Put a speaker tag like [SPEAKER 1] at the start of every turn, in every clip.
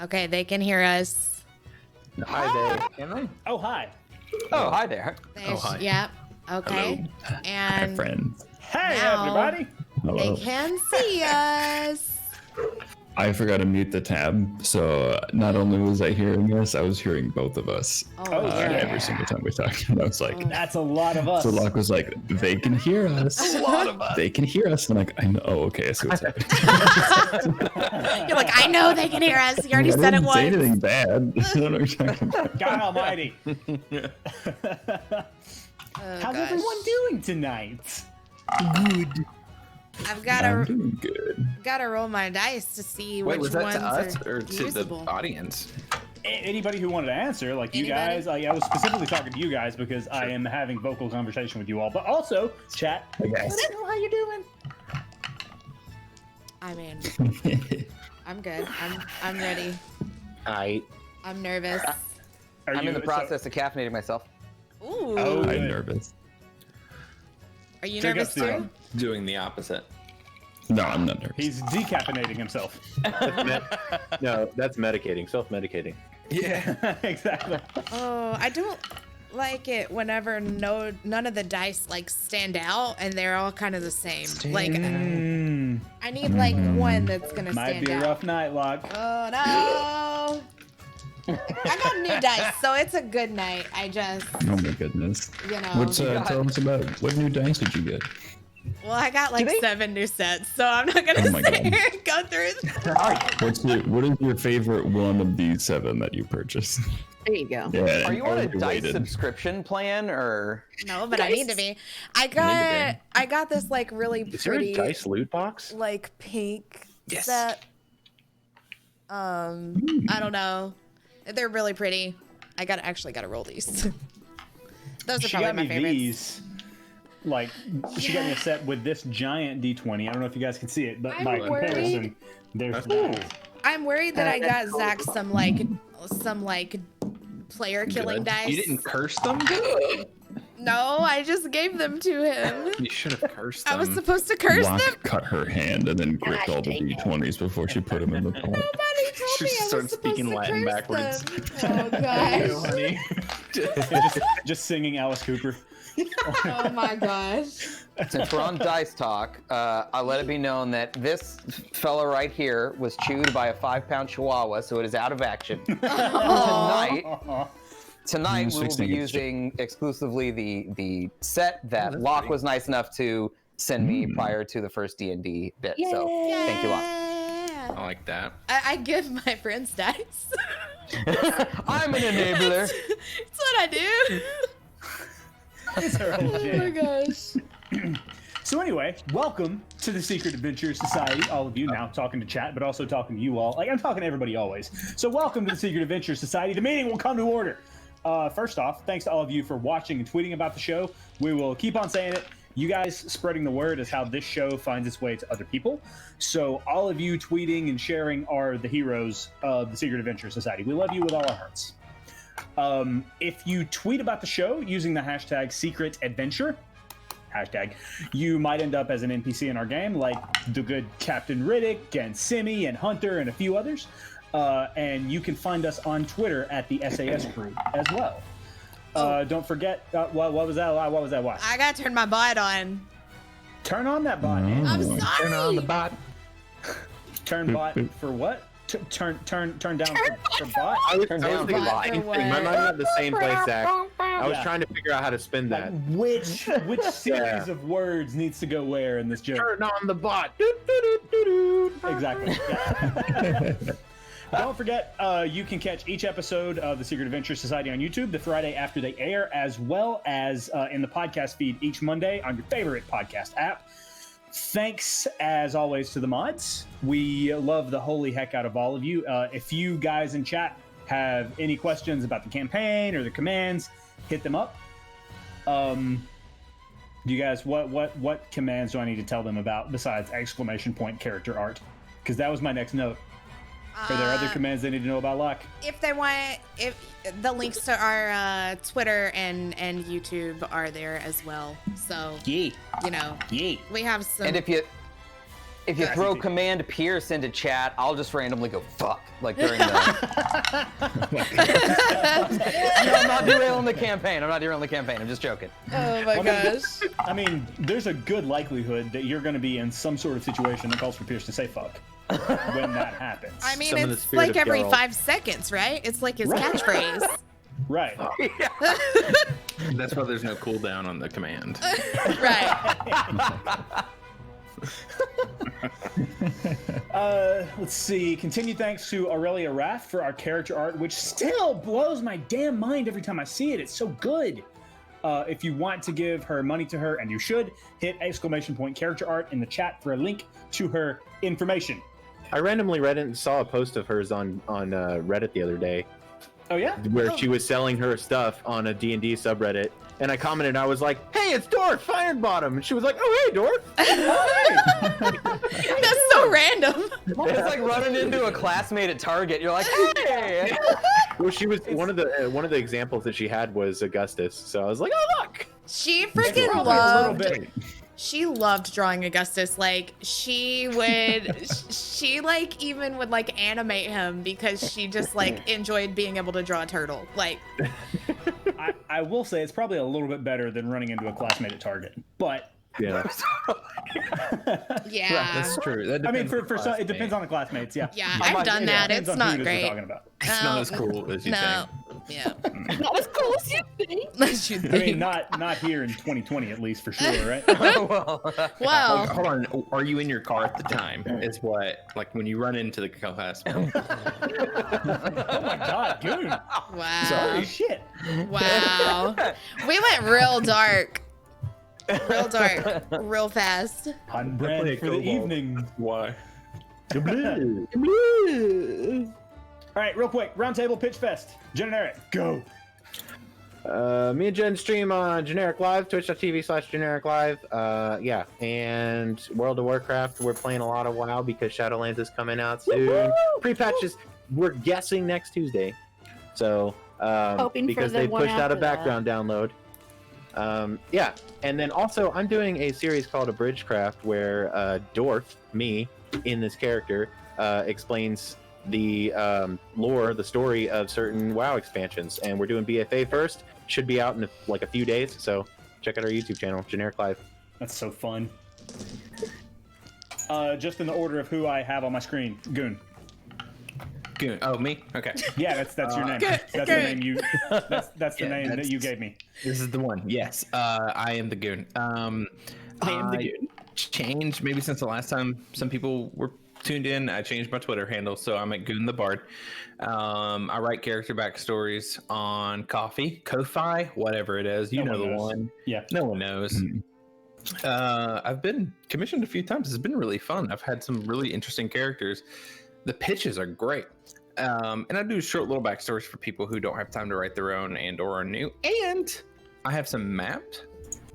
[SPEAKER 1] Okay, they can hear us.
[SPEAKER 2] Hi there. Can they?
[SPEAKER 3] Oh, hi.
[SPEAKER 2] Oh, hi there.
[SPEAKER 4] hi.
[SPEAKER 1] Yep. Okay.
[SPEAKER 4] Hi,
[SPEAKER 1] And
[SPEAKER 4] friends.
[SPEAKER 3] Hey,
[SPEAKER 1] Now-
[SPEAKER 3] everybody.
[SPEAKER 1] they
[SPEAKER 4] Hello.
[SPEAKER 1] can see us.
[SPEAKER 4] I forgot to mute the tab, so not only was I hearing this, I was hearing both of us
[SPEAKER 3] Oh, yeah.
[SPEAKER 4] every single time we talked. And I was like,
[SPEAKER 3] That's a lot of us.
[SPEAKER 4] so Locke was like, they can hear us. A lot of us. They can hear us. And I'm like, I know. Oh, okay, I see what's happening.
[SPEAKER 1] You're like, I know they can hear us. You already
[SPEAKER 4] I
[SPEAKER 1] said it
[SPEAKER 4] didn't say
[SPEAKER 1] once.
[SPEAKER 4] anything bad. I don't know what you're talking about.
[SPEAKER 3] God almighty.
[SPEAKER 1] Oh,
[SPEAKER 3] How's
[SPEAKER 1] gosh.
[SPEAKER 3] everyone doing tonight?
[SPEAKER 4] Good.
[SPEAKER 1] I've got
[SPEAKER 4] I'm
[SPEAKER 1] to
[SPEAKER 4] doing good.
[SPEAKER 1] roll my dice to see
[SPEAKER 2] Wait,
[SPEAKER 1] which
[SPEAKER 2] was that
[SPEAKER 1] ones
[SPEAKER 2] to us
[SPEAKER 1] are
[SPEAKER 2] or to
[SPEAKER 1] usable.
[SPEAKER 2] the audience?
[SPEAKER 3] Anybody who wanted to answer, like you
[SPEAKER 1] Anybody?
[SPEAKER 3] guys, I was specifically talking to you guys because I am having vocal conversation with you all, but also chat.
[SPEAKER 4] Hey, guys.
[SPEAKER 3] Let us know how you doing.
[SPEAKER 1] I mean, I'm good. I'm ready. I'm nervous.
[SPEAKER 2] I'm in the process of caffeinating myself.
[SPEAKER 1] Ooh.
[SPEAKER 3] Oh,
[SPEAKER 4] I'm
[SPEAKER 3] good.
[SPEAKER 4] nervous.
[SPEAKER 1] Are you
[SPEAKER 3] Take
[SPEAKER 1] nervous
[SPEAKER 3] us through.
[SPEAKER 1] too?
[SPEAKER 5] Doing the opposite.
[SPEAKER 4] No, I'm not nervous.
[SPEAKER 3] He's decaffeinating himself.
[SPEAKER 6] No, that's medicating, self-medicating.
[SPEAKER 2] Yeah.
[SPEAKER 3] Exactly.
[SPEAKER 1] Oh, I don't like it whenever none of the dice like stand out and they're all kind of the same. Like I need like one that's gonna
[SPEAKER 3] Might
[SPEAKER 1] stand
[SPEAKER 3] be a
[SPEAKER 1] out.
[SPEAKER 3] rough night, Locke.
[SPEAKER 1] Oh no! I got new dice, so it's a good night. I just,
[SPEAKER 4] Oh my goodness.
[SPEAKER 1] you know.
[SPEAKER 4] What's tell us about what new dice did you get?
[SPEAKER 1] Well, I got like 7 new sets, so I'm not gonna
[SPEAKER 4] Oh my
[SPEAKER 1] sit
[SPEAKER 4] God.
[SPEAKER 1] here and go through them.
[SPEAKER 4] What is your favorite one of these 7 that you purchased?
[SPEAKER 7] There you go.
[SPEAKER 4] Yeah,
[SPEAKER 2] Are you on a
[SPEAKER 4] and
[SPEAKER 2] dice
[SPEAKER 4] rated.
[SPEAKER 2] subscription plan or?
[SPEAKER 1] No, but I need to be. I got this like really
[SPEAKER 6] Is there a
[SPEAKER 1] pretty
[SPEAKER 6] dice loot box?
[SPEAKER 1] like pink
[SPEAKER 2] Yes.
[SPEAKER 1] set. I don't know. They're really pretty. I actually gotta roll these. Those are
[SPEAKER 3] She
[SPEAKER 1] probably
[SPEAKER 3] got
[SPEAKER 1] my
[SPEAKER 3] me
[SPEAKER 1] favorites.
[SPEAKER 3] these. Like, she got me a set with this giant D20. I don't know if you guys can see it, but
[SPEAKER 1] I'm
[SPEAKER 3] by
[SPEAKER 1] worried.
[SPEAKER 3] comparison, there's that.
[SPEAKER 1] I'm worried that I got Zach some player killing dice.
[SPEAKER 5] You didn't curse them?
[SPEAKER 1] No, I just gave them to him.
[SPEAKER 5] You should have cursed them.
[SPEAKER 1] I was supposed to curse
[SPEAKER 4] Locke
[SPEAKER 1] them.
[SPEAKER 4] cut her hand and then gripped all the d20s before she put them in the pot.
[SPEAKER 1] Nobody told
[SPEAKER 5] She
[SPEAKER 1] me I was
[SPEAKER 5] started
[SPEAKER 1] supposed
[SPEAKER 5] speaking
[SPEAKER 1] to
[SPEAKER 5] Latin
[SPEAKER 1] curse
[SPEAKER 5] backwards.
[SPEAKER 1] them. Oh gosh.
[SPEAKER 3] just singing Alice Cooper.
[SPEAKER 1] Oh my gosh.
[SPEAKER 2] Since we're on dice talk, I'll let it be known that this fella right here was chewed by a 5-pound chihuahua, so it is out of action. Tonight we will be
[SPEAKER 4] fixing it.
[SPEAKER 2] using exclusively the set that Locke was nice enough to send me prior to the first D&D bit. So thank you, Locke.
[SPEAKER 1] Yeah.
[SPEAKER 5] I like that.
[SPEAKER 1] I give my friends dice.
[SPEAKER 2] I'm an enabler.
[SPEAKER 1] That's what I do.
[SPEAKER 3] It's her whole
[SPEAKER 1] Oh my
[SPEAKER 3] jam.
[SPEAKER 1] gosh.
[SPEAKER 3] So anyway, welcome to the Secret Adventure Society, all of you now talking to chat, but also talking to you all. Like, I'm talking to everybody always. So welcome to the Secret Adventure Society. The meeting will come to order. First off, thanks to all of you for watching and tweeting about the show. We will keep on saying it. You guys spreading the word is how this show finds its way to other people. So all of you tweeting and sharing are the heroes of the Secret Adventure Society. We love you with all our hearts. If you tweet about the show using the hashtag Secret Adventure, you might end up as an NPC in our game, like the good Captain Riddick and Simi and Hunter and a few others. And you can find us on Twitter at the SAS Crew as well. Don't forget, what was that? What was that? What?
[SPEAKER 1] I gotta turn my bot on.
[SPEAKER 3] Turn on that bot, man.
[SPEAKER 1] I'm sorry.
[SPEAKER 5] Turn on the bot.
[SPEAKER 3] Turn bot for what? Turn down for bot?
[SPEAKER 6] I was
[SPEAKER 2] down
[SPEAKER 6] thinking
[SPEAKER 2] for
[SPEAKER 6] the
[SPEAKER 1] what?
[SPEAKER 6] same
[SPEAKER 1] For
[SPEAKER 6] thing. My
[SPEAKER 1] what?
[SPEAKER 6] mind had the same place, Zach. I was
[SPEAKER 3] Yeah.
[SPEAKER 6] trying to figure out how to spin that.
[SPEAKER 3] Which series of words needs to go where in this joke?
[SPEAKER 6] Turn on the bot. Doot, doot, doot, doot, doot.
[SPEAKER 3] Exactly. Yeah. Don't forget, you can catch each episode of the Secret Adventure Society on YouTube the Friday after they air, as well as in the podcast feed each Monday on your favorite podcast app. Thanks, as always, to the mods. We love the holy heck out of all of you. If you guys in chat have any questions about the campaign or the commands, hit them up. Do you guys, what commands do I need to tell them about besides exclamation point character art? Because that was my next note. Are there other commands they need to know about Locke?
[SPEAKER 1] If they want, if the links to our Twitter and YouTube are there as well. So
[SPEAKER 3] Yeah.
[SPEAKER 1] you know,
[SPEAKER 3] Yeah.
[SPEAKER 1] we have some.
[SPEAKER 2] And if If you throw Command Pierce into chat, I'll just randomly go fuck like during the. I'm not derailing the campaign. I'm just joking.
[SPEAKER 1] Oh my gosh.
[SPEAKER 3] I mean, there's a good likelihood that you're going to be in some sort of situation that calls for Pierce to say fuck when that happens.
[SPEAKER 1] I mean,
[SPEAKER 6] Summon the
[SPEAKER 1] it's
[SPEAKER 6] spirit
[SPEAKER 1] like
[SPEAKER 6] of
[SPEAKER 1] every
[SPEAKER 6] Geralt.
[SPEAKER 1] 5 seconds, right? It's like his catchphrase.
[SPEAKER 3] Right.
[SPEAKER 5] That's why there's no cooldown on the command.
[SPEAKER 1] Right.
[SPEAKER 3] Let's see. Continued thanks to Aurelia Rath for our character art, which still blows my damn mind every time I see it. It's so good. If you want to give her money to her, and you should, hit !character art in the chat for a link to her information.
[SPEAKER 6] I randomly read it and saw a post of hers on Reddit the other day
[SPEAKER 3] Oh yeah?
[SPEAKER 6] where she was selling her stuff on a D&D subreddit. And I commented, I was like, hey, it's Dorf, Iron Bottom. And she was like, oh, hey, Dorf.
[SPEAKER 1] That's so random.
[SPEAKER 2] It's like running into a classmate at Target. You're like, hey.
[SPEAKER 6] Well, she was one of the examples that she had was Augustus. So I was like, oh, look.
[SPEAKER 1] She
[SPEAKER 3] It's
[SPEAKER 1] freaking
[SPEAKER 3] probably a little
[SPEAKER 1] loved.
[SPEAKER 3] bit.
[SPEAKER 1] She loved drawing Augustus. Like she would, she like even would like animate him because she just like enjoyed being able to draw a turtle. Like,
[SPEAKER 3] I will say it's probably a little bit better than running into a classmate at Target, but
[SPEAKER 6] Yeah.
[SPEAKER 1] yeah,
[SPEAKER 5] That's true. That
[SPEAKER 3] I mean,
[SPEAKER 5] depends
[SPEAKER 3] for
[SPEAKER 5] on
[SPEAKER 3] some, it
[SPEAKER 5] classmate.
[SPEAKER 3] depends on the classmates. Yeah.
[SPEAKER 1] Yeah, I've done that.
[SPEAKER 3] Depends
[SPEAKER 1] It's
[SPEAKER 3] on who
[SPEAKER 1] not
[SPEAKER 3] it is we're
[SPEAKER 1] great.
[SPEAKER 3] talking about.
[SPEAKER 5] It's not as cool as you
[SPEAKER 1] No.
[SPEAKER 5] think.
[SPEAKER 1] Yeah.
[SPEAKER 7] Not as cool as you think.
[SPEAKER 1] As you
[SPEAKER 3] I mean,
[SPEAKER 1] think.
[SPEAKER 3] not here in 2020 at least for sure, right?
[SPEAKER 2] Well,
[SPEAKER 1] Well,
[SPEAKER 5] Hold on. Are you in your car at the time? Is what, like when you run into the class.
[SPEAKER 3] Oh my God, dude!
[SPEAKER 1] wow.
[SPEAKER 3] Sorry, shit.
[SPEAKER 1] Wow. We went real dark. Real dark. Real fast.
[SPEAKER 3] On
[SPEAKER 5] Play
[SPEAKER 3] brand
[SPEAKER 5] a
[SPEAKER 3] for the
[SPEAKER 5] Cobalt.
[SPEAKER 3] evening.
[SPEAKER 5] Why?
[SPEAKER 3] All right, real quick, roundtable pitch fest. Jen and Eric, go.
[SPEAKER 6] Me and Jen stream on Generic Live, twitch.tv/Generic Live. Yeah, and World of Warcraft, we're playing a lot of WoW because Shadowlands is coming out soon. Pre-patches, we're guessing next Tuesday. So,
[SPEAKER 7] Hoping for
[SPEAKER 6] because
[SPEAKER 7] the
[SPEAKER 6] they
[SPEAKER 7] one
[SPEAKER 6] pushed out a
[SPEAKER 7] after that.
[SPEAKER 6] background download. Yeah, and then also I'm doing a series called Abridgedcraft where Dorf, me, in this character, explains the lore, the story of certain WoW expansions, and we're doing BFA first. Should be out in like a few days, so check out our YouTube channel, Generic Live.
[SPEAKER 3] That's so fun. Just in the order of who I have on my screen, Goon.
[SPEAKER 5] Good. Oh, me? Okay.
[SPEAKER 3] Yeah, that's your name.
[SPEAKER 1] Good,
[SPEAKER 3] That's
[SPEAKER 1] good.
[SPEAKER 3] the name you. That's the
[SPEAKER 5] Yeah,
[SPEAKER 3] name that
[SPEAKER 5] that's-
[SPEAKER 3] you gave me.
[SPEAKER 5] This is the one. Yes. I am the goon. I
[SPEAKER 7] am the goon.
[SPEAKER 5] Changed maybe since the last time some people were tuned in. I changed my Twitter handle, so I'm at Goon the Bard. I write character backstories on Ko-Fi, whatever it is. You
[SPEAKER 3] No
[SPEAKER 5] know
[SPEAKER 3] one
[SPEAKER 5] the
[SPEAKER 3] knows.
[SPEAKER 5] one.
[SPEAKER 3] Yeah.
[SPEAKER 5] No one knows. I've been commissioned a few times. It's been really fun. I've had some really interesting characters. The pitches are great. And I do short little backstories for people who don't have time to write their own and or are new. And I have some mapped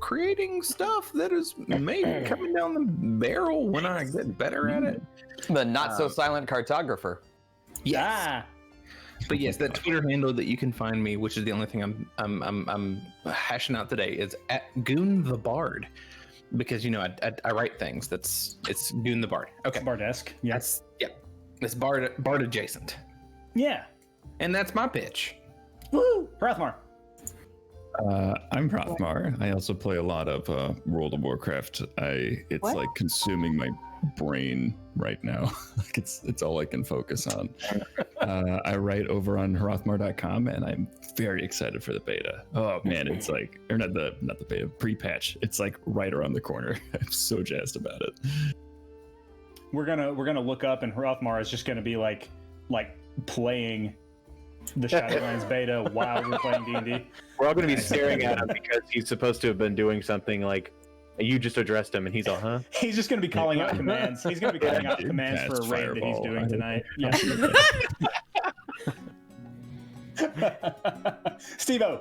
[SPEAKER 5] creating stuff that is maybe coming down the barrel when I get better at it.
[SPEAKER 2] the not so silent cartographer.
[SPEAKER 3] Yeah.
[SPEAKER 5] But yes, that Twitter handle that you can find me, which is the only thing I'm hashing out today, is at Goon the Bard, because I write things. It's Goon the Bard. Okay,
[SPEAKER 3] Bardesque. Yeah.
[SPEAKER 5] it's Bard adjacent,
[SPEAKER 3] Yeah.
[SPEAKER 5] and that's my pitch.
[SPEAKER 3] Woo! Hrathmar.
[SPEAKER 4] I'm Rothmar. I also play a lot of World of Warcraft. It's
[SPEAKER 7] What?
[SPEAKER 4] like consuming my brain right now. Like it's all I can focus on. I write over on Rothmar.com, and I'm very excited for the beta. Oh man, it's like, or not the beta, pre-patch. It's like right around the corner. I'm so jazzed about it.
[SPEAKER 3] We're gonna look up, and Hrathmar is just gonna be like playing the Shadowlands beta while we're playing D&D.
[SPEAKER 6] We're all going to be staring at him because he's supposed to have been doing something like you just addressed him, and he's all, huh?
[SPEAKER 3] He's just gonna be calling out commands. He's gonna be calling out commands for a
[SPEAKER 4] Cast
[SPEAKER 3] raid that he's
[SPEAKER 4] fireball.
[SPEAKER 3] doing tonight. Yeah. Steve-O.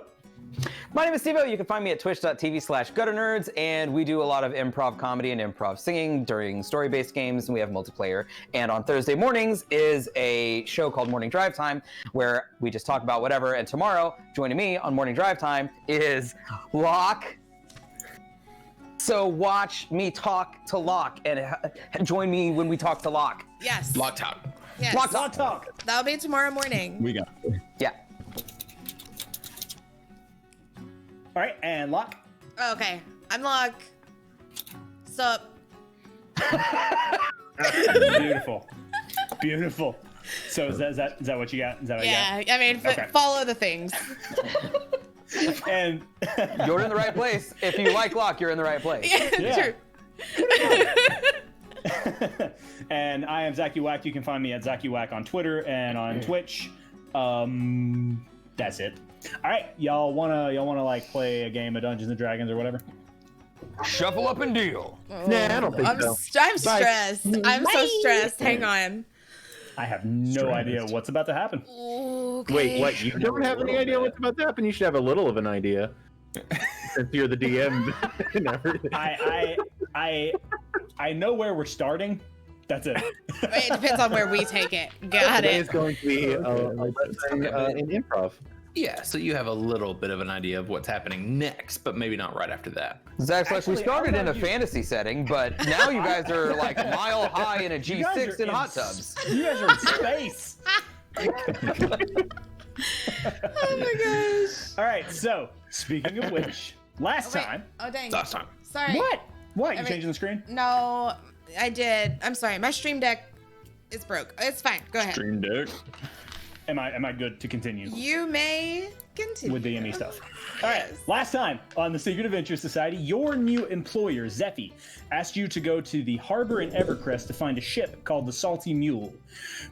[SPEAKER 2] My name is Steve-O. You can find me at twitch.tv/gutternerds, and we do a lot of improv comedy and improv singing during story-based games, and we have multiplayer. And on Thursday mornings is a show called Morning Drive Time, where we just talk about whatever. And tomorrow, joining me on Morning Drive Time is Locke So watch me talk to Locke and join me when we talk to Locke.
[SPEAKER 1] Yes.
[SPEAKER 5] Lock top.
[SPEAKER 1] Yes.
[SPEAKER 2] Locke
[SPEAKER 3] Talk.
[SPEAKER 1] That'll be tomorrow morning.
[SPEAKER 4] We got it.
[SPEAKER 2] Yeah.
[SPEAKER 3] All right, and Locke.
[SPEAKER 1] Okay. I'm Locke. Sup?
[SPEAKER 3] Beautiful. Beautiful. So is that what you got? Is that what
[SPEAKER 1] Yeah.
[SPEAKER 3] you
[SPEAKER 1] I mean,
[SPEAKER 3] Okay.
[SPEAKER 1] follow the things.
[SPEAKER 3] got? And
[SPEAKER 2] You're in the right place. If you like Locke, you're in the right place.
[SPEAKER 3] Yeah.
[SPEAKER 1] True.
[SPEAKER 3] and I am Zachy Wack. You can find me at Zachy Wack on Twitter and on Twitch. That's it. All right, y'all wanna like play a game of Dungeons and Dragons or whatever?
[SPEAKER 2] Shuffle up and deal.
[SPEAKER 6] Nah, I don't think
[SPEAKER 1] I'm,
[SPEAKER 6] so.
[SPEAKER 1] I'm stressed. I'm so stressed. Hang on.
[SPEAKER 3] I have no idea what's about to happen.
[SPEAKER 1] Okay.
[SPEAKER 6] Wait, what? You don't have any idea what's about to happen? You should have a little of an idea. Since you're the DM and everything.
[SPEAKER 3] I know where we're starting. That's it.
[SPEAKER 1] It depends on where we take it. Got
[SPEAKER 6] Today
[SPEAKER 1] it.
[SPEAKER 6] is going to be a lesson in improv.
[SPEAKER 5] Yeah, so you have a little bit of an idea of what's happening next, but maybe not right after that.
[SPEAKER 2] Zach, we
[SPEAKER 3] Actually,
[SPEAKER 2] started
[SPEAKER 3] I'm
[SPEAKER 2] in a
[SPEAKER 3] not
[SPEAKER 2] fantasy setting, but now you guys are like mile high in a
[SPEAKER 3] You guys
[SPEAKER 2] G6
[SPEAKER 3] are
[SPEAKER 2] in hot tubs.
[SPEAKER 3] You guys are in space.
[SPEAKER 1] Oh my gosh.
[SPEAKER 3] All right, so speaking of which, last
[SPEAKER 1] Wait.
[SPEAKER 3] time.
[SPEAKER 1] Oh dang.
[SPEAKER 5] Last time.
[SPEAKER 1] Sorry.
[SPEAKER 3] What? You
[SPEAKER 1] mean-
[SPEAKER 3] changing the screen?
[SPEAKER 1] No, I did. I'm sorry. My stream deck is broke. It's fine. Go ahead.
[SPEAKER 4] Stream Deck.
[SPEAKER 3] Am I good to continue
[SPEAKER 1] You may continue.
[SPEAKER 3] with the ME stuff? All right.
[SPEAKER 1] Yes.
[SPEAKER 3] Last time on the Secret Adventure Society, your new employer Zephy asked you to go to the harbor in Evercrest to find a ship called the Salty Mule.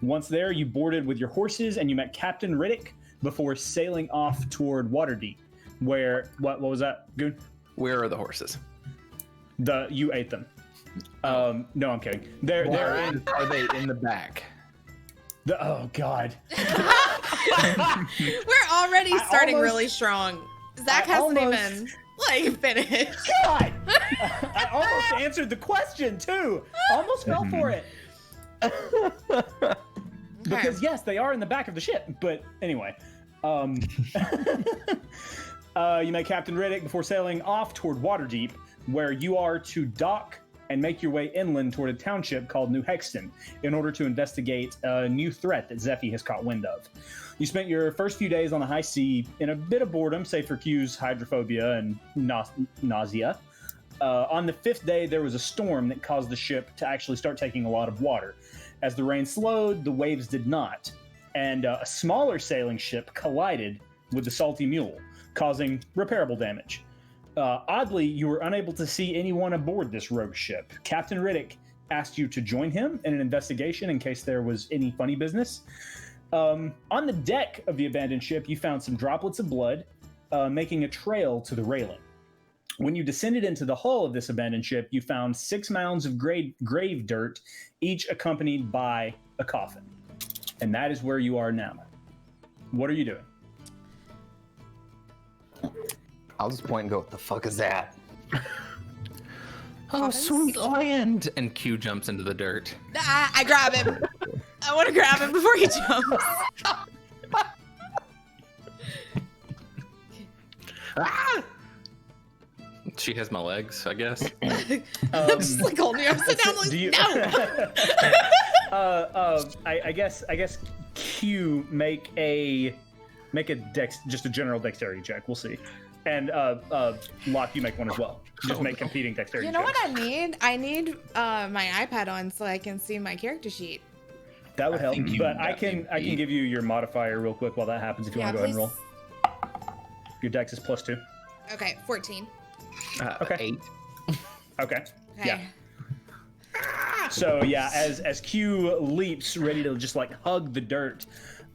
[SPEAKER 3] Once there, you boarded with your horses and you met Captain Riddick before sailing off toward Waterdeep. Where what was that, Goon?
[SPEAKER 5] Where are the horses?
[SPEAKER 3] You ate them. No, I'm kidding. They're in
[SPEAKER 5] Are they in the back?
[SPEAKER 3] oh god.
[SPEAKER 1] We're already starting
[SPEAKER 3] almost-
[SPEAKER 1] really strong. Zach
[SPEAKER 3] I
[SPEAKER 1] hasn't
[SPEAKER 3] almost-
[SPEAKER 1] even like finished.
[SPEAKER 3] God! I almost answered the question too. Almost fell for it. Because yes, they are in the back of the ship. But anyway, you met Captain Riddick before sailing off toward Waterdeep, where you are to dock and make your way inland toward a township called New Hexton in order to investigate a new threat that Zephy has caught wind of. You spent your first few days on the high sea in a bit of boredom, save for Q's hydrophobia and nausea. On the fifth day, there was a storm that caused the ship to actually start taking a lot of water. As the rain slowed, the waves did not, and a smaller sailing ship collided with the Salty Mule, causing repairable damage. Oddly, you were unable to see anyone aboard this rogue ship. Captain Riddick asked you to join him in an investigation in case there was any funny business. On the deck of the abandoned ship, you found some droplets of blood, making a trail to the railing. When you descended into the hull of this abandoned ship, you found 6 mounds of grave dirt, each accompanied by a coffin. And that is where you are now. What are you doing?
[SPEAKER 2] I'll just point and go, what the fuck is that?
[SPEAKER 5] Oh, sweet land! And Q jumps into the dirt.
[SPEAKER 1] I grab him. I want to grab him before he jumps.
[SPEAKER 5] Ah! She has my legs, I guess.
[SPEAKER 1] Just like holding you upside down. Like,
[SPEAKER 3] Do you-
[SPEAKER 1] no.
[SPEAKER 3] I guess Q make a just a general dexterity check. We'll see. And Locke, you make one as well. Just make competing dexterity
[SPEAKER 1] You know what
[SPEAKER 3] checks.
[SPEAKER 1] I need? I need my iPad on so I can see my character sheet.
[SPEAKER 3] That would help.
[SPEAKER 4] think you
[SPEAKER 3] But I
[SPEAKER 4] got
[SPEAKER 3] can
[SPEAKER 4] me.
[SPEAKER 3] give you your modifier real quick while that happens if you want to go ahead and roll. Your dex is +2.
[SPEAKER 1] Okay, 14.
[SPEAKER 3] Okay.
[SPEAKER 5] 8.
[SPEAKER 3] Okay.
[SPEAKER 1] Okay.
[SPEAKER 3] Yeah. So yeah, as Q leaps ready to just like hug the dirt,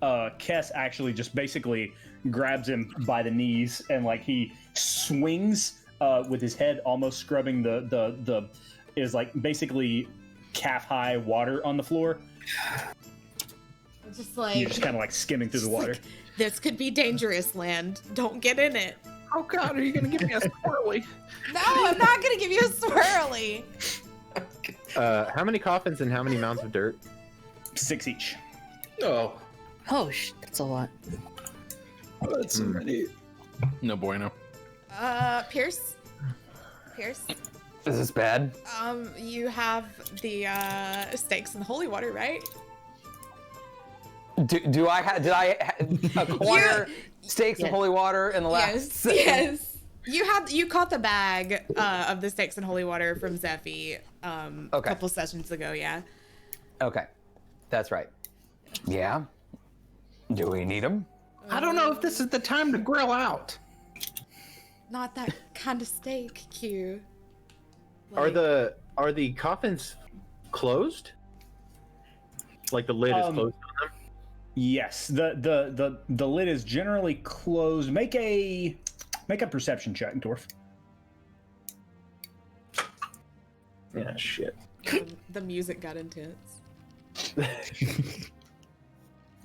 [SPEAKER 3] Kess actually just basically grabs him by the knees and like he swings with his head almost scrubbing the is like basically calf high water on the floor.
[SPEAKER 1] Just like
[SPEAKER 3] You're just kind of like skimming through the water.
[SPEAKER 1] like, this could be dangerous land. Don't get in it.
[SPEAKER 5] Oh god, are you gonna give me a squirrely?
[SPEAKER 1] No, I'm not gonna give you a swirly.
[SPEAKER 6] How many coffins and how many mounds of dirt?
[SPEAKER 3] 6 each.
[SPEAKER 5] Oh,
[SPEAKER 7] Oh, that's a lot.
[SPEAKER 4] That's so many.
[SPEAKER 5] no bueno.
[SPEAKER 1] Pierce.
[SPEAKER 2] Is this bad?
[SPEAKER 1] You have the stakes in the holy water, right?
[SPEAKER 2] Did I acquire stakes in
[SPEAKER 7] Yes.
[SPEAKER 2] holy water in the last?
[SPEAKER 1] Yes. You caught the bag of the stakes in holy water from Zephy a couple sessions ago. Yeah.
[SPEAKER 2] Okay, that's right. Yeah. Do we need them?
[SPEAKER 5] I don't know if this is the time to grill out.
[SPEAKER 1] Not that kind of steak, Q.
[SPEAKER 6] Are the coffins closed? Like the lid is closed on them?
[SPEAKER 3] Yes, the lid is generally closed. Make a perception check, Dwarf.
[SPEAKER 6] Yeah, shit.
[SPEAKER 1] The music got intense.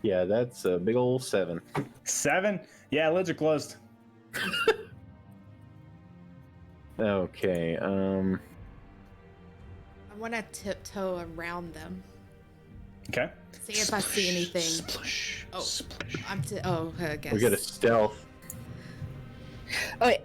[SPEAKER 6] Yeah, that's a big old 7.
[SPEAKER 3] 7? Yeah, lids are closed.
[SPEAKER 6] Okay,
[SPEAKER 1] I want to tiptoe around them.
[SPEAKER 3] Okay.
[SPEAKER 1] See if I see anything.
[SPEAKER 3] Splush.
[SPEAKER 1] Oh,
[SPEAKER 3] Splush.
[SPEAKER 1] I guess.
[SPEAKER 6] we got a stealth.
[SPEAKER 7] Oh, wait.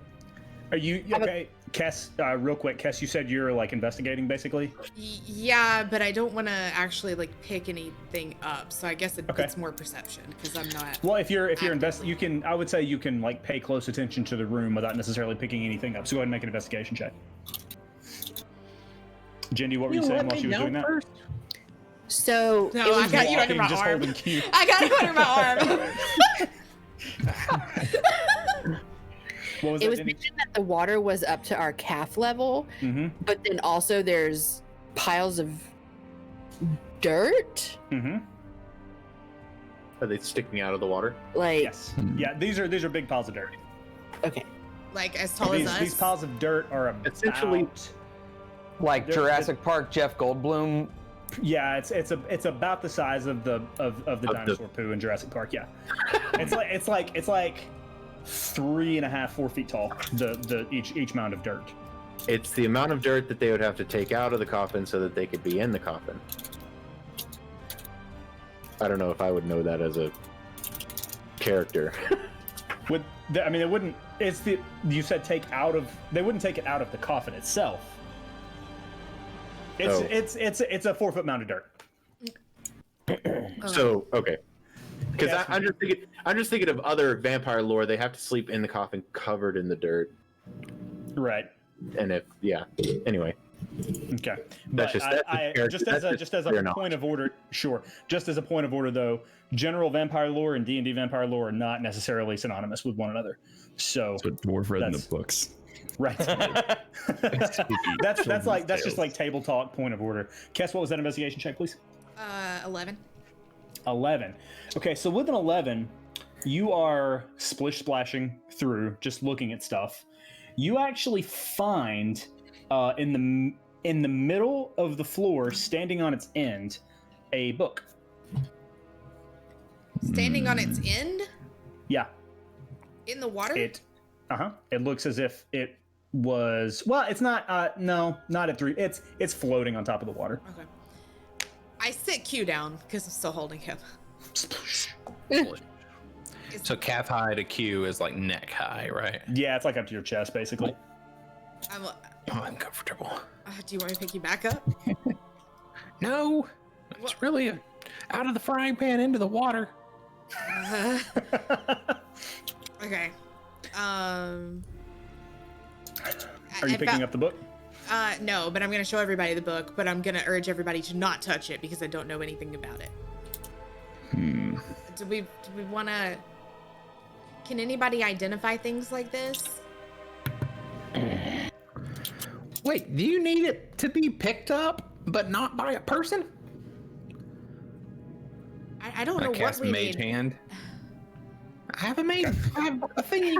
[SPEAKER 3] Are you okay, Kess? Real quick, Kess, you said you're like investigating, basically.
[SPEAKER 1] Yeah, but I don't want to actually like pick anything up, so I guess
[SPEAKER 3] Okay.
[SPEAKER 1] it's more perception because I'm not.
[SPEAKER 3] Well, if you're
[SPEAKER 1] Actively.
[SPEAKER 3] you can. I would say you can like pay close attention to the room without necessarily picking anything up. So go ahead and make an investigation check. Jindy, what were you saying while she was doing that?
[SPEAKER 7] So
[SPEAKER 1] No, I got you under
[SPEAKER 3] Walking,
[SPEAKER 1] my
[SPEAKER 3] just
[SPEAKER 1] arm.
[SPEAKER 3] holding Q.
[SPEAKER 1] I got you under my arm.
[SPEAKER 3] What was
[SPEAKER 7] it
[SPEAKER 3] that,
[SPEAKER 7] was
[SPEAKER 3] Jindy?
[SPEAKER 7] mentioned that the water was up to our calf level,
[SPEAKER 3] Mm-hmm.
[SPEAKER 7] but then also there's piles of dirt.
[SPEAKER 3] Mm-hmm.
[SPEAKER 6] Are they sticking out of the water?
[SPEAKER 7] Like,
[SPEAKER 3] Yes. Yeah. These are big piles of dirt.
[SPEAKER 7] okay.
[SPEAKER 1] Like as tall as us.
[SPEAKER 3] These piles of dirt are about,
[SPEAKER 6] Essentially-
[SPEAKER 2] Like
[SPEAKER 3] They're-
[SPEAKER 2] Jurassic Park, Jeff Goldblum.
[SPEAKER 3] Yeah, it's about the size of the dinosaur poo in Jurassic Park. Yeah, it's like 3.5, 4 feet tall. Each mound of dirt.
[SPEAKER 6] It's the amount of dirt that they would have to take out of the coffin so that they could be in the coffin. I don't know if I would know that as a character.
[SPEAKER 3] I mean, it wouldn't. You said take out of. They wouldn't take it out of the coffin itself. It's a 4 foot mound of dirt.
[SPEAKER 6] So okay, because
[SPEAKER 3] Yes.
[SPEAKER 6] I'm just thinking of other vampire lore. They have to sleep in the coffin covered in the dirt,
[SPEAKER 3] Right.
[SPEAKER 6] and anyway,
[SPEAKER 3] Okay.
[SPEAKER 6] That's
[SPEAKER 3] But
[SPEAKER 6] just- that's just
[SPEAKER 3] just as
[SPEAKER 6] fair
[SPEAKER 3] a
[SPEAKER 6] knowledge.
[SPEAKER 3] point of order, sure. Just as a point of order, though, general vampire lore and D&D vampire lore are not necessarily synonymous with one another. So
[SPEAKER 4] That's what Dwarf read in the
[SPEAKER 3] That's-
[SPEAKER 4] books.
[SPEAKER 3] right. that's just like table talk, point of order. Kess, what was that investigation check, please?
[SPEAKER 1] 11.
[SPEAKER 3] 11. Okay, so with an 11, you are splish splashing through, just looking at stuff. You actually find in the middle of the floor, standing on its end, a book.
[SPEAKER 1] Standing on its end
[SPEAKER 3] Yeah,
[SPEAKER 1] in the water.
[SPEAKER 3] it looks as if it was. Well, it's not. No, not at 3. It's floating on top of the water.
[SPEAKER 1] Okay. I sit Q down because I'm still holding him.
[SPEAKER 5] So calf high to Q is like neck high, right?
[SPEAKER 3] Yeah, it's like up to your chest, basically.
[SPEAKER 1] I'm,
[SPEAKER 5] Oh, I'm comfortable.
[SPEAKER 1] do you want me to pick you back up?
[SPEAKER 5] No, it's really out of the frying pan into the water.
[SPEAKER 1] Okay.
[SPEAKER 3] Are you picking up the book?
[SPEAKER 1] No, but I'm gonna show everybody the book. But I'm gonna urge everybody to not touch it because I don't know anything about it. Do we want to? Can anybody identify things like this?
[SPEAKER 5] Wait, do you need it to be picked up, but not by a person?
[SPEAKER 1] I don't know
[SPEAKER 5] I
[SPEAKER 1] what
[SPEAKER 5] cast
[SPEAKER 1] we
[SPEAKER 5] mage
[SPEAKER 1] need.
[SPEAKER 5] hand. I have a mage. I have a thingy.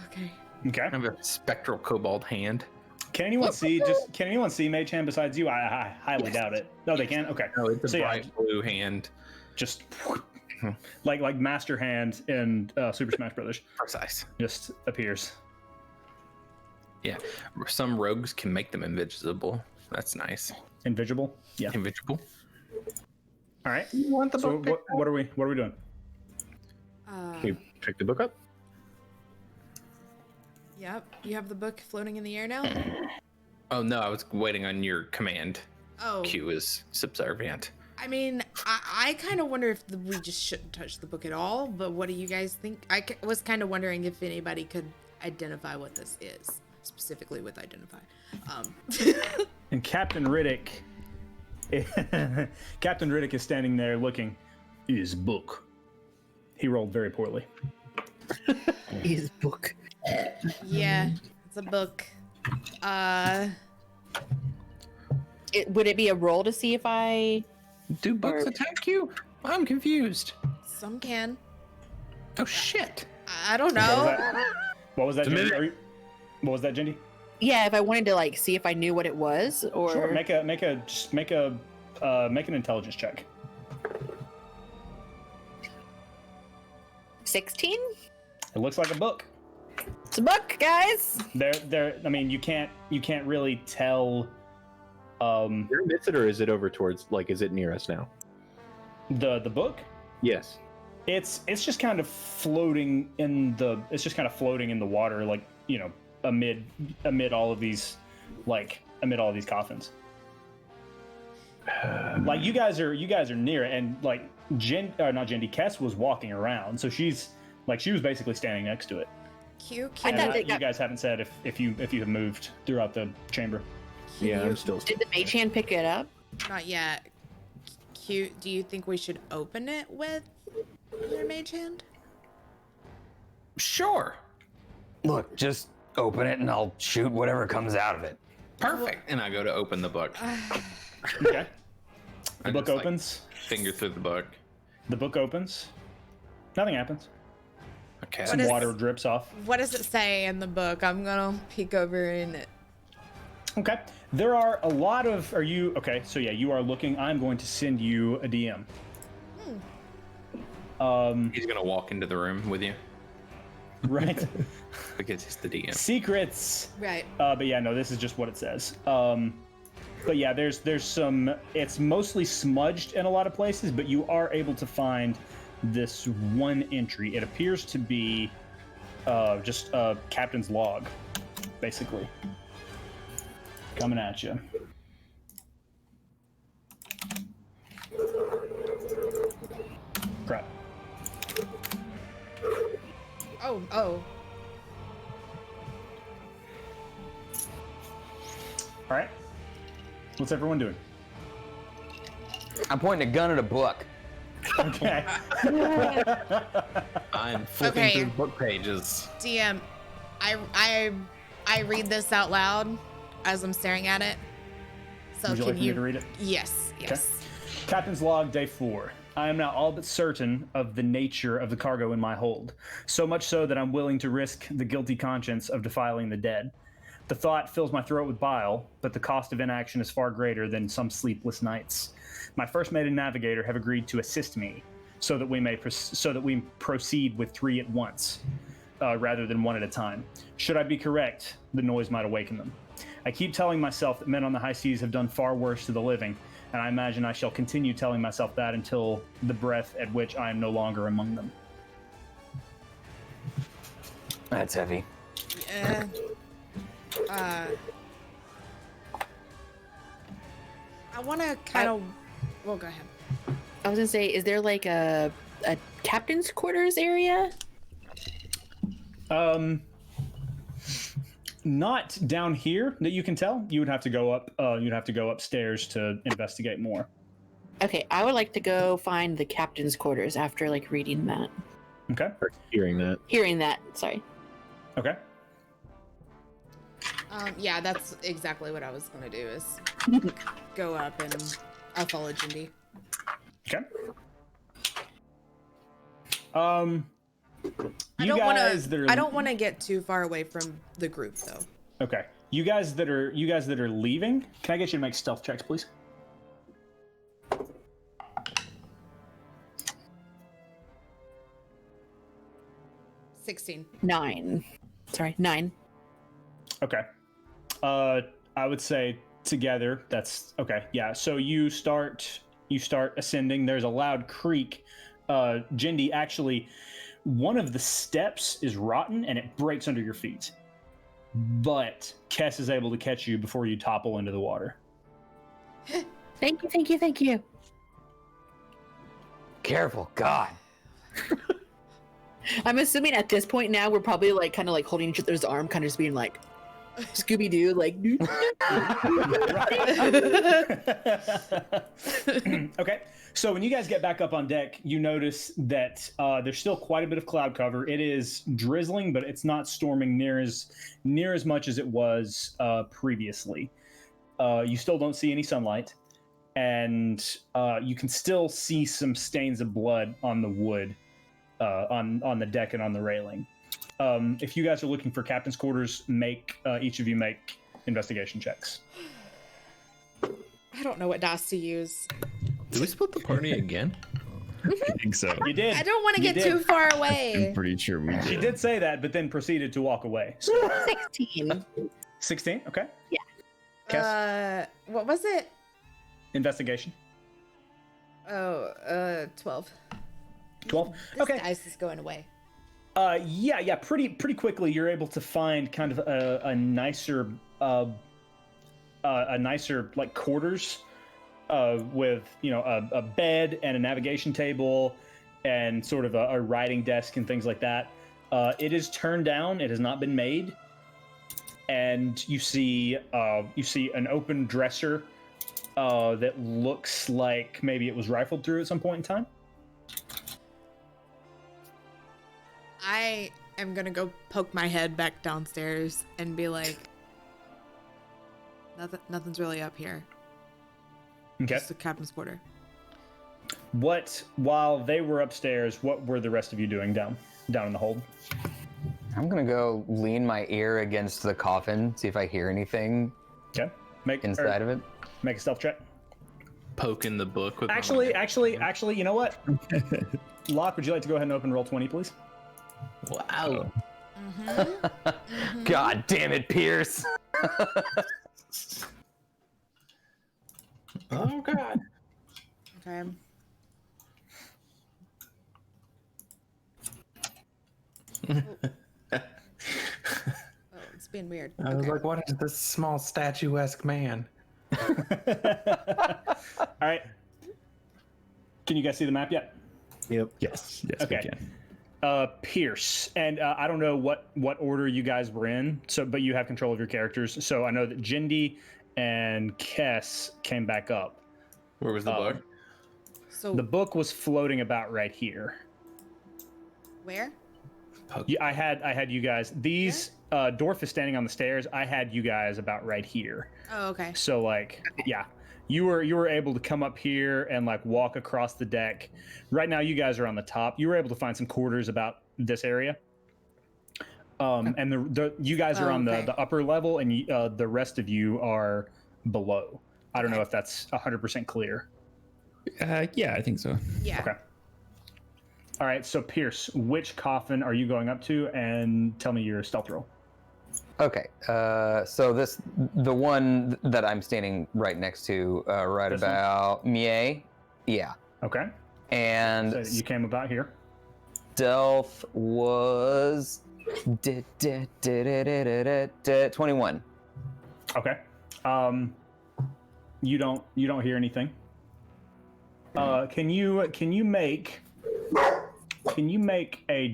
[SPEAKER 1] Okay.
[SPEAKER 3] Okay.
[SPEAKER 5] I have a spectral kobold hand.
[SPEAKER 3] Can anyone see Mage Hand besides you? I highly doubt it. No, they can. Okay.
[SPEAKER 5] No, it's a
[SPEAKER 3] So, yeah,
[SPEAKER 5] bright blue hand.
[SPEAKER 3] just like Master Hand in Super Smash Brothers
[SPEAKER 5] Precise.
[SPEAKER 3] just appears.
[SPEAKER 5] Yeah. Some rogues can make them invisible. That's nice.
[SPEAKER 3] Invisible. Yeah.
[SPEAKER 5] Invisible.
[SPEAKER 3] All right.
[SPEAKER 5] You want the
[SPEAKER 3] So
[SPEAKER 5] book?
[SPEAKER 3] what are we doing?
[SPEAKER 6] Can you pick the book up?
[SPEAKER 1] Yep. You have the book floating in the air now.
[SPEAKER 5] Oh no, I was waiting on your command.
[SPEAKER 1] Oh,
[SPEAKER 5] Q is subservient.
[SPEAKER 1] I mean, I kind of wonder if we just shouldn't touch the book at all, but what do you guys think? Was kind of wondering if anybody could identify what this is, specifically with identify.
[SPEAKER 3] And Captain Riddick, Captain Riddick is standing there looking. His book. He rolled very poorly.
[SPEAKER 7] His book.
[SPEAKER 1] Yeah, it's a book.
[SPEAKER 7] Would it be a roll to see if I?
[SPEAKER 5] Do books attack you? I'm confused.
[SPEAKER 1] Some can.
[SPEAKER 5] Oh shit.
[SPEAKER 1] I don't know.
[SPEAKER 3] What was that,
[SPEAKER 5] It's a
[SPEAKER 3] Jindy? What was that, Jindy?
[SPEAKER 7] Yeah, if I wanted to like see if I knew what it was, or
[SPEAKER 3] Sure. Make an intelligence check.
[SPEAKER 7] 16.
[SPEAKER 3] It looks like a book.
[SPEAKER 7] It's a book, guys.
[SPEAKER 3] I mean, you can't really tell.
[SPEAKER 6] You're amidst it, or is it over towards, like, is it near us now?
[SPEAKER 3] The book.
[SPEAKER 6] Yes.
[SPEAKER 3] It's just kind of floating in the water, like, you know, amid all of these coffins. Like you guys are near it, and like not Jindy, Kess was walking around, so she was basically standing next to it.
[SPEAKER 1] Q,
[SPEAKER 3] And you guys haven't said if you have moved throughout the chamber.
[SPEAKER 6] Yeah, I'm still.
[SPEAKER 7] Did the mage hand pick it up?
[SPEAKER 1] Not yet. Q, do you think we should open it with your mage hand?
[SPEAKER 5] Sure.
[SPEAKER 2] Look, just open it and I'll shoot whatever comes out of it.
[SPEAKER 5] Perfect. And I go to open the book.
[SPEAKER 3] Okay. The
[SPEAKER 5] I
[SPEAKER 3] book
[SPEAKER 5] just, like,
[SPEAKER 3] opens.
[SPEAKER 5] finger through the book.
[SPEAKER 3] The book opens. Nothing happens.
[SPEAKER 5] Okay.
[SPEAKER 3] Some water drips off.
[SPEAKER 1] What does it say in the book? I'm gonna peek over in it.
[SPEAKER 3] Okay. There are a lot of. Are you okay? So yeah, you are looking. I'm going to send you a DM.
[SPEAKER 5] He's gonna walk into the room with you
[SPEAKER 3] Right.
[SPEAKER 5] because he's the DM.
[SPEAKER 3] Secrets.
[SPEAKER 1] Right.
[SPEAKER 3] But yeah, no, this is just what it says. But yeah, there's some. It's mostly smudged in a lot of places, but you are able to find this one entry. It appears to be just a captain's log, basically, coming at you. Crap.
[SPEAKER 1] Oh.
[SPEAKER 3] All right. What's everyone doing?
[SPEAKER 2] I'm pointing a gun at a book.
[SPEAKER 3] Okay.
[SPEAKER 5] I'm flipping
[SPEAKER 1] Okay.
[SPEAKER 5] through book pages.
[SPEAKER 1] DM, I read this out loud as I'm staring at it. So
[SPEAKER 3] Would you
[SPEAKER 1] can
[SPEAKER 3] like me to read it?
[SPEAKER 1] Yes. Yes.
[SPEAKER 3] Captain's log, day 4. I am now all but certain of the nature of the cargo in my hold, so much so that I'm willing to risk the guilty conscience of defiling the dead. The thought fills my throat with bile, but the cost of inaction is far greater than some sleepless nights. My first mate and navigator have agreed to assist me, so that we proceed with 3 at once, rather than 1 at a time. Should I be correct, the noise might awaken them. I keep telling myself that men on the high seas have done far worse to the living, and I imagine I shall continue telling myself that until the breath at which I am no longer among them.
[SPEAKER 2] That's heavy.
[SPEAKER 1] I want to kind of. Well, go ahead.
[SPEAKER 7] I was gonna say, is there like a captain's quarters area?
[SPEAKER 3] Not down here that you can tell. You would have to go up. You'd have to go upstairs to investigate more.
[SPEAKER 7] Okay, I would like to go find the captain's quarters after like reading that,
[SPEAKER 3] Okay.
[SPEAKER 6] Or hearing that.
[SPEAKER 7] hearing that. Sorry.
[SPEAKER 3] Okay.
[SPEAKER 1] Yeah, that's exactly what I was gonna do. Is go up and I'll follow Jindy.
[SPEAKER 3] Okay.
[SPEAKER 1] I don't want to get too far away from the group, though.
[SPEAKER 3] Okay. You guys that are leaving, can I get you to make stealth checks, please?
[SPEAKER 7] Nine. Sorry, 9.
[SPEAKER 3] Okay. I would say together. That's okay. Yeah. So you start ascending. There's a loud creak. Jindy, actually, one of the steps is rotten and it breaks under your feet. but Kess is able to catch you before you topple into the water.
[SPEAKER 7] Thank you, thank you, thank you.
[SPEAKER 2] Careful, God.
[SPEAKER 7] I'm assuming at this point now we're probably like kind of like holding each other's arm, kind of just being like Scooby Doo, like.
[SPEAKER 3] Okay, so when you guys get back up on deck, you notice that there's still quite a bit of cloud cover. It is drizzling, but it's not storming near as much as it was previously. You still don't see any sunlight, and you can still see some stains of blood on the wood, on the deck and on the railing. If you guys are looking for captain's quarters, each of you make investigation checks.
[SPEAKER 1] I don't know what DOS to use.
[SPEAKER 5] Did we split the party again?
[SPEAKER 4] I think so.
[SPEAKER 3] You did.
[SPEAKER 1] I don't want to
[SPEAKER 3] You
[SPEAKER 1] get
[SPEAKER 3] did.
[SPEAKER 1] too far
[SPEAKER 4] I'm
[SPEAKER 1] away.
[SPEAKER 4] pretty sure we
[SPEAKER 3] She
[SPEAKER 4] did.
[SPEAKER 3] did say that, but then proceeded to walk away. So,
[SPEAKER 7] 16.
[SPEAKER 3] 16, okay.
[SPEAKER 7] Yeah.
[SPEAKER 3] Kess,
[SPEAKER 1] What was it?
[SPEAKER 3] investigation.
[SPEAKER 1] 12.
[SPEAKER 3] 12.
[SPEAKER 1] This
[SPEAKER 3] Okay.
[SPEAKER 1] dice is going away.
[SPEAKER 3] Yeah. Pretty quickly, you're able to find kind of a nicer like quarters, with a bed and a navigation table, and sort of a writing desk and things like that. It is turned down. It has not been made, and you see an open dresser that looks like maybe it was rifled through at some point in time.
[SPEAKER 1] I am gonna go poke my head back downstairs and be like, nothing's really up here.
[SPEAKER 3] Okay.
[SPEAKER 1] Just the captain's quarter.
[SPEAKER 3] While they were upstairs, what were the rest of you doing down in the hold?
[SPEAKER 2] I'm gonna go lean my ear against the coffin, see if I hear anything
[SPEAKER 3] Okay.
[SPEAKER 2] inside of it.
[SPEAKER 3] Make a stealth check.
[SPEAKER 5] Poking the book with
[SPEAKER 3] Actually, you know what? Locke, would you like to go ahead and open roll 20, please?
[SPEAKER 5] Wow.
[SPEAKER 2] God damn it, Pierce.
[SPEAKER 5] Oh god.
[SPEAKER 1] Okay. Oh, it's being weird.
[SPEAKER 5] I was
[SPEAKER 1] Okay.
[SPEAKER 5] like, what is this small statuesque man?
[SPEAKER 3] All right. Can you guys see the map yet?
[SPEAKER 6] Yep.
[SPEAKER 4] Yes,
[SPEAKER 3] Okay.
[SPEAKER 4] we can.
[SPEAKER 3] Pierce, and I don't know what order you guys were in, but you have control of your characters. So I know that Jindy and Kess came back up.
[SPEAKER 5] Where was the book?
[SPEAKER 1] So
[SPEAKER 3] The book was floating about right here.
[SPEAKER 1] where?
[SPEAKER 3] I had you guys. These Dorf is standing on the stairs. I had you guys about right here.
[SPEAKER 1] Oh, okay.
[SPEAKER 3] So yeah, you were able to come up here and walk across the deck. Right now, you guys are on the top. You were able to find some quarters about this area. And you guys are on the upper level, and the rest of you are below. I don't know if that's 100% clear.
[SPEAKER 4] Yeah, I think so.
[SPEAKER 1] Yeah.
[SPEAKER 3] Okay. All right. So Pierce, which coffin are you going up to? And tell me your stealth roll.
[SPEAKER 2] Okay, so the one that I'm standing right next to, right
[SPEAKER 3] This one?
[SPEAKER 2] about Mie, yeah.
[SPEAKER 3] Okay.
[SPEAKER 2] And
[SPEAKER 3] So you came about here.
[SPEAKER 2] stealth was 21.
[SPEAKER 3] Okay. You don't hear anything. Can you make a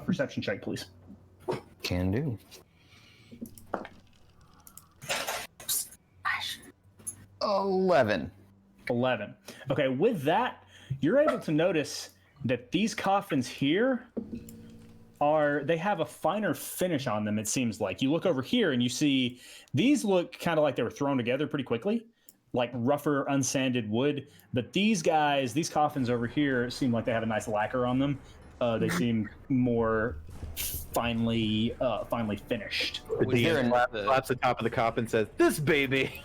[SPEAKER 3] perception check, please?
[SPEAKER 2] Can do. 11.
[SPEAKER 3] 11. Okay, with that, you're able to notice that these coffins here they have a finer finish on them, it seems like. You look over here and you see these look kind of like they were thrown together pretty quickly, like rougher, unsanded wood. But these coffins over here seem like they have a nice lacquer on them. They seem more finely finished.
[SPEAKER 6] The
[SPEAKER 2] Was there
[SPEAKER 6] DM
[SPEAKER 2] an-
[SPEAKER 6] slaps the top of the coffin and says, "This baby."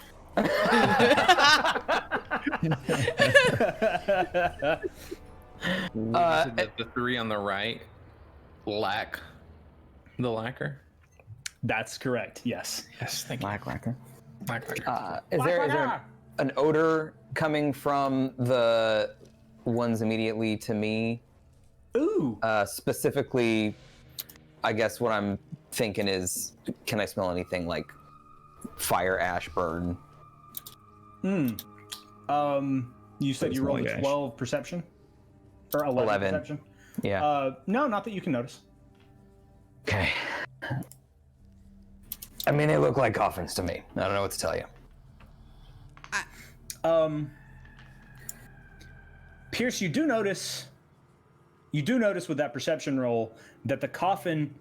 [SPEAKER 5] The three on the right lack the lacquer.
[SPEAKER 3] That's correct. Yes.
[SPEAKER 5] Yes, thank you.
[SPEAKER 2] Lacquer.
[SPEAKER 5] Lacquer.
[SPEAKER 2] Is there an odor coming from the ones immediately to me?
[SPEAKER 3] Ooh.
[SPEAKER 2] Specifically, I guess what I'm thinking is, can I smell anything like fire, ash, burn?
[SPEAKER 3] You said you rolled
[SPEAKER 4] like
[SPEAKER 3] a
[SPEAKER 4] ash.
[SPEAKER 3] 12 perception? Or 11 perception?
[SPEAKER 2] Yeah.
[SPEAKER 3] No, not that you can notice.
[SPEAKER 2] Okay. I mean, they look like coffins to me. I don't know what to tell you.
[SPEAKER 3] Pierce, you do notice with that perception roll that the coffin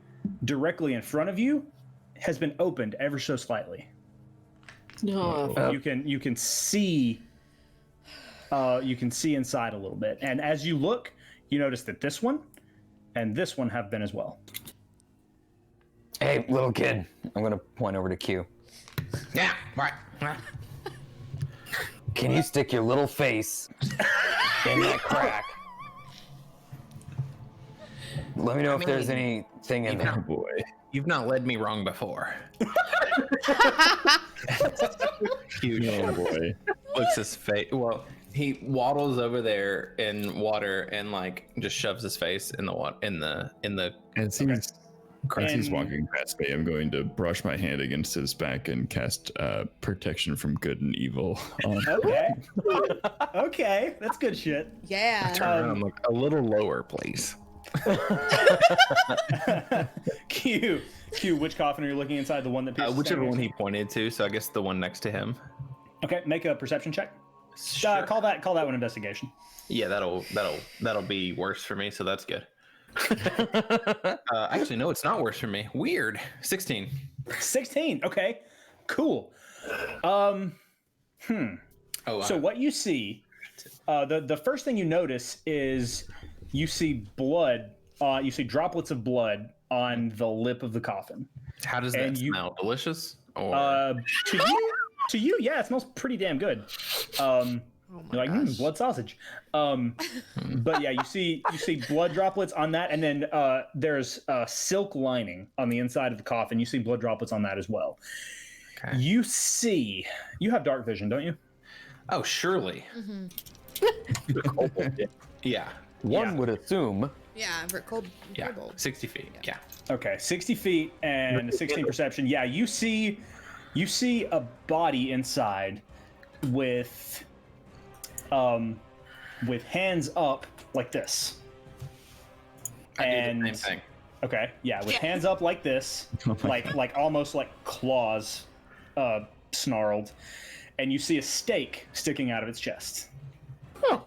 [SPEAKER 3] directly in front of you has been opened ever so slightly.
[SPEAKER 7] No.
[SPEAKER 3] You can see inside a little bit, and as you look, you notice that this one and this one have been as well.
[SPEAKER 2] Hey, little kid. I'm gonna point over to Q.
[SPEAKER 5] Yeah, right.
[SPEAKER 2] Can you stick your little face in that crack? Let me know if there's anything in there.
[SPEAKER 4] Oh boy.
[SPEAKER 5] You've not led me wrong before. Huge.
[SPEAKER 4] Oh boy.
[SPEAKER 5] Looks his face. Well, he waddles over there in water and like just shoves his face in the water in the.
[SPEAKER 4] As he's
[SPEAKER 3] And-
[SPEAKER 4] walking past me, I'm going to brush my hand against his back and cast protection from good and evil on
[SPEAKER 3] Okay. Okay, that's good shit.
[SPEAKER 1] Yeah.
[SPEAKER 5] Turn around, like a little lower, please.
[SPEAKER 3] Q, which coffin are you looking inside? The one that Pierce is
[SPEAKER 5] Whichever
[SPEAKER 3] standing
[SPEAKER 5] one
[SPEAKER 3] next
[SPEAKER 5] he pointed to. So I guess the one next to him.
[SPEAKER 3] to? Okay, make a perception check.
[SPEAKER 5] Sure.
[SPEAKER 3] Call that one investigation.
[SPEAKER 5] Yeah, that'll be worse for me. So that's good. Actually, no, it's not worse for me. Weird. 16.
[SPEAKER 3] 16. Okay, cool.
[SPEAKER 5] Oh,
[SPEAKER 3] So what you see, the first thing you notice is you see blood. You see droplets of blood on the lip of the coffin.
[SPEAKER 5] how does that
[SPEAKER 3] and you-
[SPEAKER 5] smell? Delicious? Or
[SPEAKER 3] To you, yeah, it smells pretty damn good. You're like, blood sausage. But yeah, you see blood droplets on that, and then there's a silk lining on the inside of the coffin. You see blood droplets on that as well.
[SPEAKER 5] Okay.
[SPEAKER 3] You have dark vision, don't you?
[SPEAKER 5] oh, surely. Yeah.
[SPEAKER 2] One would assume.
[SPEAKER 1] Yeah, for cold.
[SPEAKER 5] Yeah.
[SPEAKER 1] Kobold.
[SPEAKER 5] 60 feet. Yeah.
[SPEAKER 3] Okay, 60 feet and 16 perception. Yeah, you see a body inside with hands up like this.
[SPEAKER 5] I do the
[SPEAKER 3] And
[SPEAKER 5] same thing.
[SPEAKER 3] okay, yeah, with hands up like this, like almost like claws snarled, and you see a stake sticking out of its chest.
[SPEAKER 5] A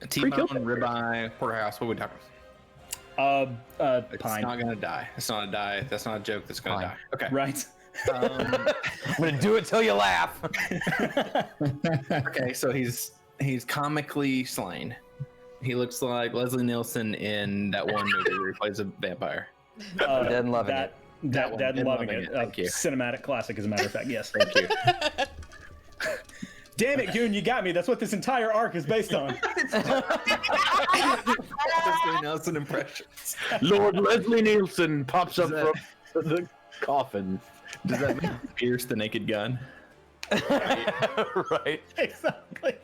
[SPEAKER 5] T-bone, ribeye, porterhouse. What are we talking? It's
[SPEAKER 3] Pine,
[SPEAKER 5] not gonna die. It's not a die. That's not a joke. That's gonna
[SPEAKER 2] Pine.
[SPEAKER 5] die. Okay.
[SPEAKER 3] right?
[SPEAKER 2] I'm gonna do it till you laugh.
[SPEAKER 5] Okay. So he's comically slain. He looks like Leslie Nielsen in that one movie where he plays a vampire.
[SPEAKER 2] Dead and loving it.
[SPEAKER 3] Dead and loving it.
[SPEAKER 5] Thank you.
[SPEAKER 3] Cinematic classic, as a matter of fact. Yes.
[SPEAKER 5] Thank you.
[SPEAKER 3] Damn it, Goon, you got me. That's what this entire arc is based on.
[SPEAKER 5] Leslie Nielsen impressions.
[SPEAKER 6] Lord Leslie Nielsen pops up
[SPEAKER 5] Is
[SPEAKER 6] from the coffin.
[SPEAKER 5] Does that mean Pierce the Naked Gun?
[SPEAKER 2] Right.
[SPEAKER 3] Exactly.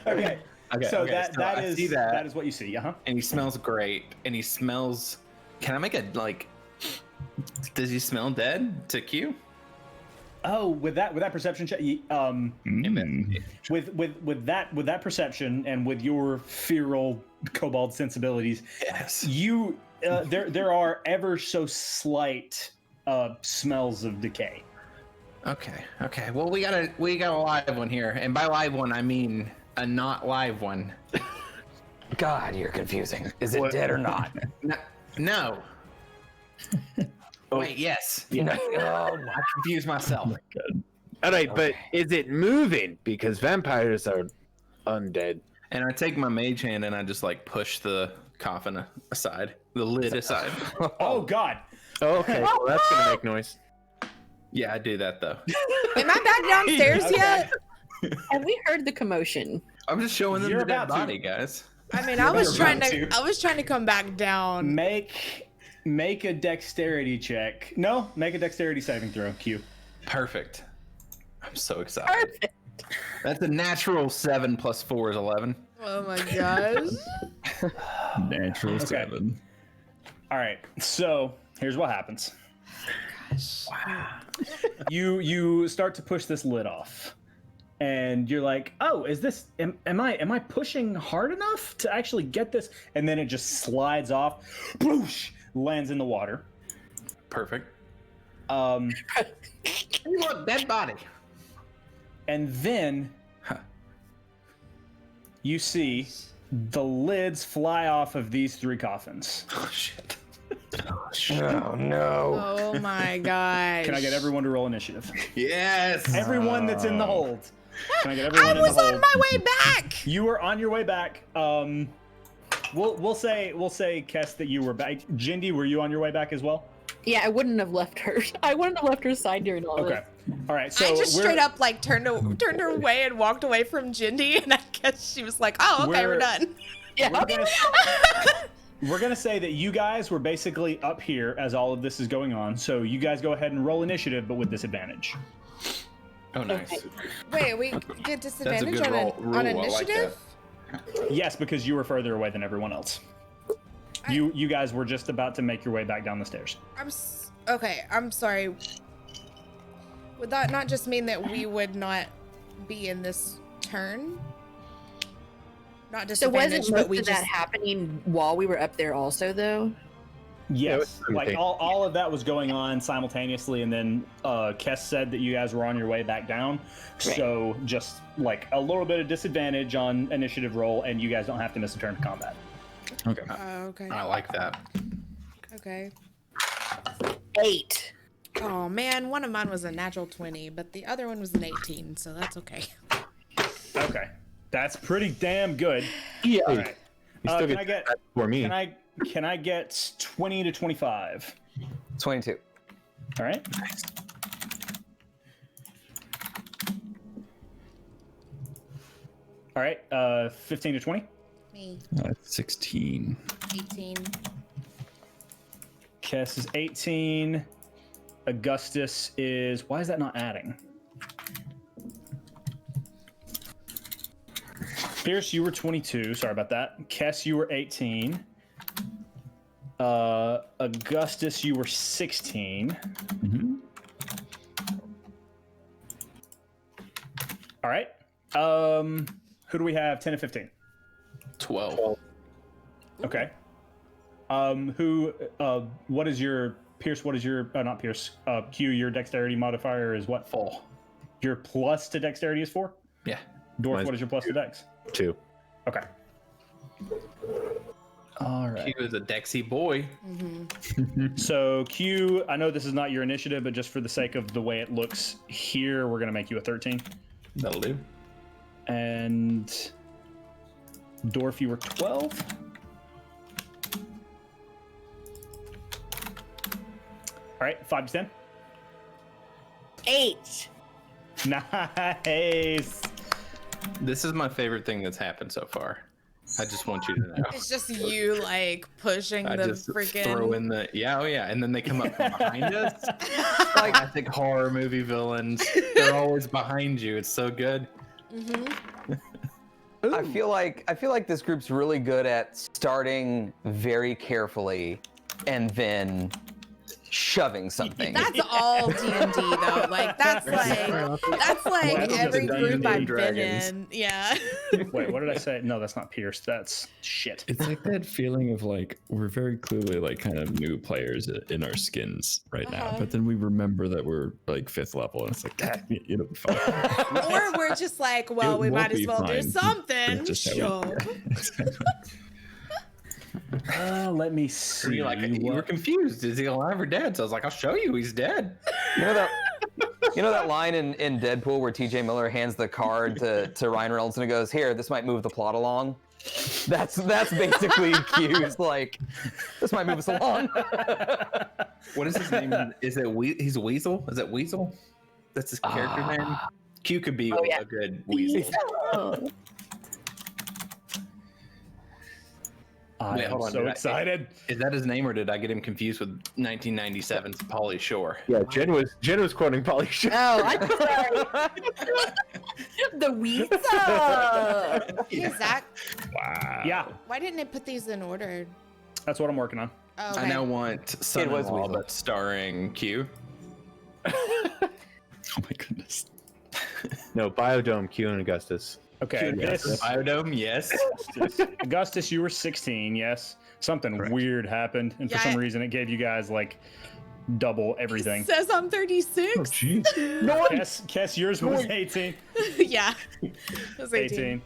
[SPEAKER 3] Okay.
[SPEAKER 5] Okay.
[SPEAKER 3] So
[SPEAKER 5] okay,
[SPEAKER 3] that
[SPEAKER 5] so I see that,
[SPEAKER 3] that is what you see. Uh huh.
[SPEAKER 5] and he smells great. And he smells. Can I make a like? Does he smell dead to Q?
[SPEAKER 3] Oh, with that perception check, with that perception and with your feral kobold sensibilities,
[SPEAKER 5] Yes.
[SPEAKER 3] you there are ever so slight smells of decay.
[SPEAKER 5] Okay. Okay. Well, we got a live one here, and by live one I mean a not live one.
[SPEAKER 2] God, you're confusing. Is it dead or not?
[SPEAKER 5] No. Wait. Yes.
[SPEAKER 2] No.
[SPEAKER 5] I confused myself.
[SPEAKER 6] All right, but
[SPEAKER 2] Okay.
[SPEAKER 6] is it moving? Because vampires are undead.
[SPEAKER 5] And I take my mage hand and I just like push the coffin aside, the lid aside.
[SPEAKER 3] Oh God!
[SPEAKER 6] Oh, okay, well, that's gonna make noise.
[SPEAKER 5] Yeah, I do that though.
[SPEAKER 1] Am I back downstairs yet?
[SPEAKER 7] Have we heard the commotion?
[SPEAKER 5] I'm just showing them
[SPEAKER 3] You're
[SPEAKER 5] the dead
[SPEAKER 3] about to.
[SPEAKER 5] body, guys.
[SPEAKER 1] I mean, I was trying
[SPEAKER 3] about
[SPEAKER 1] to.
[SPEAKER 3] to.
[SPEAKER 1] I was trying to come back down.
[SPEAKER 3] Make a dexterity check. No, make a dexterity saving throw. Q.
[SPEAKER 5] Perfect. I'm so excited. That's a natural 7 plus 4 is 11.
[SPEAKER 1] Oh my gosh.
[SPEAKER 4] natural 7.
[SPEAKER 3] All right. So here's what happens. You start to push this lid off, and you're like, oh, is this? Am I pushing hard enough to actually get this? And then it just slides off, boosh, lands in the water.
[SPEAKER 5] Perfect. You want dead body.
[SPEAKER 3] And then you see the lids fly off of these 3 coffins.
[SPEAKER 5] Oh shit.
[SPEAKER 2] Oh no.
[SPEAKER 1] Oh my gosh.
[SPEAKER 3] Can I get everyone to roll initiative?
[SPEAKER 5] Yes.
[SPEAKER 3] Everyone that's in the hold. Can I get everyone
[SPEAKER 1] I
[SPEAKER 3] in the
[SPEAKER 1] was
[SPEAKER 3] hold?
[SPEAKER 1] on my way back.
[SPEAKER 3] You were on your way back. We'll say Kess that you were back. Jindy, were you on your way back as well?
[SPEAKER 7] Yeah, I wouldn't have left her. I wouldn't have left her side during all
[SPEAKER 3] Okay.
[SPEAKER 7] this.
[SPEAKER 3] All right. So
[SPEAKER 1] I just
[SPEAKER 3] we're-
[SPEAKER 1] straight up like turned her away and walked away from Jindy, and I guess she was like, "Oh, okay, we're done."
[SPEAKER 7] Yeah.
[SPEAKER 3] We're gonna say that you guys were basically up here as all of this is going on. So you guys go ahead and roll initiative, but with disadvantage.
[SPEAKER 5] Oh, nice.
[SPEAKER 7] Okay.
[SPEAKER 1] Wait, we get disadvantage
[SPEAKER 5] good
[SPEAKER 1] on
[SPEAKER 5] rule.
[SPEAKER 1] on
[SPEAKER 5] I like
[SPEAKER 1] initiative?
[SPEAKER 3] Yes, because you were further away than everyone else. You guys were just about to make your way back down the stairs.
[SPEAKER 1] Okay, I'm sorry. Would that not just mean that we would not be in this turn? Not
[SPEAKER 7] So wasn't
[SPEAKER 1] disadvantage,
[SPEAKER 7] most
[SPEAKER 1] but we
[SPEAKER 7] of
[SPEAKER 1] just
[SPEAKER 7] that happening while we were up there also, though?
[SPEAKER 3] Yes,
[SPEAKER 6] Yeah,
[SPEAKER 3] like all of that was going on simultaneously, and then Kess said that you guys were on your way back down.
[SPEAKER 7] Right.
[SPEAKER 3] So just like a little bit of disadvantage on initiative roll, and you guys don't have to miss a turn to combat.
[SPEAKER 4] Okay.
[SPEAKER 1] okay.
[SPEAKER 5] I like that.
[SPEAKER 1] Okay.
[SPEAKER 7] 8.
[SPEAKER 1] Oh man, one of mine was a natural 20, but the other one was an 18, so that's okay.
[SPEAKER 3] Okay, that's pretty damn good.
[SPEAKER 6] Yeah.
[SPEAKER 3] All right.
[SPEAKER 6] You still
[SPEAKER 3] Can I get?
[SPEAKER 6] that for me.
[SPEAKER 3] Can I get 20 to 25?
[SPEAKER 2] 22.
[SPEAKER 3] All right. All right. 15 to 20.
[SPEAKER 1] Me,
[SPEAKER 4] 16.
[SPEAKER 1] 18.
[SPEAKER 3] Kess is 18. Augustus is. Why is that not adding? Pierce, you were 22. Sorry about that. Kess, you were 18. Augustus, you were 16.
[SPEAKER 4] Mm-hmm.
[SPEAKER 3] All right. Who do we have? 10 and 15.
[SPEAKER 5] 12.
[SPEAKER 3] Okay. What is your Pierce? What is your not Pierce? Q. Your dexterity modifier is what?
[SPEAKER 5] 4.
[SPEAKER 3] Your plus to dexterity is 4.
[SPEAKER 5] Yeah.
[SPEAKER 3] Dwarf,
[SPEAKER 6] Mine's-
[SPEAKER 3] what is your plus to dex?
[SPEAKER 6] 2.
[SPEAKER 3] Okay. All right.
[SPEAKER 5] He was a Dexy boy.
[SPEAKER 3] So Q, I know this is not your initiative, but just for the sake of the way it looks here, we're gonna make you a 13.
[SPEAKER 5] That'll do.
[SPEAKER 3] And Dwarf, you were 12. All right, 5 to 10.
[SPEAKER 7] 8.
[SPEAKER 3] Nice.
[SPEAKER 5] This is my favorite thing that's happened so far. I just want you to know.
[SPEAKER 1] It's just you like pushing
[SPEAKER 5] I
[SPEAKER 1] the
[SPEAKER 5] just
[SPEAKER 1] freaking.
[SPEAKER 5] throw in the and then they come up from behind us. Like classic horror movie villains. They're always behind you. It's so good.
[SPEAKER 2] I feel like this group's really good at starting very carefully and then shoving something.
[SPEAKER 1] That's all D&D though. Like that's like every group I've been in. Yeah.
[SPEAKER 3] Wait, what did I say? No, that's not Pierce. That's shit.
[SPEAKER 4] It's like that feeling of like we're very clearly like kind of new players in our skins right now, but then we remember that we're like 5th level, and it's like, it'll be fine.
[SPEAKER 1] Or we're just like, well,
[SPEAKER 4] It
[SPEAKER 1] we
[SPEAKER 4] won't
[SPEAKER 1] might as
[SPEAKER 4] be
[SPEAKER 1] well do
[SPEAKER 4] fine.
[SPEAKER 1] something.
[SPEAKER 4] It's just how we-
[SPEAKER 3] Let me see.
[SPEAKER 5] You're like, you were confused. Is he alive or dead? So I was like, I'll show you. He's dead.
[SPEAKER 2] You know that line in Deadpool where TJ Miller hands the card to Ryan Reynolds and it goes, "Here, this might move the plot along." That's basically Q's like, this might move us along.
[SPEAKER 5] What is his name? Is it he's Weasel? Is it Weasel? That's his character name. Q could be
[SPEAKER 7] yeah.
[SPEAKER 5] a good Weasel.
[SPEAKER 3] I
[SPEAKER 5] Wait,
[SPEAKER 3] am
[SPEAKER 5] hold on,
[SPEAKER 3] so
[SPEAKER 5] did I-
[SPEAKER 3] excited.
[SPEAKER 5] Is that his name, or did I get him confused with 1997's Pauly Shore?
[SPEAKER 6] Yeah, Jen was quoting Polly Shore.
[SPEAKER 7] Oh, I'm sorry. The Weasel.
[SPEAKER 1] Hey, Zach,
[SPEAKER 4] Wow.
[SPEAKER 3] Yeah,
[SPEAKER 1] why didn't it put these in order?
[SPEAKER 3] that's what I'm working on.
[SPEAKER 1] Oh,
[SPEAKER 5] I
[SPEAKER 1] okay.
[SPEAKER 5] now want Son-in-Law,
[SPEAKER 2] Weasel.
[SPEAKER 5] but starring Q.
[SPEAKER 4] Oh my goodness.
[SPEAKER 6] No, Biodome, Q, and Augustus.
[SPEAKER 3] Okay, this
[SPEAKER 5] Biodome, yes.
[SPEAKER 3] Augustus, you were 16. Yes, something
[SPEAKER 4] Correct.
[SPEAKER 3] weird happened, and for
[SPEAKER 1] Yeah,
[SPEAKER 3] some reason it gave you guys like double everything.
[SPEAKER 1] It says I'm 36.
[SPEAKER 3] Kess, yours was 18.
[SPEAKER 1] Yeah. It was 18.
[SPEAKER 3] 18.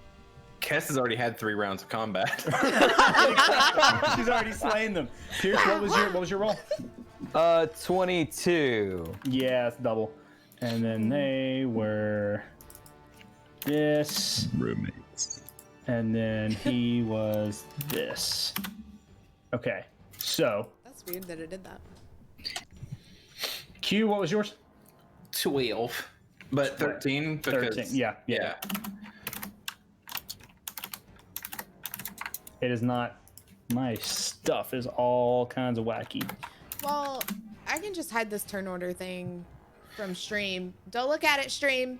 [SPEAKER 5] Kess has already had 3 rounds of combat.
[SPEAKER 3] She's already slain them. Pierce, what was your roll?
[SPEAKER 2] 22.
[SPEAKER 3] Yeah, it's double. And then they were this,
[SPEAKER 4] Roommates.
[SPEAKER 3] and then he was this. Okay, so
[SPEAKER 1] That's weird that it did that.
[SPEAKER 3] Q, what was yours?
[SPEAKER 5] 12. But 13 because
[SPEAKER 3] 13. Yeah. It is not. My stuff is all kinds of wacky.
[SPEAKER 1] Well, I can just hide this turn order thing from stream. Don't look at it, stream.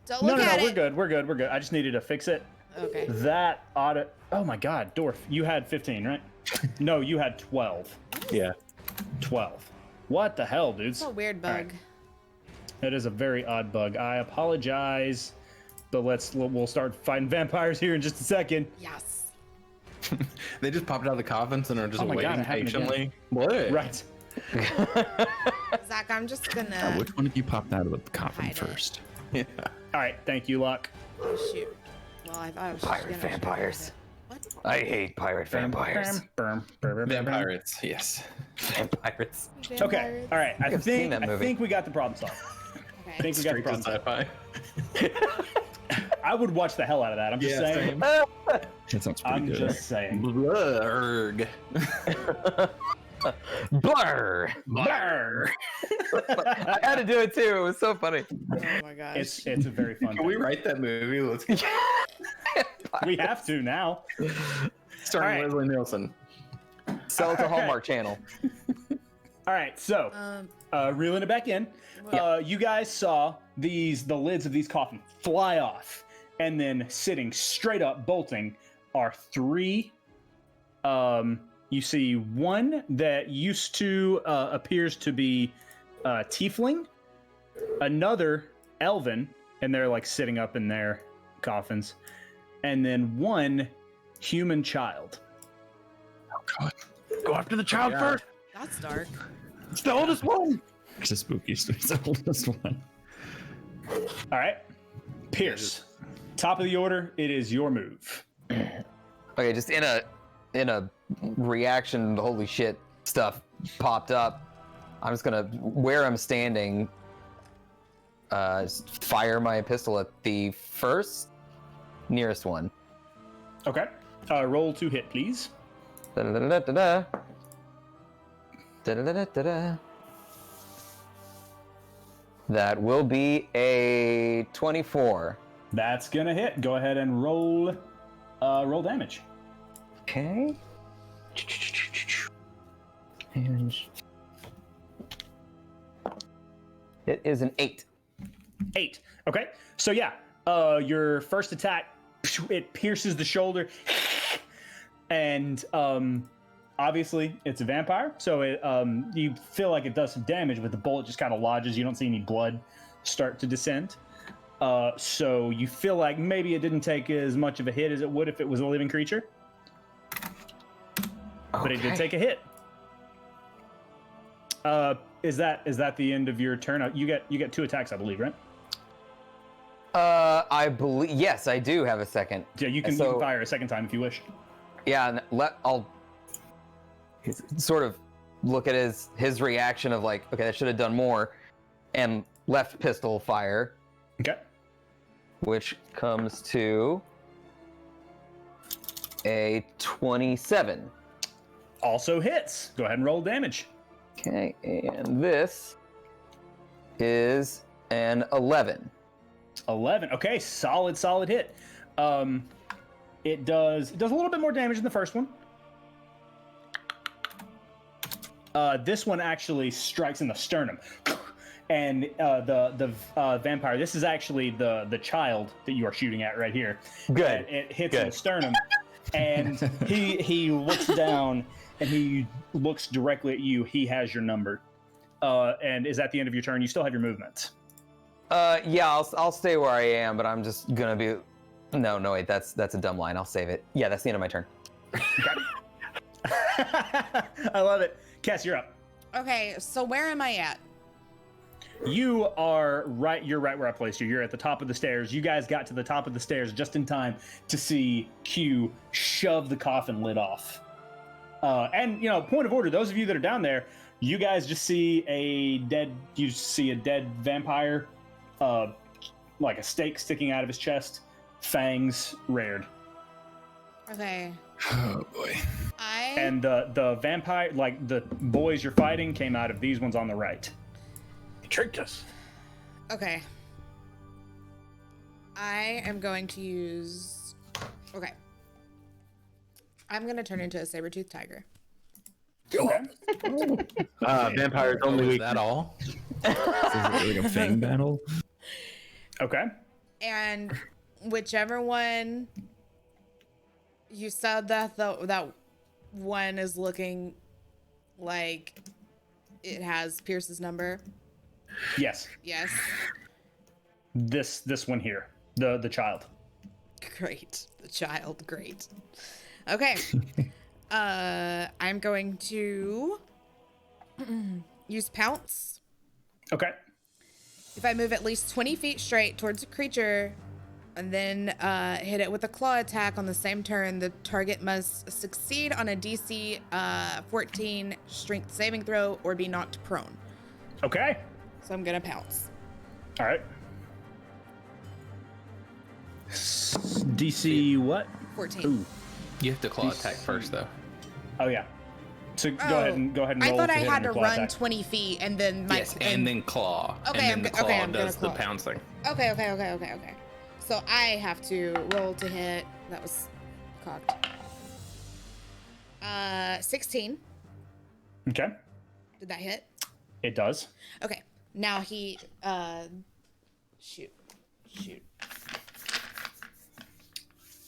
[SPEAKER 1] Don't look at it.
[SPEAKER 3] We're good. I just needed to fix it.
[SPEAKER 1] Okay.
[SPEAKER 3] That ought to. Oh my God, Dorf, you had 15, right? No, you had 12.
[SPEAKER 6] Yeah.
[SPEAKER 3] 12. What the hell, dudes?
[SPEAKER 1] It's a weird bug.
[SPEAKER 3] All right. That is a very odd bug. I apologize, but we'll start fighting vampires here in just a second.
[SPEAKER 1] Yes.
[SPEAKER 5] they just popped out of the coffins and are just
[SPEAKER 3] Oh my God,
[SPEAKER 5] waiting
[SPEAKER 3] it happened
[SPEAKER 5] patiently. What?
[SPEAKER 3] Right.
[SPEAKER 1] Zach, I'm just gonna.
[SPEAKER 4] Which one of you popped out of the coffin
[SPEAKER 1] Hide it.
[SPEAKER 4] first?
[SPEAKER 5] Yeah.
[SPEAKER 3] All right. Thank you, Luck.
[SPEAKER 1] Oh, shoot. Well, I thought I was just
[SPEAKER 2] Pirate
[SPEAKER 1] gonna
[SPEAKER 2] vampires.
[SPEAKER 1] What?
[SPEAKER 2] I hate pirate vampires.
[SPEAKER 5] Vampires, yes.
[SPEAKER 2] Vampires.
[SPEAKER 3] Okay.
[SPEAKER 1] Vampires?
[SPEAKER 3] All right. I
[SPEAKER 2] I've seen
[SPEAKER 3] think
[SPEAKER 2] that
[SPEAKER 3] I
[SPEAKER 2] movie.
[SPEAKER 3] think we got the problem solved. I think we got the
[SPEAKER 5] Straight to
[SPEAKER 3] problem solved.
[SPEAKER 5] sci-fi.
[SPEAKER 3] I would watch the hell out of that. I'm just
[SPEAKER 5] Yeah,
[SPEAKER 3] saying.
[SPEAKER 5] same.
[SPEAKER 4] That sounds pretty
[SPEAKER 3] I'm
[SPEAKER 4] good.
[SPEAKER 3] just saying.
[SPEAKER 5] Blurg.
[SPEAKER 2] Blur.
[SPEAKER 3] Blur.
[SPEAKER 2] I had to do it too. It was so funny.
[SPEAKER 1] Oh my gosh.
[SPEAKER 3] It's a very fun.
[SPEAKER 5] Can we
[SPEAKER 3] thing.
[SPEAKER 5] write that movie? Let's
[SPEAKER 3] We have to now.
[SPEAKER 5] starring
[SPEAKER 3] All right.
[SPEAKER 5] Leslie Nielsen.
[SPEAKER 2] Sell it to Hallmark Channel.
[SPEAKER 3] All right. So, reeling it back in. You guys saw the lids of these coffins fly off, and then sitting straight up, bolting, are 3. You see one that used to appears to be tiefling, another elven, and they're like sitting up in their coffins, and then one human child.
[SPEAKER 4] Oh god.
[SPEAKER 6] Go after the child first.
[SPEAKER 1] That's dark.
[SPEAKER 6] It's the oldest one.
[SPEAKER 4] It's a spooky story. It's the oldest one.
[SPEAKER 3] All right, Pierce, top of the order. It is your move.
[SPEAKER 2] Okay, just in a reaction, holy shit stuff popped up. I'm just gonna, where I'm standing, fire my pistol at the first nearest one.
[SPEAKER 3] Okay, roll to hit, please.
[SPEAKER 2] Da-da-da-da-da-da. Da-da-da-da-da-da. That will be a 24.
[SPEAKER 3] That's gonna hit. Go ahead and roll damage.
[SPEAKER 2] Okay. And it is an 8.
[SPEAKER 3] 8. Okay, so yeah, your first attack, it pierces the shoulder, and obviously it's a vampire, so it you feel like it does some damage, but the bullet just kind of lodges. You don't see any blood start to descend. So you feel like maybe it didn't take as much of a hit as it would if it was a living creature. But it did take a hit. Is that the end of your turn? You get 2 attacks, I believe, right?
[SPEAKER 2] I believe, yes, I do have a second.
[SPEAKER 3] Yeah, you can fire a second time if you wish.
[SPEAKER 2] Yeah, and I'll sort of look at his reaction of like, okay, I should have done more, and left pistol fire,
[SPEAKER 3] Okay.
[SPEAKER 2] which comes to a 27.
[SPEAKER 3] Also hits. Go ahead and roll damage.
[SPEAKER 2] Okay, and this is an 11.
[SPEAKER 3] 11. Okay, solid hit. It does a little bit more damage than the first one. This one actually strikes in the sternum, and the vampire. This is actually the child that you are shooting at right here.
[SPEAKER 2] Good.
[SPEAKER 3] It hits
[SPEAKER 2] Good.
[SPEAKER 3] in the sternum, And he looks down and he looks directly at you. He has your number. And is at the end of your turn. You still have your movement.
[SPEAKER 2] Yeah, I'll stay where I am, but I'm just gonna be. No, wait, that's a dumb line. I'll save it. Yeah, that's the end of my turn.
[SPEAKER 3] I love it. Cass, you're up.
[SPEAKER 1] Okay, so where am I at?
[SPEAKER 3] You are right. You're right where I placed you. You're at the top of the stairs. You guys got to the top of the stairs just in time to see Q shove the coffin lid off. And point of order. Those of you that are down there, you guys just see a dead. You see a dead vampire, like a stake sticking out of his chest, fangs reared.
[SPEAKER 1] Okay.
[SPEAKER 4] Oh boy.
[SPEAKER 3] And the vampire, like the boys you're fighting, came out of these ones on the right.
[SPEAKER 6] He tricked us.
[SPEAKER 1] Okay. I am going to use... Okay. I'm going to turn into a saber-toothed tiger.
[SPEAKER 3] Okay.
[SPEAKER 6] Vampires
[SPEAKER 5] Oh,
[SPEAKER 6] only
[SPEAKER 5] is
[SPEAKER 6] weak.
[SPEAKER 5] that all?
[SPEAKER 4] Is it like a fang battle?
[SPEAKER 3] Okay.
[SPEAKER 1] And whichever one... You said that that one is looking like it has Pierce's number.
[SPEAKER 3] Yes.
[SPEAKER 1] Yes.
[SPEAKER 3] This one here, the child.
[SPEAKER 1] Great. The child. Great. Okay. I'm going to use Pounce.
[SPEAKER 3] Okay.
[SPEAKER 1] If I move at least 20 feet straight towards a creature and then hit it with a claw attack on the same turn, the target must succeed on a DC 14 strength saving throw or be knocked prone.
[SPEAKER 3] Okay.
[SPEAKER 1] So I'm gonna pounce.
[SPEAKER 3] All right. DC what?
[SPEAKER 1] 14.
[SPEAKER 3] Ooh.
[SPEAKER 5] You have to claw attack first, though.
[SPEAKER 3] Oh yeah. So go ahead and roll.
[SPEAKER 1] I thought I
[SPEAKER 3] hit
[SPEAKER 1] had
[SPEAKER 3] on
[SPEAKER 1] to
[SPEAKER 3] your claw
[SPEAKER 1] run
[SPEAKER 3] attack.
[SPEAKER 1] 20 feet and then my
[SPEAKER 5] Yes, and then claw.
[SPEAKER 1] Okay,
[SPEAKER 5] and then the
[SPEAKER 1] okay,
[SPEAKER 5] claw
[SPEAKER 1] I'm gonna
[SPEAKER 5] does the
[SPEAKER 1] claw.
[SPEAKER 5] pouncing.
[SPEAKER 1] Okay. So I have to roll to hit. That was cocked. 16.
[SPEAKER 3] Okay.
[SPEAKER 1] Did that hit?
[SPEAKER 3] It does.
[SPEAKER 1] Okay. Now he shoot.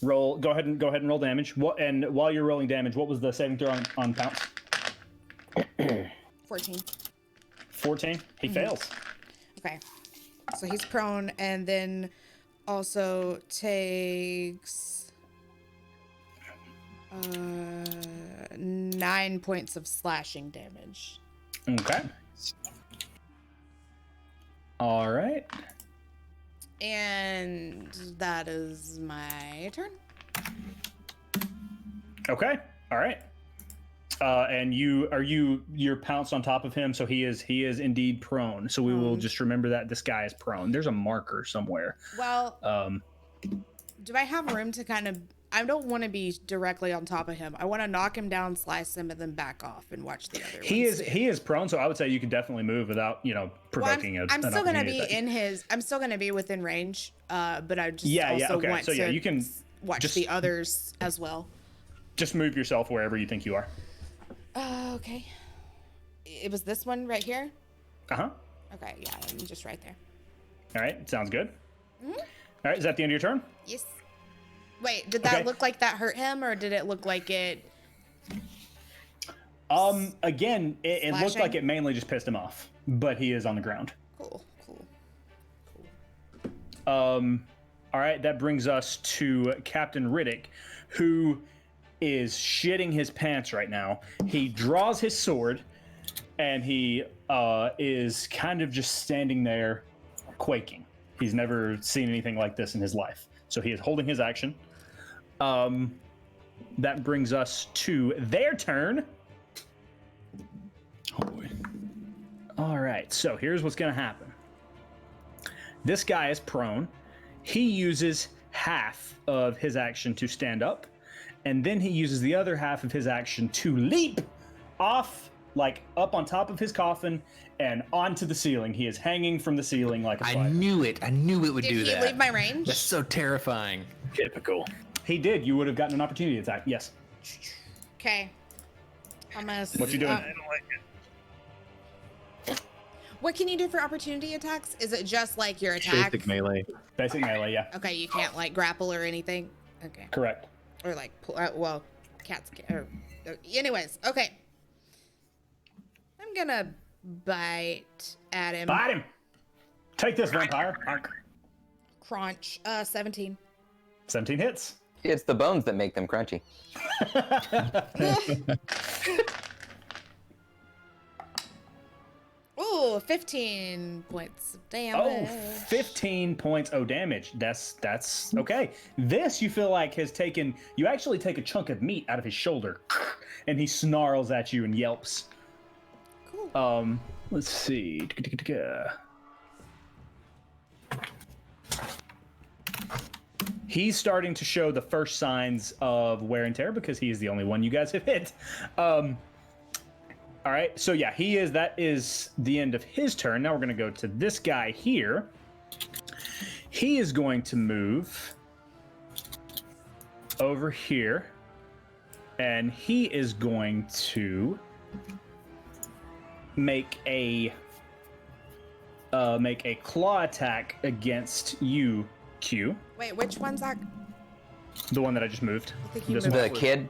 [SPEAKER 3] Roll. Go ahead and roll damage. What? And while you're rolling damage, what was the saving throw on Pounce?
[SPEAKER 1] 14.
[SPEAKER 3] 14. He fails.
[SPEAKER 1] Okay. So he's prone and then also takes 9 points of slashing damage.
[SPEAKER 3] Okay. All right.
[SPEAKER 1] And that is my turn.
[SPEAKER 3] Okay. All right. And you're pounced on top of him, so he is indeed prone. So we will just remember that this guy is prone. There's a marker somewhere.
[SPEAKER 1] Well, do I have room to kind of... I don't want to be directly on top of him. I want to knock him down, slice him, and then back off and watch the other
[SPEAKER 3] He
[SPEAKER 1] ones.
[SPEAKER 3] is prone, so I would say you can definitely move without provoking
[SPEAKER 1] I'm
[SPEAKER 3] an
[SPEAKER 1] still gonna
[SPEAKER 3] opportunity
[SPEAKER 1] be in his. I'm still gonna be within range. But I just
[SPEAKER 3] Yeah,
[SPEAKER 1] also
[SPEAKER 3] okay.
[SPEAKER 1] want
[SPEAKER 3] So yeah,
[SPEAKER 1] to
[SPEAKER 3] you can
[SPEAKER 1] watch
[SPEAKER 3] just-
[SPEAKER 1] the others as well.
[SPEAKER 3] just move yourself wherever you think you are.
[SPEAKER 1] Okay. It was this one right here.
[SPEAKER 3] Uh-huh.
[SPEAKER 1] Okay, yeah, I'm just right there.
[SPEAKER 3] All right, sounds good.
[SPEAKER 1] Mm-hmm.
[SPEAKER 3] All right, is that the end of your turn?
[SPEAKER 1] Yes. Wait, did that
[SPEAKER 3] Okay.
[SPEAKER 1] look like that hurt him, or did it look like it?
[SPEAKER 3] Again, it looked
[SPEAKER 1] Slashing?
[SPEAKER 3] like it mainly just pissed him off, but he is on the ground.
[SPEAKER 1] Cool.
[SPEAKER 3] All right, that brings us to Captain Riddick, who is shitting his pants right now. He draws his sword, and he is kind of just standing there, quaking. He's never seen anything like this in his life. So he is holding his action. That brings us to their turn.
[SPEAKER 4] Oh boy.
[SPEAKER 3] All right, so here's what's going to happen. This guy is prone. He uses half of his action to stand up, and then he uses the other half of his action to leap off, like up on top of his coffin and onto the ceiling. He is hanging from the ceiling like a
[SPEAKER 5] I
[SPEAKER 3] spider.
[SPEAKER 5] knew it would
[SPEAKER 1] Did
[SPEAKER 5] do
[SPEAKER 1] he
[SPEAKER 5] that.
[SPEAKER 1] leave my range?
[SPEAKER 5] That's so terrifying.
[SPEAKER 6] Typical.
[SPEAKER 3] He did. You would have gotten an opportunity attack. Yes.
[SPEAKER 1] Okay. I'm gonna.
[SPEAKER 3] What you doing?
[SPEAKER 1] What can you do for opportunity attacks? Is it just like your attack?
[SPEAKER 6] Basic melee.
[SPEAKER 3] Basic melee, yeah.
[SPEAKER 1] Okay, you can't like grapple or anything. Okay.
[SPEAKER 3] Correct.
[SPEAKER 1] Or like, well, cats. Anyways, okay. I'm gonna bite at him.
[SPEAKER 3] Bite him. Take this, vampire.
[SPEAKER 1] Crunch. 17.
[SPEAKER 3] 17 hits.
[SPEAKER 2] It's the bones that make them crunchy.
[SPEAKER 1] Ooh, 15 points of damage.
[SPEAKER 3] Oh, 15 points of damage. That's okay. This you feel like has taken. You actually take a chunk of meat out of his shoulder, and he snarls at you and yelps.
[SPEAKER 1] Cool.
[SPEAKER 3] Let's see. He's starting to show the first signs of wear and tear because he is the only one you guys have hit. All right, so yeah, that is the end of his turn. Now we're going to go to this guy here. He is going to move over here, and he is going to make a claw attack against you, Q.
[SPEAKER 1] Wait, which one's that?
[SPEAKER 3] The one that I just moved.
[SPEAKER 1] I think you
[SPEAKER 3] This
[SPEAKER 1] moved
[SPEAKER 3] one.
[SPEAKER 2] The kid.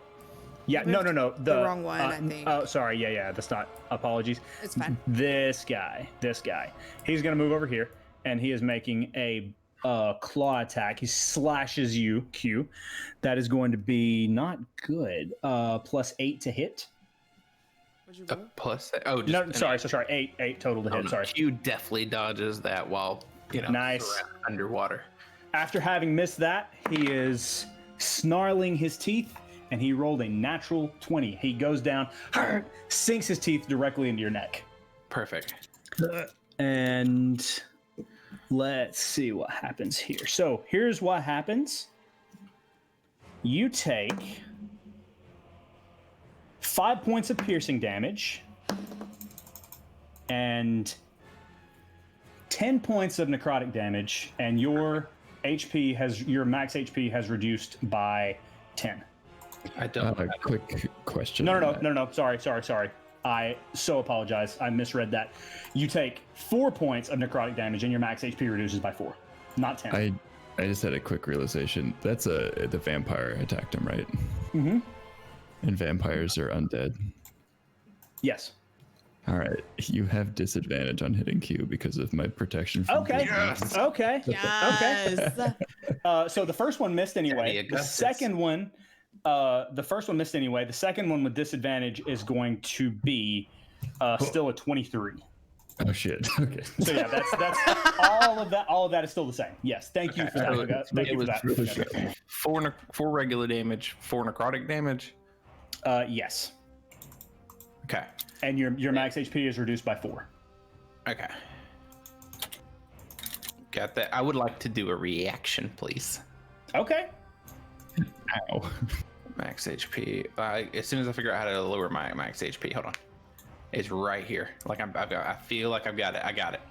[SPEAKER 3] Yeah, no.
[SPEAKER 1] the wrong one, I think.
[SPEAKER 3] Oh, sorry. Yeah. That's not. Apologies.
[SPEAKER 1] It's fine.
[SPEAKER 3] This guy. He's gonna move over here, and he is making a claw attack. He slashes you, Q. That is going to be not good. +8 to hit.
[SPEAKER 1] What'd you roll?
[SPEAKER 5] Plus, oh, just
[SPEAKER 3] No, sorry. 8 total to hit. Sorry.
[SPEAKER 5] Q definitely dodges that while
[SPEAKER 3] Nice.
[SPEAKER 5] around underwater.
[SPEAKER 3] After having missed that, he is snarling his teeth, and he rolled a natural 20. He goes down, sinks his teeth directly into your neck.
[SPEAKER 5] Perfect.
[SPEAKER 3] And let's see what happens here. So here's what happens. You take 5 points of piercing damage and 10 points of necrotic damage, and your max HP has reduced by 10.
[SPEAKER 5] I don't.
[SPEAKER 4] A quick question.
[SPEAKER 3] No. Sorry. I so apologize. I misread that. You take 4 points of necrotic damage, and your max HP reduces by 4, not 10.
[SPEAKER 4] I just had a quick realization. That's the vampire attacked him, right?
[SPEAKER 3] Mm-hmm.
[SPEAKER 4] And vampires are undead.
[SPEAKER 3] Yes.
[SPEAKER 4] All right, you have disadvantage on hitting Q because of my protection from
[SPEAKER 3] Okay.
[SPEAKER 5] Yes.
[SPEAKER 3] Okay.
[SPEAKER 1] Yes.
[SPEAKER 3] So the first one missed anyway.
[SPEAKER 5] Daddy
[SPEAKER 3] The
[SPEAKER 5] Augustus.
[SPEAKER 3] second one, the first one missed anyway. The second one with disadvantage is going to be still a 23.
[SPEAKER 4] Oh shit. Okay.
[SPEAKER 3] So yeah, that's all of that. All of that is still the same. Yes. Thank you for that.
[SPEAKER 5] So
[SPEAKER 3] Thank you for
[SPEAKER 5] it
[SPEAKER 3] that.
[SPEAKER 4] really
[SPEAKER 3] Okay.
[SPEAKER 4] good.
[SPEAKER 5] Four regular damage, 4 necrotic damage.
[SPEAKER 3] Yes.
[SPEAKER 5] Okay.
[SPEAKER 3] And your max HP is reduced by 4.
[SPEAKER 5] Okay. Got that. I would like to do a reaction, please.
[SPEAKER 3] Okay.
[SPEAKER 4] Ow.
[SPEAKER 5] Max HP. As soon as I figure out how to lower my max HP, hold on. It's right here. Like I feel like I've got it. I got it.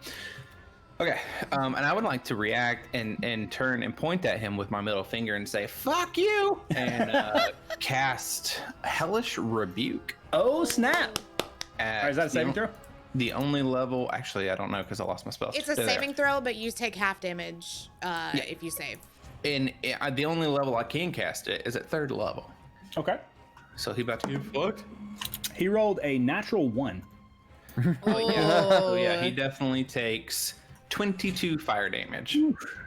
[SPEAKER 5] Okay. And I would like to react and turn and point at him with my middle finger and say "fuck you" and cast Hellish Rebuke.
[SPEAKER 3] Oh snap! Is that a saving throw?
[SPEAKER 5] The only level, actually, I don't know because I lost my spells.
[SPEAKER 1] It's a
[SPEAKER 5] They're there.
[SPEAKER 1] saving throw, but you take half damage if you save.
[SPEAKER 5] And the only level I can cast it is at 3rd level.
[SPEAKER 3] Okay.
[SPEAKER 5] So he about to get fucked.
[SPEAKER 3] He rolled a natural 1.
[SPEAKER 5] Oh yeah, he definitely takes 22 fire damage.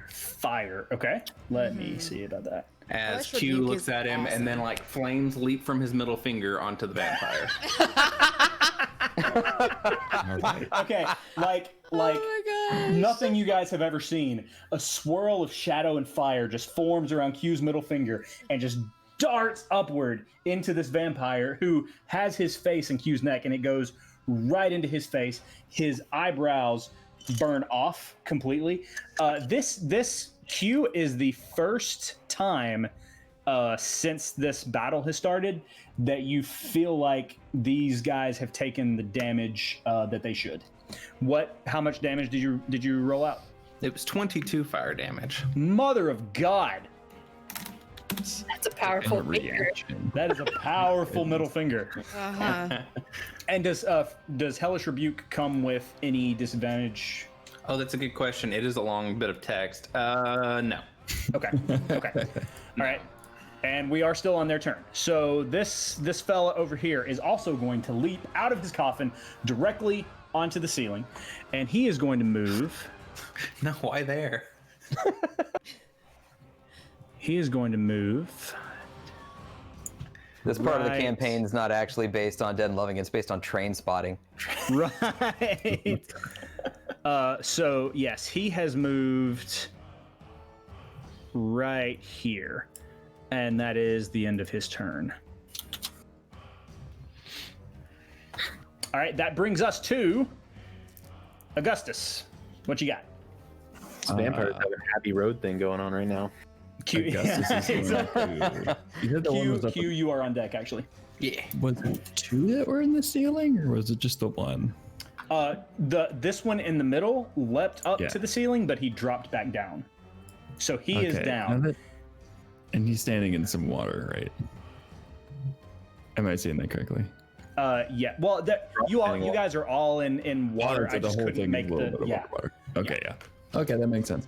[SPEAKER 3] Fire. Okay. Let me see about that.
[SPEAKER 5] As
[SPEAKER 1] Hellish
[SPEAKER 5] Q
[SPEAKER 1] Rebuke
[SPEAKER 5] looks
[SPEAKER 1] is
[SPEAKER 5] at him, and then
[SPEAKER 1] awesome.
[SPEAKER 5] like flames leap from his middle finger onto the vampire.
[SPEAKER 4] All right.
[SPEAKER 3] Okay. Like
[SPEAKER 1] Oh my gosh.
[SPEAKER 3] nothing you guys have ever seen. A swirl of shadow and fire just forms around Q's middle finger and just darts upward into this vampire who has his face in Q's neck, and it goes right into his face. His eyebrows burn off completely. This Q is the first time since this battle has started that you feel like these guys have taken the damage that they should. How much damage did you roll out?
[SPEAKER 5] It was 22 fire damage.
[SPEAKER 3] Mother of God.
[SPEAKER 7] That's a powerful
[SPEAKER 4] And
[SPEAKER 7] finger.
[SPEAKER 4] reaction.
[SPEAKER 3] That is a powerful middle finger.
[SPEAKER 1] Uh-huh.
[SPEAKER 3] And does Hellish Rebuke come with any disadvantage?
[SPEAKER 5] Oh, that's a good question. It is a long bit of text. No.
[SPEAKER 3] Okay. Okay. All right. And we are still on their turn. So this fella over here is also going to leap out of his coffin directly onto the ceiling, and he is going to move.
[SPEAKER 5] No, why there?
[SPEAKER 3] He is going to move.
[SPEAKER 2] This part of the
[SPEAKER 3] Right.
[SPEAKER 2] campaign is not actually based on Dead and Loving. It's based on train spotting.
[SPEAKER 3] Right. So yes, he has moved right here, and that is the end of his turn. All right, that brings us to Augustus. What you got?
[SPEAKER 6] This vampire's having a Happy Road thing going on right now.
[SPEAKER 3] Q,
[SPEAKER 4] Augustus is going to- You said the one was up.
[SPEAKER 3] Q, you are on deck actually.
[SPEAKER 5] Yeah.
[SPEAKER 4] Was it 2 that were in the ceiling, or was it just the 1?
[SPEAKER 3] This one in the middle leapt up
[SPEAKER 4] Yeah.
[SPEAKER 3] to the ceiling, but he dropped back down. So he is
[SPEAKER 4] now
[SPEAKER 3] down.
[SPEAKER 4] that- and he's standing in some water, right? Am I seeing that correctly?
[SPEAKER 3] Yeah. Well, you guys are all in water.
[SPEAKER 4] So
[SPEAKER 3] I just couldn't make the
[SPEAKER 4] water. Okay, yeah. Okay, that makes sense.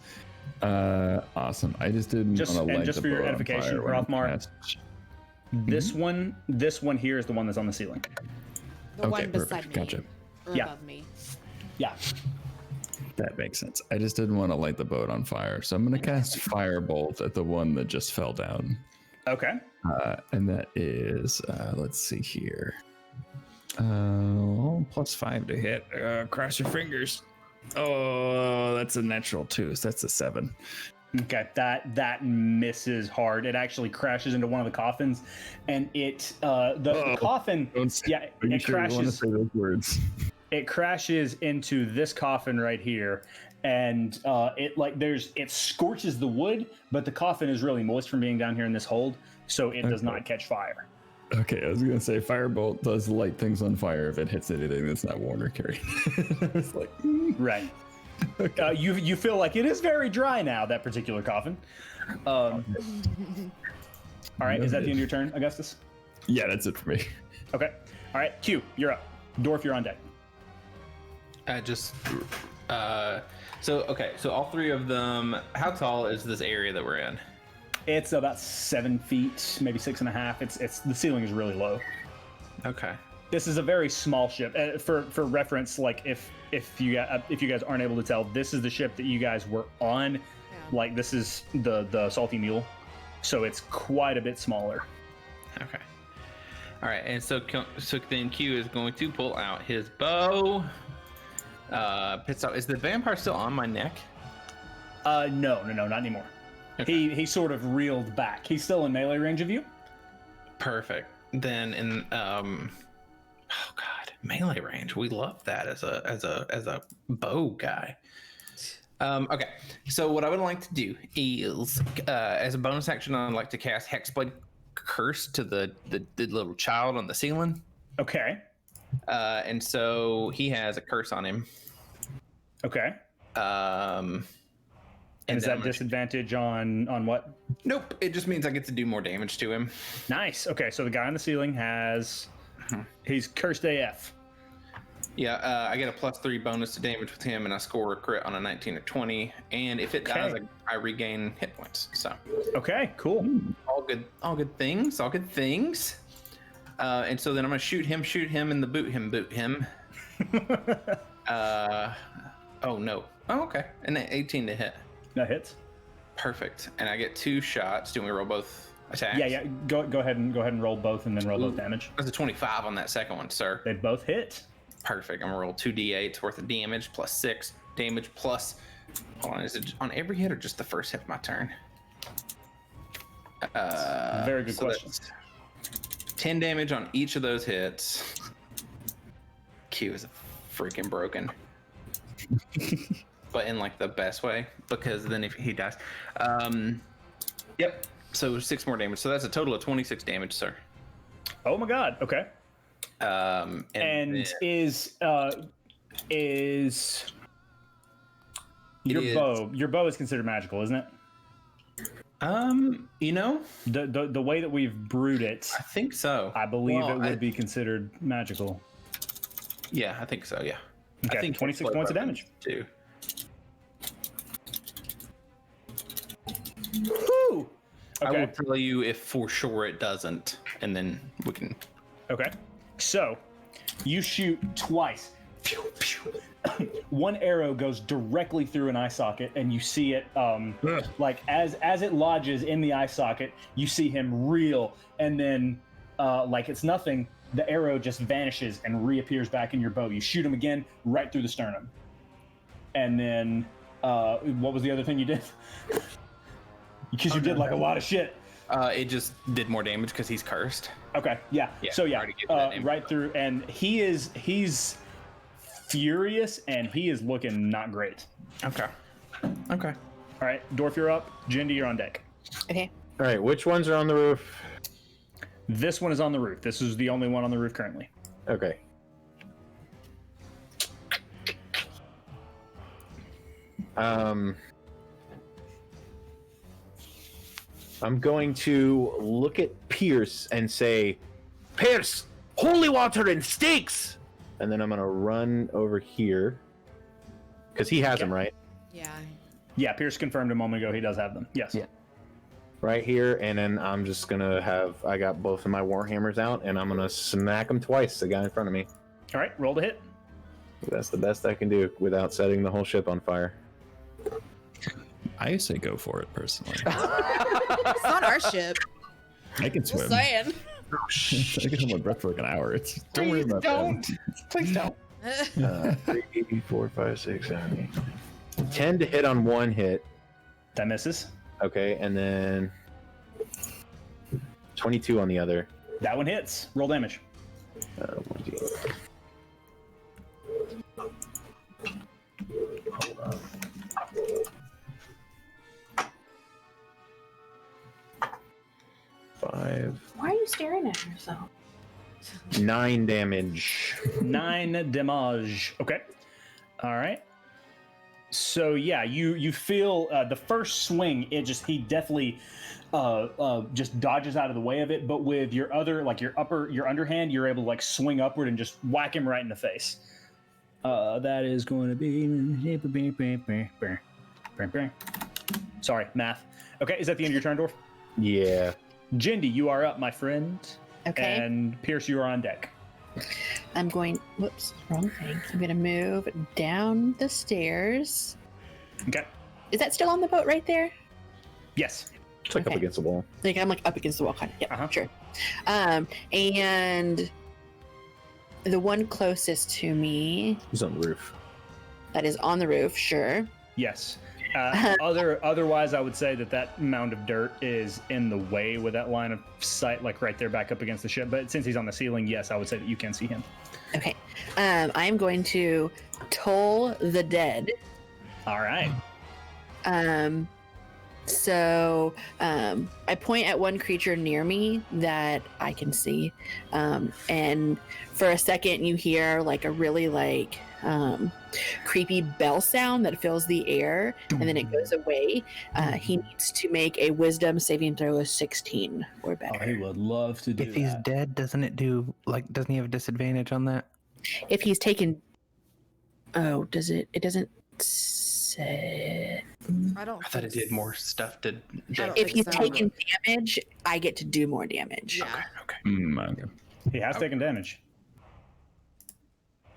[SPEAKER 4] Awesome. I just didn't
[SPEAKER 3] Just-
[SPEAKER 4] want to
[SPEAKER 3] and
[SPEAKER 4] light
[SPEAKER 3] just
[SPEAKER 4] the
[SPEAKER 3] for your
[SPEAKER 4] boat on
[SPEAKER 3] edification,
[SPEAKER 4] fire when I
[SPEAKER 3] Rothmar,
[SPEAKER 4] cast-
[SPEAKER 3] This one here is the one that's on the ceiling.
[SPEAKER 1] The
[SPEAKER 4] Okay,
[SPEAKER 1] one beside
[SPEAKER 4] perfect.
[SPEAKER 1] me.
[SPEAKER 4] Gotcha.
[SPEAKER 1] Or
[SPEAKER 3] Yeah.
[SPEAKER 1] above me.
[SPEAKER 3] Yeah.
[SPEAKER 4] That makes sense. I just didn't want to light the boat on fire, so I'm going to cast Firebolt at the one that just fell down.
[SPEAKER 3] Okay.
[SPEAKER 4] And that is, let's see here. +5 to hit. Cross your fingers. Oh, that's a natural 2, so that's a 7.
[SPEAKER 3] Okay. That misses hard. It actually crashes into one of the coffins, and the coffin. Yeah.
[SPEAKER 4] Are you
[SPEAKER 3] It
[SPEAKER 4] sure you want to
[SPEAKER 3] crashes.
[SPEAKER 4] say those words?
[SPEAKER 3] It crashes into this coffin right here, and it scorches the wood, but the coffin is really moist from being down here in this hold, so it does not catch fire.
[SPEAKER 4] Okay, I was gonna say Firebolt does light things on fire if it hits anything that's not worn or carried. It's like,
[SPEAKER 3] Right. You feel like it is very dry now, that particular coffin. All right, is that the end of your turn, Augustus?
[SPEAKER 4] yeah, that's it for me.
[SPEAKER 3] Okay. All right, Q, you're up. Dorf, you're on deck.
[SPEAKER 5] So all 3 of them. How tall is this area that we're in?
[SPEAKER 3] It's about 7 feet, maybe 6.5. It's the ceiling is really low.
[SPEAKER 5] Okay.
[SPEAKER 3] This is a very small ship. For reference, like if you guys aren't able to tell, this is the ship that you guys were on.
[SPEAKER 1] Yeah.
[SPEAKER 3] Like this is the Salty Mule, so it's quite a bit smaller.
[SPEAKER 5] Okay. All right, and so then Q is going to pull out his bow. Pits out. Is the vampire still on my neck?
[SPEAKER 3] No, not anymore.
[SPEAKER 5] Okay.
[SPEAKER 3] He sort of reeled back. He's still in melee range of you.
[SPEAKER 5] Perfect. Then oh god, melee range. We love that as a bow guy. Okay, so what I would like to do is, as a bonus action, I'd like to cast Hexblade Curse to the little child on the ceiling.
[SPEAKER 3] Okay.
[SPEAKER 5] And so he has a curse on him.
[SPEAKER 3] Okay. And is
[SPEAKER 5] then
[SPEAKER 3] that
[SPEAKER 5] I'm gonna-
[SPEAKER 3] disadvantage on what?
[SPEAKER 5] Nope. It just means I get to do more damage to him.
[SPEAKER 3] Nice. Okay, so the guy on the ceiling has he's cursed AF.
[SPEAKER 5] Yeah, I get a +3 bonus to damage with him, and I score a crit on a 19 or 20. And if it dies,
[SPEAKER 3] Okay.
[SPEAKER 5] I regain hit points. So
[SPEAKER 3] Okay, cool.
[SPEAKER 5] all good things. And so then I'm gonna shoot him, and boot him. Oh no. Oh, okay. And then 18 to hit.
[SPEAKER 3] That hits.
[SPEAKER 5] Perfect. And I get 2 shots. Do we roll both attacks?
[SPEAKER 3] Yeah. Go ahead and roll both, and then roll both damage.
[SPEAKER 5] That's a 25 on that second one, sir.
[SPEAKER 3] They both hit.
[SPEAKER 5] Perfect. I'm gonna roll 2d8s worth of damage +6 damage plus. Hold on, is it on every hit or just the first hit of my turn?
[SPEAKER 3] Very good
[SPEAKER 5] so
[SPEAKER 3] question.
[SPEAKER 5] that's 10 damage on each of those hits. Q is freaking broken. But in like the best way, because then if he dies. Yep. So 6 more damage. So that's a total of 26 damage, sir.
[SPEAKER 3] Oh my god. Okay.
[SPEAKER 5] And
[SPEAKER 3] And
[SPEAKER 5] then-
[SPEAKER 3] is your
[SPEAKER 5] is-
[SPEAKER 3] bow is considered magical, isn't it?
[SPEAKER 5] you know,
[SPEAKER 3] The way that we've brewed it,
[SPEAKER 5] I think so.
[SPEAKER 3] I believe
[SPEAKER 5] Well,
[SPEAKER 3] it would be considered magical.
[SPEAKER 5] Yeah, I think so. Yeah.
[SPEAKER 3] Okay,
[SPEAKER 5] I think
[SPEAKER 3] 26 points of damage.
[SPEAKER 5] too.
[SPEAKER 3] Whew!
[SPEAKER 5] I
[SPEAKER 3] Okay.
[SPEAKER 5] will tell you if for sure it doesn't, and then we can.
[SPEAKER 3] Okay. So you shoot twice. Pew, pew. One arrow goes directly through an eye socket, and you see it like as it lodges in the eye socket, you see him reel, and then like it's nothing, the arrow just vanishes and reappears back in your bow. You shoot him again right through the sternum. And then what was the other thing you did? Because you did like a lot of shit.
[SPEAKER 5] It just did more damage because he's cursed.
[SPEAKER 3] Okay, yeah.
[SPEAKER 5] Yeah,
[SPEAKER 3] So yeah,
[SPEAKER 5] already gave that name.
[SPEAKER 3] right through, and he's furious, and he is looking not great.
[SPEAKER 5] Okay. Okay.
[SPEAKER 3] All right, Dorf, you're up. Jindy, you're on deck.
[SPEAKER 7] Okay.
[SPEAKER 6] All right, which ones are on the roof?
[SPEAKER 3] This one is on the roof. This is the only one on the roof currently.
[SPEAKER 6] Okay. I'm going to look at Pierce and say, Pierce, holy water and steaks! And then I'm going to run over here. Because he has them, right?
[SPEAKER 1] Yeah.
[SPEAKER 3] Yeah, Pierce confirmed a moment ago he does have them. Yes.
[SPEAKER 2] Yeah.
[SPEAKER 6] Right here. And then I'm just going to have, I got both of my Warhammers out, and I'm going to smack him twice, the guy in front of me.
[SPEAKER 3] All right, roll to hit.
[SPEAKER 6] That's the best I can do without setting the whole ship on fire.
[SPEAKER 4] I say go for it personally.
[SPEAKER 1] It's not our ship.
[SPEAKER 4] I can
[SPEAKER 1] Just
[SPEAKER 4] swim.
[SPEAKER 1] saying.
[SPEAKER 4] I can hold my breath for like an hour. Don't worry about that.
[SPEAKER 5] Please don't.
[SPEAKER 6] 3, 4, 5, 6, 7, 8. 10 to hit on one hit.
[SPEAKER 3] That misses.
[SPEAKER 6] Okay, and then 22 on the other.
[SPEAKER 3] That one hits. Roll damage.
[SPEAKER 6] 1d8. Hold on. 5.
[SPEAKER 7] Why are you staring at yourself?
[SPEAKER 6] 9 damage.
[SPEAKER 3] 9 damage. Okay. All right. So yeah, you feel the first swing. He definitely just dodges out of the way of it. But with your other, like your underhand, you're able to like swing upward and just whack him right in the face. That is going to be. Sorry, math. Okay, is that the end of your turn, Dorf?
[SPEAKER 6] Yeah.
[SPEAKER 3] Jindy, you are up, my friend.
[SPEAKER 7] Okay.
[SPEAKER 3] And Pierce, you are on deck.
[SPEAKER 7] I'm going. Whoops, wrong thing. I'm gonna move down the stairs.
[SPEAKER 3] Okay.
[SPEAKER 7] Is that still on the boat right there?
[SPEAKER 3] Yes.
[SPEAKER 6] It's like up
[SPEAKER 7] Okay.
[SPEAKER 6] against the wall.
[SPEAKER 7] Like I'm like up against the wall, kind of. Yeah,
[SPEAKER 3] Uh-huh.
[SPEAKER 7] sure. And the one closest to me
[SPEAKER 6] He's on the roof.
[SPEAKER 7] that is on the roof, sure.
[SPEAKER 3] Yes. Otherwise, I would say that mound of dirt is in the way with that line of sight, like right there, back up against the ship. But since he's on the ceiling, yes, I would say that you can see him.
[SPEAKER 7] Okay. I'm going to toll the dead.
[SPEAKER 3] All right.
[SPEAKER 7] So I point at one creature near me that I can see, and for a second you hear like a really creepy bell sound that fills the air, and then it goes away. He needs to make a wisdom saving throw of 16 or better.
[SPEAKER 3] Oh, he would love to do
[SPEAKER 5] If he's
[SPEAKER 3] that.
[SPEAKER 5] dead, doesn't he have a disadvantage on that?
[SPEAKER 7] If he's taken, does it? It doesn't say.
[SPEAKER 1] I don't.
[SPEAKER 5] I thought it did more stuff to.
[SPEAKER 1] I don't
[SPEAKER 7] If
[SPEAKER 1] think
[SPEAKER 7] he's
[SPEAKER 1] so.
[SPEAKER 7] taken damage, I get to do more damage.
[SPEAKER 1] Yeah.
[SPEAKER 5] Okay.
[SPEAKER 4] Okay.
[SPEAKER 3] He has taken damage.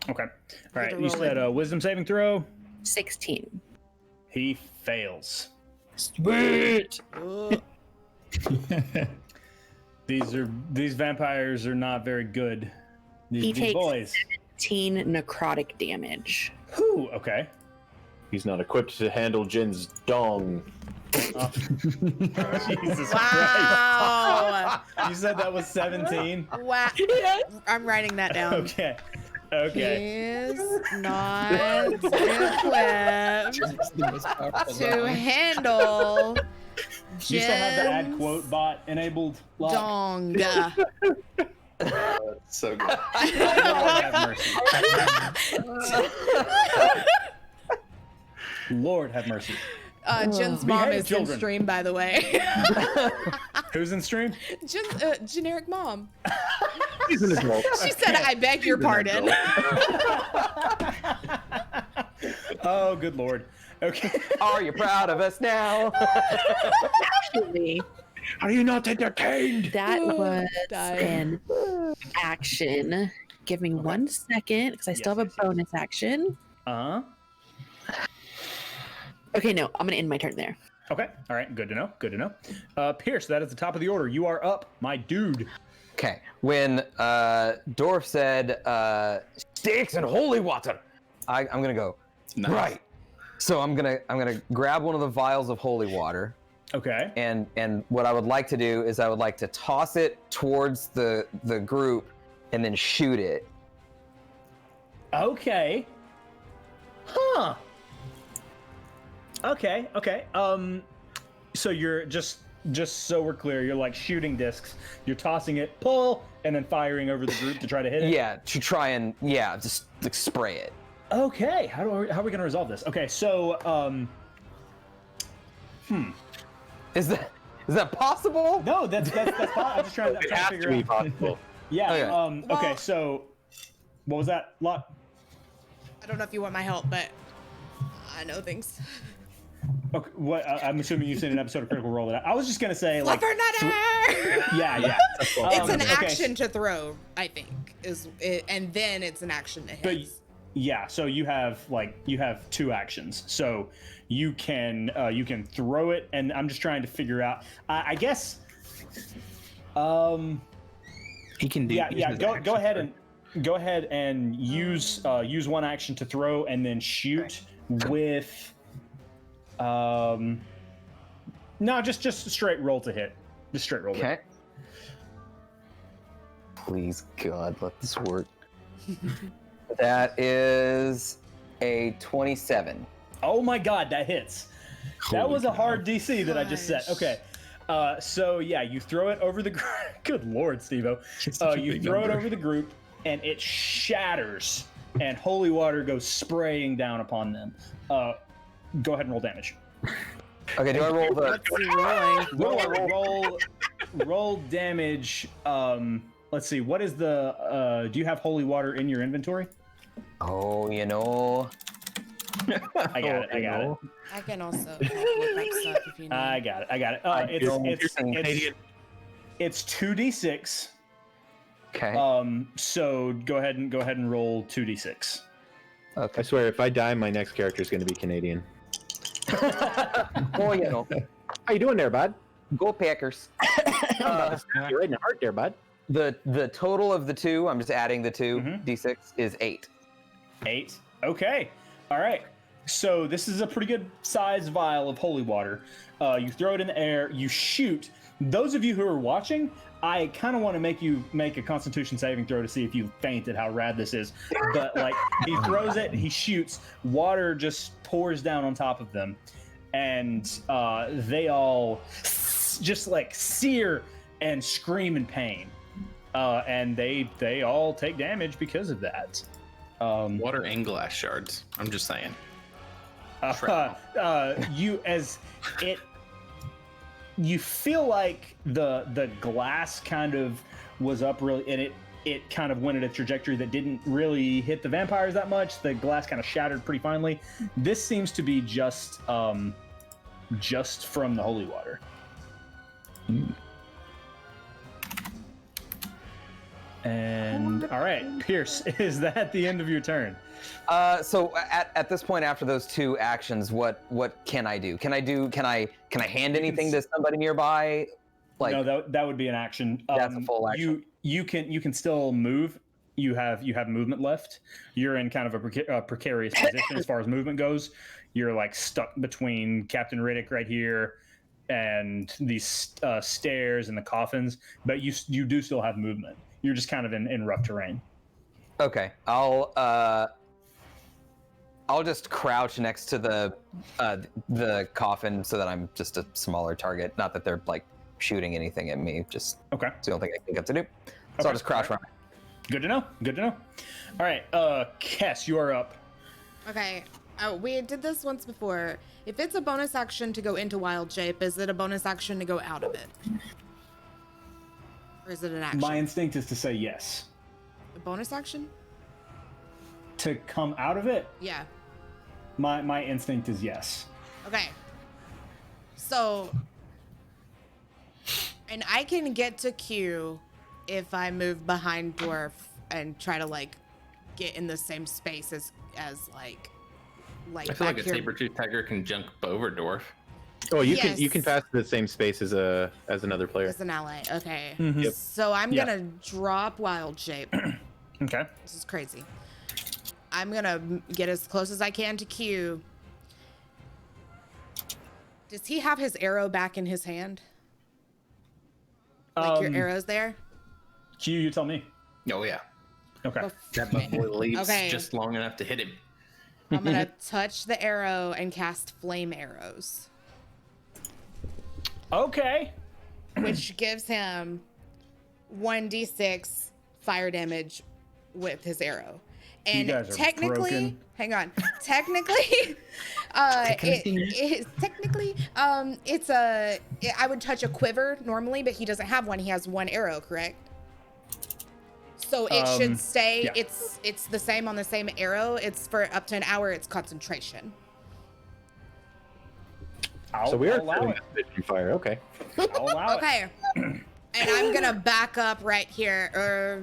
[SPEAKER 3] Okay. All right.
[SPEAKER 1] to
[SPEAKER 3] You
[SPEAKER 1] roll
[SPEAKER 3] said
[SPEAKER 1] it.
[SPEAKER 3] wisdom saving throw.
[SPEAKER 7] 16.
[SPEAKER 3] He fails.
[SPEAKER 7] Sweet.
[SPEAKER 1] Ugh.
[SPEAKER 3] These vampires are not very good.
[SPEAKER 7] He
[SPEAKER 3] These
[SPEAKER 7] takes
[SPEAKER 3] boys.
[SPEAKER 7] 17 necrotic damage.
[SPEAKER 3] Whew, okay.
[SPEAKER 6] He's not equipped to handle Jin's dong.
[SPEAKER 3] Jesus
[SPEAKER 1] Wow.
[SPEAKER 3] Christ. You said that was 17?
[SPEAKER 1] Wow. I'm writing that down.
[SPEAKER 3] Okay. Okay.
[SPEAKER 1] Is not equipped to handle
[SPEAKER 3] You used to have the ad
[SPEAKER 1] Jim's
[SPEAKER 3] quote bot enabled. Lock.
[SPEAKER 1] dong.
[SPEAKER 5] So good.
[SPEAKER 3] Lord have mercy. Lord have mercy.
[SPEAKER 1] Jen's mom
[SPEAKER 3] Behave,
[SPEAKER 1] is
[SPEAKER 3] children.
[SPEAKER 1] in stream, by the way.
[SPEAKER 3] Who's in stream?
[SPEAKER 1] Generic mom.
[SPEAKER 6] He's an adult.
[SPEAKER 1] She said, "I beg your pardon."
[SPEAKER 3] Oh, good Lord. Okay.
[SPEAKER 2] Are you proud of us now?
[SPEAKER 7] Actually,
[SPEAKER 6] Are you not entertained?
[SPEAKER 7] That was
[SPEAKER 1] Died.
[SPEAKER 7] an action. Give me 1 second because I still have a bonus action. Okay, no, I'm gonna end my turn there.
[SPEAKER 3] Okay. All right. Good to know. Good to know. Pierce, that is the top of the order. You are up, my dude.
[SPEAKER 2] Okay. When Dorf said steaks and holy water, I'm gonna go.
[SPEAKER 5] Nice.
[SPEAKER 2] Right. So I'm gonna grab one of the vials of holy water.
[SPEAKER 3] Okay.
[SPEAKER 2] And what I would like to do is I would like to toss it towards the group and then shoot it.
[SPEAKER 3] Okay. Huh. Okay. So you're just so we're clear, you're like shooting discs. You're tossing it, pull, and then firing over the group to try to hit it.
[SPEAKER 2] Yeah, to try and just like, spray it.
[SPEAKER 3] Okay. How are we gonna resolve this? Okay. So
[SPEAKER 2] Is that possible?
[SPEAKER 3] no, that's I'm just trying to
[SPEAKER 6] It has to
[SPEAKER 3] figure
[SPEAKER 6] be
[SPEAKER 3] out.
[SPEAKER 6] possible.
[SPEAKER 3] Yeah.
[SPEAKER 2] Okay.
[SPEAKER 3] Okay.
[SPEAKER 1] Well-
[SPEAKER 3] So what was that?
[SPEAKER 1] I don't know if you want my help, but I know things.
[SPEAKER 3] Okay, what? I'm assuming you've seen an episode of Critical Role. That I was just gonna say, like,
[SPEAKER 1] Fluffernutter!
[SPEAKER 3] yeah.
[SPEAKER 1] It's an
[SPEAKER 3] okay.
[SPEAKER 1] action to throw, I think, and then it's an action to
[SPEAKER 3] But
[SPEAKER 1] hit.
[SPEAKER 3] yeah, so you have 2 actions. So you can throw it, and I'm just trying to figure out. I guess.
[SPEAKER 5] He can do.
[SPEAKER 3] Yeah. Go ahead and use 1 action to throw, and then shoot with. No, just straight roll to hit. Just straight roll. To
[SPEAKER 2] Okay.
[SPEAKER 3] hit.
[SPEAKER 2] Please, God, let this work. That is a 27.
[SPEAKER 3] Oh my God, that hits. That
[SPEAKER 5] Holy
[SPEAKER 3] was a
[SPEAKER 5] cow.
[SPEAKER 3] hard DC that I just set.
[SPEAKER 1] Gosh.
[SPEAKER 3] Okay. So yeah, you throw it over the group. Good Lord, Steve-O.
[SPEAKER 4] It's such a
[SPEAKER 3] You
[SPEAKER 4] big
[SPEAKER 3] throw it
[SPEAKER 4] number.
[SPEAKER 3] over the group, and it shatters, and holy water goes spraying down upon them. Go ahead and roll damage.
[SPEAKER 2] Okay, do I roll the?
[SPEAKER 1] What's he rolling?
[SPEAKER 3] Roll damage. Let's see. What is the? Do you have holy water in your inventory?
[SPEAKER 2] Oh, you know.
[SPEAKER 3] I got it.
[SPEAKER 1] I can also help look up stuff if you need.
[SPEAKER 3] I got it. It's 2d6.
[SPEAKER 2] Okay.
[SPEAKER 3] So go ahead and roll 2d6.
[SPEAKER 2] Okay.
[SPEAKER 6] I swear, if I die, my next character is going to be Canadian.
[SPEAKER 2] Oh, you know.
[SPEAKER 6] How you doing there, bud?
[SPEAKER 2] Go Packers.
[SPEAKER 6] You're right in the heart there, bud.
[SPEAKER 2] The total of the 2, I'm just adding the 2
[SPEAKER 3] Mhm.
[SPEAKER 2] d6 is 8.
[SPEAKER 3] 8. Okay. All right. So this is a pretty good size vial of holy water. You throw it in the air. You shoot. Those of you who are watching, I kind of want to make you make a Constitution saving throw to see if you faint at how rad this is. But like, he throws it, he shoots. Water just pours down on top of them, and they all just like sear and scream in pain. And they all take damage because of that.
[SPEAKER 5] Water and glass shards. I'm just saying.
[SPEAKER 3] You feel like the glass kind of was up really, and it kind of went at a trajectory that didn't really hit the vampires that much. The glass kind of shattered pretty finely. This seems to be just from the holy water. And all right, Pierce, is that the end of your turn?
[SPEAKER 2] So at this point, after those 2 actions, what can I do? Can I hand anything to somebody nearby? Like,
[SPEAKER 3] No, that would be an action.
[SPEAKER 2] That's a full action.
[SPEAKER 3] You can still move. You have movement left. You're in kind of a precarious position as far as movement goes. You're like stuck between Captain Riddick right here and these stairs and the coffins, but you do still have movement. You're just kind of in rough terrain.
[SPEAKER 2] Okay, I'll just crouch next to the coffin so that I'm just a smaller target. Not that they're like shooting anything at me. Just
[SPEAKER 3] Okay.
[SPEAKER 2] it's the only thing I can get to do. So
[SPEAKER 3] Okay.
[SPEAKER 2] I'll just crouch around.
[SPEAKER 3] Good to know. All right, Kess, you are up.
[SPEAKER 1] Okay. We did this once before. If it's a bonus action to go into wild shape, is it a bonus action to go out of it? Or is it an action?
[SPEAKER 3] My instinct is to say yes.
[SPEAKER 1] A bonus action?
[SPEAKER 3] To come out of it,
[SPEAKER 1] Yeah.
[SPEAKER 3] my instinct is yes.
[SPEAKER 1] Okay. So And I can get to Q if I move behind Dwarf and try to like get in the same space as like
[SPEAKER 5] I feel
[SPEAKER 1] back
[SPEAKER 5] like a
[SPEAKER 1] here.
[SPEAKER 5] saber-tooth tiger can jump over Dwarf.
[SPEAKER 6] Oh, you
[SPEAKER 1] Yes.
[SPEAKER 6] can pass the same space as another player.
[SPEAKER 1] As an ally. Okay.
[SPEAKER 3] Yep.
[SPEAKER 1] So I'm
[SPEAKER 3] Yeah.
[SPEAKER 1] gonna drop wild shape.
[SPEAKER 3] Okay.
[SPEAKER 1] This is crazy. I'm gonna get as close as I can to Q. Does he have his arrow back in his hand? Like your arrow's there?
[SPEAKER 3] Q, you tell me.
[SPEAKER 5] Oh yeah,
[SPEAKER 3] Okay.
[SPEAKER 5] that boy leaves
[SPEAKER 1] Okay.
[SPEAKER 5] just long enough to hit him.
[SPEAKER 1] I'm gonna touch the arrow and cast flame arrows,
[SPEAKER 3] Okay.
[SPEAKER 1] which gives him 1d6 fire damage with his arrow. And
[SPEAKER 3] guys are
[SPEAKER 1] technically,
[SPEAKER 3] broken.
[SPEAKER 1] hang on. Technically, I would touch a quiver normally, but he doesn't have one. He has one arrow, correct? So it should stay.
[SPEAKER 3] yeah.
[SPEAKER 1] It's the same on the same arrow. It's for up to an hour. It's concentration.
[SPEAKER 6] So we are
[SPEAKER 3] I'll allow
[SPEAKER 6] setting
[SPEAKER 3] it.
[SPEAKER 6] this bitch on fire. Okay.
[SPEAKER 3] I'll allow it.
[SPEAKER 1] Okay. And I'm gonna back up right here.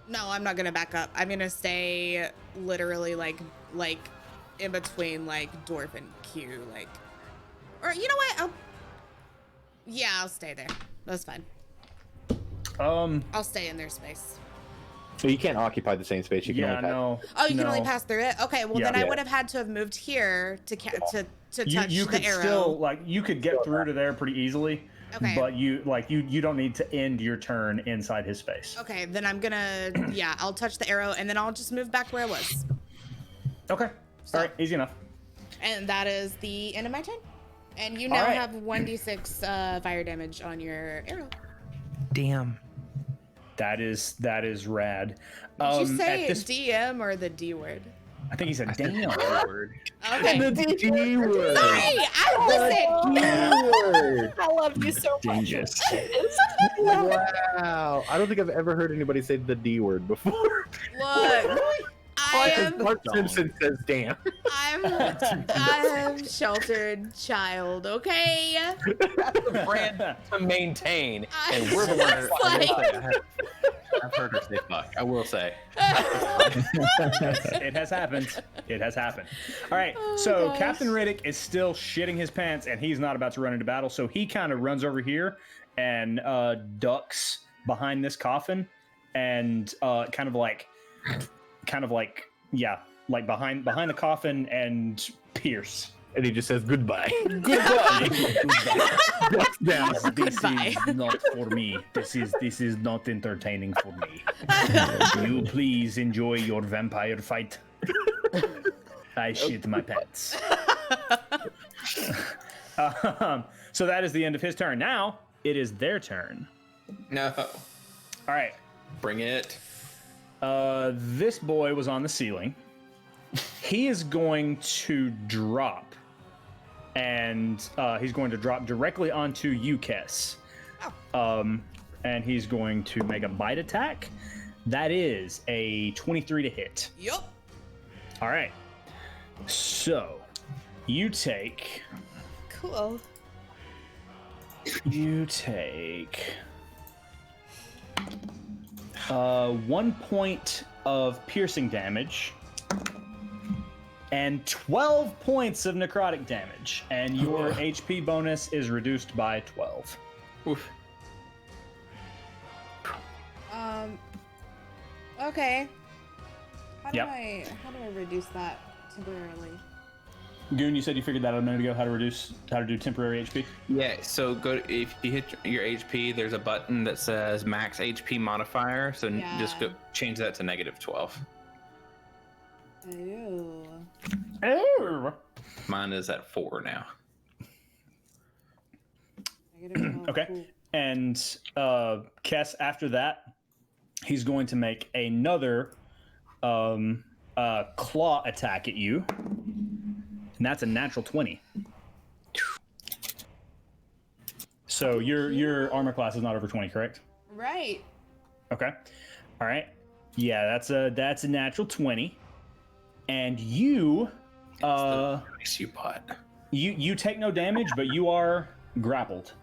[SPEAKER 1] No, I'm not gonna back up. I'm gonna stay literally like in between like Dwarf and Q, like. Or you know what? I'll stay there. That's fine. I'll stay in their space.
[SPEAKER 6] So you can't occupy the same space. You can
[SPEAKER 3] Yeah,
[SPEAKER 6] only pass.
[SPEAKER 3] no.
[SPEAKER 1] Oh, you can only
[SPEAKER 3] no.
[SPEAKER 1] pass through it. Okay, well
[SPEAKER 3] Yeah.
[SPEAKER 1] then I
[SPEAKER 6] Yeah.
[SPEAKER 1] would have had to have moved here to touch
[SPEAKER 3] You
[SPEAKER 1] the
[SPEAKER 3] could
[SPEAKER 1] arrow.
[SPEAKER 3] still you could get through to there pretty easily.
[SPEAKER 1] Okay.
[SPEAKER 3] But you don't need to end your turn inside his space.
[SPEAKER 1] Okay, then I'm gonna I'll touch the arrow and then I'll just move back where I was.
[SPEAKER 3] Okay. All right. Easy enough.
[SPEAKER 1] And that is the end of my turn. And you
[SPEAKER 3] All
[SPEAKER 1] now
[SPEAKER 3] right.
[SPEAKER 1] have 1d6 fire damage on your arrow.
[SPEAKER 5] Damn.
[SPEAKER 3] That is rad.
[SPEAKER 1] Did you say
[SPEAKER 3] at this,
[SPEAKER 1] DM or the D word?
[SPEAKER 3] I think he said damn.
[SPEAKER 1] Okay.
[SPEAKER 6] D word.
[SPEAKER 1] Sorry, I listen.
[SPEAKER 7] I love you so much.
[SPEAKER 4] Dingus.
[SPEAKER 6] Wow. I don't think I've ever heard anybody say the D word before.
[SPEAKER 1] Look,
[SPEAKER 6] Mark Simpson says damn.
[SPEAKER 1] I'm sheltered child, okay?
[SPEAKER 2] That's the brand to maintain, and we're the ones.
[SPEAKER 1] Like-
[SPEAKER 5] I've heard her say fuck. I will say.
[SPEAKER 3] It has happened. It has happened. All right. So
[SPEAKER 1] gosh.
[SPEAKER 3] Captain Riddick is still shitting his pants, and he's not about to run into battle. So he kind of runs over here and ducks behind this coffin, and kind of like behind the coffin and Pierce.
[SPEAKER 6] And he just says goodbye.
[SPEAKER 3] Goodbye.
[SPEAKER 6] Ducks down.
[SPEAKER 3] This
[SPEAKER 1] Goodbye.
[SPEAKER 3] is not for me. This is not entertaining for me. You please enjoy your vampire fight. I shit my pants. So that is the end of his turn. Now it is their turn.
[SPEAKER 5] No.
[SPEAKER 3] All right.
[SPEAKER 5] Bring it.
[SPEAKER 3] This boy was on the ceiling. He is going to drop, and he's going to drop directly onto you, Kess. And he's going to make a bite attack. That is a 23 to hit.
[SPEAKER 1] Yup.
[SPEAKER 3] All right. So you take
[SPEAKER 1] Cool.
[SPEAKER 3] 1 point of piercing damage and 12 points of necrotic damage, and your HP bonus is reduced by 12.
[SPEAKER 5] Oof.
[SPEAKER 1] Okay. How do
[SPEAKER 3] Yep.
[SPEAKER 1] I reduce that temporarily?
[SPEAKER 3] Goon, you said you figured that out a minute ago. How to do temporary HP?
[SPEAKER 5] Yeah, so if you hit your HP, there's a button that says max HP modifier. So just
[SPEAKER 1] Yeah.
[SPEAKER 5] change that to -12.
[SPEAKER 1] Ew.
[SPEAKER 3] Oh.
[SPEAKER 5] Mine is at 4 now.
[SPEAKER 3] Okay.
[SPEAKER 1] Cool.
[SPEAKER 3] And Kess, after that, he's going to make another claw attack at you, and that's a natural 20. So your armor class is not over 20, correct?
[SPEAKER 1] Right.
[SPEAKER 3] Okay. All right. Yeah, that's a natural 20, and you
[SPEAKER 5] Nice, you butt.
[SPEAKER 3] you take no damage, but you are grappled.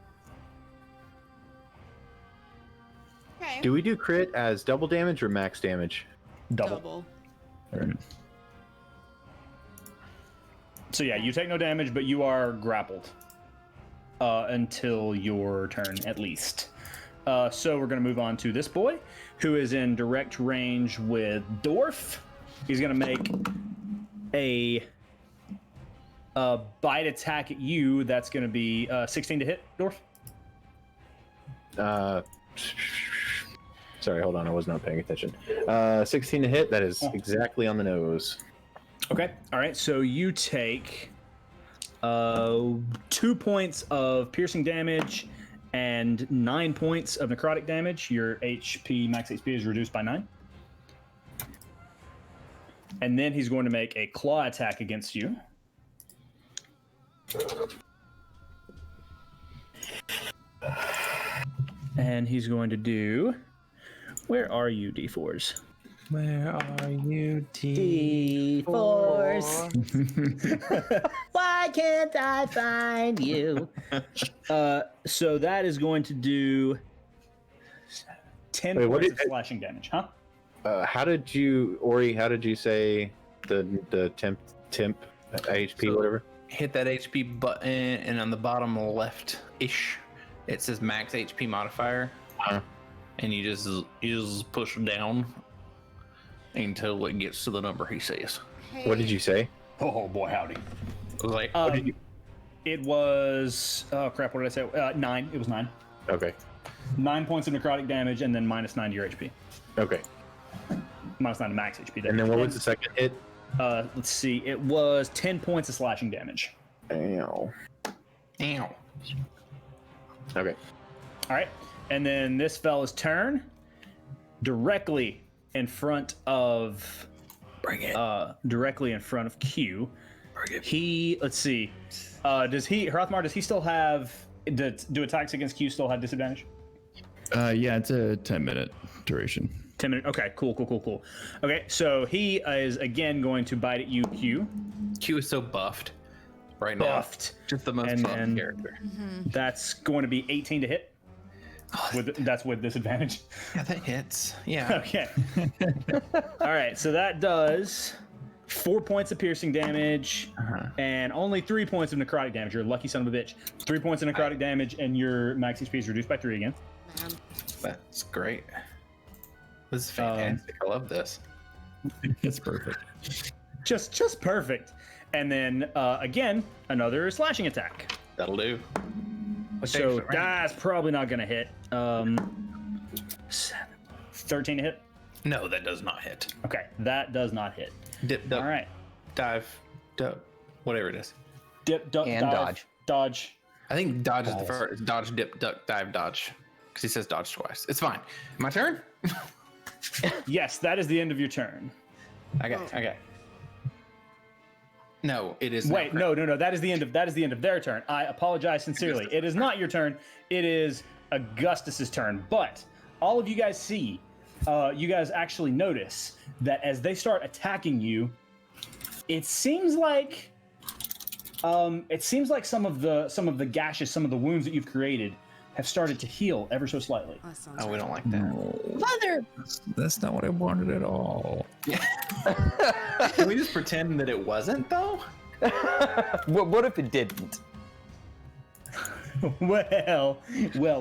[SPEAKER 1] Okay.
[SPEAKER 6] Do we do crit as double damage or max damage?
[SPEAKER 3] Double.
[SPEAKER 4] All right.
[SPEAKER 3] So yeah, you take no damage, but you are grappled until your turn at least. So we're going to move on to this boy, who is in direct range with Dorf. He's going to make a bite attack at you. That's going to be 16 to hit, Dorf.
[SPEAKER 6] Sorry, hold on. I was not paying attention. 16 to hit. That is exactly on the nose.
[SPEAKER 3] Okay. All right. So you take 2 points of piercing damage and 9 points of necrotic damage. Your max HP is reduced by 9. And then he's going to make a claw attack against you. And he's going to do... Where are you, D4s?
[SPEAKER 5] Where are you,
[SPEAKER 2] D4s. Why can't I find you?
[SPEAKER 3] So that is going to do 10
[SPEAKER 6] Wait, what
[SPEAKER 3] points
[SPEAKER 6] did-
[SPEAKER 3] of slashing damage, huh?
[SPEAKER 6] How did you, Ori? How did you say the temp HP
[SPEAKER 5] So-
[SPEAKER 6] whatever?
[SPEAKER 5] Hit that HP button, and on the bottom left-ish, it says max HP modifier, and you just push down until it gets to the number he says.
[SPEAKER 6] What did you say?
[SPEAKER 3] Oh boy, howdy.
[SPEAKER 5] It was like,
[SPEAKER 3] It was crap. What did I say? 9. It was 9.
[SPEAKER 6] Okay.
[SPEAKER 3] 9 points of necrotic damage, and then minus 9 to your HP.
[SPEAKER 6] Okay.
[SPEAKER 3] Minus 9 to max HP.
[SPEAKER 6] And then what was the second hit?
[SPEAKER 3] Let's see. It was 10 points of slashing damage.
[SPEAKER 6] Ow.
[SPEAKER 5] ow.
[SPEAKER 6] Okay.
[SPEAKER 3] All right. And then this fella's turn, directly in front of directly in front of Q. He, let's see. Hrothmar, does he still have, do attacks against Q still have disadvantage?
[SPEAKER 4] Yeah, it's a 10-minute duration.
[SPEAKER 3] 10 minutes. Okay, cool. Okay, so he is again going to bite at you, Q.
[SPEAKER 5] Q is so buffed right now.
[SPEAKER 3] Buffed.
[SPEAKER 5] Just the most
[SPEAKER 3] And
[SPEAKER 5] buffed
[SPEAKER 3] then-
[SPEAKER 5] character.
[SPEAKER 3] That's going to be 18 to hit. That's with disadvantage.
[SPEAKER 5] Yeah, that hits. Yeah.
[SPEAKER 3] Okay. All right, so that does 4 points of piercing damage and only 3 points of necrotic damage. You're a lucky son of a bitch. 3 points of necrotic damage, and your max HP is reduced by 3 again.
[SPEAKER 1] Man.
[SPEAKER 5] That's great. This is fantastic. I love this.
[SPEAKER 4] It's perfect.
[SPEAKER 3] Just perfect. And then again, another slashing attack.
[SPEAKER 5] That'll do.
[SPEAKER 3] So
[SPEAKER 5] extra range?
[SPEAKER 3] that's probably not going to hit. 13 to hit.
[SPEAKER 5] No, that does not hit.
[SPEAKER 3] Okay, that does not hit.
[SPEAKER 5] Dip, duck,
[SPEAKER 3] All right.
[SPEAKER 5] dive, duck, whatever it is.
[SPEAKER 3] Dip, duck,
[SPEAKER 2] And
[SPEAKER 3] dive,
[SPEAKER 2] dodge.
[SPEAKER 5] I think dodge is the first. Dodge, dip, duck, dive, dodge. Because he says dodge twice. It's fine. My turn?
[SPEAKER 3] Yes, that is the end of your turn.
[SPEAKER 5] Okay. No, it is.
[SPEAKER 3] Wait, no. That is the end of their turn. I apologize sincerely. It is not your turn. It is Augustus's turn. But all of you guys see, you guys actually notice that as they start attacking you, it seems like some of the gashes, some of the wounds that you've created have started to heal ever so slightly.
[SPEAKER 1] That sounds
[SPEAKER 5] Oh, we
[SPEAKER 1] right.
[SPEAKER 5] don't like that.
[SPEAKER 7] Mother!
[SPEAKER 4] That's not what I wanted at all.
[SPEAKER 5] Can we just pretend that it wasn't, though?
[SPEAKER 2] What if it didn't?
[SPEAKER 3] well,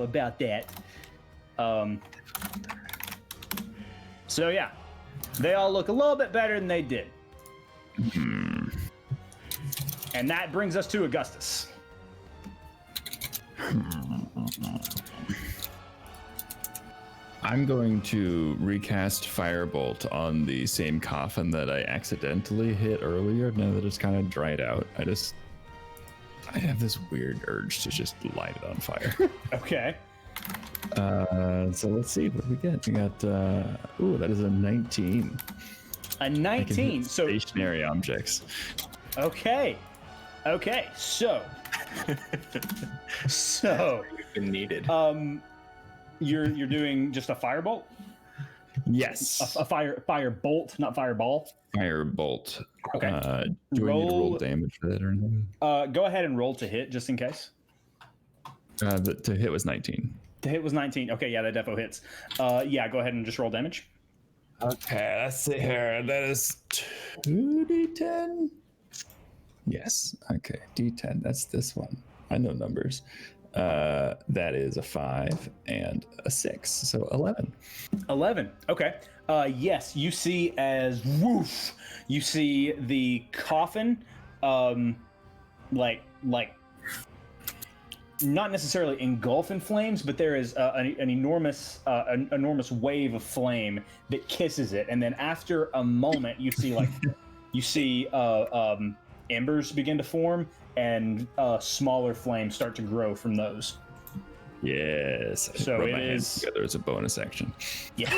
[SPEAKER 3] about that. So yeah, they all look a little bit better than they did. And that brings us to Augustus.
[SPEAKER 4] I'm going to recast Firebolt on the same coffin that I accidentally hit earlier. Now that it's kind of dried out, I have this weird urge to just light it on fire.
[SPEAKER 3] Okay.
[SPEAKER 4] So let's see what we get. We got ooh, that is a 19.
[SPEAKER 3] A
[SPEAKER 4] I can
[SPEAKER 3] 19.
[SPEAKER 4] hit
[SPEAKER 3] So
[SPEAKER 4] stationary objects.
[SPEAKER 3] okay. So
[SPEAKER 5] Been needed.
[SPEAKER 3] you're doing just a firebolt,
[SPEAKER 4] Yes.
[SPEAKER 3] a fire bolt, not fireball.
[SPEAKER 4] Firebolt.
[SPEAKER 3] Okay.
[SPEAKER 4] Do I need to roll
[SPEAKER 3] Roll-
[SPEAKER 4] damage for that or anything?
[SPEAKER 3] Go ahead and roll to hit just in case.
[SPEAKER 4] To hit was 19.
[SPEAKER 3] The hit was 19. Okay, yeah, that defo hits. Yeah, go ahead and just roll damage.
[SPEAKER 4] Okay, let's see here. That is 2d10. Yes. Okay, d10. That's this one. I know numbers. That is a 5 and a 6, so 11.
[SPEAKER 3] 11. Okay. Yes, you see as woof. You see the coffin, like not necessarily engulf in flames, but there is an enormous wave of flame that kisses it, and then after a moment, you see embers begin to form, and smaller flames start to grow from those.
[SPEAKER 4] Yes.
[SPEAKER 3] So
[SPEAKER 4] Rub
[SPEAKER 3] it
[SPEAKER 4] my hands
[SPEAKER 3] is-
[SPEAKER 4] together as a bonus action.
[SPEAKER 3] Yeah.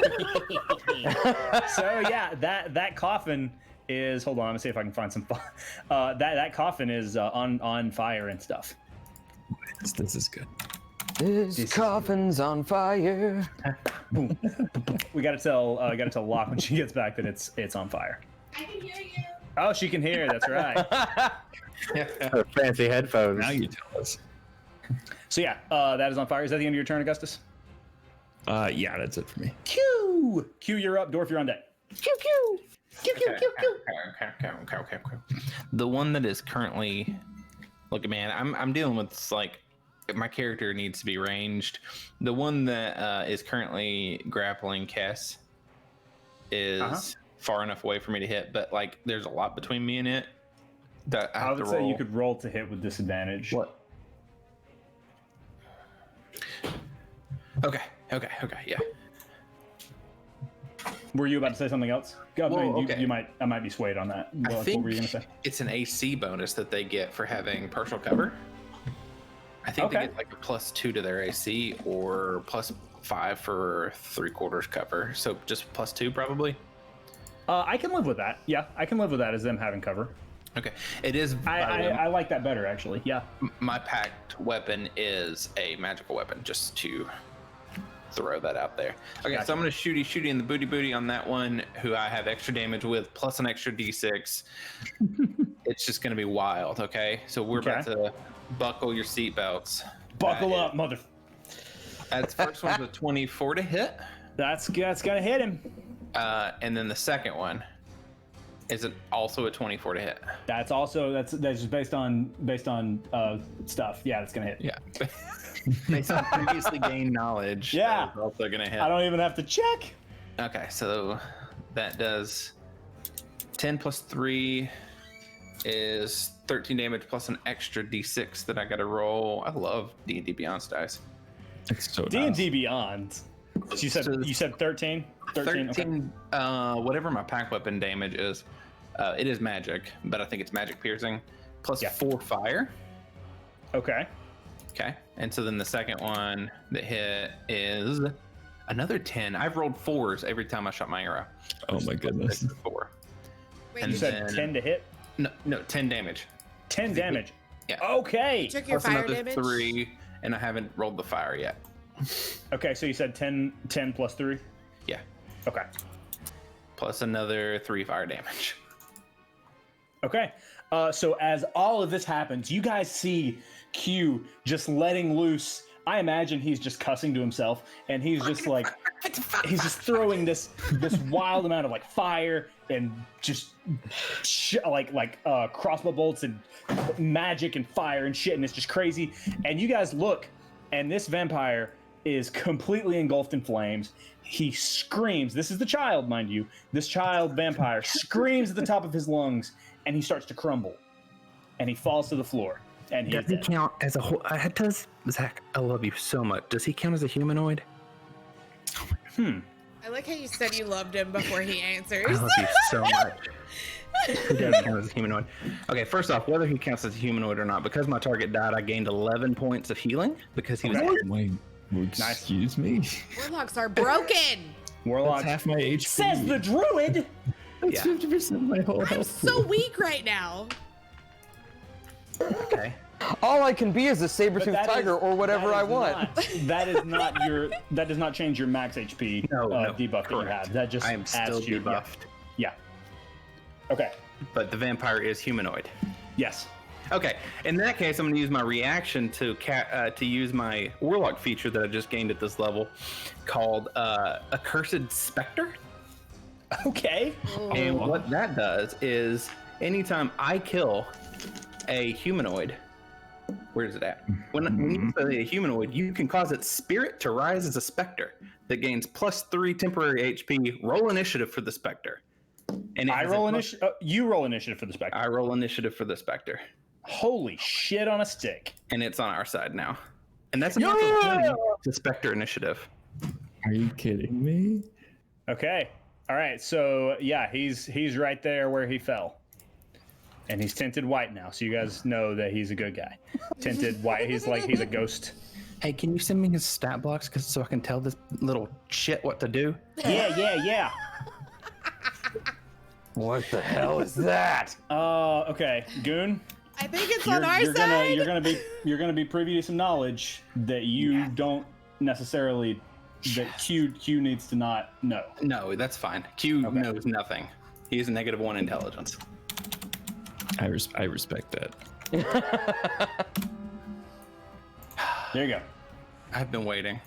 [SPEAKER 3] So yeah, that coffin is. Hold on, let me see if I can find some. That coffin is on fire and stuff.
[SPEAKER 4] This is good.
[SPEAKER 2] This coffin's on fire.
[SPEAKER 3] Boom. We gotta tell Locke when she gets back that it's on fire.
[SPEAKER 1] I can hear you.
[SPEAKER 3] Oh, she can hear. That's right.
[SPEAKER 6] Her fancy headphones.
[SPEAKER 4] Now you tell us.
[SPEAKER 3] So yeah, that is on fire. Is that the end of your turn, Augustus?
[SPEAKER 4] Yeah, that's it for me.
[SPEAKER 3] Q, you're up. Dorf, you're on deck.
[SPEAKER 5] Okay. The one that is currently, look, man, I'm dealing with this, like, my character needs to be ranged. The one that is currently grappling Kess is far enough away for me to hit, but like, there's a lot between me and it that I
[SPEAKER 3] I
[SPEAKER 5] have
[SPEAKER 3] would
[SPEAKER 5] to
[SPEAKER 3] say
[SPEAKER 5] roll.
[SPEAKER 3] you could roll to hit with disadvantage.
[SPEAKER 5] What? Okay, yeah.
[SPEAKER 3] Were you about to say something else? Go,
[SPEAKER 5] Well,
[SPEAKER 3] you,
[SPEAKER 5] okay.
[SPEAKER 3] I might be swayed on that.
[SPEAKER 5] I
[SPEAKER 3] What
[SPEAKER 5] think
[SPEAKER 3] were you gonna say?
[SPEAKER 5] it's an AC bonus that they get for having partial cover. I think
[SPEAKER 3] Okay.
[SPEAKER 5] they get like a +2 to their AC or +5 for 3/4 cover. So just +2 probably.
[SPEAKER 3] I can live with that. Yeah, I can live with that as them having cover.
[SPEAKER 5] Okay, it is.
[SPEAKER 3] I like that better actually. Yeah.
[SPEAKER 5] My packed weapon is a magical weapon, just to throw that out there. Okay,
[SPEAKER 3] Gotcha.
[SPEAKER 5] so I'm gonna shooty in the booty on that one, who I have extra damage with, plus an extra D6. It's just gonna be wild. Okay, so we're about to buckle your seatbelts.
[SPEAKER 3] Buckle up, mother.
[SPEAKER 5] That's first one's a 24 to hit,
[SPEAKER 3] That's gonna hit him.
[SPEAKER 5] and then the second one is also a 24 to hit.
[SPEAKER 3] That's just based on stuff. Yeah, that's gonna hit.
[SPEAKER 5] Yeah. Based on previously gained knowledge.
[SPEAKER 3] Yeah.
[SPEAKER 5] that is also gonna hit.
[SPEAKER 3] I don't even have to check.
[SPEAKER 5] Okay, so that does 10 plus 3 is 13 damage plus an extra d6 that I gotta roll. I love D&D Beyond's dice.
[SPEAKER 4] It's so
[SPEAKER 3] D&D Beyond. So you said 13? 13.
[SPEAKER 5] 13, whatever my pack weapon damage is. It is magic, but I think it's magic piercing. Plus 4 fire.
[SPEAKER 3] Okay.
[SPEAKER 5] Okay, and so then the second one that hit is another 10. I've rolled 4s every time I shot my arrow.
[SPEAKER 4] Oh my goodness.
[SPEAKER 5] 4.
[SPEAKER 1] Wait,
[SPEAKER 5] And
[SPEAKER 3] You
[SPEAKER 1] you,
[SPEAKER 3] said
[SPEAKER 5] then-
[SPEAKER 3] 10 to hit?
[SPEAKER 5] No, 10 damage.
[SPEAKER 3] 10 damage.
[SPEAKER 5] Yeah.
[SPEAKER 3] Okay.
[SPEAKER 1] took your
[SPEAKER 5] Plus
[SPEAKER 1] fire
[SPEAKER 5] another
[SPEAKER 1] damage?
[SPEAKER 5] 3, and I haven't rolled the fire yet.
[SPEAKER 3] Okay, so you said 10 plus 3?
[SPEAKER 5] Yeah.
[SPEAKER 3] Okay.
[SPEAKER 5] Plus another 3 fire damage.
[SPEAKER 3] Okay. So as all of this happens, you guys see Q just letting loose. I imagine he's just cussing to himself, and he's just like, he's just throwing this wild amount of like fire and just crossbow bolts and magic and fire and shit, and it's just crazy. And you guys look, and this vampire is completely engulfed in flames. He screams. This is the child, mind you. This child vampire screams at the top of his lungs, and he starts to crumble, and he falls to the floor. And he's
[SPEAKER 5] Does he
[SPEAKER 3] dead.
[SPEAKER 5] count as a whole? Zach, I love you so much. Does he count as a humanoid?
[SPEAKER 1] I like how you said you loved him before he answers.
[SPEAKER 5] I love you so much. He does count as a humanoid. Okay, first off, whether he counts as a humanoid or not, because my target died, I gained 11 points of healing because he was.
[SPEAKER 3] Okay.
[SPEAKER 4] Wait, excuse me?
[SPEAKER 1] Warlocks are broken.
[SPEAKER 3] Warlock
[SPEAKER 4] That's half my HP.
[SPEAKER 3] says the druid.
[SPEAKER 4] That's
[SPEAKER 5] Yeah.
[SPEAKER 4] 50% of my whole
[SPEAKER 1] I'm
[SPEAKER 4] health.
[SPEAKER 1] so weak right now.
[SPEAKER 5] Okay.
[SPEAKER 2] All I can be is a saber-toothed
[SPEAKER 3] But that
[SPEAKER 2] tiger
[SPEAKER 3] is-
[SPEAKER 2] or whatever
[SPEAKER 3] that
[SPEAKER 2] I
[SPEAKER 3] is
[SPEAKER 2] want.
[SPEAKER 3] That does not change your max HP
[SPEAKER 5] No,
[SPEAKER 3] debuff that you
[SPEAKER 5] correct.
[SPEAKER 3] have. That just
[SPEAKER 5] I am
[SPEAKER 3] adds
[SPEAKER 5] still
[SPEAKER 3] to your
[SPEAKER 5] debuffed.
[SPEAKER 3] Yeah. Okay.
[SPEAKER 5] But the vampire is humanoid.
[SPEAKER 3] Yes.
[SPEAKER 5] Okay, in that case, I'm going to use my reaction to use my Warlock feature that I just gained at this level, called Accursed Spectre.
[SPEAKER 3] Okay.
[SPEAKER 5] And what that does is, anytime I kill a humanoid, where is it at? When you kill a humanoid, you can cause its spirit to rise as a specter that gains +3 temporary HP. Roll initiative for the specter. And
[SPEAKER 3] I roll initiative. You roll initiative for the specter.
[SPEAKER 5] I roll initiative for the specter.
[SPEAKER 3] Holy shit on a stick.
[SPEAKER 5] And it's on our side now. And that's a natural 20 to specter initiative.
[SPEAKER 4] Are you kidding me?
[SPEAKER 3] Okay. All right. So yeah, he's right there where he fell. And he's tinted white now, so you guys know that he's a good guy. Tinted white. He's a ghost.
[SPEAKER 5] Hey, can you send me his stat blocks so I can tell this little shit what to do?
[SPEAKER 3] Yeah.
[SPEAKER 2] What the hell is that?
[SPEAKER 3] Okay, Goon.
[SPEAKER 1] I think it's on our side.
[SPEAKER 3] You're gonna be privy to some knowledge that you don't necessarily, that Q needs to not know.
[SPEAKER 5] No, that's fine. Q knows nothing. He has a -1 intelligence.
[SPEAKER 4] I respect that.
[SPEAKER 3] There you go.
[SPEAKER 5] I've been waiting.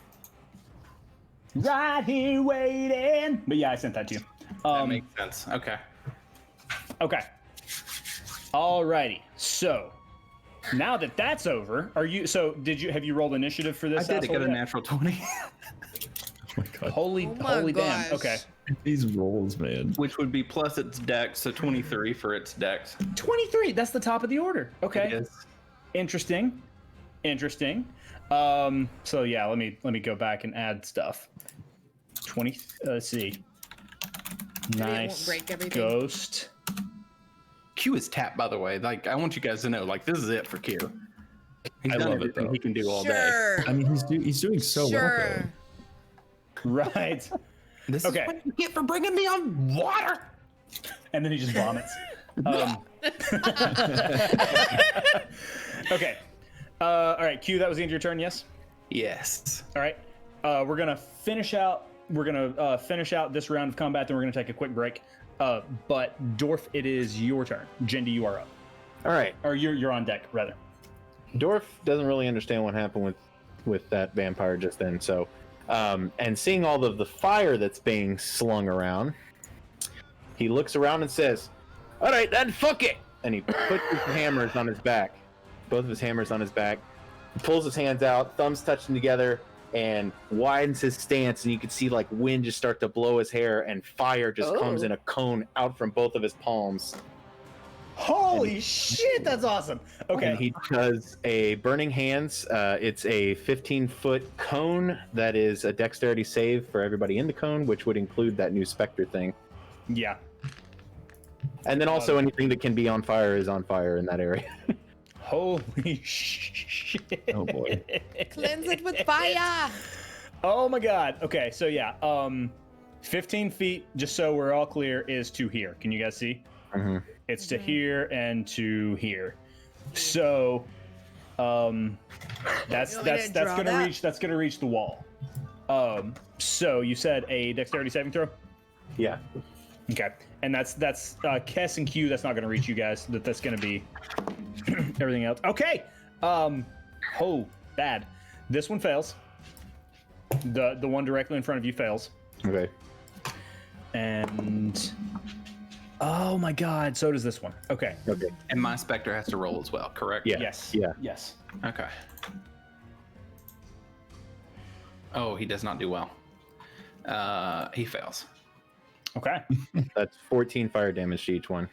[SPEAKER 3] Right here waiting. But yeah, I sent that to you.
[SPEAKER 5] That makes sense. Okay.
[SPEAKER 3] Okay. Alrighty. So now that that's over, have you rolled initiative for this?
[SPEAKER 5] I did. It got a
[SPEAKER 3] asshole yet?
[SPEAKER 5] natural 20.
[SPEAKER 4] Oh my god.
[SPEAKER 3] Holy
[SPEAKER 1] gosh.
[SPEAKER 3] damn. Okay.
[SPEAKER 4] These rolls, man.
[SPEAKER 5] Which would be plus its dex, so 23 for its dex.
[SPEAKER 3] 23. That's the top of the order. Okay.
[SPEAKER 5] It is.
[SPEAKER 3] Interesting. So yeah, let me go back and add stuff. 20. Let's see.
[SPEAKER 1] Maybe it won't
[SPEAKER 3] Nice.
[SPEAKER 1] break everything.
[SPEAKER 3] Ghost.
[SPEAKER 5] Q is tapped, by the way. Like, I want you guys to know, like, this is it for Q. He's
[SPEAKER 4] I
[SPEAKER 5] done
[SPEAKER 4] love it,
[SPEAKER 5] everything
[SPEAKER 4] though.
[SPEAKER 5] he can do all day.
[SPEAKER 1] Sure.
[SPEAKER 4] I mean, he's doing so well.
[SPEAKER 1] Sure.
[SPEAKER 3] Right.
[SPEAKER 5] This
[SPEAKER 3] Okay.
[SPEAKER 5] is what you get for bringing me on water.
[SPEAKER 3] And then he just vomits. Okay. All right, Q, that was the end of your turn, yes?
[SPEAKER 5] Yes.
[SPEAKER 3] All right. We're gonna finish out this round of combat, then we're gonna take a quick break. But Dorf, it is your turn. Jindy, you are up.
[SPEAKER 6] All right.
[SPEAKER 3] Or you're on deck, rather.
[SPEAKER 6] Dorf doesn't really understand what happened with that vampire just then. So, and seeing all of the fire that's being slung around, he looks around and says, "All right, then fuck it!" And he puts his hammers on his back, both of his hammers on his back. He pulls his hands out, thumbs touching together, and widens his stance. And you can see like wind just start to blow his hair, and fire just comes in a cone out from both of his palms.
[SPEAKER 3] Holy shit, that's awesome. Okay.
[SPEAKER 6] And he does a Burning Hands. It's a 15-foot cone that is a dexterity save for everybody in the cone, which would include that new Spectre thing.
[SPEAKER 3] Yeah.
[SPEAKER 6] And then also anything that can be on fire is on fire in that area.
[SPEAKER 3] Holy shit.
[SPEAKER 4] Oh boy.
[SPEAKER 1] Cleanse it with fire.
[SPEAKER 3] Oh my god. Okay, so yeah. 15 feet, just so we're all clear, is to here. Can you guys see?
[SPEAKER 6] Mm-hmm.
[SPEAKER 3] It's to here and to here. So that's
[SPEAKER 1] You want me to draw that?
[SPEAKER 3] that's gonna reach the wall. So you said a dexterity saving throw?
[SPEAKER 6] Yeah.
[SPEAKER 3] Okay. And that's Kess and Q, that's not gonna reach you guys. That's gonna be everything else. Okay. Oh, bad. This one fails. The one directly in front of you fails.
[SPEAKER 6] Okay.
[SPEAKER 3] And oh my god, so does this one. Okay.
[SPEAKER 6] Okay.
[SPEAKER 5] And my Spectre has to roll as well, correct?
[SPEAKER 6] Yeah.
[SPEAKER 3] Yes.
[SPEAKER 6] Yeah.
[SPEAKER 3] Yes.
[SPEAKER 5] Okay. Oh, he does not do well. He fails.
[SPEAKER 3] Okay.
[SPEAKER 6] That's 14 fire damage to each one.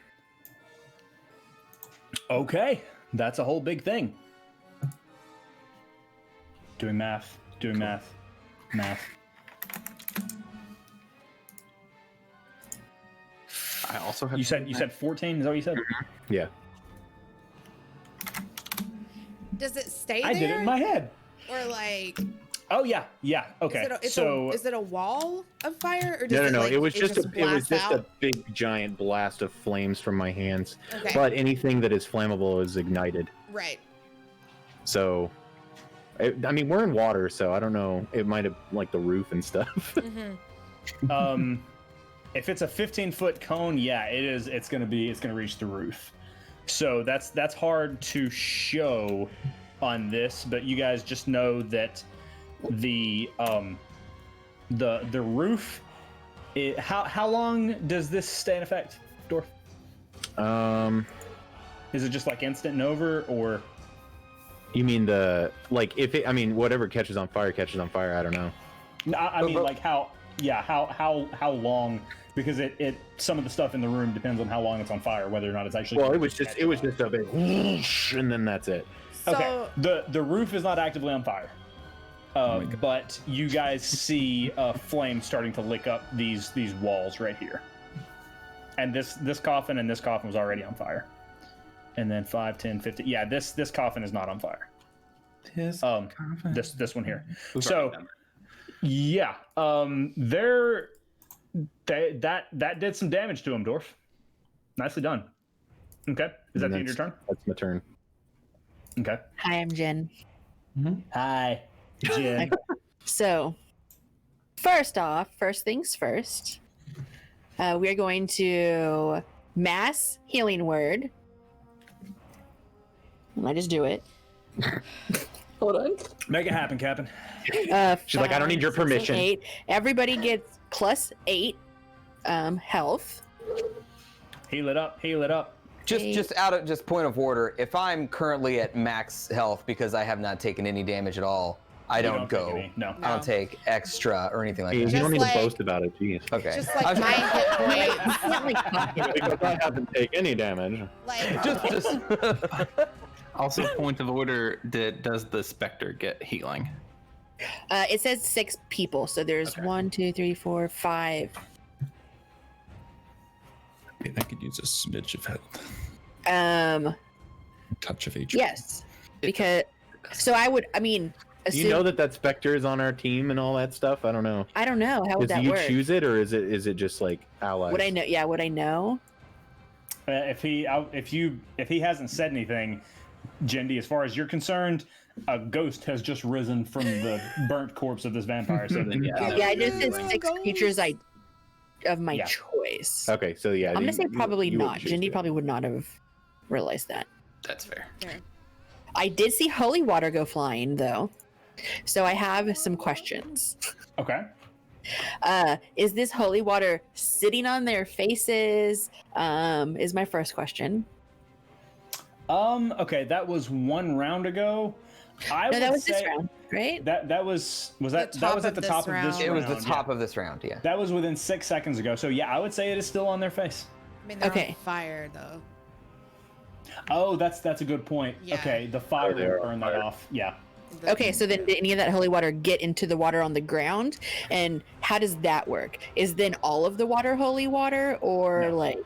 [SPEAKER 3] Okay. That's a whole big thing. Doing math. Math.
[SPEAKER 5] I also have.
[SPEAKER 3] You said 14? Is that what you said?
[SPEAKER 6] Yeah.
[SPEAKER 1] Does it stay there?
[SPEAKER 3] I did it in my head.
[SPEAKER 1] Or like,
[SPEAKER 3] Oh yeah. Okay.
[SPEAKER 1] is it a wall of fire, or does
[SPEAKER 6] No.
[SPEAKER 1] Like,
[SPEAKER 6] It was just a
[SPEAKER 1] blast out?
[SPEAKER 6] big giant blast of flames from my hands.
[SPEAKER 1] Okay.
[SPEAKER 6] But anything that is flammable is ignited.
[SPEAKER 1] Right.
[SPEAKER 6] So, I mean, we're in water, so I don't know. It might have like the roof and stuff.
[SPEAKER 3] If it's a 15-foot cone, yeah, it is. It's gonna reach the roof. So that's hard to show on this, but you guys just know that the roof. How long does this stay in effect, Dorf? Is it just like instant and over, or?
[SPEAKER 6] You mean if it? I mean, whatever catches on fire catches on fire. I don't know.
[SPEAKER 3] No, I mean like how? Yeah, how long? Because it some of the stuff in the room depends on how long it's on fire, whether or not it's actually.
[SPEAKER 6] Well, it was just a big whoosh, and then that's it.
[SPEAKER 1] So,
[SPEAKER 3] Okay. The roof is not actively on fire, but you guys see flames starting to lick up these walls right here, and this coffin and this coffin was already on fire, and then 5, 10, 50. Yeah, this coffin is not on fire. This one here. So yeah, that did some damage to him, Dorf. Nicely done. Okay, is that the end of your turn?
[SPEAKER 6] That's my turn.
[SPEAKER 3] Okay.
[SPEAKER 7] Hi, I'm Jen.
[SPEAKER 3] Hi, Jen.
[SPEAKER 7] So, first things first, we are going to mass healing word. And I just do it. Hold on.
[SPEAKER 3] Make it happen, Captain.
[SPEAKER 6] She's like, I don't need your
[SPEAKER 7] 5, 6,
[SPEAKER 6] permission.
[SPEAKER 7] 8. Everybody gets +8 health.
[SPEAKER 3] Heal it up.
[SPEAKER 2] Just point of order. If I'm currently at max health because I have not taken any damage at all, I don't
[SPEAKER 3] take
[SPEAKER 2] go.
[SPEAKER 3] any, no.
[SPEAKER 2] I don't take extra or anything like
[SPEAKER 6] You
[SPEAKER 2] that.
[SPEAKER 6] don't need
[SPEAKER 1] like-
[SPEAKER 6] to boast about it, jeez.
[SPEAKER 2] Okay.
[SPEAKER 1] just like my hit points.
[SPEAKER 6] Because I haven't taken any damage.
[SPEAKER 1] Like,
[SPEAKER 2] just
[SPEAKER 5] Also, point of order: does the specter get healing?
[SPEAKER 7] It says 6 people, so there's 1, 2, 3, 4, 5.
[SPEAKER 4] I could use a smidge of health. Touch of HP.
[SPEAKER 7] Yes, because
[SPEAKER 6] Do you know that Spectre is on our team and all that stuff? I don't know.
[SPEAKER 7] I don't know how would
[SPEAKER 6] Do
[SPEAKER 7] that
[SPEAKER 6] you
[SPEAKER 7] work.
[SPEAKER 6] choose it, or is it just like allies?
[SPEAKER 7] Would I know? Yeah, would I know?
[SPEAKER 3] If he hasn't said anything, Jendi, as far as you're concerned, a ghost has just risen from the burnt corpse of this vampire. So then,
[SPEAKER 7] Yeah, I just said 6
[SPEAKER 1] Ghost.
[SPEAKER 7] creatures of my
[SPEAKER 3] Yeah.
[SPEAKER 7] choice.
[SPEAKER 6] Okay, so yeah.
[SPEAKER 7] I'm gonna say probably
[SPEAKER 6] you
[SPEAKER 7] not.
[SPEAKER 6] would choose
[SPEAKER 7] Jindy
[SPEAKER 6] it.
[SPEAKER 7] probably would not have realized that.
[SPEAKER 5] That's fair.
[SPEAKER 7] I did see holy water go flying though, so I have some questions.
[SPEAKER 3] okay.
[SPEAKER 7] Is this holy water sitting on their faces? Is my first question.
[SPEAKER 3] Okay, that was one round ago.
[SPEAKER 7] No, that was this round, right?
[SPEAKER 3] That was at the top of this round.
[SPEAKER 2] it was the top of this round. Yeah.
[SPEAKER 3] That was within 6 seconds ago. So yeah, I would say it is still on their face.
[SPEAKER 1] I mean, they're
[SPEAKER 7] Okay.
[SPEAKER 1] on fire though.
[SPEAKER 3] Oh, that's a good point.
[SPEAKER 1] Yeah.
[SPEAKER 3] Okay, the fire
[SPEAKER 6] they're
[SPEAKER 3] will burn that off. Yeah.
[SPEAKER 7] Okay, so then did any of that holy water get into the water on the ground? And how does that work? Is then all of the water holy water, or
[SPEAKER 3] No.
[SPEAKER 7] like?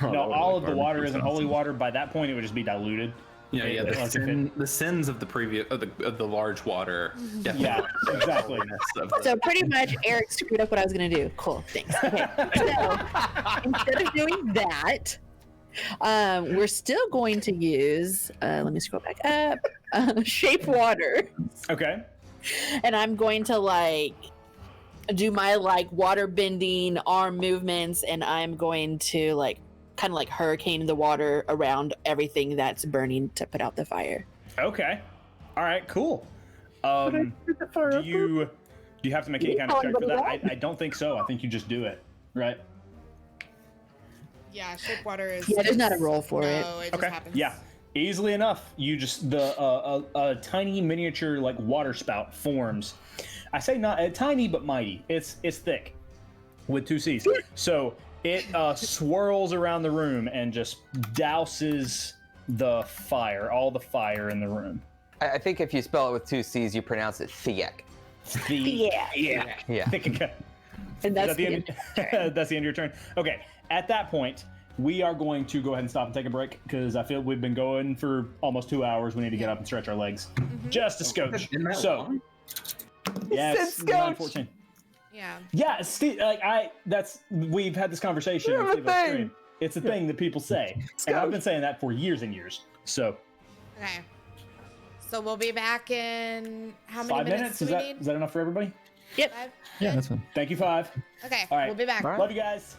[SPEAKER 3] No, all of the water isn't holy water. By that point, it would just be diluted.
[SPEAKER 5] Yeah,
[SPEAKER 3] Yeah,
[SPEAKER 5] the,
[SPEAKER 3] like if
[SPEAKER 5] sin, the sins of the previous of the large water. Definitely.
[SPEAKER 3] Yeah, exactly.
[SPEAKER 7] So pretty much Eric screwed up what I was gonna do. Cool, thanks. Okay, so instead of doing that, we're still going to use. Let me scroll back up. Shape water,
[SPEAKER 3] Okay.
[SPEAKER 7] and I'm going to do my water bending arm movements, and I'm going to kind of hurricane the water around everything that's burning to put out the fire.
[SPEAKER 3] Okay. All right. Cool. Do you have to make any kind of check for that? I don't think so. I think you just do it. Right.
[SPEAKER 1] Yeah, shape water is.
[SPEAKER 7] Yeah, there's not a roll for it.
[SPEAKER 1] No, it just
[SPEAKER 3] Okay.
[SPEAKER 1] happens.
[SPEAKER 3] Yeah. Easily enough. You just a tiny miniature water spout forms. I say not tiny but mighty. It's thick with 2 C's. So it swirls around the room and just douses the fire, all the fire in the room.
[SPEAKER 2] I think if you spell it with 2 C's, you pronounce it Thiek.
[SPEAKER 7] Yeah.
[SPEAKER 2] Yeah.
[SPEAKER 3] Thick and cut.
[SPEAKER 7] And that's
[SPEAKER 3] Is that the end? That's the end of your turn. Okay. At that point, we are going to go ahead and stop and take a break because I feel we've been going for almost 2 hours. We need to get up and stretch our legs. Just a scotch. So, yeah, it's
[SPEAKER 2] said scotch.
[SPEAKER 3] 9:14.
[SPEAKER 1] Yeah.
[SPEAKER 3] Yeah, Steve, we've had this conversation.
[SPEAKER 2] You're
[SPEAKER 3] on
[SPEAKER 2] the
[SPEAKER 3] Steve off
[SPEAKER 2] thing.
[SPEAKER 3] screen. It's a thing that people say, and I've been saying that for years and years. So,
[SPEAKER 1] Okay. So we'll be back in how many
[SPEAKER 3] 5 minutes?
[SPEAKER 1] do
[SPEAKER 3] Is
[SPEAKER 1] we
[SPEAKER 3] that
[SPEAKER 1] need?
[SPEAKER 3] is that enough for everybody?
[SPEAKER 7] Yep.
[SPEAKER 1] 5?
[SPEAKER 4] Yeah,
[SPEAKER 1] Good?
[SPEAKER 4] that's fine.
[SPEAKER 3] Thank you, 5.
[SPEAKER 1] Okay.
[SPEAKER 3] All right.
[SPEAKER 1] We'll be back.
[SPEAKER 2] All right.
[SPEAKER 3] Love you guys.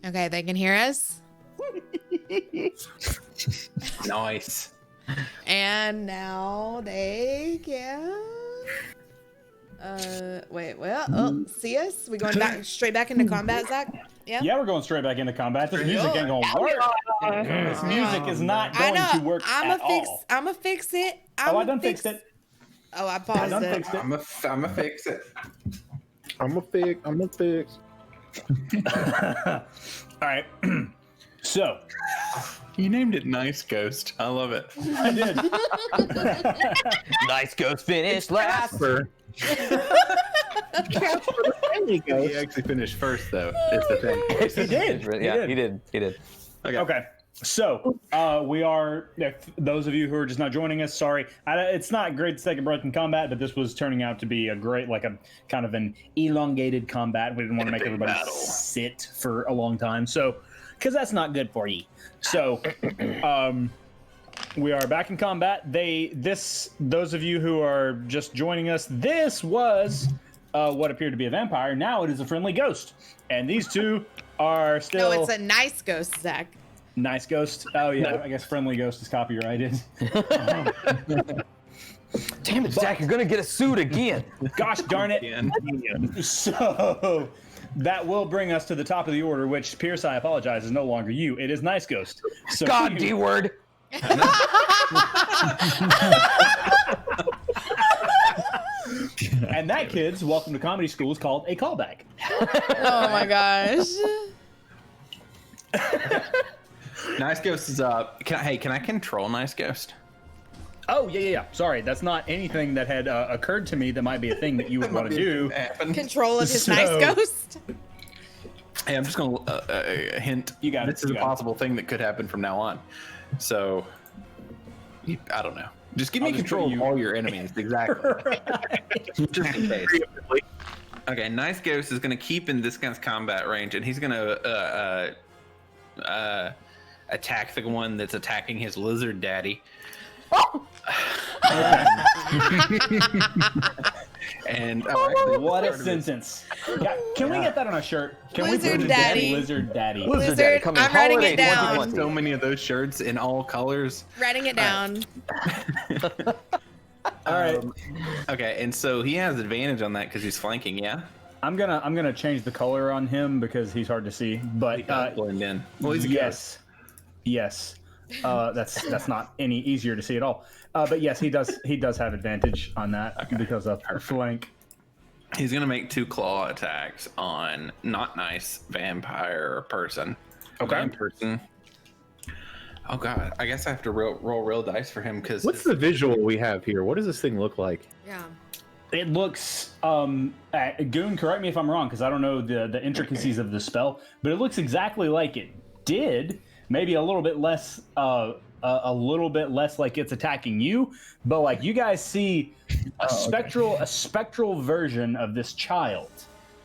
[SPEAKER 1] Okay, they can hear us.
[SPEAKER 5] Nice.
[SPEAKER 1] And now they can. Wait. Well, see us? We going back straight back into combat, Zach? Yeah.
[SPEAKER 3] Yeah, we're going straight back into combat. This music ain't gonna work. This music is not going to work at all.
[SPEAKER 1] I'ma fix it.
[SPEAKER 3] I done fixed it.
[SPEAKER 1] Oh, I paused it.
[SPEAKER 3] Fixed it.
[SPEAKER 5] I'm a fix it.
[SPEAKER 6] I'm a fix.
[SPEAKER 3] All right. So
[SPEAKER 4] You named it Nice Ghost. I love it.
[SPEAKER 3] I did.
[SPEAKER 2] Nice ghost finish last.
[SPEAKER 5] He actually finished first, though. Is the thing.
[SPEAKER 3] He did.
[SPEAKER 2] Yeah, he did.
[SPEAKER 3] Okay. So we are. If those of you who are just not joining us, sorry. It's not great to take a break in combat, but this was turning out to be a great, like a kind of an elongated combat. We didn't want to make everybody sit for a long time, so because that's not good for you. So we are back in combat. Those of you who are just joining us, this was what appeared to be a vampire. Now it is a friendly ghost, and these two are still.
[SPEAKER 1] No, it's a nice ghost, Zach.
[SPEAKER 3] Nice ghost. Oh yeah, I guess friendly ghost is copyrighted.
[SPEAKER 2] Damn it, Zach! You're gonna get a suit again.
[SPEAKER 3] Gosh darn it! So that will bring us to the top of the order, which Pierce, I apologize, is no longer you. It is Nice Ghost. So
[SPEAKER 2] God, D word.
[SPEAKER 3] And that, kids, welcome to comedy school is called a callback.
[SPEAKER 1] Oh my gosh.
[SPEAKER 5] Nice Ghost is up. Can I control Nice Ghost?
[SPEAKER 3] Oh yeah. Sorry, that's not anything that had occurred to me that might be a thing that you would want to do.
[SPEAKER 1] Control of his
[SPEAKER 3] So-
[SPEAKER 1] nice ghost.
[SPEAKER 5] Hey, I'm just gonna hint.
[SPEAKER 3] You got it,
[SPEAKER 5] This is
[SPEAKER 3] you
[SPEAKER 5] a
[SPEAKER 3] got it.
[SPEAKER 5] possible thing that could happen from now on. So, I don't know. Just give me
[SPEAKER 3] I'll just
[SPEAKER 5] control
[SPEAKER 3] put
[SPEAKER 5] of
[SPEAKER 3] you-
[SPEAKER 5] all your enemies. Exactly. Just in case. Okay, Nice Ghost is gonna keep in this guy's combat range, and he's gonna attack the one that's attacking his lizard daddy. And
[SPEAKER 3] What a sentence! Yeah, can we get that on a shirt? Can
[SPEAKER 1] Lizard
[SPEAKER 3] we put
[SPEAKER 1] Daddy.
[SPEAKER 3] Lizard Daddy.
[SPEAKER 2] Lizard Daddy
[SPEAKER 1] Lizard,
[SPEAKER 2] coming
[SPEAKER 1] I'm writing
[SPEAKER 2] holiday
[SPEAKER 1] it down.
[SPEAKER 2] 2020.
[SPEAKER 5] so many of those shirts in all colors.
[SPEAKER 1] Writing it down.
[SPEAKER 3] All right,
[SPEAKER 5] Okay, and so he has advantage on that because he's flanking. Yeah,
[SPEAKER 3] I'm gonna change the color on him because he's hard to see. But
[SPEAKER 5] blend in. Well, he's a
[SPEAKER 3] yes. That's not any easier to see at all. But yes, he does have advantage on that because of flank.
[SPEAKER 5] He's gonna make 2 claw attacks on not nice vampire person.
[SPEAKER 3] Okay.
[SPEAKER 5] Person. Oh god, I guess I have to roll real dice for him because
[SPEAKER 6] What's the visual we have here? What does this thing look like?
[SPEAKER 1] Yeah.
[SPEAKER 3] It looks Goon, correct me if I'm wrong because I don't know the intricacies of the spell, but it looks exactly like it did. Maybe a little bit less like it's attacking you, but like you guys see a spectral version of this child,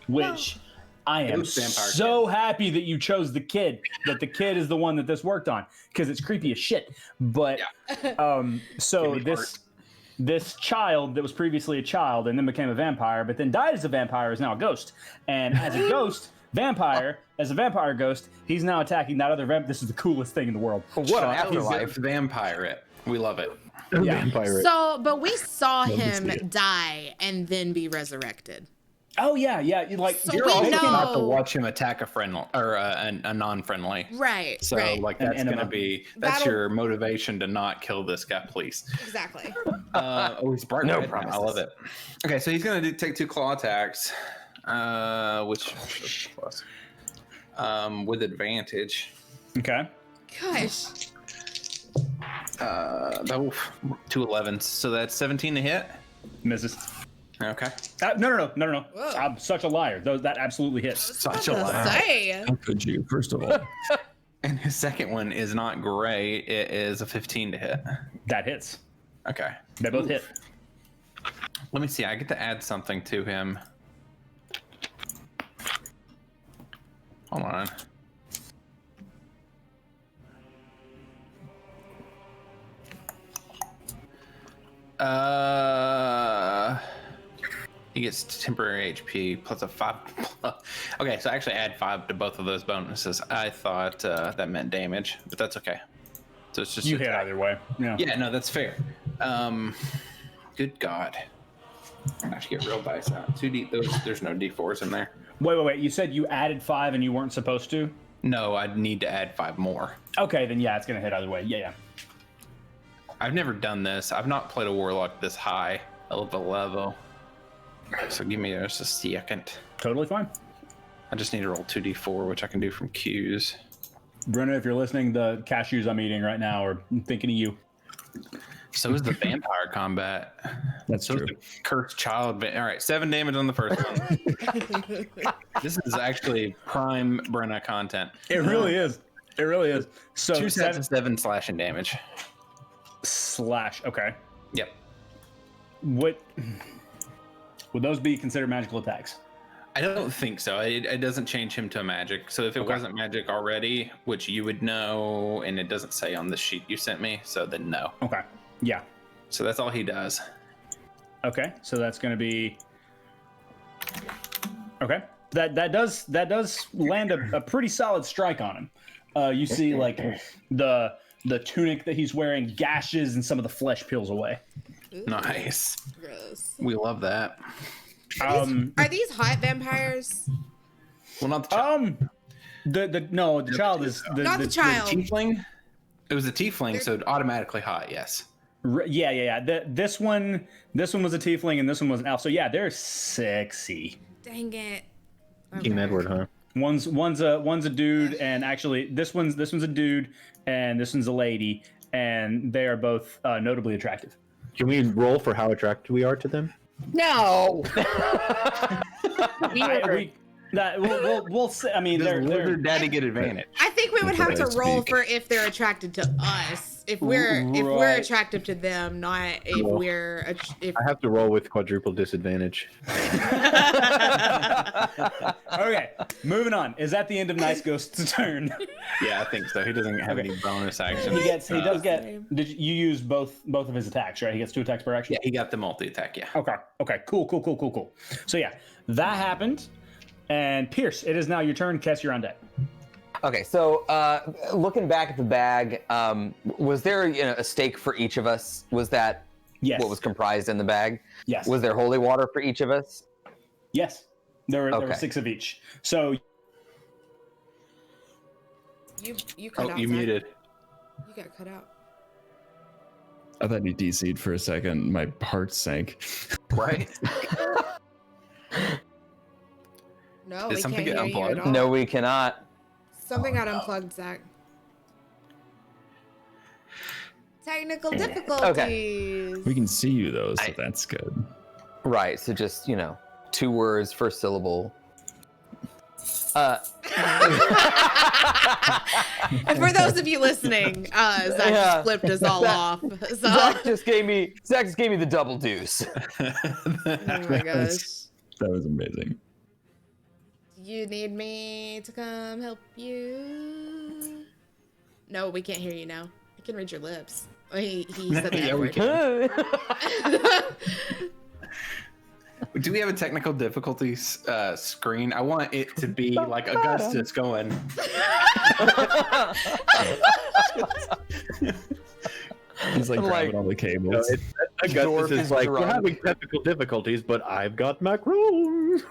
[SPEAKER 3] which I am so happy that you chose the kid. That the kid is the one that this worked on because it's creepy as shit. But so this child that was previously a child and then became a vampire, but then died as a vampire is now a ghost, and as a ghost. As a vampire ghost, he's now attacking that other vamp. This is the coolest thing in the world.
[SPEAKER 2] What an
[SPEAKER 5] he's a
[SPEAKER 2] afterlife.
[SPEAKER 5] vampire. It. We love it.
[SPEAKER 3] Yeah.
[SPEAKER 6] Vampire.
[SPEAKER 1] So, but we saw
[SPEAKER 4] to
[SPEAKER 1] him
[SPEAKER 4] see it.
[SPEAKER 1] die and then be resurrected.
[SPEAKER 3] Oh yeah. Like
[SPEAKER 1] So
[SPEAKER 3] you're
[SPEAKER 1] we
[SPEAKER 3] all
[SPEAKER 1] know-
[SPEAKER 5] Not to watch him attack a friendly or a non-friendly.
[SPEAKER 1] Right.
[SPEAKER 5] So
[SPEAKER 1] right.
[SPEAKER 5] like
[SPEAKER 3] An
[SPEAKER 5] that's
[SPEAKER 3] enema.
[SPEAKER 5] gonna be that's
[SPEAKER 1] That'll-
[SPEAKER 5] your motivation to not kill this guy, please.
[SPEAKER 1] Exactly.
[SPEAKER 5] He's bright
[SPEAKER 2] No
[SPEAKER 5] red now. I
[SPEAKER 2] promises.
[SPEAKER 5] love it. Okay, so he's gonna take 2 claw attacks, which with advantage.
[SPEAKER 3] okay.
[SPEAKER 1] Gosh.
[SPEAKER 5] That 2 11s, so that's 17 to hit.
[SPEAKER 3] Misses.
[SPEAKER 5] Okay,
[SPEAKER 3] No.
[SPEAKER 1] Whoa.
[SPEAKER 3] I'm such a liar. That absolutely hits.
[SPEAKER 5] such a
[SPEAKER 1] What to
[SPEAKER 5] lie.
[SPEAKER 1] say?
[SPEAKER 4] How could you, first of all?
[SPEAKER 5] And his second one is not great. It is a 15 to hit.
[SPEAKER 3] That hits.
[SPEAKER 5] Okay,
[SPEAKER 3] They both hit.
[SPEAKER 5] let me see. I get to add something to him. Hold on. He gets temporary HP plus a 5. Okay, so actually add 5 to both of those bonuses. I thought that meant damage, but that's okay. So it's just
[SPEAKER 3] You hit either way. Yeah.
[SPEAKER 5] Yeah, no, that's fair. Good God. I have to get real dice out. 2D. There's no D4s in there.
[SPEAKER 3] Wait. You said you added 5 and you weren't supposed to?
[SPEAKER 5] No, I'd need to add 5 more.
[SPEAKER 3] Okay, then yeah, it's gonna hit either way. Yeah.
[SPEAKER 5] I've never done this. I've not played a warlock this high of a level. So give me just a second.
[SPEAKER 3] Totally fine.
[SPEAKER 5] I just need to roll 2d4, which I can do from Q's.
[SPEAKER 3] Brenna, if you're listening, the cashews I'm eating right now are thinking of you.
[SPEAKER 5] So is the vampire combat.
[SPEAKER 4] That's
[SPEAKER 5] So is
[SPEAKER 4] true.
[SPEAKER 5] the cursed child. All right, 7 damage on the first one. This is actually prime Brenna content.
[SPEAKER 3] It really is. It really is. So
[SPEAKER 5] 2 sets of 7 slashing damage.
[SPEAKER 3] slash. Okay.
[SPEAKER 5] Yep.
[SPEAKER 3] What would those be considered magical attacks?
[SPEAKER 5] I don't think so. It doesn't change him to a magic. So if it wasn't magic already, which you would know, and it doesn't say on the sheet you sent me, so then no.
[SPEAKER 3] Okay. Yeah.
[SPEAKER 5] So that's all he does.
[SPEAKER 3] Okay. So that's going to be. Okay. That does land a pretty solid strike on him. You see like the tunic that he's wearing gashes and some of the flesh peels away.
[SPEAKER 1] Ooh,
[SPEAKER 5] Nice.
[SPEAKER 1] Gross.
[SPEAKER 5] We love that.
[SPEAKER 1] Are these hot vampires?
[SPEAKER 5] Well, not the child.
[SPEAKER 3] The child is
[SPEAKER 1] Not the child.
[SPEAKER 5] Tiefling? It was a tiefling, so automatically hot, yes.
[SPEAKER 3] Yeah. This one was a tiefling and this one was an elf. So yeah, they're sexy.
[SPEAKER 1] Dang it.
[SPEAKER 6] King
[SPEAKER 1] Okay.
[SPEAKER 6] Edward, huh?
[SPEAKER 3] One's a dude, and actually this one's a dude, and this one's a lady, and they are both notably attractive.
[SPEAKER 6] Can we roll for how attracted we are to them?
[SPEAKER 7] No.
[SPEAKER 3] We'll say. I mean,
[SPEAKER 5] Does
[SPEAKER 3] they're
[SPEAKER 5] Lizard Daddy get advantage?
[SPEAKER 1] I think we would have to
[SPEAKER 4] That's
[SPEAKER 1] roll
[SPEAKER 4] speak.
[SPEAKER 1] for if they're attracted to us. If we're
[SPEAKER 3] Right.
[SPEAKER 1] attractive to them, not if
[SPEAKER 6] Well,
[SPEAKER 1] if
[SPEAKER 6] I have to roll with quadruple disadvantage.
[SPEAKER 3] okay. Moving on. Is that the end of Nice Ghost's turn?
[SPEAKER 5] Yeah, I think so. He doesn't have any bonus actions.
[SPEAKER 3] He does get.
[SPEAKER 1] Same.
[SPEAKER 3] Did you use both of his attacks? Right. He gets 2 attacks per action.
[SPEAKER 5] Yeah, he got the multi-attack, yeah.
[SPEAKER 3] Okay. Cool. So yeah, that happened. And Pierce, it is now your turn. Kess, you're on deck.
[SPEAKER 2] Okay, so looking back at the bag, was there a stake for each of us? Was that
[SPEAKER 3] Yes.
[SPEAKER 2] what was comprised in the bag?
[SPEAKER 3] Yes.
[SPEAKER 2] Was there holy water for each of us?
[SPEAKER 3] Yes. There were
[SPEAKER 2] Okay.
[SPEAKER 3] 6 of each. So
[SPEAKER 1] you cut
[SPEAKER 5] Oh,
[SPEAKER 1] out.
[SPEAKER 5] you
[SPEAKER 1] Zach.
[SPEAKER 5] muted.
[SPEAKER 1] You got cut out.
[SPEAKER 4] I thought he DC'd for a second. My heart sank.
[SPEAKER 5] Right?
[SPEAKER 1] No,
[SPEAKER 5] Did
[SPEAKER 1] we
[SPEAKER 5] something
[SPEAKER 1] can't
[SPEAKER 5] get
[SPEAKER 1] hear you at
[SPEAKER 5] unplugged?
[SPEAKER 1] all.
[SPEAKER 2] No, we cannot.
[SPEAKER 1] Something got unplugged, Zach. Technical difficulties.
[SPEAKER 4] We can see you though, so
[SPEAKER 2] I-
[SPEAKER 4] that's good.
[SPEAKER 2] Right, so just 2 words, first syllable.
[SPEAKER 1] And for those of you listening, Zach
[SPEAKER 2] Yeah.
[SPEAKER 1] just flipped us all off. So,
[SPEAKER 2] Zach just gave me the double deuce.
[SPEAKER 1] oh my gosh.
[SPEAKER 4] That was amazing.
[SPEAKER 1] You need me to come help you? No, we can't hear you now. I can read your lips. Oh, he said the
[SPEAKER 5] Yeah,
[SPEAKER 1] F
[SPEAKER 5] we
[SPEAKER 1] word.
[SPEAKER 5] can. Do we have a technical difficulties screen? I want it to be like Augustus going.
[SPEAKER 4] He's like
[SPEAKER 2] Like-
[SPEAKER 4] grabbing all the cables.
[SPEAKER 6] Augustus
[SPEAKER 2] Dwarf
[SPEAKER 6] is
[SPEAKER 2] is
[SPEAKER 6] like, we're
[SPEAKER 2] drunk.
[SPEAKER 6] having technical difficulties, but I've got macros.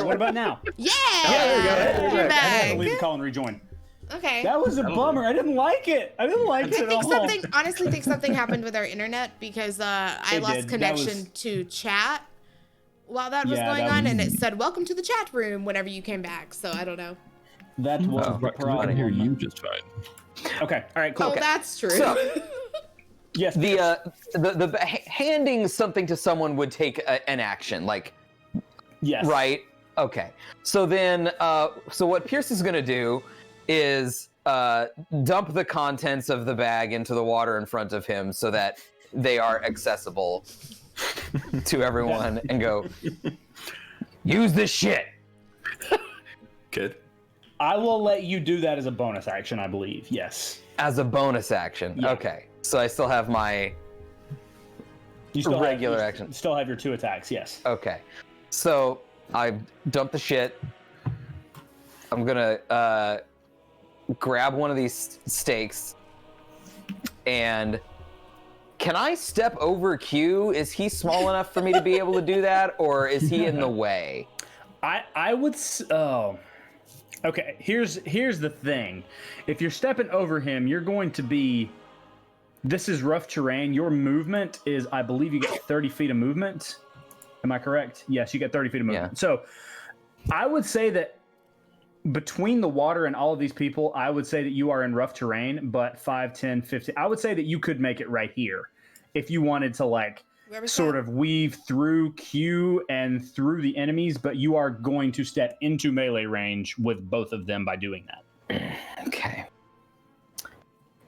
[SPEAKER 3] what about now?
[SPEAKER 1] Yeah!
[SPEAKER 6] there you go.
[SPEAKER 1] You're
[SPEAKER 3] I had to leave the
[SPEAKER 1] back.
[SPEAKER 3] call and rejoin.
[SPEAKER 1] Okay.
[SPEAKER 3] That was a bummer. I didn't like it. I didn't like it at all.
[SPEAKER 1] Honestly think something happened with our internet because I
[SPEAKER 3] It
[SPEAKER 1] lost
[SPEAKER 3] did. That
[SPEAKER 1] connection
[SPEAKER 3] was-
[SPEAKER 1] to chat while that was
[SPEAKER 3] Yeah,
[SPEAKER 1] going
[SPEAKER 3] that
[SPEAKER 1] on,
[SPEAKER 3] was-
[SPEAKER 1] and it said "Welcome to the chat room" whenever you came back. So I don't know.
[SPEAKER 3] That was the
[SPEAKER 4] I can hear
[SPEAKER 3] problem.
[SPEAKER 4] you just fine.
[SPEAKER 3] Okay. All right. Cool.
[SPEAKER 1] Oh, that's true.
[SPEAKER 2] So-
[SPEAKER 3] Yes.
[SPEAKER 2] The handing something to someone would take an action, like
[SPEAKER 3] Yes.
[SPEAKER 2] right. Okay. So then, so what Pierce is gonna do is dump the contents of the bag into the water in front of him so that they are accessible to everyone, and go, use this shit.
[SPEAKER 5] Good.
[SPEAKER 3] I will let you do that as a bonus action, I believe. Yes.
[SPEAKER 2] As a bonus action.
[SPEAKER 3] Yeah.
[SPEAKER 2] Okay. So I still have my
[SPEAKER 3] You still
[SPEAKER 2] regular
[SPEAKER 3] have,
[SPEAKER 2] action.
[SPEAKER 3] You still have your 2 attacks. Yes.
[SPEAKER 2] Okay. So I dump the shit. I'm gonna grab one of these stakes, and can I step over Q? Is he small enough for me to be able to do that, or is he in the way?
[SPEAKER 3] I would. Oh. Okay. Here's the thing. If you're stepping over him, you're going to be. This is rough terrain. Your movement is, I believe, you get 30 feet of movement. Am I correct? Yes, you get 30 feet of movement.
[SPEAKER 2] Yeah.
[SPEAKER 3] So, I would say that between the water and all of these people, I would say that you are in rough terrain, but 5, 10, 15. I would say that you could make it right here if you wanted to, like, sort of weave through Q and through the enemies, but you are going to step into melee range with both of them by doing that.
[SPEAKER 2] Okay.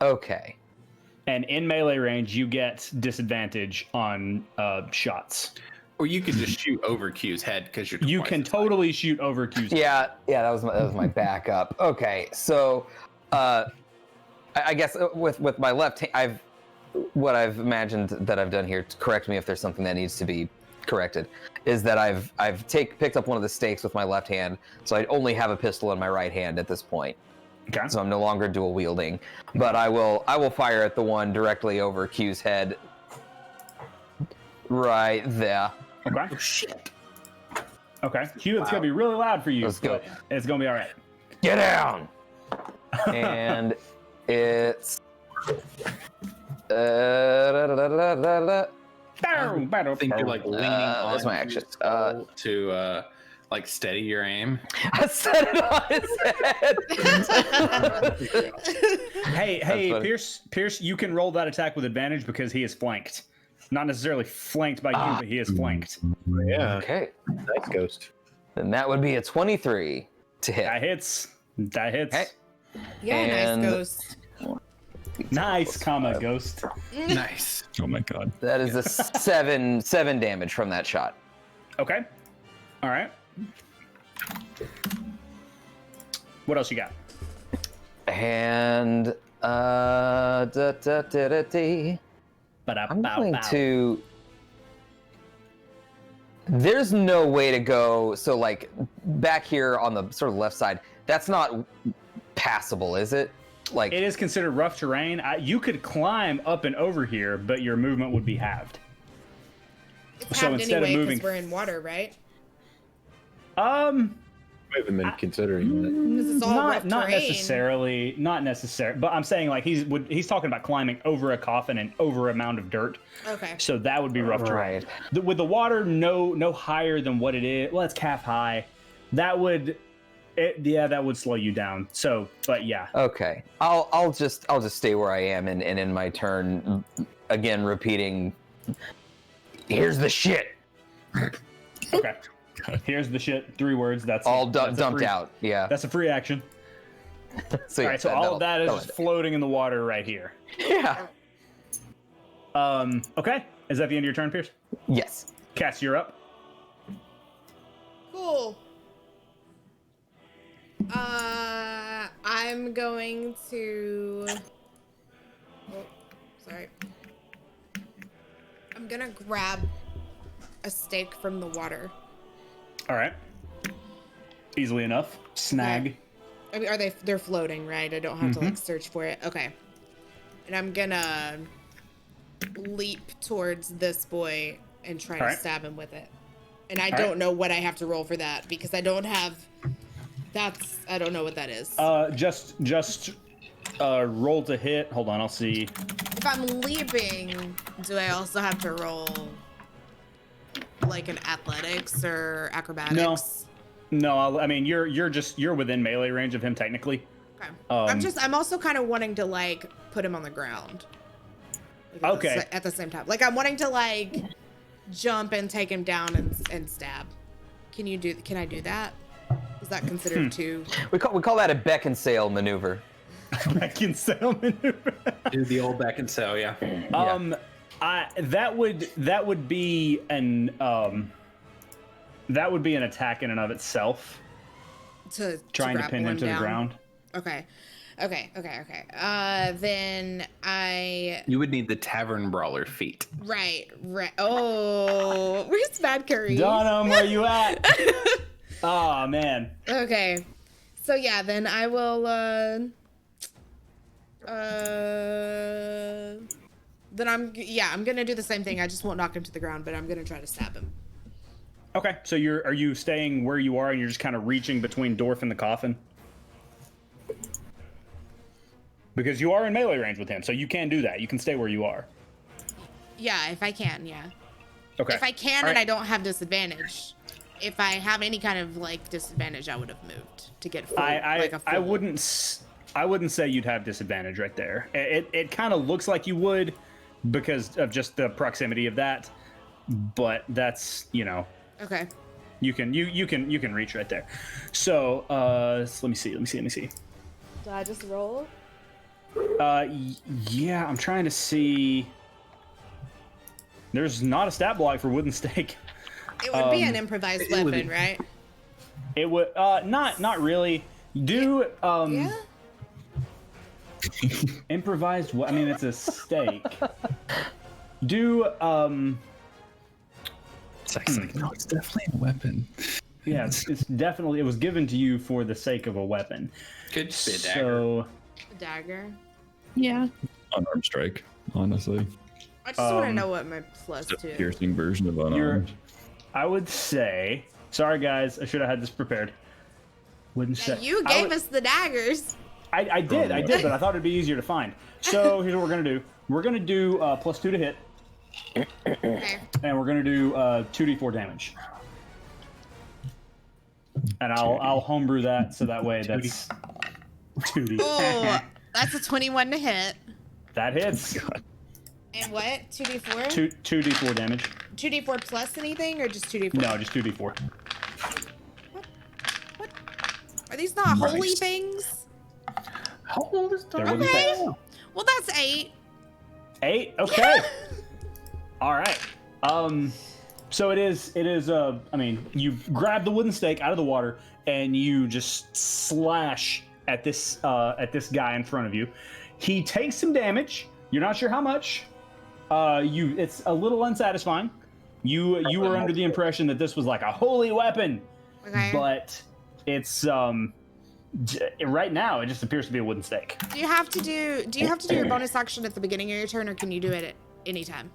[SPEAKER 2] Okay.
[SPEAKER 3] And in melee range, you get disadvantage on shots.
[SPEAKER 5] Or you could just shoot over Q's head because you're.
[SPEAKER 3] You can totally shoot over Q's head.
[SPEAKER 2] Yeah, that was my backup. Okay, so I guess with my left hand, what I've imagined that I've done here, to correct me if there's something that needs to be corrected, is that I've picked up one of the stakes with my left hand, so I only have a pistol in my right hand at this point.
[SPEAKER 3] Okay.
[SPEAKER 2] So I'm no longer dual wielding, but I will fire at the one directly over Q's head, right there.
[SPEAKER 3] Okay.
[SPEAKER 5] Oh, shit.
[SPEAKER 3] Okay. Q, it's gonna be really loud for you.
[SPEAKER 2] Let's go.
[SPEAKER 3] But it's gonna be all right.
[SPEAKER 2] Get down. And it's
[SPEAKER 5] I think you're like leaning on
[SPEAKER 2] that's my action.
[SPEAKER 5] his skull to like steady your aim.
[SPEAKER 2] I set it on his head.
[SPEAKER 3] Hey,
[SPEAKER 2] funny.
[SPEAKER 3] Pierce, you can roll that attack with advantage because he is flanked. Not necessarily flanked by you, but he is flanked.
[SPEAKER 6] Yeah.
[SPEAKER 2] Okay,
[SPEAKER 6] Nice ghost.
[SPEAKER 2] then that would be a 23 to hit.
[SPEAKER 3] That hits.
[SPEAKER 2] Okay.
[SPEAKER 1] Yeah,
[SPEAKER 2] And-
[SPEAKER 1] nice ghost.
[SPEAKER 3] Nice, comma, ghost.
[SPEAKER 5] Nice.
[SPEAKER 4] Oh my god.
[SPEAKER 2] That is a seven damage from that shot.
[SPEAKER 3] Okay. All right. What else you got?
[SPEAKER 2] And I'm going to. There's no way to go. So, like, back here on the sort of left side, that's not passable, is it? Like,
[SPEAKER 3] It is considered rough terrain. You could climb up and over here, but your movement would be halved.
[SPEAKER 1] It's
[SPEAKER 3] So
[SPEAKER 1] halved
[SPEAKER 3] instead of
[SPEAKER 1] anyway
[SPEAKER 3] moving-
[SPEAKER 1] because we're in water, right?
[SPEAKER 6] I haven't been considering that.
[SPEAKER 1] Because it's all rough
[SPEAKER 3] Not
[SPEAKER 1] terrain.
[SPEAKER 3] necessarily, but I'm saying like he's talking about climbing over a coffin and over a mound of dirt.
[SPEAKER 1] Okay.
[SPEAKER 3] So that would be rough terrain.
[SPEAKER 2] Right.
[SPEAKER 3] With the water no higher than what it is. Well, it's calf high. That would slow you down. So, but yeah.
[SPEAKER 2] Okay, I'll just stay where I am, and in my turn, again repeating. Here's the shit.
[SPEAKER 3] Okay. Here's the shit. 3 words. That's
[SPEAKER 2] All
[SPEAKER 3] that's a
[SPEAKER 2] dumped
[SPEAKER 3] free-
[SPEAKER 2] out. Yeah.
[SPEAKER 3] That's a free action.
[SPEAKER 2] So,
[SPEAKER 3] All right. So all of that is
[SPEAKER 2] that'll
[SPEAKER 3] just floating in the water right here.
[SPEAKER 2] Yeah.
[SPEAKER 3] Okay. Is that the end of your turn, Pierce?
[SPEAKER 2] Yes.
[SPEAKER 3] Cass, you're up.
[SPEAKER 1] Cool. I'm going to. Oh, sorry. I'm gonna grab a stake from the water.
[SPEAKER 3] All right. Easily enough. Snag.
[SPEAKER 1] I mean, they're floating, right? I don't have to like search for it. Okay. And I'm gonna leap towards this boy and try to
[SPEAKER 3] Alright.
[SPEAKER 1] stab him with it. And I
[SPEAKER 3] Alright.
[SPEAKER 1] don't know what I have to roll for that because I don't have. I don't know what that is.
[SPEAKER 3] Just roll to hit. Hold on, I'll see.
[SPEAKER 1] If I'm leaping, do I also have to roll like an athletics or acrobatics?
[SPEAKER 3] No, I mean you're within melee range of him technically.
[SPEAKER 1] Okay.
[SPEAKER 3] Um,
[SPEAKER 1] I'm also kind of wanting to like put him on the ground. Like,
[SPEAKER 3] Okay.
[SPEAKER 1] At the same time, like I'm wanting to like jump and take him down and stab. Can I do that? Is that considered too?
[SPEAKER 2] We call that a beck and sail maneuver.
[SPEAKER 3] Back in sail maneuver.
[SPEAKER 5] Do the old back and sail, yeah.
[SPEAKER 3] That would be an attack in and of itself.
[SPEAKER 1] To
[SPEAKER 3] Trying to
[SPEAKER 1] grapple
[SPEAKER 3] pin him to the
[SPEAKER 1] down?
[SPEAKER 3] ground.
[SPEAKER 1] Okay. Okay. Then I.
[SPEAKER 5] You would need the tavern brawler feat.
[SPEAKER 1] Right. Oh, where's Bad Curry?
[SPEAKER 3] Dunham, where you at? Oh man.
[SPEAKER 1] Okay. So yeah, then I will. Then I'm gonna do the same thing. I just won't knock him to the ground, but I'm gonna try to stab him.
[SPEAKER 3] Okay, so are you staying where you are and you're just kind of reaching between Dorf and the coffin? Because you are in melee range with him, so you can do that. You can stay where you are.
[SPEAKER 1] Yeah, if I can, yeah.
[SPEAKER 3] Okay.
[SPEAKER 1] If I can
[SPEAKER 3] All
[SPEAKER 1] and
[SPEAKER 3] right.
[SPEAKER 1] I don't have disadvantage. If I have any kind of like disadvantage, I would have moved to get full, like a full.
[SPEAKER 3] I wouldn't say you'd have disadvantage right there. It kind of looks like you would because of just the proximity of that, but that's, you know,
[SPEAKER 1] Okay.
[SPEAKER 3] you can reach right there. So let me see.
[SPEAKER 1] Do I just roll?
[SPEAKER 3] Yeah, I'm trying to see. There's not a stat block for wooden stake.
[SPEAKER 1] It would be an improvised weapon, right?
[SPEAKER 3] It would not really. Do
[SPEAKER 1] Yeah.
[SPEAKER 3] improvised. I mean, it's a stake. Do
[SPEAKER 4] Zach's like, no, it's definitely a weapon.
[SPEAKER 3] yeah, it's definitely. It was given to you for the sake of a weapon.
[SPEAKER 5] Could just be a dagger.
[SPEAKER 3] So
[SPEAKER 1] Dagger.
[SPEAKER 7] Yeah.
[SPEAKER 4] Unarmed strike, honestly.
[SPEAKER 1] I just want to know what my plus
[SPEAKER 4] It's a
[SPEAKER 1] two.
[SPEAKER 4] piercing version of unarmed.
[SPEAKER 3] I would say. Sorry, guys. I should have had this prepared. Wouldn't say.
[SPEAKER 1] You gave us the daggers.
[SPEAKER 3] I did, but I thought it'd be easier to find. So here's what we're gonna do. We're gonna do +2 to hit,
[SPEAKER 1] Okay.
[SPEAKER 3] and we're gonna do 2d4 damage. And I'll homebrew that so that way that's 2d.
[SPEAKER 1] Oh, that's a 21 to hit.
[SPEAKER 3] That hits.
[SPEAKER 1] And what? 2d4?
[SPEAKER 3] 2d4 damage.
[SPEAKER 1] 2d4 plus anything or just 2d4?
[SPEAKER 3] No, just 2d4.
[SPEAKER 1] What? Are these not holy
[SPEAKER 4] Nice.
[SPEAKER 1] things?
[SPEAKER 5] How old is
[SPEAKER 3] There
[SPEAKER 5] Dark?
[SPEAKER 3] wasn't
[SPEAKER 1] Okay.
[SPEAKER 3] that.
[SPEAKER 1] Well, that's 8.
[SPEAKER 3] 8. Okay. All right. So it is. I mean, you grab the wooden stake out of the water and you just slash at this guy in front of you. He takes some damage. You're not sure how much. It's a little unsatisfying. You were under the impression that this was like a holy weapon,
[SPEAKER 1] Okay.
[SPEAKER 3] but it's right now it just appears to be a wooden stake.
[SPEAKER 1] Do you have to do your bonus action at the beginning of your turn, or can you do it at any time?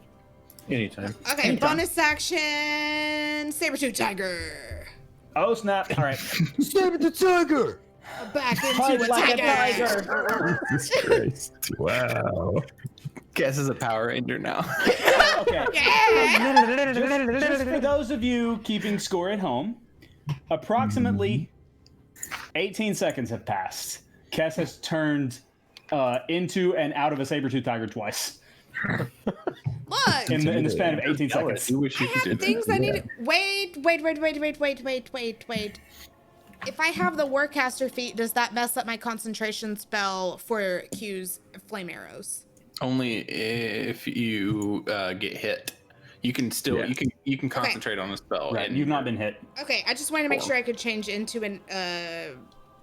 [SPEAKER 6] Anytime.
[SPEAKER 1] Okay,
[SPEAKER 3] Anytime.
[SPEAKER 1] bonus action, saber-tooth tiger.
[SPEAKER 3] Oh snap! All right.
[SPEAKER 2] Save the tiger!
[SPEAKER 1] Back into
[SPEAKER 3] Fight
[SPEAKER 1] a
[SPEAKER 3] like a
[SPEAKER 1] tiger.
[SPEAKER 4] Jesus Christ. Wow.
[SPEAKER 5] Guess is a Power Ranger now.
[SPEAKER 3] Okay.
[SPEAKER 1] Yeah.
[SPEAKER 3] Just for those of you keeping score at home, approximately 18 seconds have passed. Kess has turned into and out of a saber-tooth tiger twice
[SPEAKER 1] Look,
[SPEAKER 3] in the span of 18 seconds.
[SPEAKER 5] You wish
[SPEAKER 1] I
[SPEAKER 5] you could do
[SPEAKER 1] have
[SPEAKER 5] that.
[SPEAKER 1] things I need. Wait. If I have the Warcaster feat, does that mess up my concentration spell for Q's flame arrows?
[SPEAKER 5] Only if you get hit. You can still you can concentrate on a spell.
[SPEAKER 3] Right,
[SPEAKER 5] and
[SPEAKER 3] you've not been hit.
[SPEAKER 1] Okay, I just wanted to make sure I could change into an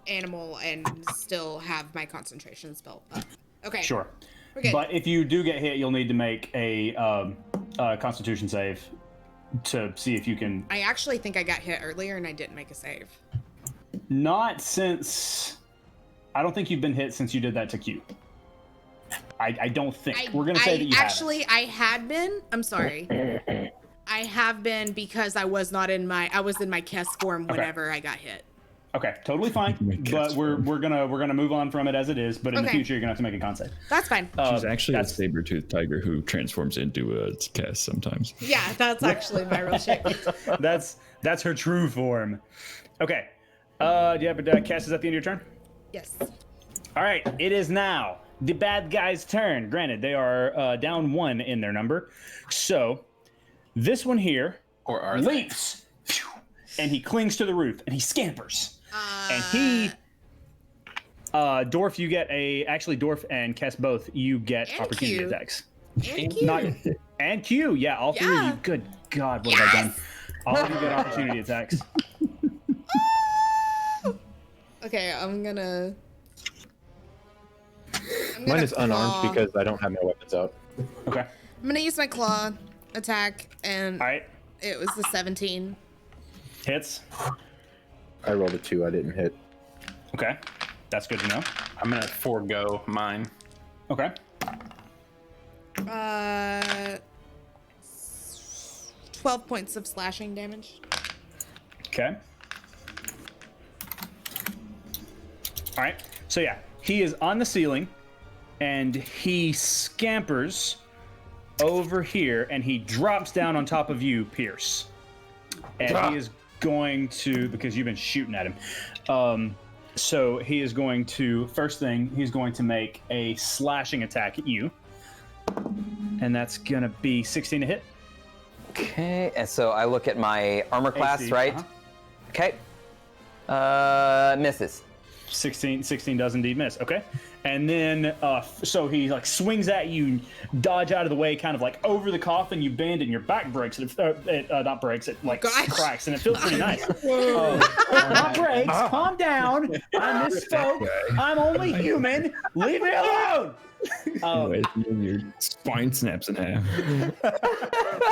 [SPEAKER 1] animal and still have my concentration spell up. Okay.
[SPEAKER 3] Sure.
[SPEAKER 1] We're good.
[SPEAKER 3] But if you do get hit, you'll need to make a Constitution save to see if you can.
[SPEAKER 1] I actually think I got hit earlier and I didn't make a save.
[SPEAKER 3] Not since. I don't think you've been hit since you did that to Q. I don't think. We're gonna say that you
[SPEAKER 1] actually I had been. I'm sorry. I have been because I was in my Kess form whenever I got hit.
[SPEAKER 3] Okay, totally fine. But we're gonna move on from it as it is. But in the
[SPEAKER 1] Okay.
[SPEAKER 3] future, you're gonna have to make a con save.
[SPEAKER 1] That's fine.
[SPEAKER 4] She's actually a
[SPEAKER 3] that's-
[SPEAKER 4] saber-toothed tiger who transforms into a cast sometimes.
[SPEAKER 1] Yeah, that's actually my real shape.
[SPEAKER 3] That's her true form. Okay. Do you have a cast is at the end of your turn?
[SPEAKER 1] Yes.
[SPEAKER 3] All right. It is now the bad guy's turn. Granted, they are down 1 in their number. So this one here
[SPEAKER 5] Or are they?
[SPEAKER 3] leaps, phew, and he clings to the roof and he scampers. And he, Dorf, you get actually Dorf and Kess both, you get
[SPEAKER 1] And
[SPEAKER 3] opportunity
[SPEAKER 1] Q.
[SPEAKER 3] attacks.
[SPEAKER 1] And Q.
[SPEAKER 3] Not, and Q, yeah, all 3 of
[SPEAKER 1] Yeah.
[SPEAKER 3] you. Good God, what have I done? All of you get opportunity attacks.
[SPEAKER 1] Okay, I'm gonna. I'm
[SPEAKER 6] Mine
[SPEAKER 1] gonna
[SPEAKER 6] is unarmed
[SPEAKER 1] claw.
[SPEAKER 6] because I don't have my weapons out.
[SPEAKER 3] Okay.
[SPEAKER 1] I'm gonna use my claw attack, and
[SPEAKER 3] All right.
[SPEAKER 1] it was the 17.
[SPEAKER 3] Hits.
[SPEAKER 6] I rolled a 2. I didn't hit.
[SPEAKER 3] Okay. That's good to know.
[SPEAKER 5] I'm gonna forego mine.
[SPEAKER 3] Okay.
[SPEAKER 1] 12 points of slashing damage.
[SPEAKER 3] Okay. All right. So yeah, he is on the ceiling, and he scampers over here, and he drops down on top of you, Pierce. And he is going to, because you've been shooting at him. So he is going to, first thing, he's going to make a slashing attack at you. And that's gonna be 16 to hit.
[SPEAKER 2] Okay, and so I look at my armor class,
[SPEAKER 3] AC,
[SPEAKER 2] right? Okay. Misses.
[SPEAKER 3] 16 does indeed miss. Okay. And then, so he like swings at you, dodge out of the way, kind of like over the coffin, you bend and your back breaks. It not breaks, it like
[SPEAKER 1] Gosh.
[SPEAKER 3] cracks, and it feels pretty nice. Not breaks, calm down. I misspoke. I'm only human. Leave me alone.
[SPEAKER 4] Anyway, your spine snaps in half.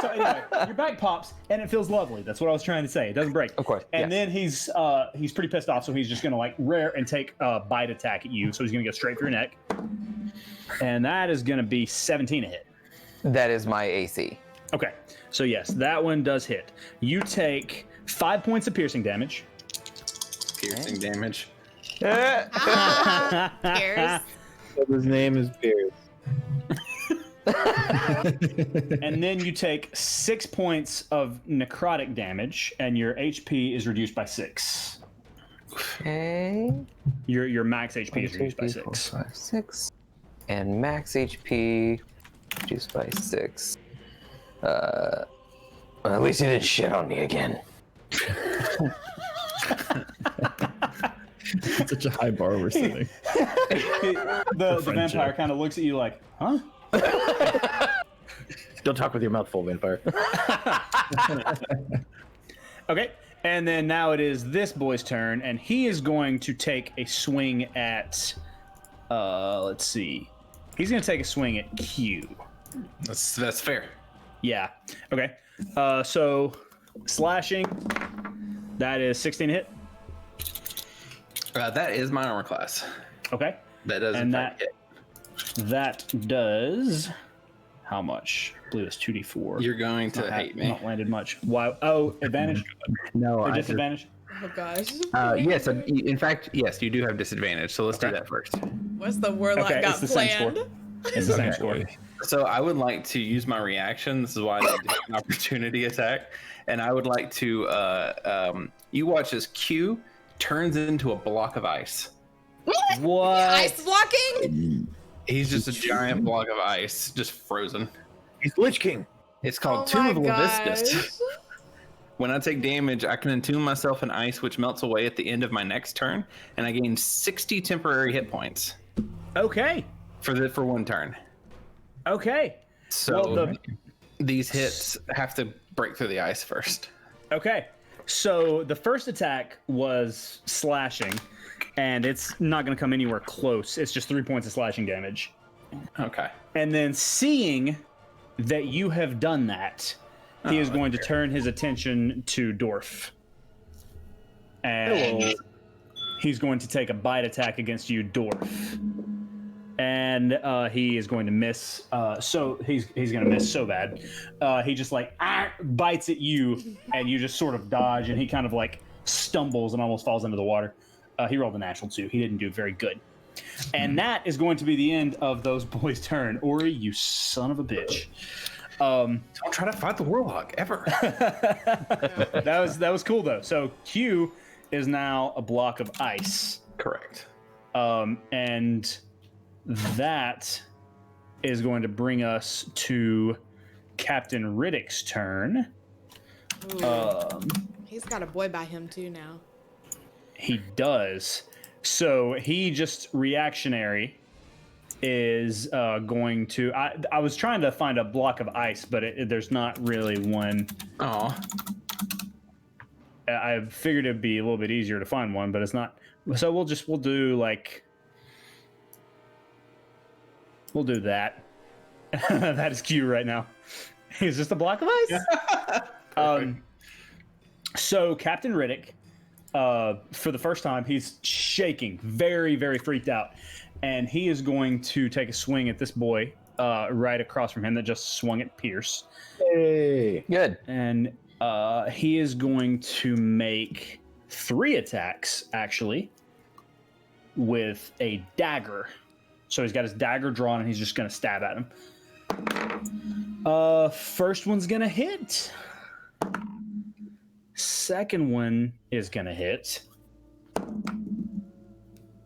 [SPEAKER 3] So anyway, your back pops and it feels lovely. That's what I was trying to say. It doesn't break.
[SPEAKER 2] Of course,
[SPEAKER 3] And
[SPEAKER 2] yes.
[SPEAKER 3] then he's pretty pissed off, so he's just gonna like rear and take a bite attack at you. So he's gonna go straight through your neck, and that is gonna be 17 to hit.
[SPEAKER 2] That is my AC.
[SPEAKER 3] Okay, so yes, that one does hit. You take 5 points of piercing damage.
[SPEAKER 5] Piercing damage.
[SPEAKER 1] Pierce.
[SPEAKER 6] His name is Pierce.
[SPEAKER 3] And then you take 6 points of necrotic damage, and your HP is reduced by 6.
[SPEAKER 2] Okay.
[SPEAKER 3] Your max HP is
[SPEAKER 2] 1, 2,
[SPEAKER 3] reduced by
[SPEAKER 2] 3, 4,
[SPEAKER 3] 6.
[SPEAKER 2] 5, 6. And max HP reduced by 6. Well, at least he didn't shit on me again.
[SPEAKER 4] Such a high bar we're setting.
[SPEAKER 3] The vampire kind of looks at you like, huh?
[SPEAKER 6] Don't talk with your mouth full, vampire.
[SPEAKER 3] Okay, and then now it is this boy's turn, and he is going to take a swing at, let's see. He's going to take a swing at Q.
[SPEAKER 5] That's fair.
[SPEAKER 3] Yeah, okay. So, slashing, that is 16 hit.
[SPEAKER 5] That is my armor class.
[SPEAKER 3] Okay,
[SPEAKER 5] That does
[SPEAKER 3] And
[SPEAKER 5] in
[SPEAKER 3] that-
[SPEAKER 5] fact hit.
[SPEAKER 3] that does, how much? I believe it's 2d4.
[SPEAKER 5] You're going to hate me.
[SPEAKER 3] Not landed much. Why? Oh, advantage
[SPEAKER 6] No,
[SPEAKER 3] or
[SPEAKER 6] I
[SPEAKER 3] disadvantage?
[SPEAKER 1] Oh gosh.
[SPEAKER 5] Yes, in fact, yes, you do have disadvantage. So let's do
[SPEAKER 3] Okay.
[SPEAKER 5] that first.
[SPEAKER 1] What's the warlock
[SPEAKER 3] Okay,
[SPEAKER 1] got
[SPEAKER 3] it's the same
[SPEAKER 1] planned?
[SPEAKER 3] score. It's the same score.
[SPEAKER 5] So I would like to use my reaction. This is why I did an opportunity attack, and I would like to. You watch as Q turns into a block of ice.
[SPEAKER 3] What?
[SPEAKER 1] Ice blocking?
[SPEAKER 5] He's just a giant block of ice, just frozen.
[SPEAKER 6] He's Lich King.
[SPEAKER 5] It's called
[SPEAKER 1] Oh
[SPEAKER 5] Tomb
[SPEAKER 1] my
[SPEAKER 5] of Leviscus.
[SPEAKER 1] gosh.
[SPEAKER 5] When I take damage, I can entomb myself in ice, which melts away at the end of my next turn, and I gain 60 temporary hit points
[SPEAKER 3] Okay.
[SPEAKER 5] for one turn.
[SPEAKER 3] Okay.
[SPEAKER 5] So
[SPEAKER 3] Well,
[SPEAKER 5] these hits have to break through the ice first.
[SPEAKER 3] Okay. So the first attack was slashing, and it's not going to come anywhere close. It's just 3 points of slashing damage.
[SPEAKER 5] Okay.
[SPEAKER 3] And then seeing that you have done that, he is going to turn his attention to Dorf. And he's going to take a bite attack against you, Dorf. And he is going to miss. So he's going to miss so bad. He just like bites at you, and you just sort of dodge, and he kind of like stumbles and almost falls into the water. He rolled a natural 2. He didn't do very good. And that is going to be the end of those boys' turn. Ori, you son of a bitch.
[SPEAKER 5] Don't try to fight the warlock ever.
[SPEAKER 3] That was cool though. So Q is now a block of ice.
[SPEAKER 5] Correct.
[SPEAKER 3] And that is going to bring us to Captain Riddick's turn.
[SPEAKER 1] He's got a boy by him too now.
[SPEAKER 3] He does. So he just reactionary is going to. I was trying to find a block of ice, but there's not really one.
[SPEAKER 5] Oh,
[SPEAKER 3] I figured it'd be a little bit easier to find one, but it's not. So we'll do like. We'll do that. That is Q right now. He's just a block of ice. So Captain Riddick, for the first time, he's shaking, very, very freaked out. And he is going to take a swing at this boy right across from him that just swung at Pierce.
[SPEAKER 6] Hey.
[SPEAKER 2] Good.
[SPEAKER 3] And he is going to make 3 attacks, actually, with a dagger. So he's got his dagger drawn, and he's just going to stab at him. First one's going to hit. Second one is going to hit.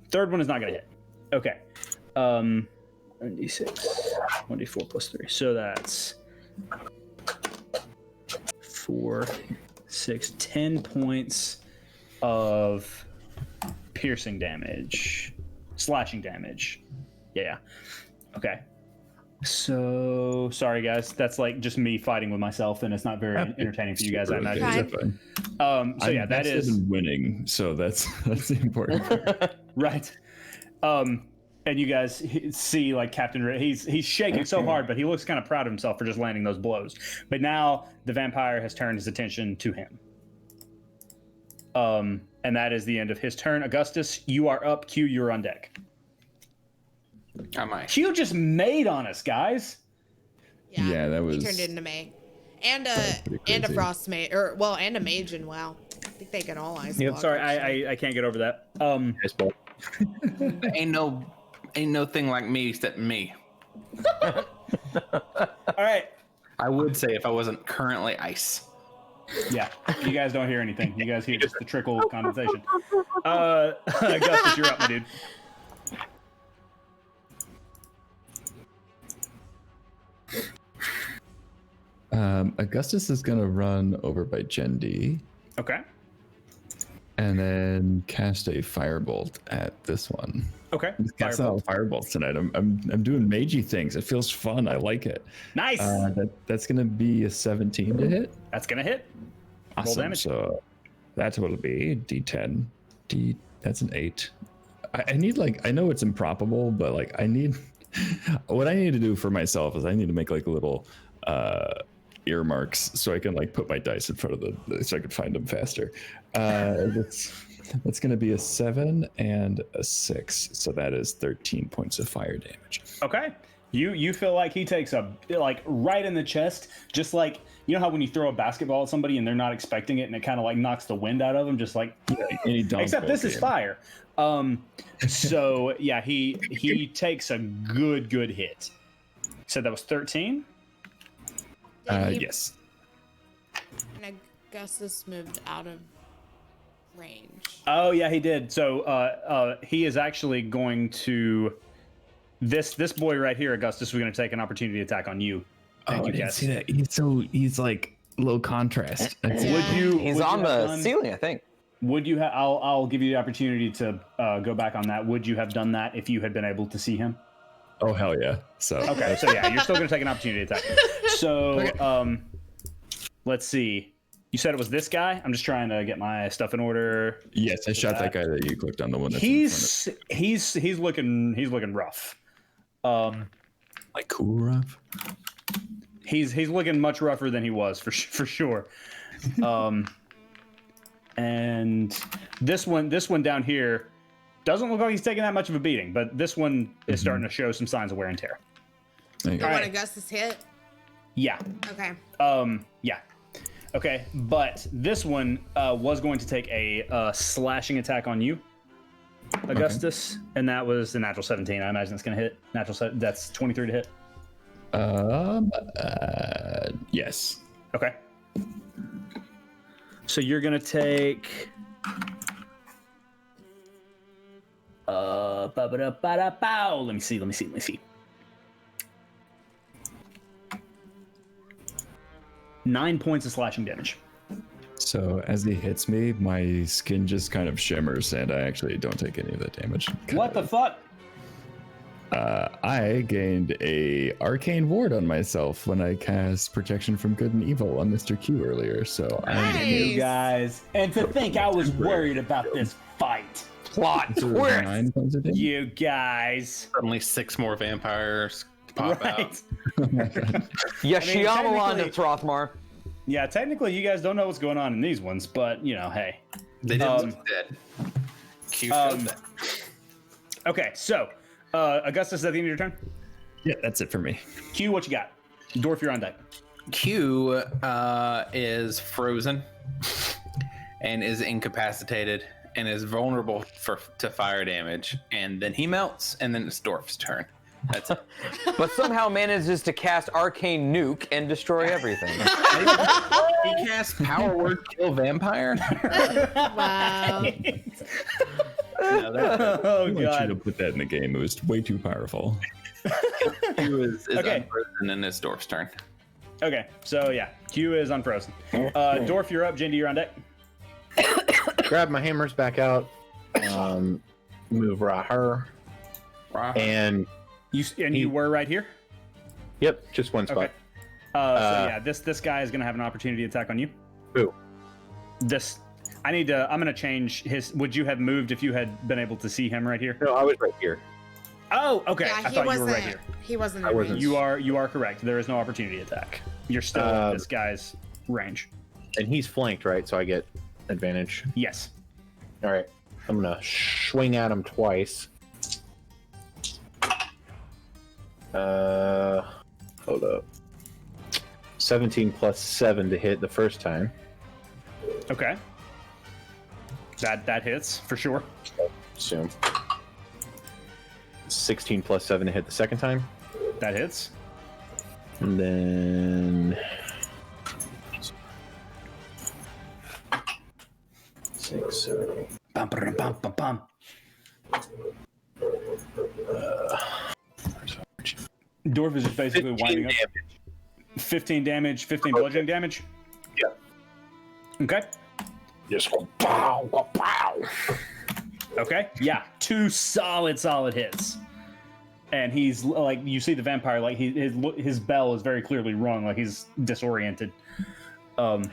[SPEAKER 3] Third one is not going to hit. Okay. 1d6, 1d4 plus 3. So that's 4, 6, 10 points of piercing damage. Slashing damage. Yeah. Okay. So, sorry guys. That's like just me fighting with myself, and it's not very entertaining for you guys, I imagine. So yeah, that is
[SPEAKER 4] winning. So that's the important part.
[SPEAKER 3] Right. And you guys see like Captain Red, he's shaking so hard, but he looks kind of proud of himself for just landing those blows. But now the vampire has turned his attention to him. And that is the end of his turn. Augustus, you are up. Q, you're on deck. Q just made on us, guys.
[SPEAKER 4] Yeah, that was.
[SPEAKER 1] He turned into May, and a frost mage, and a mage in WoW. I think they get all ice.
[SPEAKER 3] Yeah, sorry, I can't get over that.
[SPEAKER 5] Ain't no thing like me except me.
[SPEAKER 3] All right.
[SPEAKER 5] I would say if I wasn't currently ice.
[SPEAKER 3] Yeah, you guys don't hear anything. You guys hear just the trickle of condensation. Augustus, you're up, my dude.
[SPEAKER 4] Augustus is gonna run over by Jendi.
[SPEAKER 3] Okay.
[SPEAKER 4] And then cast a firebolt at this one.
[SPEAKER 3] Okay.
[SPEAKER 4] Casting all the firebolts tonight. I'm doing magey things. It feels fun. I like it.
[SPEAKER 3] Nice.
[SPEAKER 4] That's gonna be a 17 to hit.
[SPEAKER 3] That's gonna hit. Roll
[SPEAKER 4] Awesome.
[SPEAKER 3] damage.
[SPEAKER 4] So that's what it'll be. D10. That's an 8. I need I know it's improbable, but what I need to do for myself is I need to make little earmarks so I can put my dice in front of so I can find them faster. That's going to be a 7 and a 6, so that is 13 points of fire damage.
[SPEAKER 3] Okay. You feel like he takes a right in the chest, just like you know how when you throw a basketball at somebody and they're not expecting it and it kind of knocks the wind out of them, just except this is fire. So yeah, he takes a good hit. So that was 13.
[SPEAKER 1] Yes.
[SPEAKER 4] Yes.
[SPEAKER 1] And Augustus moved out of range.
[SPEAKER 3] Oh yeah, he did. So he is actually going to this boy right here, Augustus, was going to take an opportunity attack on you.
[SPEAKER 4] I didn't see that. He's low contrast.
[SPEAKER 2] He's on the ceiling, I think.
[SPEAKER 3] Would you have? I'll give you the opportunity to go back on that. Would you have done that if you had been able to see him?
[SPEAKER 4] Oh hell yeah! So
[SPEAKER 3] okay, so yeah, you're still going to take an opportunity attack. So okay. Let's see. You said it was this guy. I'm just trying to get my stuff in order.
[SPEAKER 4] Yes, I shot that guy that you clicked on, the one that's
[SPEAKER 3] he's looking rough.
[SPEAKER 4] Cool rough.
[SPEAKER 3] He's looking much rougher than he was for sure. And this one down here doesn't look like he's taking that much of a beating, but this one is starting to show some signs of wear and tear.
[SPEAKER 1] The one Augustus hit?
[SPEAKER 3] Yeah.
[SPEAKER 1] Okay.
[SPEAKER 3] Yeah. Okay, but this one was going to take a slashing attack on you, Augustus, and that was the natural 17. I imagine it's going to hit. That's 23 to hit.
[SPEAKER 4] Yes.
[SPEAKER 3] Okay. So you're going to take... Let me see. 9 points of slashing damage.
[SPEAKER 4] So as he hits me, my skin just kind of shimmers, and I actually don't take any of the damage.
[SPEAKER 3] What the fuck?
[SPEAKER 4] I gained a arcane ward on myself when I cast protection from good and evil on Mr. Q earlier. So
[SPEAKER 1] nice.
[SPEAKER 3] You guys, and to think I was worried about this fight.
[SPEAKER 2] Plot
[SPEAKER 4] So
[SPEAKER 2] twist.
[SPEAKER 4] 9 points of damage.
[SPEAKER 3] You guys.
[SPEAKER 5] Suddenly 6 more vampires pop out.
[SPEAKER 3] Right.
[SPEAKER 4] Oh my god.
[SPEAKER 2] Yashiamalan to
[SPEAKER 3] technically-
[SPEAKER 2] Throthmar.
[SPEAKER 3] Yeah, technically you guys don't know what's going on in these ones, but you know, hey.
[SPEAKER 5] They didn't look dead. Q showed that.
[SPEAKER 3] Okay, so Augustus, is that the end of your turn?
[SPEAKER 4] Yeah, that's it for me.
[SPEAKER 3] Q, what you got? Dwarf, you're on deck.
[SPEAKER 5] Q is frozen and is incapacitated and is vulnerable to fire damage. And then he melts, and then it's Dwarf's turn. That's it.
[SPEAKER 2] But somehow manages to cast Arcane Nuke and destroy everything.
[SPEAKER 5] He casts Power Word Kill Vampire.
[SPEAKER 1] Wow.
[SPEAKER 5] No, that
[SPEAKER 3] Oh
[SPEAKER 4] I want you to
[SPEAKER 3] god.
[SPEAKER 4] put that in the game. It was way too powerful.
[SPEAKER 5] Q is
[SPEAKER 3] Okay.
[SPEAKER 5] unfrozen, and it's Dwarf's turn.
[SPEAKER 3] Okay, so yeah, Q is unfrozen. Dwarf, you're up. Jindy, you're on deck.
[SPEAKER 6] Grab my hammers back out. Move her. And
[SPEAKER 3] You were right here.
[SPEAKER 6] yep, just one spot.
[SPEAKER 3] Okay. So yeah, this guy is gonna have an opportunity attack on you.
[SPEAKER 6] Who?
[SPEAKER 3] This. I'm gonna change his. Would you have moved if you had been able to see him right here?
[SPEAKER 6] No, I was right here.
[SPEAKER 3] Oh, okay.
[SPEAKER 1] Yeah,
[SPEAKER 3] I
[SPEAKER 1] he
[SPEAKER 3] thought you were
[SPEAKER 1] wasn't.
[SPEAKER 3] right here.
[SPEAKER 1] He wasn't.
[SPEAKER 6] I
[SPEAKER 1] in
[SPEAKER 6] wasn't.
[SPEAKER 1] range.
[SPEAKER 3] You are correct. There is no opportunity attack. You're still in this guy's range.
[SPEAKER 6] And he's flanked, right? So I get advantage.
[SPEAKER 3] Yes.
[SPEAKER 6] All right. I'm gonna swing at him twice. Hold up. 17 plus 7 to hit the first time.
[SPEAKER 3] Okay. That hits for sure.
[SPEAKER 6] Assume. 16 plus 7 to hit the second time.
[SPEAKER 3] That hits.
[SPEAKER 6] And then 6, 7, 8.
[SPEAKER 3] Bum, bum, bum, bum, bum. Dwarf is just basically
[SPEAKER 6] 15
[SPEAKER 3] winding up.
[SPEAKER 6] damage.
[SPEAKER 3] 15 damage, 15 bludgeoning damage.
[SPEAKER 6] Yeah.
[SPEAKER 3] Okay.
[SPEAKER 6] Just go pow, go pow.
[SPEAKER 3] Okay. Yeah. 2 solid hits. And he's like, you see the vampire, like his bell is very clearly rung, like he's disoriented. And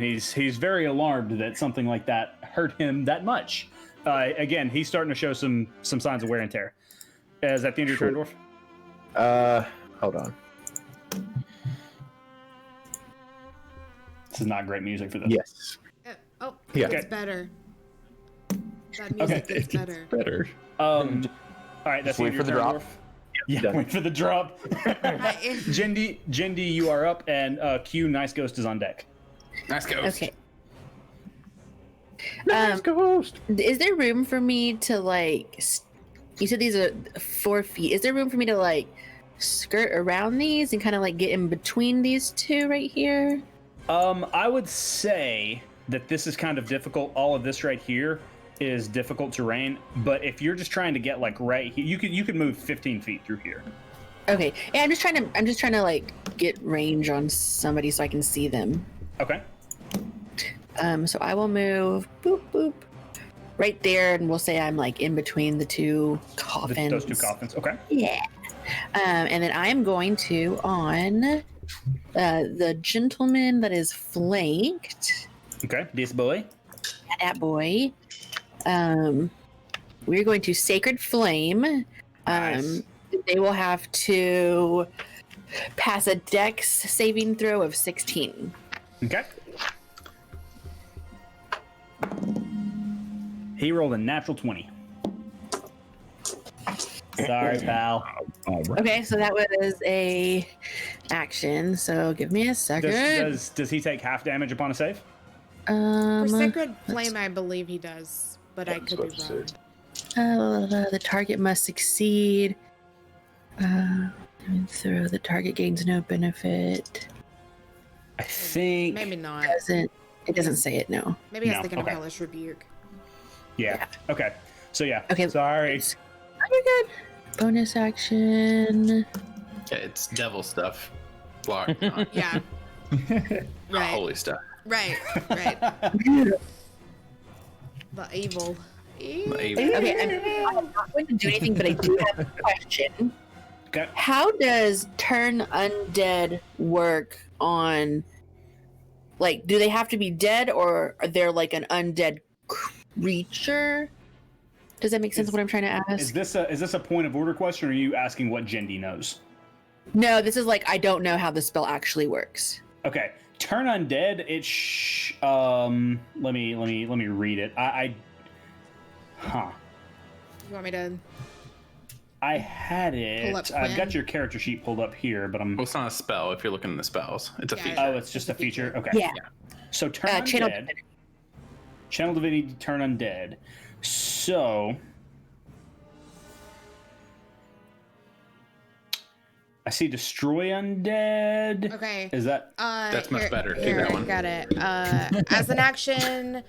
[SPEAKER 3] he's very alarmed that something like that hurt him that much. Again, he's starting to show some signs of wear and tear. Is that the end of your turn, Dwarf?
[SPEAKER 6] Hold on.
[SPEAKER 3] This is not great music for this.
[SPEAKER 6] Yes.
[SPEAKER 1] Oh,
[SPEAKER 6] Yeah.
[SPEAKER 1] it's
[SPEAKER 3] Okay.
[SPEAKER 1] better. That music
[SPEAKER 3] Okay.
[SPEAKER 1] is better.
[SPEAKER 4] Better.
[SPEAKER 3] All right, that's
[SPEAKER 2] Just wait
[SPEAKER 3] the end of
[SPEAKER 2] for
[SPEAKER 3] your
[SPEAKER 2] the
[SPEAKER 3] turn,
[SPEAKER 2] drop.
[SPEAKER 3] Dwarf. Yeah,
[SPEAKER 6] Done.
[SPEAKER 3] wait for the drop. Jindy, you are up, and Q, Nice Ghost, is on deck.
[SPEAKER 5] Nice ghost.
[SPEAKER 7] Okay.
[SPEAKER 6] Nice ghost.
[SPEAKER 7] Is there room for me to you said these are 4 feet. Is there room for me to skirt around these and kind of get in between these two right here?
[SPEAKER 3] I would say that this is kind of difficult. All of this right here is difficult terrain, but if you're just trying to get right here, you could move 15 feet through here.
[SPEAKER 7] Okay. Yeah, I'm just trying to get range on somebody so I can see them.
[SPEAKER 3] Okay.
[SPEAKER 7] So I will move boop boop right there, and we'll say I'm in between the two coffins.
[SPEAKER 3] Those 2 coffins. Okay.
[SPEAKER 7] Yeah. And then I am going to on the gentleman that is flanked.
[SPEAKER 3] Okay. This boy.
[SPEAKER 7] That boy. We're going to Sacred Flame.
[SPEAKER 3] Nice.
[SPEAKER 7] They will have to pass a Dex saving throw of 16.
[SPEAKER 3] Okay. He rolled a natural 20. Sorry, pal.
[SPEAKER 4] All right.
[SPEAKER 7] Okay, so that was a action. So give me a second.
[SPEAKER 3] Does he take half damage upon a save?
[SPEAKER 1] For Sacred Flame, I believe he does, but I could be wrong.
[SPEAKER 7] The target must succeed. Throw the target gains no benefit.
[SPEAKER 3] I think.
[SPEAKER 1] Maybe not.
[SPEAKER 7] It doesn't say it. No.
[SPEAKER 1] Maybe I was
[SPEAKER 3] No,
[SPEAKER 1] thinking
[SPEAKER 3] okay.
[SPEAKER 1] of Hellish Rebuke.
[SPEAKER 3] Yeah. Okay. So yeah.
[SPEAKER 7] Okay.
[SPEAKER 3] Sorry.
[SPEAKER 7] You're good. Bonus action.
[SPEAKER 5] Yeah, it's devil stuff. Block, not
[SPEAKER 1] Yeah. Right.
[SPEAKER 5] holy stuff.
[SPEAKER 1] Right. The evil.
[SPEAKER 7] Okay, I'm not going to do anything, but I do have a question.
[SPEAKER 3] Okay.
[SPEAKER 7] How does turn undead work on? Do they have to be dead, or are they an undead creature? Does that make sense? What I'm trying to ask?
[SPEAKER 3] Is this a point of order question, or are you asking what Jindy knows?
[SPEAKER 7] No, this is like I don't know how the spell actually works.
[SPEAKER 3] Okay, turn undead. Let me read it.
[SPEAKER 1] You want me to?
[SPEAKER 3] I had
[SPEAKER 1] Pull up
[SPEAKER 3] it. I've got
[SPEAKER 1] Quinn?
[SPEAKER 3] your character sheet pulled up here, but I'm.
[SPEAKER 5] Well, it's not a spell if you're looking at the spells. It's a
[SPEAKER 1] Yeah.
[SPEAKER 5] feature.
[SPEAKER 3] Oh, it's just a feature. Okay.
[SPEAKER 7] Yeah.
[SPEAKER 3] So turn
[SPEAKER 7] Channel
[SPEAKER 3] undead.
[SPEAKER 7] Divinity.
[SPEAKER 3] Channel divinity. Turn undead. So. I see destroy undead.
[SPEAKER 1] Okay.
[SPEAKER 3] Is that?
[SPEAKER 5] That's much better. Do
[SPEAKER 1] Here,
[SPEAKER 5] that
[SPEAKER 1] I
[SPEAKER 5] one.
[SPEAKER 1] got it. As an action,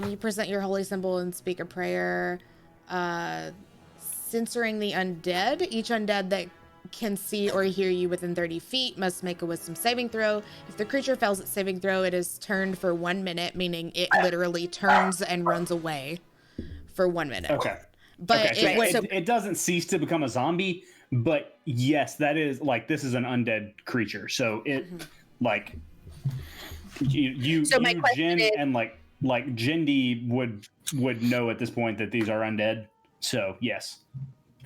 [SPEAKER 1] you present your holy symbol and speak a prayer. Censoring the undead. Each undead that can see or hear you within 30 feet must make a wisdom saving throw. If the creature fails its saving throw, it is turned for 1 minute, meaning it literally turns and runs away for 1 minute.
[SPEAKER 3] Okay.
[SPEAKER 1] But
[SPEAKER 3] Okay, so
[SPEAKER 1] it,
[SPEAKER 3] it doesn't cease to become a zombie, but yes, that is like this is an undead creature. So it like you
[SPEAKER 7] So my question
[SPEAKER 3] Jin
[SPEAKER 7] is-
[SPEAKER 3] and like Jindy would know at this point that these are undead. So yes.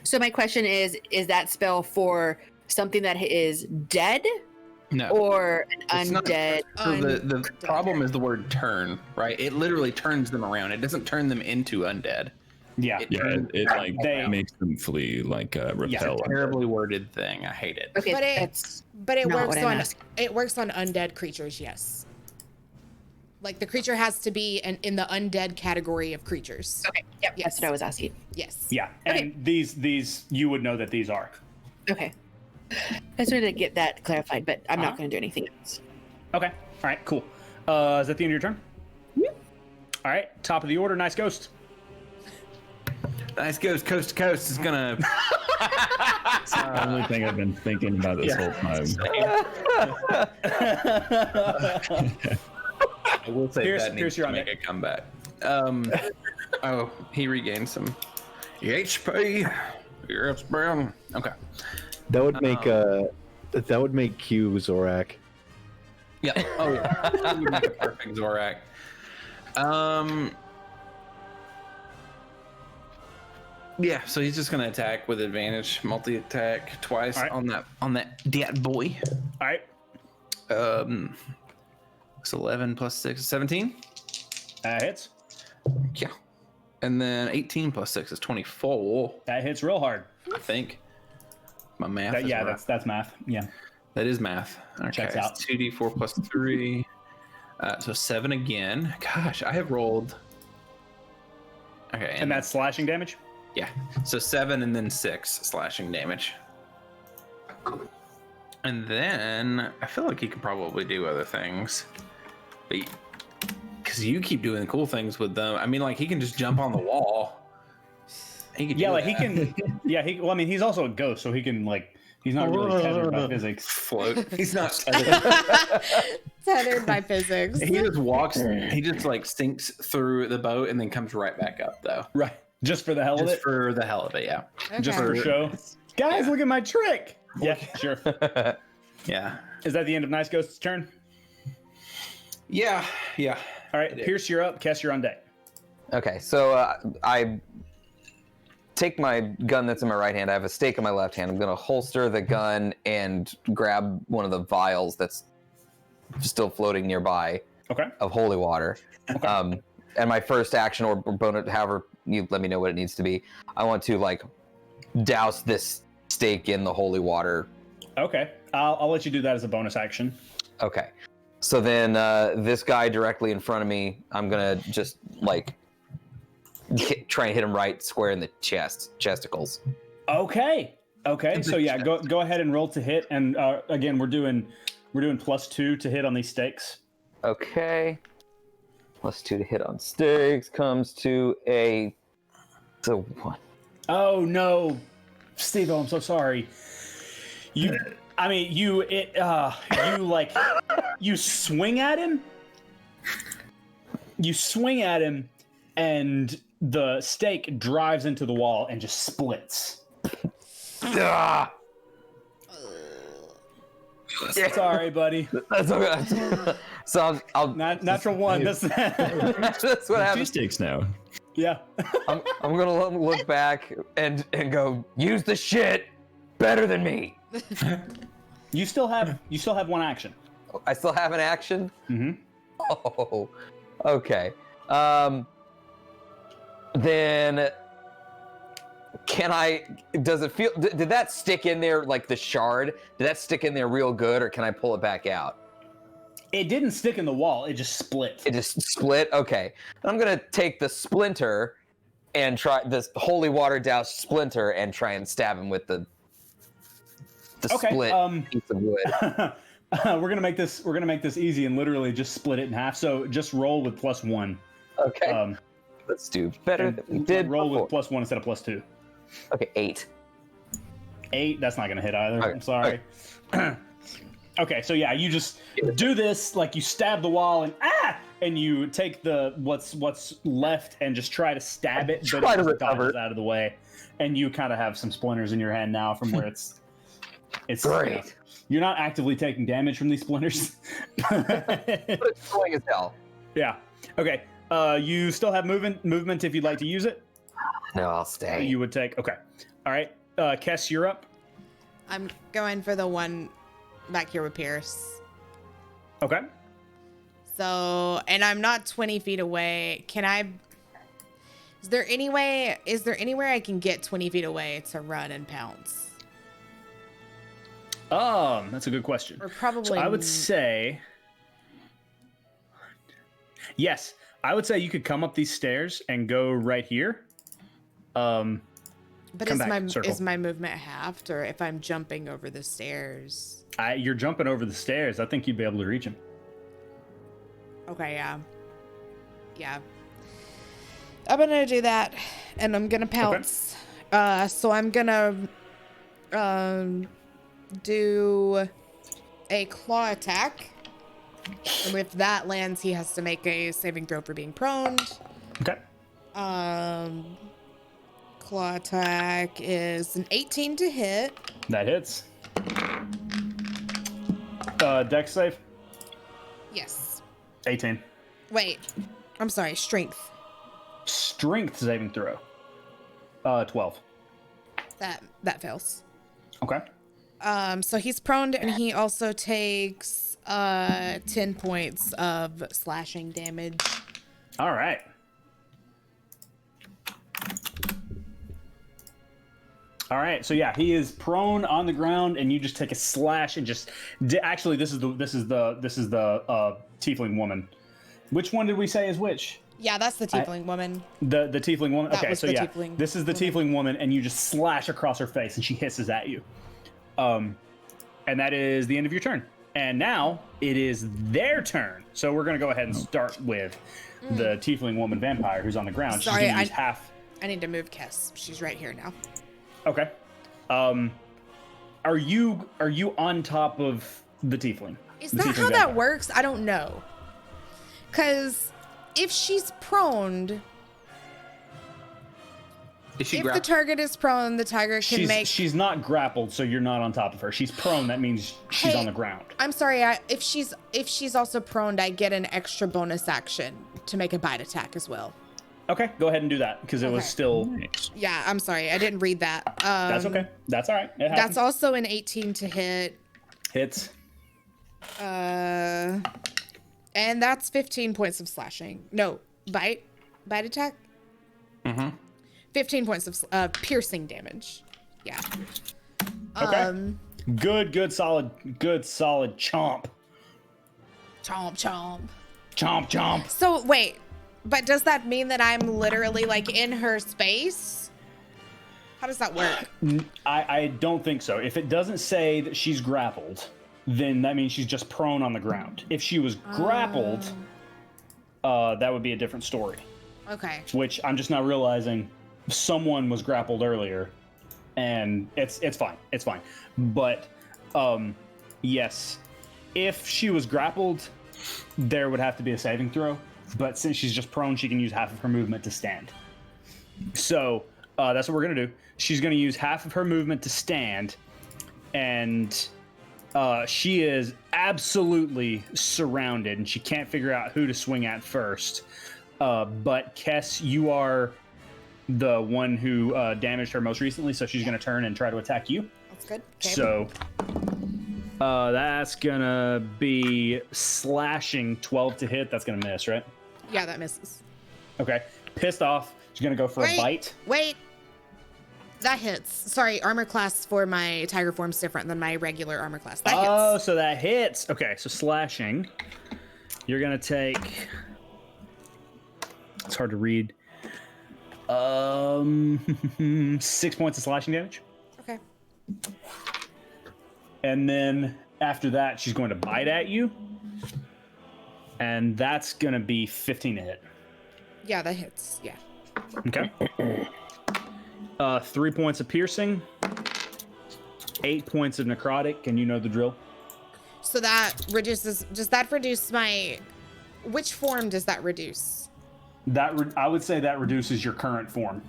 [SPEAKER 7] So my question is that spell for something that is dead
[SPEAKER 5] No.
[SPEAKER 7] or an
[SPEAKER 5] It's not-
[SPEAKER 7] undead?
[SPEAKER 5] So the problem is the word turn, right? It literally turns them around. It doesn't turn them into undead.
[SPEAKER 3] Yeah.
[SPEAKER 5] It
[SPEAKER 4] Yeah,
[SPEAKER 5] turns
[SPEAKER 4] it like
[SPEAKER 3] They-
[SPEAKER 4] makes them flee, like repel.
[SPEAKER 5] terribly worded thing. I hate it.
[SPEAKER 7] Okay,
[SPEAKER 1] But it-
[SPEAKER 7] that's
[SPEAKER 1] but it
[SPEAKER 7] not
[SPEAKER 1] works
[SPEAKER 7] what I'm
[SPEAKER 1] on
[SPEAKER 7] asking.
[SPEAKER 1] undead creatures, yes. Like the creature has to be in the undead category of creatures.
[SPEAKER 7] okay. Yep,
[SPEAKER 1] Yes.
[SPEAKER 7] that's what I was asking.
[SPEAKER 1] Yes.
[SPEAKER 3] Yeah. And these you would know that these are.
[SPEAKER 7] Okay. I just wanted to get that clarified, but I'm not going to do anything else.
[SPEAKER 3] Okay. All right. Cool. Is that the end of your turn? All right. Top of the order. Nice ghost.
[SPEAKER 5] Nice goes coast to coast is gonna.
[SPEAKER 4] It's the only thing I've been thinking about this whole time.
[SPEAKER 5] I will say
[SPEAKER 3] Pierce-
[SPEAKER 5] that needs
[SPEAKER 3] Pierce, you're
[SPEAKER 5] to
[SPEAKER 3] on
[SPEAKER 5] make
[SPEAKER 3] deck.
[SPEAKER 5] a comeback. Oh, he regained some HP. Yes, Brown. Okay.
[SPEAKER 6] That would make Q Zorak.
[SPEAKER 5] Yeah. Oh, yeah. That would make a perfect Zorak. Yeah. So he's just gonna attack with advantage, multi-attack twice
[SPEAKER 3] All right.
[SPEAKER 5] on that dead boy.
[SPEAKER 3] All right.
[SPEAKER 5] It's 11 plus 6 is 17.
[SPEAKER 3] Hits.
[SPEAKER 5] Yeah. And then 18 plus 6 is 24.
[SPEAKER 3] That hits real hard.
[SPEAKER 5] I think. My math. Is
[SPEAKER 3] Yeah,
[SPEAKER 5] right.
[SPEAKER 3] that's math. Yeah.
[SPEAKER 5] That is math. Okay.
[SPEAKER 3] Checks out.
[SPEAKER 5] It's 2d4 plus 3. So 7 again. Gosh, I have rolled. Okay.
[SPEAKER 3] And that's slashing damage.
[SPEAKER 5] Yeah. So 7 and then 6 slashing damage. And then I feel like he could probably do other things. Because you keep doing cool things with them. I mean, like, he can just jump on the wall. He could
[SPEAKER 3] Yeah,
[SPEAKER 5] do
[SPEAKER 3] like he
[SPEAKER 5] that.
[SPEAKER 3] can. Yeah, well, I mean, he's also a ghost, so he can like. He's not really tethered by physics.
[SPEAKER 5] float. He's not tethered.
[SPEAKER 1] Tethered by physics.
[SPEAKER 5] He just walks. He just like sinks through the boat and then comes right back up, though.
[SPEAKER 3] Right. Just for the hell of
[SPEAKER 5] Just
[SPEAKER 3] it.
[SPEAKER 5] for the hell of it, yeah.
[SPEAKER 3] Just
[SPEAKER 1] Okay.
[SPEAKER 3] for show. Guys,
[SPEAKER 5] Yeah.
[SPEAKER 3] look at my trick. Yeah, sure.
[SPEAKER 5] Yeah.
[SPEAKER 3] Is that the end of Nice Ghost's turn?
[SPEAKER 5] Yeah. Yeah.
[SPEAKER 3] All right,
[SPEAKER 5] It is.
[SPEAKER 3] Pierce, you're up. Kess, you're on deck.
[SPEAKER 2] Okay, so I take my gun that's in my right hand. I have a stake in my left hand. I'm going to holster the gun and grab one of the vials that's still floating nearby
[SPEAKER 3] Okay.
[SPEAKER 2] of holy water. And my first action or bonus, however you let me know what it needs to be, I want to like douse this stake in the holy water.
[SPEAKER 3] Okay. I'll let you do that as a bonus action.
[SPEAKER 2] Okay. So then this guy directly in front of me, I'm going to just like try and hit him right square in the chesticles.
[SPEAKER 3] Okay. Okay. So yeah, go ahead and roll to hit. And again, we're doing +2 to hit on these stakes.
[SPEAKER 2] Okay. +2 to hit on stakes comes to a 1.
[SPEAKER 3] Oh no, Steve, I'm so sorry. You swing at him. You swing at him, and the stake drives into the wall and just splits.
[SPEAKER 2] Ah!
[SPEAKER 3] Sorry, buddy.
[SPEAKER 2] That's okay. So I'll
[SPEAKER 3] Natural one. That's
[SPEAKER 2] that's what
[SPEAKER 4] Two
[SPEAKER 2] happens.
[SPEAKER 4] stakes now.
[SPEAKER 3] Yeah.
[SPEAKER 2] I'm gonna look back and go, use the shit better than me.
[SPEAKER 3] You still have one action.
[SPEAKER 2] I still have an action?
[SPEAKER 3] Mm-hmm.
[SPEAKER 2] Oh, okay. Then does it feel, did that stick in there, like the shard? Did that stick in there real good, or can I pull it back out?
[SPEAKER 3] It didn't stick in the wall. It just split.
[SPEAKER 2] It just split? Okay. I'm going to take the splinter and try this holy water doused splinter and try and stab him with the split piece of wood.
[SPEAKER 3] We're gonna make this easy and literally just split it in half. So just roll with +1.
[SPEAKER 2] Okay. Let's do better than we did
[SPEAKER 3] roll
[SPEAKER 2] before.
[SPEAKER 3] with +1 instead of +2.
[SPEAKER 2] Okay, 8.
[SPEAKER 3] 8. That's not gonna hit either.
[SPEAKER 2] Okay.
[SPEAKER 3] I'm sorry. Okay, so yeah, you just do this, like you stab the wall and you take the what's left and just try to stab it, but it just dodges out of the way, and you kind of have some splinters in your hand now from where it's
[SPEAKER 2] great.
[SPEAKER 3] You're not actively taking damage from these splinters.
[SPEAKER 2] But it's annoying as hell.
[SPEAKER 3] Yeah. Okay. You still have movement if you'd like to use it.
[SPEAKER 2] No, I'll stay.
[SPEAKER 3] You would take. Okay. All right. Kess, you're up.
[SPEAKER 1] I'm going for the one back here with Pierce.
[SPEAKER 3] Okay.
[SPEAKER 1] So, and I'm not 20 feet away. Is there anywhere I can get 20 feet away to run and pounce?
[SPEAKER 3] That's a good question.
[SPEAKER 1] Or probably.
[SPEAKER 3] So I would say, yes, I would say you could come up these stairs and go right here.
[SPEAKER 1] But is my movement halved, or if I'm jumping over the stairs?
[SPEAKER 3] You're jumping over the stairs. I think you'd be able to reach him.
[SPEAKER 1] Okay, yeah. Yeah. I'm gonna do that, and I'm gonna pounce. Okay. So I'm gonna do a claw attack. And if that lands, he has to make a saving throw for being prone.
[SPEAKER 3] Okay.
[SPEAKER 1] Claw attack is an 18 to hit.
[SPEAKER 3] That hits. Dex save?
[SPEAKER 1] Yes.
[SPEAKER 3] 18.
[SPEAKER 1] Wait. I'm sorry. Strength.
[SPEAKER 3] Strength saving throw. 12.
[SPEAKER 1] That fails.
[SPEAKER 3] Okay.
[SPEAKER 1] So he's prone and he also takes 10 points of slashing damage.
[SPEAKER 3] All right. All right, so yeah, he is prone on the ground, and you just take a slash and just. Actually, this is the tiefling woman. Which one did we say is which?
[SPEAKER 1] Yeah, that's the tiefling woman.
[SPEAKER 3] The tiefling woman.
[SPEAKER 1] That
[SPEAKER 3] okay,
[SPEAKER 1] was
[SPEAKER 3] so
[SPEAKER 1] the
[SPEAKER 3] yeah,
[SPEAKER 1] tiefling
[SPEAKER 3] this is the tiefling woman, and you just slash across her face, and she hisses at you. And that is the end of your turn. And now it is their turn. So we're gonna go ahead and start with the tiefling woman vampire who's on the ground.
[SPEAKER 1] Sorry,
[SPEAKER 3] she's gonna use half.
[SPEAKER 1] I need to move Kess. She's right here now.
[SPEAKER 3] Okay. Are you on top of the tiefling?
[SPEAKER 1] Is that how that works? I don't know. Cause if she's proned,
[SPEAKER 5] Is she
[SPEAKER 1] if the target is prone, the tiger can make.
[SPEAKER 3] She's not grappled, so you're not on top of her. She's prone. That means she's on the ground.
[SPEAKER 1] I'm sorry. If she's also proned, I get an extra bonus action to make a bite attack as well.
[SPEAKER 3] Okay, go ahead and do that because it was still.
[SPEAKER 1] Yeah, I'm sorry. I didn't read that.
[SPEAKER 3] That's okay. That's all right. It happens.
[SPEAKER 1] That's also an 18 to hit.
[SPEAKER 3] Hits.
[SPEAKER 1] And that's 15 points of slashing. No, bite attack. 15 points of piercing damage. Yeah.
[SPEAKER 3] Okay. Good, solid chomp.
[SPEAKER 1] Chomp. So wait, but does that mean that I'm literally like in her space? How does that work?
[SPEAKER 3] I don't think so. If it doesn't say that she's grappled, then that means she's just prone on the ground. If she was grappled, that would be a different story.
[SPEAKER 1] Okay.
[SPEAKER 3] Which I'm just now realizing someone was grappled earlier, and it's fine. It's fine. But yes, if she was grappled, there would have to be a saving throw. But since she's just prone, she can use half of her movement to stand. So that's what we're gonna do. She's gonna use half of her movement to stand, and she is absolutely surrounded, and she can't figure out who to swing at first. But Kess, you are the one who damaged her most recently, so she's going to turn and try to attack you.
[SPEAKER 1] That's good. Okay.
[SPEAKER 3] So that's going to be slashing 12 to hit. That's going to miss, right?
[SPEAKER 1] Yeah, that misses.
[SPEAKER 3] Okay. Pissed off. She's going to go for a bite.
[SPEAKER 1] Wait. That hits. Sorry, armor class for my tiger form's different than my regular armor class. That hits.
[SPEAKER 3] Oh, so that hits. Okay, so slashing. You're going to take... It's hard to read. 6 points of slashing damage.
[SPEAKER 1] Okay.
[SPEAKER 3] And then after that, she's going to bite at you. And that's going to be 15 to hit.
[SPEAKER 1] Yeah, that hits. Yeah.
[SPEAKER 3] Okay. 3 points of piercing. 8 points of necrotic, and you know the drill.
[SPEAKER 1] So that reduces... Does that reduce my... Which form does that reduce?
[SPEAKER 3] I would say that reduces your current form.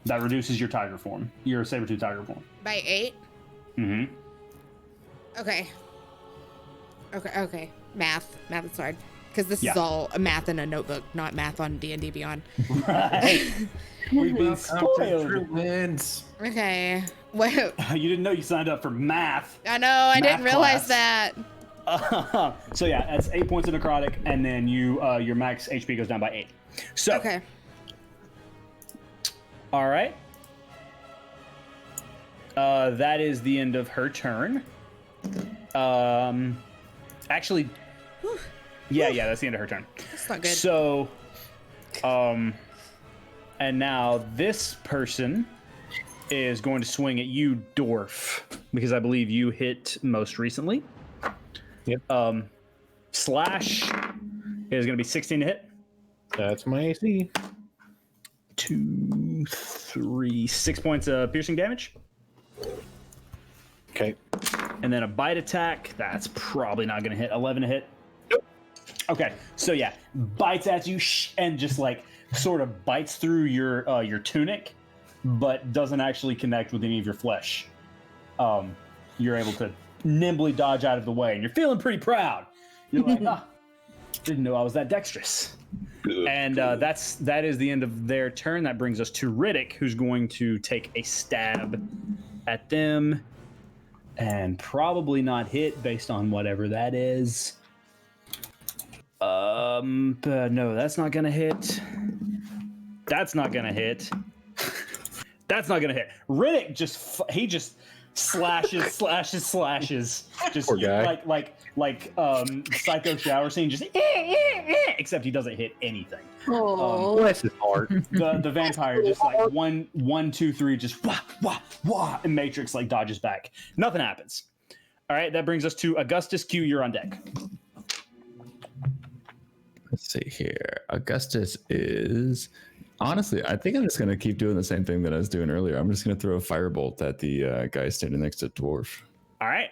[SPEAKER 3] That reduces your tiger form. Your saber-tooth tiger form.
[SPEAKER 1] By 8?
[SPEAKER 3] Mm-hmm.
[SPEAKER 1] Okay. Okay. Math is hard. Because this is
[SPEAKER 3] Yeah.
[SPEAKER 1] all math in a notebook, not math on D&D Beyond.
[SPEAKER 3] Right. We've been spoiled.
[SPEAKER 5] True wins.
[SPEAKER 1] Okay. Well,
[SPEAKER 3] You didn't know you signed up for math.
[SPEAKER 1] I know, I didn't
[SPEAKER 3] Math
[SPEAKER 1] realize
[SPEAKER 3] class.
[SPEAKER 1] that.
[SPEAKER 3] So yeah, that's 8 points of necrotic, and then your max HP goes down by 8. So
[SPEAKER 1] Okay.
[SPEAKER 3] all right. That is the end of her turn. Actually, yeah, that's the end of her turn.
[SPEAKER 1] That's not good.
[SPEAKER 3] So, and now this person is going to swing at you, Dwarf, because I believe you hit most recently.
[SPEAKER 6] Yep.
[SPEAKER 3] Slash is going to be 16 to hit.
[SPEAKER 6] That's my AC.
[SPEAKER 3] 2, 3, 6 points of piercing damage.
[SPEAKER 6] Okay.
[SPEAKER 3] And then a bite attack. That's probably not going to hit. 11 to hit. Nope. Okay. So yeah, bites at you and just like sort of bites through your tunic, but doesn't actually connect with any of your flesh. You're able to nimbly dodge out of the way, and you're feeling pretty proud. You're like, didn't know I was that dexterous. And that is the end of their turn. That brings us to Riddick, who's going to take a stab at them and probably not hit based on whatever that is. But no, that's not gonna hit. That's not gonna hit. That's not gonna hit. Riddick just slashes. Just
[SPEAKER 6] Poor guy.
[SPEAKER 3] like Psycho shower scene. Just except he doesn't hit anything.
[SPEAKER 7] Oh.
[SPEAKER 6] Bless his heart.
[SPEAKER 3] The vampire just like 1, 2, 3, just wah, and Matrix like dodges back. Nothing happens. All right, that brings us to Augustus. Q, you're on deck.
[SPEAKER 4] Let's see here. Augustus is honestly, I think I'm just gonna keep doing the same thing that I was doing earlier. I'm just gonna throw a firebolt at the guy standing next to Dwarf.
[SPEAKER 3] All right,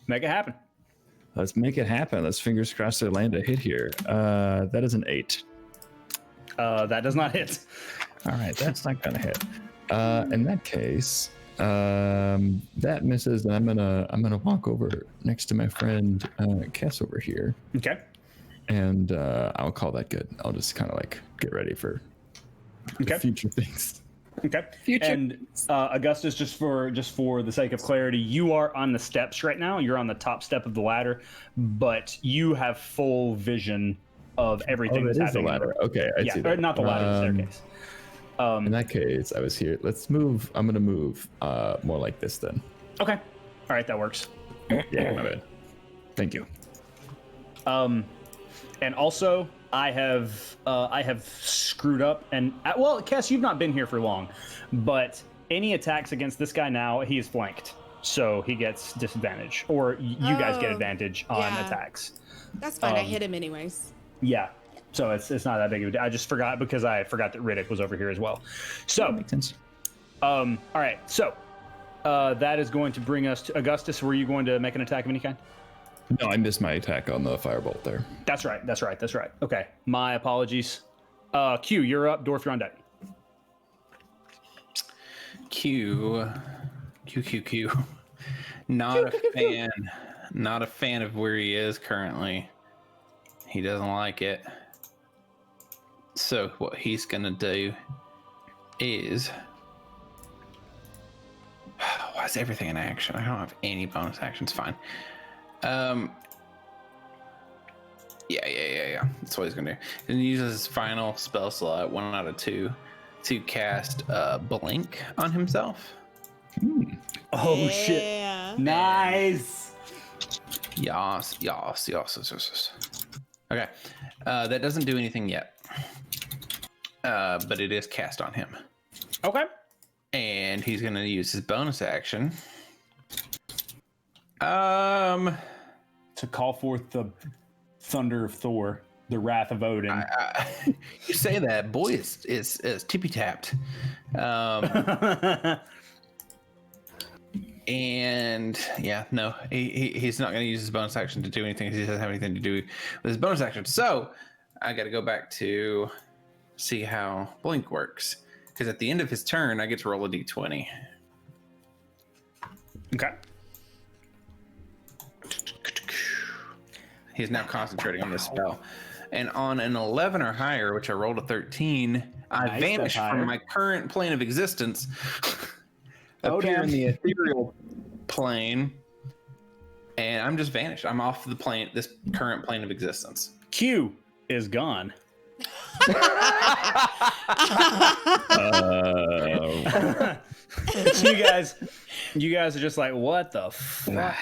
[SPEAKER 3] make it happen.
[SPEAKER 4] Let's make it happen. Let's fingers crossed they land a hit here. That is an 8.
[SPEAKER 3] That does not hit.
[SPEAKER 4] All right, that's not gonna hit. In that case, that misses, and I'm gonna walk over next to my friend Kess over here,
[SPEAKER 3] Okay.
[SPEAKER 4] and I'll call that good. I'll just kind of like get ready for future things.
[SPEAKER 3] Okay.
[SPEAKER 7] Future.
[SPEAKER 3] And Augustus, just for the sake of clarity, you are on the steps right now. You're on the top step of the ladder, but you have full vision of everything that's
[SPEAKER 4] that is the
[SPEAKER 3] happening.
[SPEAKER 4] ladder. Okay, I see
[SPEAKER 3] Or
[SPEAKER 4] that.
[SPEAKER 3] not the ladder, the staircase.
[SPEAKER 4] In that case, I was here. Let's move. I'm gonna move more like this then.
[SPEAKER 3] Okay. All right, that works.
[SPEAKER 4] Yeah, my bad. Thank you.
[SPEAKER 3] And also, I have screwed up. And well, Kess, you've not been here for long, but any attacks against this guy now, he is flanked, so he gets disadvantage, or you guys get advantage on
[SPEAKER 1] yeah.
[SPEAKER 3] attacks.
[SPEAKER 1] That's fine. I hit him anyways.
[SPEAKER 3] Yeah. So it's not that big of a deal. I just forgot because I forgot that Riddick was over here as well. So,
[SPEAKER 4] Makes sense.
[SPEAKER 3] all right. So that is going to bring us to Augustus. Were you going to make an attack of any kind?
[SPEAKER 4] No, I missed my attack on the firebolt there.
[SPEAKER 3] That's right. Okay. My apologies. Q, you're up. Dorf, you're on deck.
[SPEAKER 5] Q. Not a fan of where he is currently. He doesn't like it. So what he's gonna do is, why is everything in action? I don't have any bonus actions. Fine. Yeah. That's what he's gonna do. And he uses his final spell slot, 1 out of 2, to cast Blink on himself.
[SPEAKER 3] Oh shit! Nice.
[SPEAKER 5] Yes. Okay. That doesn't do anything yet. But it is cast on him.
[SPEAKER 3] Okay.
[SPEAKER 5] And he's gonna use his bonus action.
[SPEAKER 3] To call forth the thunder of Thor, the wrath of Odin.
[SPEAKER 5] You say that, boy is tippy tapped. And yeah, no, he's not going to use his bonus action to do anything. He doesn't have anything to do with his bonus action. So I got to go back to see how Blink works. Because at the end of his turn, I get to roll a d20.
[SPEAKER 3] Okay.
[SPEAKER 5] He's now concentrating on this spell. And on an 11 or higher, which I rolled a 13, I
[SPEAKER 3] Nice,
[SPEAKER 5] vanish
[SPEAKER 3] that's higher.
[SPEAKER 5] from my current plane of existence.
[SPEAKER 3] Oh,
[SPEAKER 5] Appear
[SPEAKER 3] damn.
[SPEAKER 5] in the ethereal plane, and I'm just vanished. I'm off the plane, this current plane of existence.
[SPEAKER 3] Q is gone. You guys are just like, what the fuck?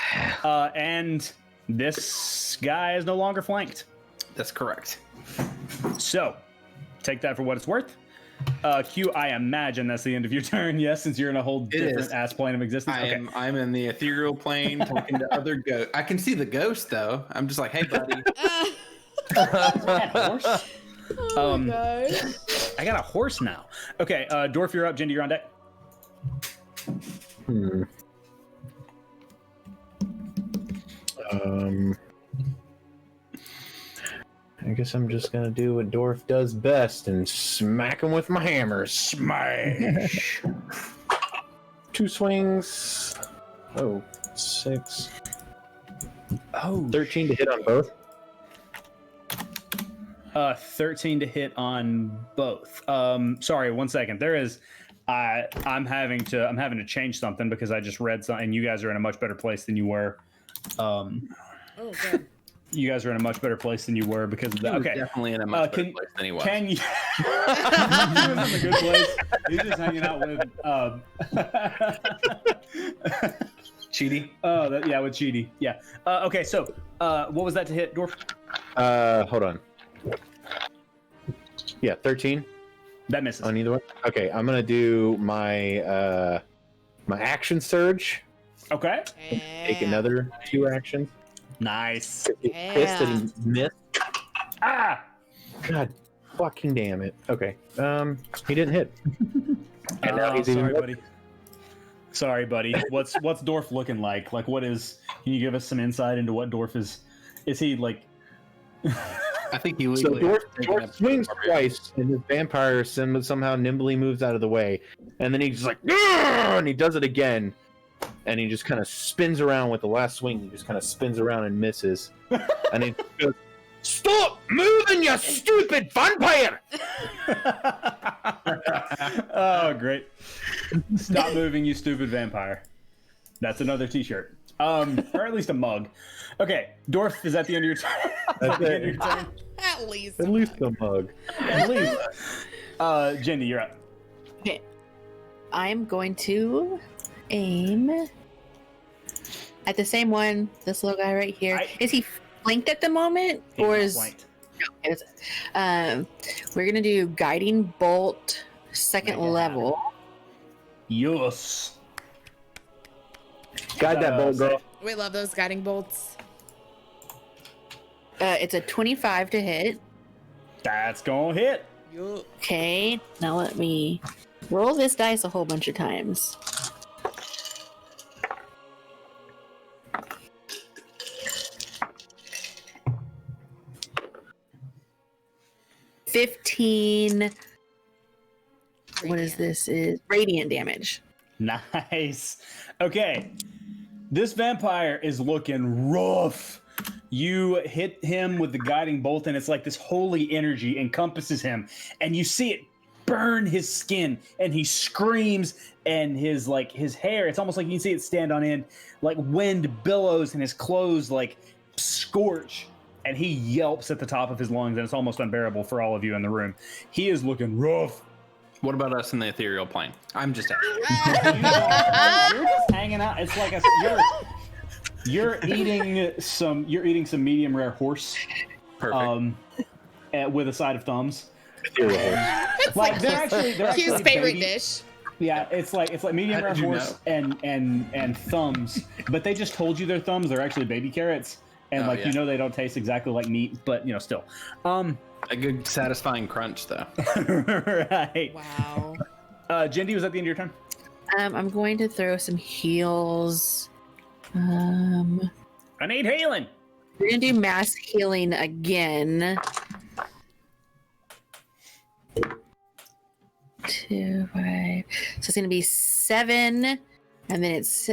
[SPEAKER 3] And this guy is no longer flanked.
[SPEAKER 5] That's correct.
[SPEAKER 3] So, take that for what it's worth. Q, I imagine that's the end of your turn, yes, since you're in a whole different
[SPEAKER 5] is.
[SPEAKER 3] ass plane of existence.
[SPEAKER 5] I'm in the ethereal plane talking to other ghosts. I can see the ghost though. I'm just like, hey buddy.
[SPEAKER 3] Horse?
[SPEAKER 1] Oh my god.
[SPEAKER 3] I got a horse now. Okay, Dwarf, you're up. Jindy, you're on deck.
[SPEAKER 6] I guess I'm just gonna do what Dorf does best and smack him with my hammer. Smash! 2 swings. Oh, 6.
[SPEAKER 3] Oh,
[SPEAKER 6] 13 to hit on both.
[SPEAKER 3] 13 to hit on both. Sorry, 1 second. I'm having to change something because I just read something. You guys are in a much better place than you were.
[SPEAKER 1] Oh, good.
[SPEAKER 3] You guys are in a much better place than you were because of that.
[SPEAKER 5] He was
[SPEAKER 3] Okay.
[SPEAKER 5] definitely in a much better place than he was.
[SPEAKER 3] Can you? He was in a good place. He's just hanging out with.
[SPEAKER 5] Cheaty?
[SPEAKER 3] Yeah, with Cheaty. Yeah. Okay, so what was that to hit, Dwarf?
[SPEAKER 6] Hold on. Yeah, 13
[SPEAKER 3] That misses.
[SPEAKER 6] on either one. Okay, I'm gonna do my my action surge.
[SPEAKER 3] Okay.
[SPEAKER 6] Take another 2 actions.
[SPEAKER 3] Nice.
[SPEAKER 6] Pissed that he missed.
[SPEAKER 3] Ah!
[SPEAKER 6] God fucking damn it. Okay. He didn't hit. And now he's
[SPEAKER 3] sorry,
[SPEAKER 6] even
[SPEAKER 3] buddy. Sorry, buddy. What's Dwarf looking like? Like, what is? Can you give us some insight into what Dwarf is? Is he like?
[SPEAKER 5] I think he
[SPEAKER 6] So
[SPEAKER 5] legally
[SPEAKER 6] Dwarf swings twice, and his vampire somehow nimbly moves out of the way, and then he's just like, "Argh!" And he does it again, and he just kind of spins around with the last swing. He just kind of spins around and misses, and he goes, "Stop moving, you stupid vampire!"
[SPEAKER 3] Oh, great! Stop moving, you stupid vampire. That's another T-shirt, or at least a mug. Okay, Dwarf, is that the end of your turn?
[SPEAKER 6] That's
[SPEAKER 3] The end of
[SPEAKER 6] it.
[SPEAKER 3] your turn?
[SPEAKER 1] At least.
[SPEAKER 6] At least a mug.
[SPEAKER 3] At least. Jindy, you're up.
[SPEAKER 7] Okay. I'm going to aim at the same one, this little guy right here. Is he flanked at the moment?
[SPEAKER 3] He's
[SPEAKER 7] or
[SPEAKER 3] not
[SPEAKER 7] is
[SPEAKER 3] flanked.
[SPEAKER 7] we're gonna do guiding bolt second
[SPEAKER 3] Make it
[SPEAKER 7] level.
[SPEAKER 3] Yes.
[SPEAKER 6] Guide that bolt, girl.
[SPEAKER 1] We love those guiding bolts.
[SPEAKER 7] It's a 25 to hit.
[SPEAKER 3] That's gonna hit.
[SPEAKER 1] Yup.
[SPEAKER 7] Okay, now let me roll this dice a whole bunch of times. $15. What is this? Is radiant damage.
[SPEAKER 3] Nice. Okay. This vampire is looking rough. You hit him with the guiding bolt, and it's like this holy energy encompasses him, and you see it burn his skin, and he screams, and his hair, it's almost like you can see it stand on end, like wind billows, and his clothes like scorch, and he yelps at the top of his lungs, and it's almost unbearable for all of you in the room. He is looking rough.
[SPEAKER 5] What about us in the ethereal plane? I'm just
[SPEAKER 3] You're just hanging out. It's like you're eating some medium rare horse,
[SPEAKER 5] perfect.
[SPEAKER 3] With a side of thumbs.
[SPEAKER 1] It's
[SPEAKER 3] Like they're actually
[SPEAKER 1] Q's favorite
[SPEAKER 3] baby-
[SPEAKER 1] dish.
[SPEAKER 3] Yeah, it's like medium
[SPEAKER 5] How
[SPEAKER 3] rare
[SPEAKER 5] did you
[SPEAKER 3] horse and thumbs, but they just told you they're thumbs. They're actually baby carrots, and
[SPEAKER 5] Oh,
[SPEAKER 3] you
[SPEAKER 5] yeah.
[SPEAKER 3] know they don't taste exactly like meat, but still.
[SPEAKER 5] A good satisfying crunch, though.
[SPEAKER 3] Right.
[SPEAKER 1] Wow.
[SPEAKER 3] Jindy, was that the end of your turn?
[SPEAKER 7] I'm going to throw some heals. We're
[SPEAKER 3] I need healing.
[SPEAKER 7] gonna do mass healing again. 2, 5. So it's gonna be 7, and then it's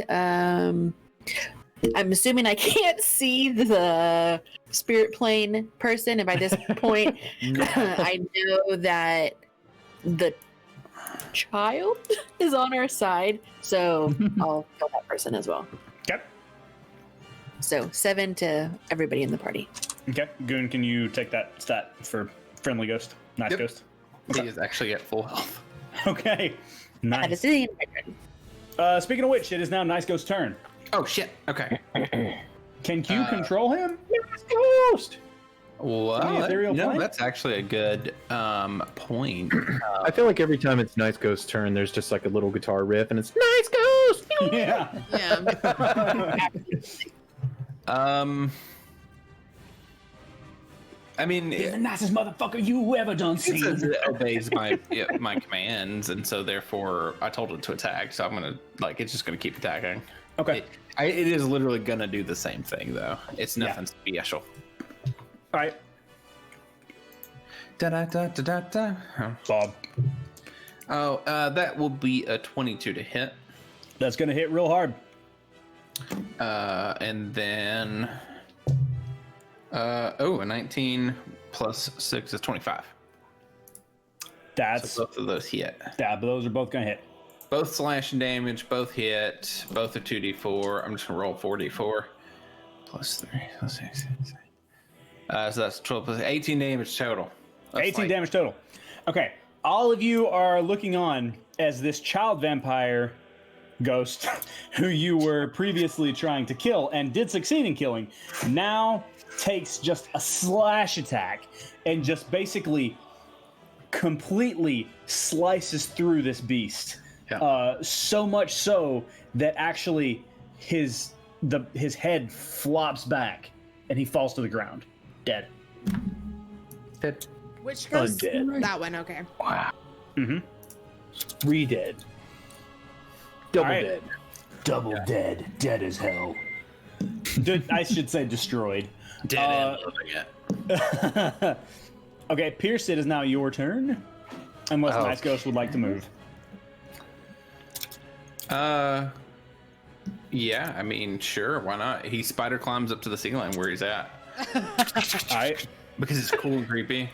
[SPEAKER 7] I'm assuming I can't see the spirit plane person, and by this point, I know that the child is on our side, so I'll kill that person as well.
[SPEAKER 3] Okay.
[SPEAKER 7] So 7 to everybody in the party.
[SPEAKER 3] Okay. Goon, can you take that stat for friendly ghost? Nice
[SPEAKER 5] Yep.
[SPEAKER 3] ghost.
[SPEAKER 5] He is actually at full health.
[SPEAKER 3] Okay.
[SPEAKER 7] That is
[SPEAKER 3] Nice.
[SPEAKER 7] the end of my turn.
[SPEAKER 3] Speaking of which, it is now Nice Ghost's turn.
[SPEAKER 5] Oh shit. Okay.
[SPEAKER 3] Can Q control him?
[SPEAKER 6] Ghost.
[SPEAKER 5] Well,
[SPEAKER 3] On the ethereal plane?
[SPEAKER 5] that's actually a good point.
[SPEAKER 6] I feel like every time it's Nice Ghost's turn, there's just like a little guitar riff, and it's Nice Ghost.
[SPEAKER 3] Yeah.
[SPEAKER 1] Yeah.
[SPEAKER 5] I mean,
[SPEAKER 3] He's the nicest motherfucker you ever done
[SPEAKER 5] it says
[SPEAKER 3] seen.
[SPEAKER 5] it obeys my commands, and so therefore I told it to attack. So I'm gonna it's just gonna keep attacking.
[SPEAKER 3] Okay.
[SPEAKER 5] It is literally gonna do the same thing though. It's nothing special.
[SPEAKER 3] All right.
[SPEAKER 5] Da da da da da da.
[SPEAKER 3] Bob.
[SPEAKER 5] Oh, that will be a 22 to hit,
[SPEAKER 3] That's going to hit real hard.
[SPEAKER 5] and then a 19 plus 6 is 25.
[SPEAKER 3] That's
[SPEAKER 5] So both of those hit.
[SPEAKER 3] but those are both going to hit.
[SPEAKER 5] Both slashing damage, both hit, both are 2d4. I'm just gonna roll 4d4 plus 3 plus 6. So that's 12 plus 18 damage total. That's
[SPEAKER 3] 18 damage total. Okay. All of you are looking on as this child vampire ghost, who you were previously trying to kill and did succeed in killing, now takes just a slash attack and just basically completely slices through this beast.
[SPEAKER 5] Yeah.
[SPEAKER 3] So much so that actually his head flops back and he falls to the ground, dead.
[SPEAKER 5] Hit.
[SPEAKER 1] Which goes
[SPEAKER 3] Undead.
[SPEAKER 1] that one? Okay.
[SPEAKER 3] Mm-hmm.
[SPEAKER 6] 3 dead. Double
[SPEAKER 3] All right.
[SPEAKER 6] dead.
[SPEAKER 3] Double dead, dead as hell. I should say destroyed.
[SPEAKER 5] Dead and loving it.
[SPEAKER 3] Okay, Pierce, it is now your turn. Unless
[SPEAKER 2] Oh.
[SPEAKER 3] Nice Ghost would like to move.
[SPEAKER 5] Yeah, I mean, sure, why not? He spider climbs up to the ceiling where he's at
[SPEAKER 3] All right.
[SPEAKER 5] because it's cool and creepy.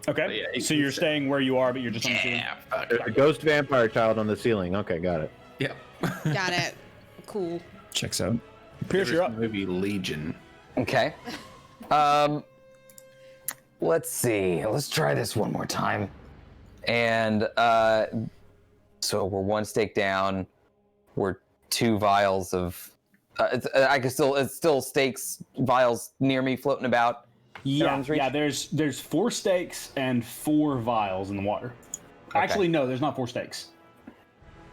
[SPEAKER 3] Okay.
[SPEAKER 5] Yeah,
[SPEAKER 3] So you're staying where you are, but you're just on the ceiling.
[SPEAKER 5] Yeah, fuck.
[SPEAKER 6] There's a ghost vampire child on the ceiling. Okay, got it.
[SPEAKER 5] Yep.
[SPEAKER 1] Got it. Cool.
[SPEAKER 4] Checks out.
[SPEAKER 3] Pierce, you're up.
[SPEAKER 5] Movie Legion.
[SPEAKER 2] Okay. Let's see. Let's try this one more time. And so we're 1 stake down. We're 2 vials of. It's still stakes vials near me floating about.
[SPEAKER 3] Yeah,
[SPEAKER 2] arm's reach?
[SPEAKER 3] yeah. There's 4 stakes and 4 vials in the water. Actually, no, there's not 4 stakes.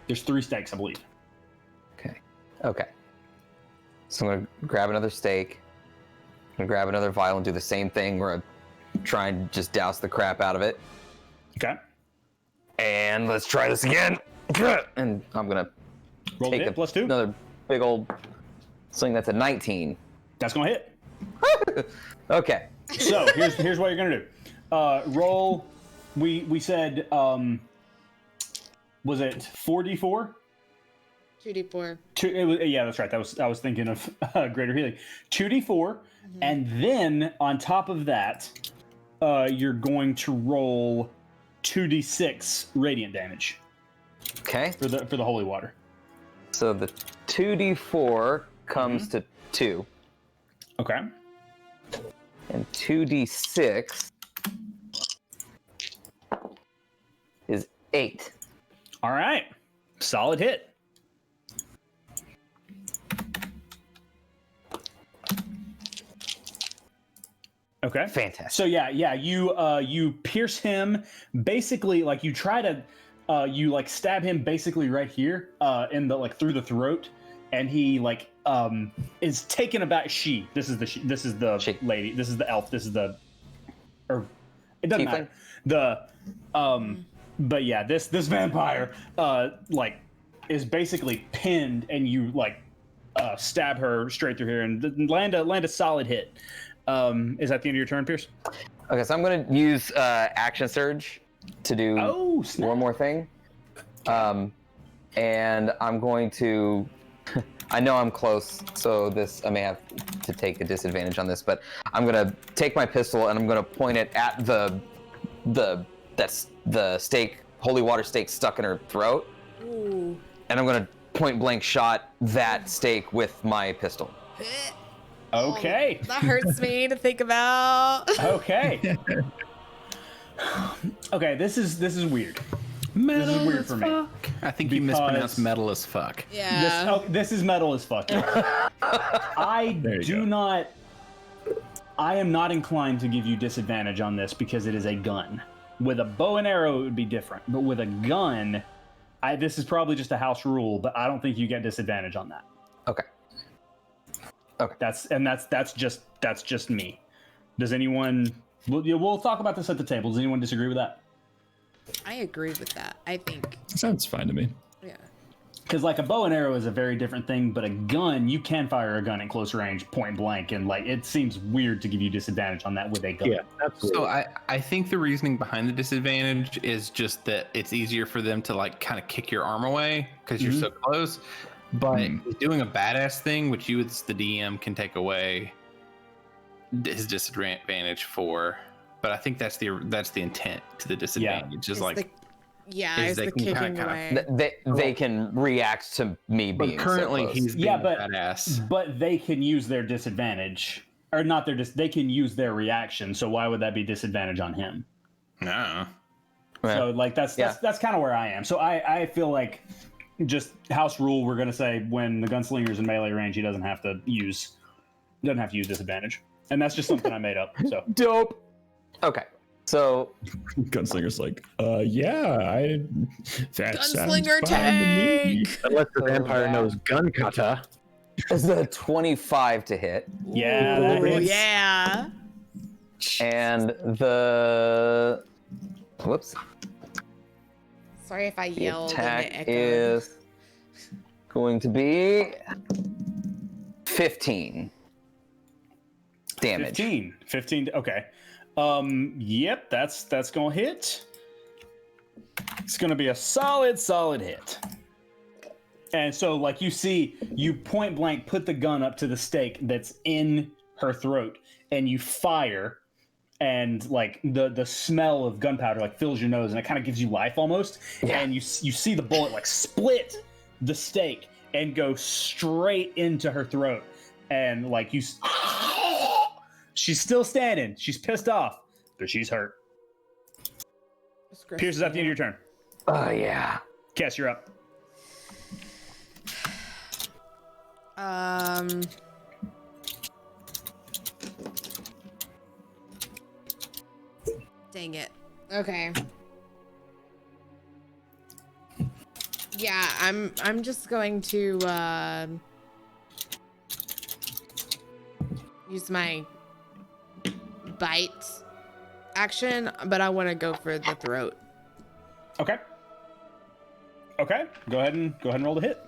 [SPEAKER 3] There's 3 stakes, I believe.
[SPEAKER 2] Okay. So I'm gonna grab another stake. I'm gonna grab another vial and do the same thing. We're gonna try and just douse the crap out of it.
[SPEAKER 3] Okay.
[SPEAKER 2] And let's try this again. And I'm gonna
[SPEAKER 3] Roll
[SPEAKER 2] take
[SPEAKER 3] hit plus 2.
[SPEAKER 2] another big old swing. That's a 19.
[SPEAKER 3] That's gonna hit.
[SPEAKER 2] Okay.
[SPEAKER 3] So here's what you're gonna do. Roll. We said was it 4d4?
[SPEAKER 1] 2d4.
[SPEAKER 3] Yeah, that's right. I was thinking of greater healing. 2d4, and then on top of that, you're going to roll 2d6 radiant damage
[SPEAKER 2] Okay.
[SPEAKER 3] for the holy water.
[SPEAKER 2] So the 2d4 comes to 2,
[SPEAKER 3] Okay.
[SPEAKER 2] and 2d6 is 8.
[SPEAKER 3] All right. Solid hit. Okay.
[SPEAKER 2] Fantastic.
[SPEAKER 3] So yeah, you pierce him basically, like you try to you like stab him basically right here in the like through the throat, and he like is taken aback. This is the
[SPEAKER 2] She.
[SPEAKER 3] lady, this is the elf, this is the, or it doesn't
[SPEAKER 2] Tiefling?
[SPEAKER 3] matter. The but yeah, this vampire like is basically pinned, and you like stab her straight through here and land a solid hit. Is that the end of your turn, Pierce?
[SPEAKER 2] Okay, so I'm going to use Action Surge to do
[SPEAKER 3] Oh, snap.
[SPEAKER 2] one more thing. And I'm going to... I know I'm close, so I may have to take a disadvantage on this, but I'm going to take my pistol and I'm going to point it at the stake, holy water stake stuck in her throat.
[SPEAKER 1] Ooh.
[SPEAKER 2] And I'm going to point blank shot that stake with my pistol.
[SPEAKER 3] Okay.
[SPEAKER 1] That hurts me to think about.
[SPEAKER 3] Okay. Okay, this is weird.
[SPEAKER 5] Metal
[SPEAKER 3] This is weird
[SPEAKER 5] as
[SPEAKER 3] for me.
[SPEAKER 5] fuck. I think you
[SPEAKER 3] Because-
[SPEAKER 5] mispronounced metal as fuck.
[SPEAKER 1] Yeah.
[SPEAKER 3] This is metal as fuck. I
[SPEAKER 4] There you
[SPEAKER 3] do
[SPEAKER 4] go.
[SPEAKER 3] not. I am not inclined to give you disadvantage on this because it is a gun. With a bow and arrow, it would be different. But with a gun, this is probably just a house rule, but I don't think you get disadvantage on that.
[SPEAKER 2] Okay.
[SPEAKER 3] That's just me. Does anyone? We'll talk about this at the table. Does anyone disagree with that?
[SPEAKER 1] I agree with that. I think,
[SPEAKER 4] Sounds fine to me.
[SPEAKER 1] yeah.
[SPEAKER 3] Because like a bow and arrow is a very different thing, but a gun, you can fire a gun at close range, point blank, and like it seems weird to give you disadvantage on that with a gun.
[SPEAKER 6] Yeah, absolutely.
[SPEAKER 5] So I think the reasoning behind the disadvantage is just that it's easier for them to like kind of kick your arm away because you're so close. But doing a badass thing, which you as the DM can take away his disadvantage for. But I think that's the intent to the disadvantage. Is
[SPEAKER 1] It's
[SPEAKER 5] like
[SPEAKER 1] the, yeah,
[SPEAKER 5] is
[SPEAKER 1] it's
[SPEAKER 5] they
[SPEAKER 1] the
[SPEAKER 5] can
[SPEAKER 1] kicking
[SPEAKER 5] kinda-
[SPEAKER 1] away.
[SPEAKER 2] They can react to me
[SPEAKER 5] but
[SPEAKER 2] being
[SPEAKER 5] currently
[SPEAKER 2] so close.
[SPEAKER 5] he's being
[SPEAKER 3] Yeah, but
[SPEAKER 5] badass.
[SPEAKER 3] but they can use their disadvantage, or not their they can use their reaction. So why would that be disadvantage on him?
[SPEAKER 5] No.
[SPEAKER 2] Yeah.
[SPEAKER 3] So like that's kind of where I am. So I feel like just house rule. We're gonna say when the gunslinger's in melee range, he doesn't have to use disadvantage, and that's just something I made up. So
[SPEAKER 2] Dope. Okay. So
[SPEAKER 4] Gunslinger's like, that sounds
[SPEAKER 1] Gunslinger
[SPEAKER 4] fine to me.
[SPEAKER 1] tank.
[SPEAKER 6] Unless the vampire
[SPEAKER 2] that-
[SPEAKER 6] knows gun kata.
[SPEAKER 2] is the 25 to hit,
[SPEAKER 3] yeah, that
[SPEAKER 1] Ooh,
[SPEAKER 3] hits.
[SPEAKER 1] yeah.
[SPEAKER 2] and the whoops,
[SPEAKER 1] Sorry if I
[SPEAKER 2] the
[SPEAKER 1] yelled and it
[SPEAKER 2] attack
[SPEAKER 1] echoed.
[SPEAKER 2] is going to be 15 damage.
[SPEAKER 3] 15. Okay. Yep, that's gonna hit. It's gonna be a solid hit. And so, like you see, you point blank put the gun up to the stake that's in her throat, and you fire, and like the smell of gunpowder like fills your nose, and it kind of gives you life almost.
[SPEAKER 2] Yeah.
[SPEAKER 3] And you see the bullet like split the stake and go straight into her throat, and like you. She's still standing. She's pissed off, but she's hurt. Pierce is at the end of your turn.
[SPEAKER 2] Oh yeah.
[SPEAKER 3] Cass, you're up.
[SPEAKER 1] Dang it. Okay. Yeah, I'm just going to use my bite action, but I want to go for the throat.
[SPEAKER 3] Okay. Okay. Go ahead and roll the hit.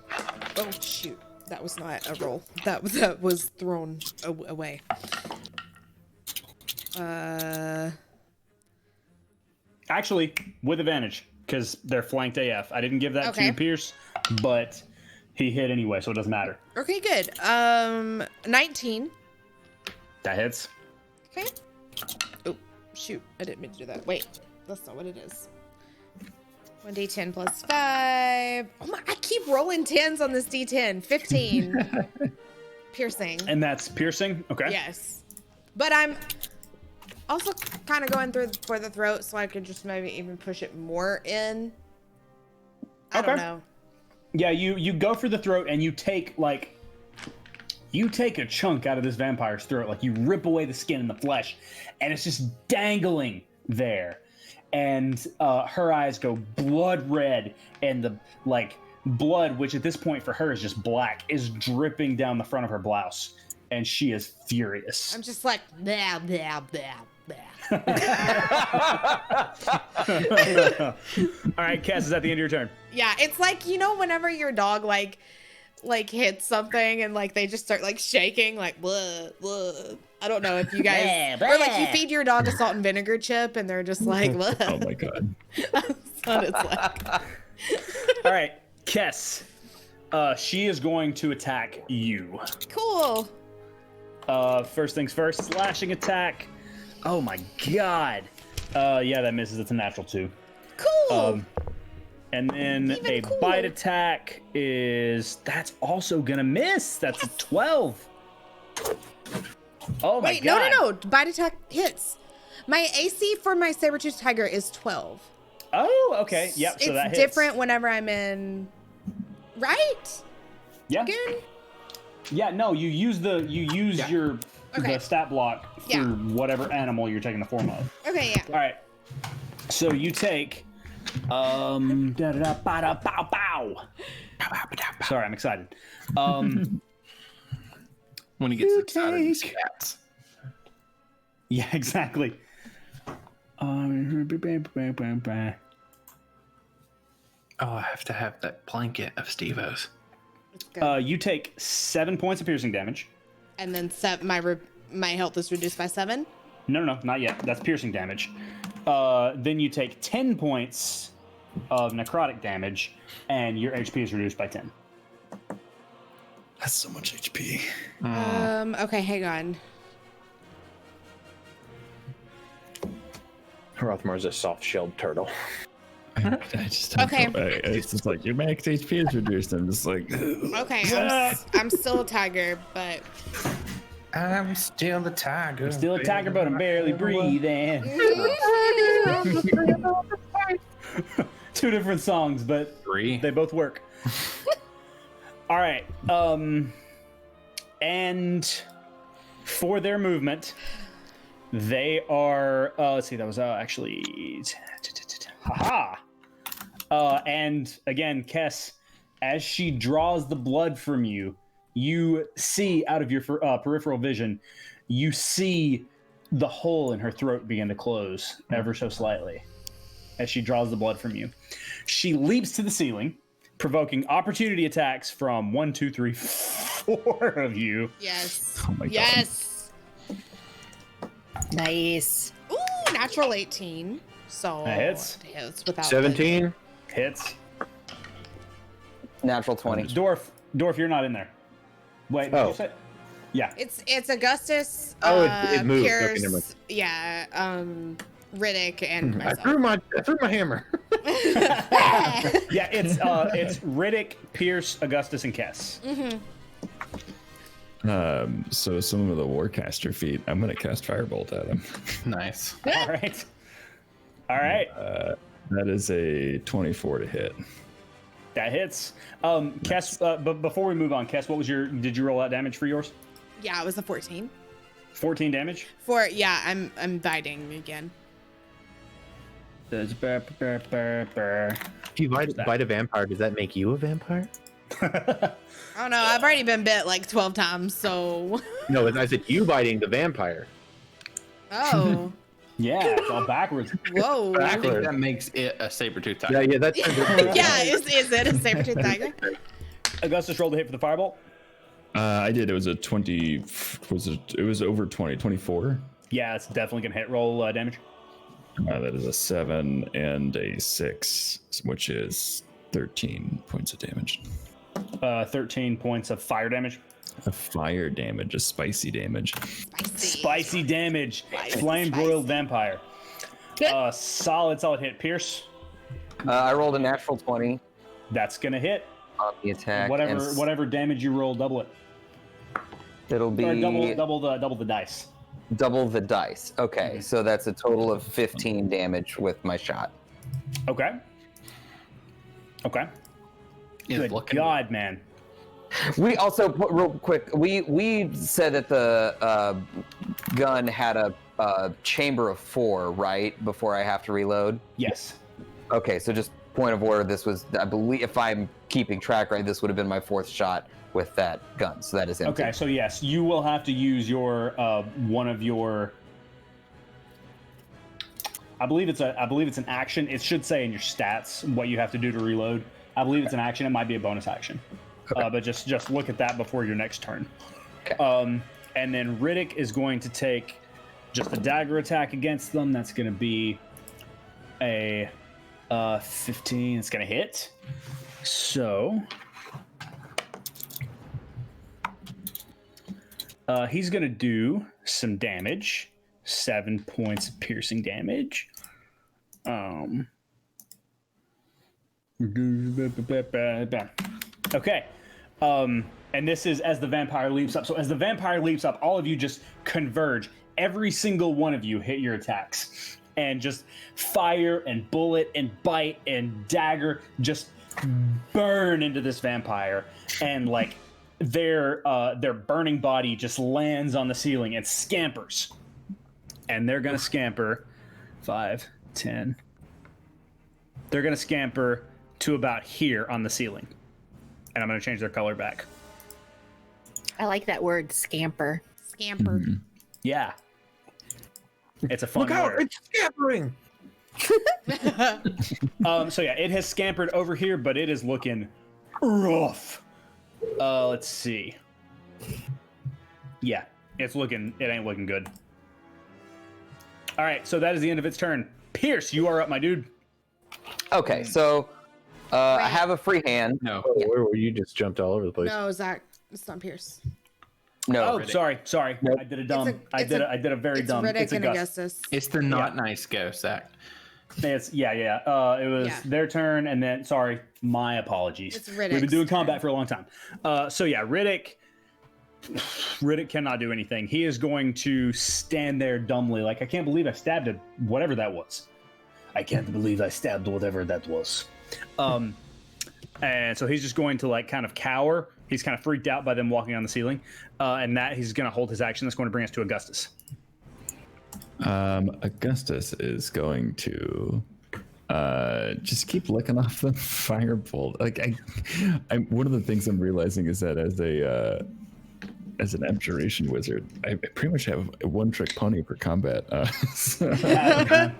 [SPEAKER 1] Oh shoot, that was not a roll. That was thrown away.
[SPEAKER 3] Actually, with advantage, because they're flanked AF. I didn't give that to
[SPEAKER 1] Okay.
[SPEAKER 3] Pierce, but He hit anyway, so it doesn't matter.
[SPEAKER 1] Okay, good. 19.
[SPEAKER 3] That hits.
[SPEAKER 1] Okay. Oh, shoot. I didn't mean to do that. Wait, that's not what it is. 1d10 plus 5. Oh my, I keep rolling 10s on this d10. 15. Piercing.
[SPEAKER 3] And that's piercing? Okay.
[SPEAKER 1] Yes. But I'm also kind of going through for the throat, so I could just maybe even push it more in. I don't know.
[SPEAKER 3] Yeah, you go for the throat and you take a chunk out of this vampire's throat, like you rip away the skin and the flesh, and it's just dangling there. And her eyes go blood red, and the blood, which at this point for her is just black, is dripping down the front of her blouse, and she is furious.
[SPEAKER 1] I'm just like, blah, blah, blah, blah.
[SPEAKER 3] All right, Cass, is that the end of your turn?
[SPEAKER 1] Yeah, it's like, whenever your dog like hits something and they just start shaking, blah, blah. I don't know if you guys or you feed your dog a salt and vinegar chip and they're just like, blah.
[SPEAKER 4] Oh my god.
[SPEAKER 1] That's what it's like.
[SPEAKER 3] All right, Kess. She is going to attack you.
[SPEAKER 1] Cool.
[SPEAKER 3] First things first, slashing attack. Oh my god. Yeah, that misses. It's a natural 2.
[SPEAKER 1] Cool.
[SPEAKER 3] And then
[SPEAKER 1] Even
[SPEAKER 3] a
[SPEAKER 1] cooler.
[SPEAKER 3] bite attack that's also gonna miss. That's a 12. Oh my
[SPEAKER 1] Wait,
[SPEAKER 3] god.
[SPEAKER 1] no. Bite attack hits. My AC for my saber-toothed tiger is 12.
[SPEAKER 3] Oh, okay. Yep, so that
[SPEAKER 1] It's
[SPEAKER 3] hits.
[SPEAKER 1] different whenever I'm in. Right?
[SPEAKER 3] Yeah.
[SPEAKER 1] Again?
[SPEAKER 3] Yeah, no, you use your
[SPEAKER 1] Okay.
[SPEAKER 3] the stat block for
[SPEAKER 1] Yeah.
[SPEAKER 3] whatever animal you're taking the form of.
[SPEAKER 1] Okay, yeah.
[SPEAKER 3] All right. So you take bow. Sorry, I'm excited.
[SPEAKER 5] When he gets
[SPEAKER 3] You
[SPEAKER 5] excited, he
[SPEAKER 3] take-
[SPEAKER 5] scats.
[SPEAKER 3] Yeah, exactly.
[SPEAKER 5] Oh, I have to have that blanket of Steve-O's.
[SPEAKER 1] It's good.
[SPEAKER 3] You take 7 points of piercing damage.
[SPEAKER 1] And then my health is reduced by 7.
[SPEAKER 3] No, not yet. That's piercing damage. Then you take 10 points of necrotic damage, and your HP is reduced by 10.
[SPEAKER 4] That's so much HP.
[SPEAKER 1] Okay, hang on.
[SPEAKER 6] Hrothmar's a soft-shelled turtle.
[SPEAKER 4] I just don't
[SPEAKER 1] Okay.
[SPEAKER 4] know. It's just like your max HP is reduced. I'm just like,
[SPEAKER 1] Okay, I'm still a tiger, but
[SPEAKER 5] I'm still the tiger.
[SPEAKER 3] Still a tiger, but I'm barely breathing. 2 different songs, but
[SPEAKER 5] 3.
[SPEAKER 3] they both work. All right. And for their movement, they are. Let's see. That was actually. Haha. And again, Kess, as she draws the blood from you, you see out of your peripheral vision, you see the hole in her throat begin to close ever so slightly as she draws the blood from you. She leaps to the ceiling, provoking opportunity attacks from 1, 2, 3, 4 of you.
[SPEAKER 1] yes.
[SPEAKER 4] oh my god.
[SPEAKER 1] Yes.
[SPEAKER 7] Nice.
[SPEAKER 1] Ooh, natural 18. So
[SPEAKER 3] That hits.
[SPEAKER 1] it hits without
[SPEAKER 6] 17.
[SPEAKER 3] Hits.
[SPEAKER 2] Natural 20.
[SPEAKER 3] Dwarf, you're not in there. Wait, did
[SPEAKER 6] Oh.
[SPEAKER 3] you say? Yeah.
[SPEAKER 1] It's Augustus.
[SPEAKER 6] Oh, it moved. Okay,
[SPEAKER 1] Pierce,
[SPEAKER 6] never mind.
[SPEAKER 1] yeah. Riddick and
[SPEAKER 6] I
[SPEAKER 1] myself.
[SPEAKER 6] threw my hammer.
[SPEAKER 3] Yeah, it's Riddick, Pierce, Augustus, and Kess.
[SPEAKER 4] So some of the Warcaster feat, I'm gonna cast Firebolt at him.
[SPEAKER 5] Nice.
[SPEAKER 3] All right. All right.
[SPEAKER 4] That is a 24 to hit.
[SPEAKER 3] That hits. Kess, but before we move on, Kess, did you roll out damage for yours?
[SPEAKER 1] Yeah, it was a 14.
[SPEAKER 3] 14 damage?
[SPEAKER 1] I'm biting again.
[SPEAKER 3] Does burr, burr, burr, burr.
[SPEAKER 6] If you bite a vampire, does that make you a vampire?
[SPEAKER 1] I don't know. I've already been bit like 12 times, so.
[SPEAKER 6] No, I said you biting the vampire.
[SPEAKER 1] Oh.
[SPEAKER 3] Yeah, it's all backwards.
[SPEAKER 1] Whoa.
[SPEAKER 5] I think that makes it a saber-tooth tiger.
[SPEAKER 6] Yeah, that's
[SPEAKER 1] Yeah, is it a saber-tooth tiger?
[SPEAKER 3] Augustus rolled a hit for the firebolt.
[SPEAKER 4] I did. It was a 20. It was over 20. 24.
[SPEAKER 3] Yeah, it's definitely gonna hit. Roll damage.
[SPEAKER 4] That is a 7 and a 6, which is 13 points of damage.
[SPEAKER 3] 13 points of fire damage.
[SPEAKER 4] A fire damage, a spicy damage.
[SPEAKER 3] Spicy damage. Flame broiled vampire. Solid hit. Pierce.
[SPEAKER 2] I rolled a natural 20
[SPEAKER 3] That's gonna hit.
[SPEAKER 2] on the attack.
[SPEAKER 3] Whatever damage you roll, double it.
[SPEAKER 2] It'll be
[SPEAKER 3] Or double the dice.
[SPEAKER 2] double the dice. Okay, so that's a total of 15 damage with my shot.
[SPEAKER 3] Okay. Good God, man.
[SPEAKER 2] We also real quick. We said that the gun had a chamber of 4, right? Before I have to reload.
[SPEAKER 3] Yes.
[SPEAKER 2] Okay, so just point of order. This was, I believe, if I'm keeping track right, this would have been my 4th shot with that gun. So that is empty.
[SPEAKER 3] Okay, so yes, you will have to use your one of your. I believe it's an action. It should say in your stats what you have to do to reload. I believe it's an action. It might be a bonus action.
[SPEAKER 2] Okay.
[SPEAKER 3] But just look at that before your next turn.
[SPEAKER 2] Okay.
[SPEAKER 3] And then Riddick is going to take just a dagger attack against them. That's going to be a 15. It's going to hit. So he's going to do some damage. 7 points of piercing damage. Okay. And this is as the vampire leaps up. So as the vampire leaps up, all of you just converge. Every single one of you hit your attacks. And just fire and bullet and bite and dagger just burn into this vampire. And like their burning body just lands on the ceiling and scampers. And they're going to scamper 5, 10. They're going to scamper to about here on the ceiling. And I'm going to change their color back.
[SPEAKER 7] I like that word, scamper.
[SPEAKER 1] Scamper.
[SPEAKER 3] Yeah. It's a fun
[SPEAKER 5] Look out!
[SPEAKER 3] word.
[SPEAKER 5] It's scampering.
[SPEAKER 3] So yeah, it has scampered over here, but it is looking rough. Let's see. Yeah, it ain't looking good. All right, so that is the end of its turn. Pierce, you are up, my dude.
[SPEAKER 2] Okay, so I have a free hand.
[SPEAKER 5] No.
[SPEAKER 6] Oh, where were you? Just jumped all over the place.
[SPEAKER 1] No, Zach, it's not Pierce.
[SPEAKER 2] No.
[SPEAKER 3] Oh, sorry.
[SPEAKER 2] Nope.
[SPEAKER 3] I did a dumb. I did a very
[SPEAKER 1] It's
[SPEAKER 3] dumb.
[SPEAKER 1] Riddick
[SPEAKER 3] It's
[SPEAKER 1] and
[SPEAKER 3] Augustus.
[SPEAKER 1] Augustus.
[SPEAKER 5] It's the not nice ghost, Zach.
[SPEAKER 3] It was their turn, and then sorry, my apologies.
[SPEAKER 1] It's
[SPEAKER 3] We've been
[SPEAKER 1] Riddick's
[SPEAKER 3] doing
[SPEAKER 1] turn.
[SPEAKER 3] combat for a long time. So yeah, Riddick cannot do anything. He is going to stand there dumbly, like I can't believe I stabbed it, whatever that was. I can't believe I stabbed whatever that was. And so he's just going to like kind of cower. He's kind of freaked out by them walking on the ceiling, and that he's going to hold his action. That's going to bring us to Augustus.
[SPEAKER 4] Augustus is going to just keep licking off the firebolt. Like I'm one of the things I'm realizing is that as an abjuration wizard, I pretty much have a one-trick pony for combat. So it happens.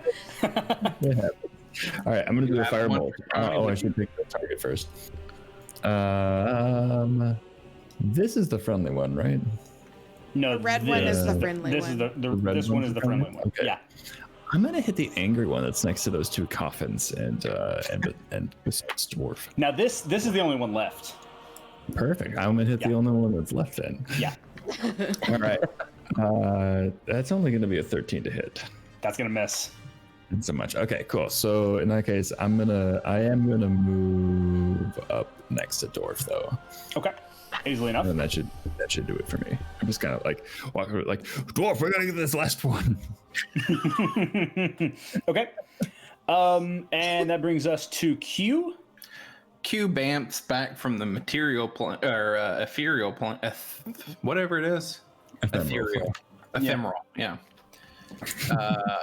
[SPEAKER 4] All right, I'm gonna do a firebolt. I should pick the target first. This is the friendly one, right?
[SPEAKER 3] No,
[SPEAKER 1] The red one is the friendly
[SPEAKER 3] this
[SPEAKER 1] one.
[SPEAKER 3] Is the
[SPEAKER 4] red
[SPEAKER 3] this one
[SPEAKER 4] one's
[SPEAKER 3] is
[SPEAKER 4] the
[SPEAKER 3] the friendly
[SPEAKER 4] friendly?
[SPEAKER 3] one.
[SPEAKER 4] Okay.
[SPEAKER 3] Yeah.
[SPEAKER 4] I'm gonna hit the angry one that's next to those two coffins and besides dwarf.
[SPEAKER 3] Now this is the only one left.
[SPEAKER 4] Perfect. I'm gonna hit the only one that's left then.
[SPEAKER 3] Yeah.
[SPEAKER 4] All right. That's only gonna be a 13 to hit.
[SPEAKER 3] That's gonna miss.
[SPEAKER 4] Not so much. Okay, cool. So in that case, I am gonna move up next to dwarf though.
[SPEAKER 3] Okay. Easily enough.
[SPEAKER 4] And that should do it for me. I'm just kind of like walking over, like dwarf. We're gonna get this last one.
[SPEAKER 3] Okay. And that brings us to Q.
[SPEAKER 5] Q bamps back from the material plane or ethereal plane, whatever it is. Ethereal. Ephemeral. Yeah.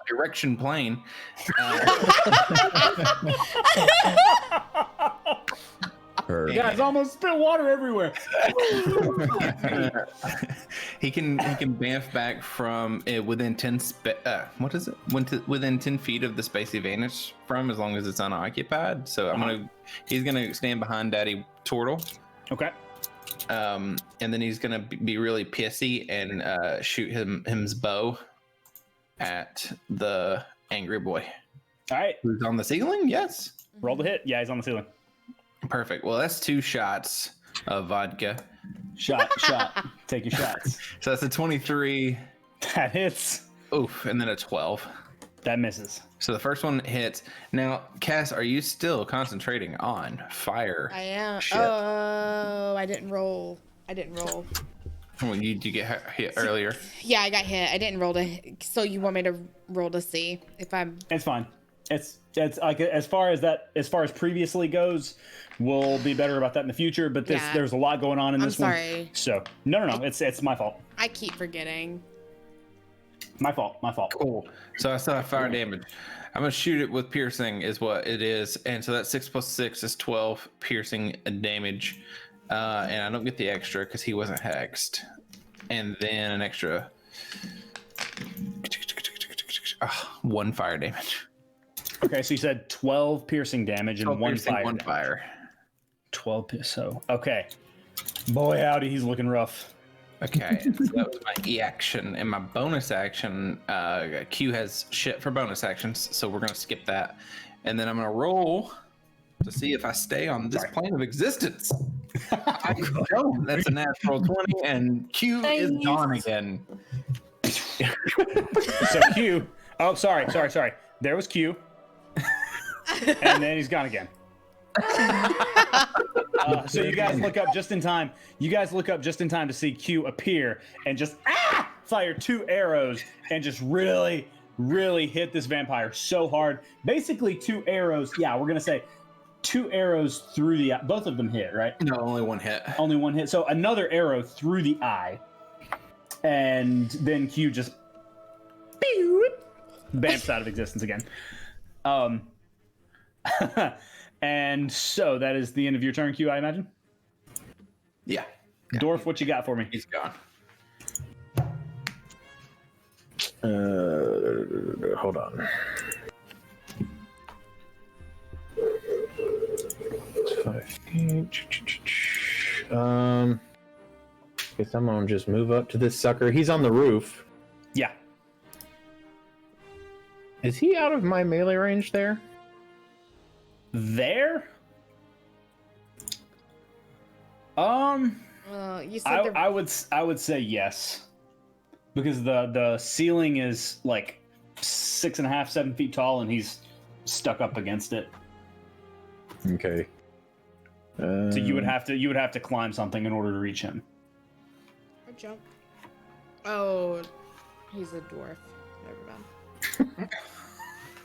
[SPEAKER 5] Erection plane.
[SPEAKER 3] Guys, almost spilled water everywhere.
[SPEAKER 5] He can bamf back from within 10 within 10 feet of the space he vanished from, as long as it's unoccupied. So he's gonna stand behind Daddy Turtle.
[SPEAKER 3] Okay.
[SPEAKER 5] And then he's gonna be really pissy and shoot his bow at the angry boy.
[SPEAKER 3] All right.
[SPEAKER 5] Who's on the ceiling? Yes.
[SPEAKER 3] Roll the hit. Yeah, he's on the ceiling.
[SPEAKER 5] Perfect. Well, that's 2 shots. of vodka.
[SPEAKER 3] Shot. Take your shots.
[SPEAKER 5] So that's a 23.
[SPEAKER 3] That hits.
[SPEAKER 5] Oof, and then a 12.
[SPEAKER 3] That misses.
[SPEAKER 5] So the first one hits. Now, Cass, are you still concentrating on fire?
[SPEAKER 1] I am.
[SPEAKER 5] Shit.
[SPEAKER 1] Oh, I didn't roll.
[SPEAKER 5] Well, you get hit earlier.
[SPEAKER 1] Yeah, I got hit. I didn't roll to. So you want me to roll to see if I'm?
[SPEAKER 3] It's fine. It's like as far as previously goes, we'll be better about that in the future. But there's a lot going on in this one.
[SPEAKER 1] I'm sorry.
[SPEAKER 3] So no. It's my fault.
[SPEAKER 1] I keep forgetting.
[SPEAKER 3] My fault.
[SPEAKER 5] Cool. So I still have fire damage. I'm gonna shoot it with piercing, is what it is, and so that's 6 + 6 is 12 piercing damage, and I don't get the extra because he wasn't hexed, and then an extra 1 fire damage.
[SPEAKER 3] Okay, so you said 12 piercing damage and 1 fire.
[SPEAKER 5] 1 fire.
[SPEAKER 3] 12. So okay, boy howdy, he's looking rough.
[SPEAKER 5] Okay, so that was my E action, and my bonus action. Q has shit for bonus actions, so we're gonna skip that, and then I'm gonna roll to see if I stay on this plane of existence. I don't. That's a natural 20, and Q is gone again.
[SPEAKER 3] So Q. Oh, sorry. There was Q, and then he's gone again. So you guys look up just in time. To see Q appear and just fire 2 arrows and just really hit this vampire so hard. Basically 2 arrows. Yeah, we're gonna say 2 arrows through the eye. Both of them hit, right?
[SPEAKER 5] No, only 1 hit.
[SPEAKER 3] Only 1 hit. So another arrow through the eye, and then Q just bamps out of existence again. And so that is the end of your turn, Q, I imagine?
[SPEAKER 5] Yeah.
[SPEAKER 3] Dwarf, what you got for me?
[SPEAKER 5] He's gone.
[SPEAKER 6] Hold on. Guess I'm gonna just move up to this sucker. He's on the roof.
[SPEAKER 3] Yeah.
[SPEAKER 6] Is he out of my melee range there?
[SPEAKER 3] There?
[SPEAKER 1] You said
[SPEAKER 3] I would say yes, because the ceiling is like 6.5, 7 feet tall, and he's stuck up against it.
[SPEAKER 6] Okay.
[SPEAKER 3] So you would have to climb something in order to reach him.
[SPEAKER 1] Or jump. Oh, he's a dwarf. Never mind.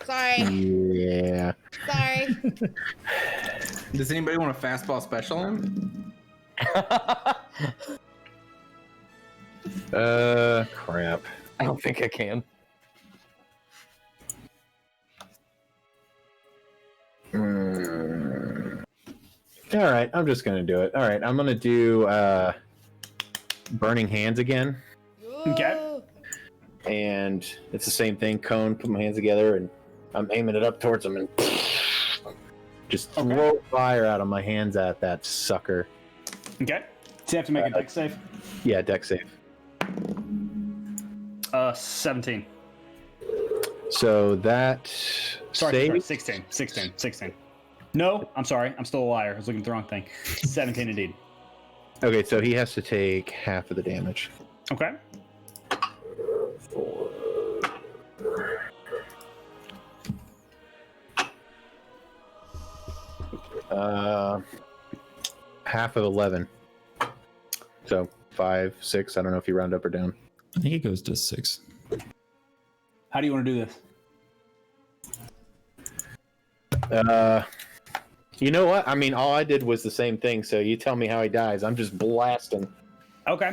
[SPEAKER 1] Sorry.
[SPEAKER 6] Yeah.
[SPEAKER 1] Sorry.
[SPEAKER 5] Does anybody want a fastball special him?
[SPEAKER 6] Crap.
[SPEAKER 2] I don't think I can.
[SPEAKER 6] All right, I'm just gonna do it. All right, I'm gonna do Burning Hands again.
[SPEAKER 3] Okay.
[SPEAKER 6] And it's the same thing. Cone, put my hands together, and I'm aiming it up towards him, and just throw fire out of my hands at that sucker.
[SPEAKER 3] Okay. So you have to make a dex save.
[SPEAKER 6] Yeah, dex save.
[SPEAKER 3] 17.
[SPEAKER 6] So that
[SPEAKER 3] Sorry,
[SPEAKER 6] save.
[SPEAKER 3] 16. No, I'm sorry. I'm still a liar. I was looking at the wrong thing. 17 indeed.
[SPEAKER 6] Okay, so he has to take half of the damage.
[SPEAKER 3] Okay.
[SPEAKER 6] Half of 11. So 5, 6. I don't know if you round up or down.
[SPEAKER 4] I think it goes to 6.
[SPEAKER 3] How do you want to do this?
[SPEAKER 6] You know what? I mean, all I did was the same thing. So you tell me how he dies. I'm just blasting.
[SPEAKER 3] Okay.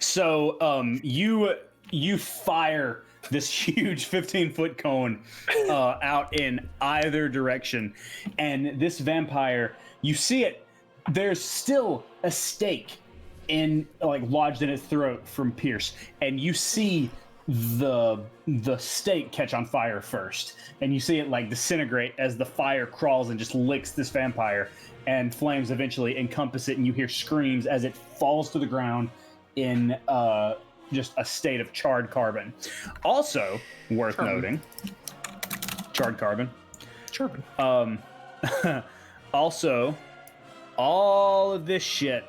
[SPEAKER 3] So you fire this huge 15-foot cone out in either direction, and this vampire, you see it. There's still a stake lodged in its throat from Pierce, and you see the stake catch on fire first, and you see it disintegrate as the fire crawls and just licks this vampire, and flames eventually encompass it, and you hear screams as it falls to the ground in just a state of charred carbon. Also worth noting, charred carbon. Also, all of this shit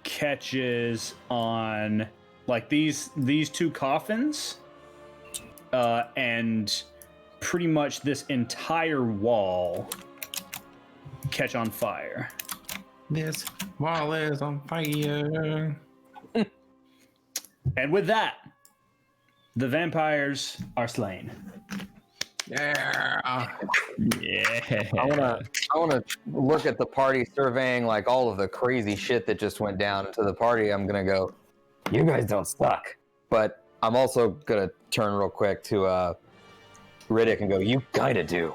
[SPEAKER 3] catches on like these two coffins, and pretty much this entire wall catch on fire.
[SPEAKER 5] This wall is on fire.
[SPEAKER 3] And with that, the vampires are slain.
[SPEAKER 5] Yeah.
[SPEAKER 4] Yeah.
[SPEAKER 2] I wanna look at the party surveying like all of the crazy shit that just went down into the party. I'm gonna go, you guys don't suck. But I'm also gonna turn real quick to Riddick and go, you kinda do.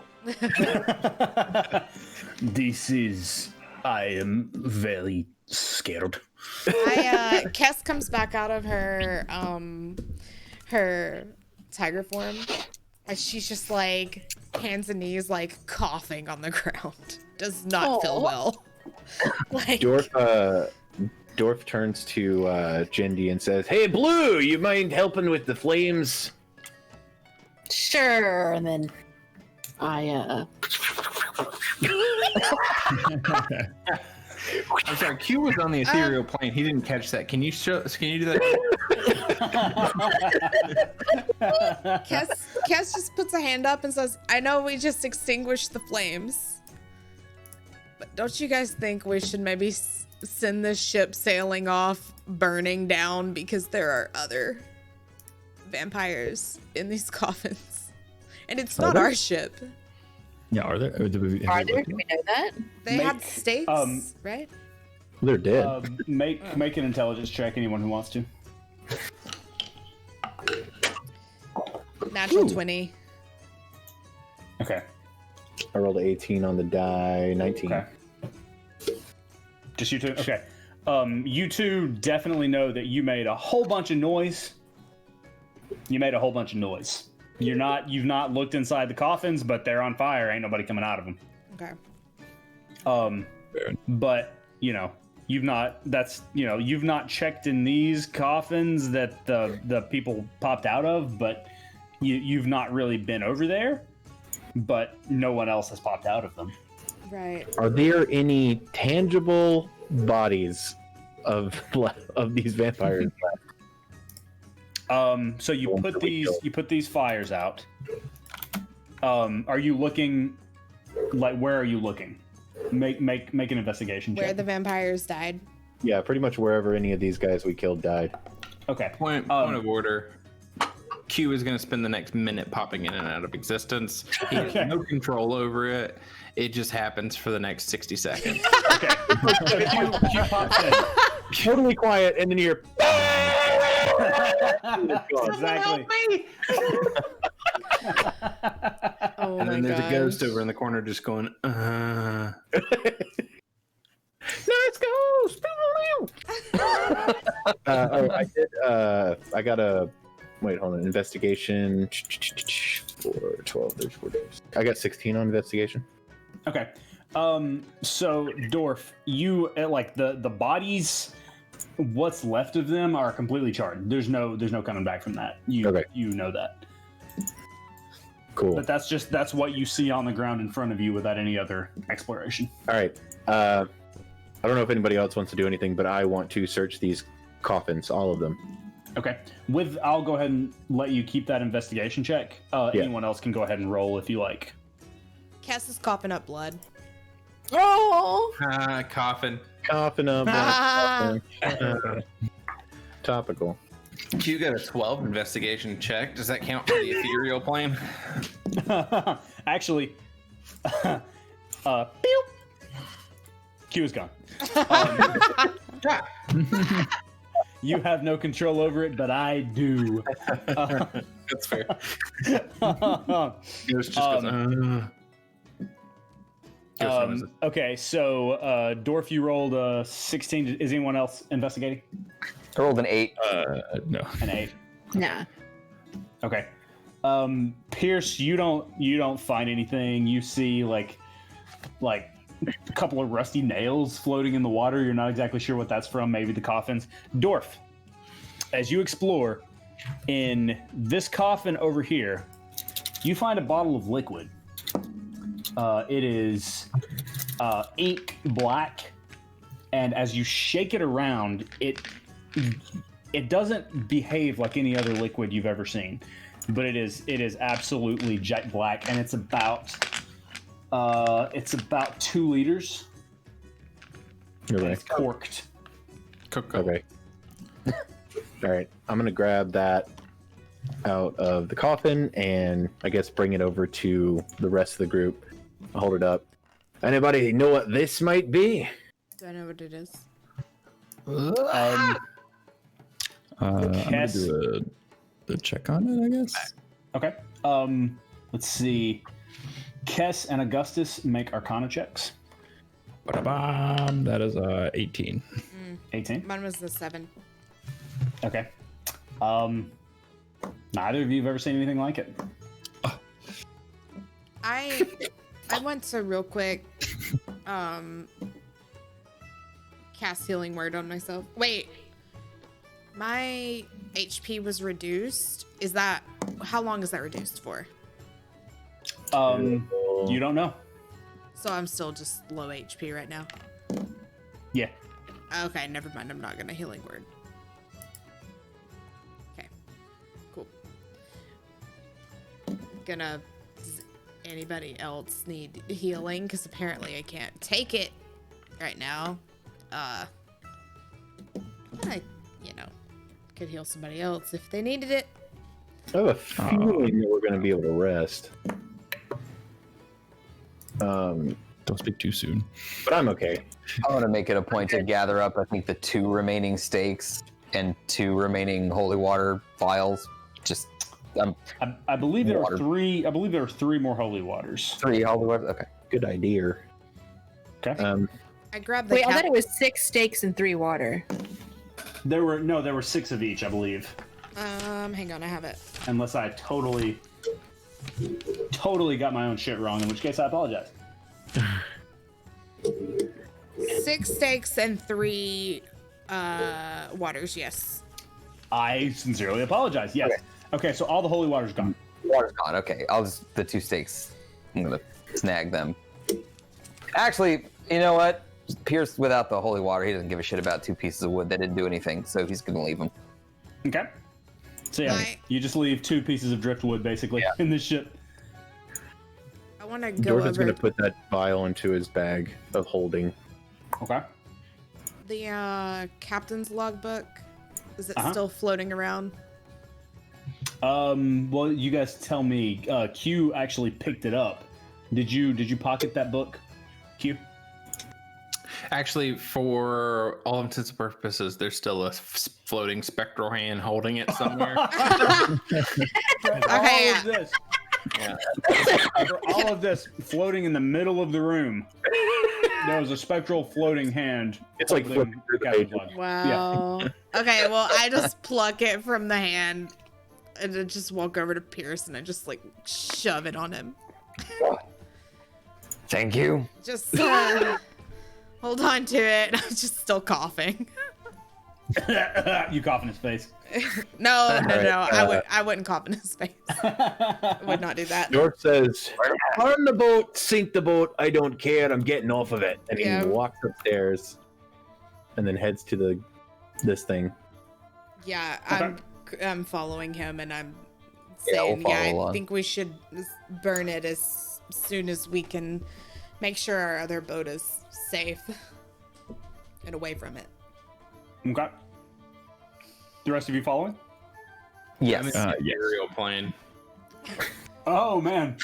[SPEAKER 3] I am very scared.
[SPEAKER 1] Kess comes back out of her tiger form, and she's just like hands and knees, like coughing on the ground. Does not feel well. Like
[SPEAKER 6] Dorf turns to Jindy and says, "Hey, Blue, you mind helping with the flames?"
[SPEAKER 7] Sure. And then I
[SPEAKER 5] I'm sorry, Q was on the ethereal plane. He didn't catch that. Can you do that?
[SPEAKER 1] Kess just puts a hand up and says, I know we just extinguished the flames, but don't you guys think we should maybe send this ship sailing off, burning down, because there are other vampires in these coffins? And it's not our ship.
[SPEAKER 4] Yeah, are there?
[SPEAKER 7] do we know that?
[SPEAKER 1] They had stakes, right?
[SPEAKER 6] They're dead.
[SPEAKER 3] Make an intelligence check, anyone who wants to.
[SPEAKER 1] Natural 20.
[SPEAKER 3] Okay.
[SPEAKER 6] I rolled an 18 on the die, 19.
[SPEAKER 3] Okay. Just you two? Okay. You two definitely know that you made a whole bunch of noise. You've not looked inside the coffins, but they're on fire. Ain't nobody coming out of them.
[SPEAKER 1] Okay.
[SPEAKER 3] But you've not checked in these coffins that the people popped out of, but you've not really been over there. But no one else has popped out of them.
[SPEAKER 1] Right.
[SPEAKER 6] Are there any tangible bodies of these vampires left?
[SPEAKER 3] So you put these fires out. Are you looking? Like, where are you looking? Make an investigation check.
[SPEAKER 1] Where the vampires died.
[SPEAKER 6] Yeah, pretty much wherever any of these guys we killed died.
[SPEAKER 3] Okay.
[SPEAKER 5] Point of order. Q is going to spend the next minute popping in and out of existence. He has no control over it. It just happens for the next 60 seconds.
[SPEAKER 3] Okay. Q pops in.
[SPEAKER 6] Totally quiet, and then you're.
[SPEAKER 3] Exactly.
[SPEAKER 1] Oh
[SPEAKER 5] And
[SPEAKER 1] my
[SPEAKER 5] then there's
[SPEAKER 1] gosh.
[SPEAKER 5] a ghost over in the corner just going,
[SPEAKER 6] Let's go! I did. I got a. Wait, hold on. Investigation. 4, 12, 34 days. I got 16 on investigation.
[SPEAKER 3] Okay. So Dorf, you like the bodies. What's left of them are completely charred. There's no coming back from that. You know that.
[SPEAKER 6] Cool.
[SPEAKER 3] But that's what you see on the ground in front of you without any other exploration.
[SPEAKER 6] All right. I don't know if anybody else wants to do anything, but I want to search these coffins, all of them.
[SPEAKER 3] Okay. I'll go ahead and let you keep that investigation check. Anyone else can go ahead and roll if you like.
[SPEAKER 1] Cass is coughing up blood.
[SPEAKER 7] Oh.
[SPEAKER 5] coffin.
[SPEAKER 6] Coffin up.
[SPEAKER 1] Ah.
[SPEAKER 6] Topical.
[SPEAKER 5] Q got a 12 investigation check. Does that count for the ethereal plane?
[SPEAKER 3] Actually, Q is gone. You have no control over it, but I do.
[SPEAKER 5] That's fair. It was just
[SPEAKER 3] okay, so Dorf, you rolled a 16. Is anyone else investigating?
[SPEAKER 2] I rolled an 8.
[SPEAKER 4] No.
[SPEAKER 3] An 8.
[SPEAKER 7] Nah.
[SPEAKER 3] Okay. Pierce, you don't find anything. You see like a couple of rusty nails floating in the water. You're not exactly sure what that's from. Maybe the coffins. Dorf, as you explore in this coffin over here, you find a bottle of liquid. It is ink black, and as you shake it around, it doesn't behave like any other liquid you've ever seen, but it is absolutely jet black, and it's about 2 liters.
[SPEAKER 6] You're right.
[SPEAKER 3] It's corked.
[SPEAKER 6] Okay. All right. I'm gonna grab that out of the coffin and I guess bring it over to the rest of the group. I'll hold it up. Anybody know what this might be?
[SPEAKER 1] Do I know what it is?
[SPEAKER 4] I'm gonna
[SPEAKER 3] Cass-
[SPEAKER 4] do a check on it, I guess.
[SPEAKER 3] Okay. Let's see. Kess and Augustus make Arcana checks.
[SPEAKER 4] Ba-da-bam. That is 18.
[SPEAKER 3] 18.
[SPEAKER 1] Mine was the 7.
[SPEAKER 3] Okay. Neither of you have ever seen anything like it.
[SPEAKER 1] I went to real quick cast healing word on myself. Wait. My HP was reduced. Is that how long is that reduced for?
[SPEAKER 3] You don't know.
[SPEAKER 1] So I'm still just low HP right now.
[SPEAKER 3] Yeah.
[SPEAKER 1] Okay, never mind. I'm not gonna healing word. Okay. Cool. Does anybody else need healing? Because apparently I can't take it right now. I could heal somebody else if they needed it.
[SPEAKER 6] I have a feeling that we're gonna be able to rest.
[SPEAKER 4] Don't speak too soon.
[SPEAKER 6] But I'm okay.
[SPEAKER 2] I want to make it a point to gather up, I think, the 2 remaining stakes and 2 remaining holy water vials. Just,
[SPEAKER 3] I believe there
[SPEAKER 2] Water.
[SPEAKER 3] are 3. I believe there are 3 more holy waters.
[SPEAKER 2] 3 holy waters. Okay.
[SPEAKER 6] Good idea.
[SPEAKER 3] Okay.
[SPEAKER 1] I grabbed the
[SPEAKER 7] Wait, I thought it was 6 steaks and 3 water.
[SPEAKER 3] There were 6 of each, I believe.
[SPEAKER 1] Hang on, I have it.
[SPEAKER 3] Unless I totally got my own shit wrong, in which case I apologize.
[SPEAKER 1] 6 steaks and 3 waters, yes.
[SPEAKER 3] I sincerely apologize. Yes. Okay, so all the holy water's gone.
[SPEAKER 2] Water's gone. Okay. The 2 stakes. I'm going to snag them. Actually, you know what? Pierce, without the holy water, he doesn't give a shit about 2 pieces of wood that didn't do anything, so he's going to leave them.
[SPEAKER 3] Okay. So yeah, you just leave 2 pieces of driftwood basically in this ship.
[SPEAKER 1] I want to go
[SPEAKER 6] Dorthan's
[SPEAKER 1] over
[SPEAKER 6] gonna put that vial into his bag of holding.
[SPEAKER 3] Okay.
[SPEAKER 1] the captain's logbook. Is it
[SPEAKER 3] Uh-huh.
[SPEAKER 1] still floating around?
[SPEAKER 3] Well, you guys tell me. Q actually picked it up. Did you pocket that book, Q?
[SPEAKER 5] Actually, for all intents and purposes, there's still a floating spectral hand holding it somewhere.
[SPEAKER 1] Okay,
[SPEAKER 3] All of this. For all of this floating in the middle of the room, there was a spectral floating hand.
[SPEAKER 6] It's like
[SPEAKER 3] holding
[SPEAKER 6] flipping through the
[SPEAKER 3] Captain's
[SPEAKER 6] pages.
[SPEAKER 3] log.
[SPEAKER 1] Wow. Okay, well, I just pluck it from the hand and then just walk over to Pierce and I just like shove it on him.
[SPEAKER 2] Thank you.
[SPEAKER 1] Just hold on to it. I'm just still coughing.
[SPEAKER 3] You cough in his face.
[SPEAKER 1] No.
[SPEAKER 6] Alright,
[SPEAKER 1] I wouldn't cough in his face. I would not do that.
[SPEAKER 6] Dork says, "On the boat, sink the boat. I don't care. I'm getting off of it." And
[SPEAKER 1] Yeah.
[SPEAKER 6] he walks upstairs, and then heads to this thing.
[SPEAKER 1] Yeah,
[SPEAKER 3] Okay.
[SPEAKER 1] I'm following him and I'm
[SPEAKER 2] Yeah, we'll
[SPEAKER 1] saying, yeah,
[SPEAKER 2] follow
[SPEAKER 1] I
[SPEAKER 2] along.
[SPEAKER 1] think we should burn it as soon as we can make sure our other boat is safe and away from it.
[SPEAKER 3] Okay. The rest of you following?
[SPEAKER 2] Yes.
[SPEAKER 5] I'm in the aerial plane.
[SPEAKER 3] Oh man.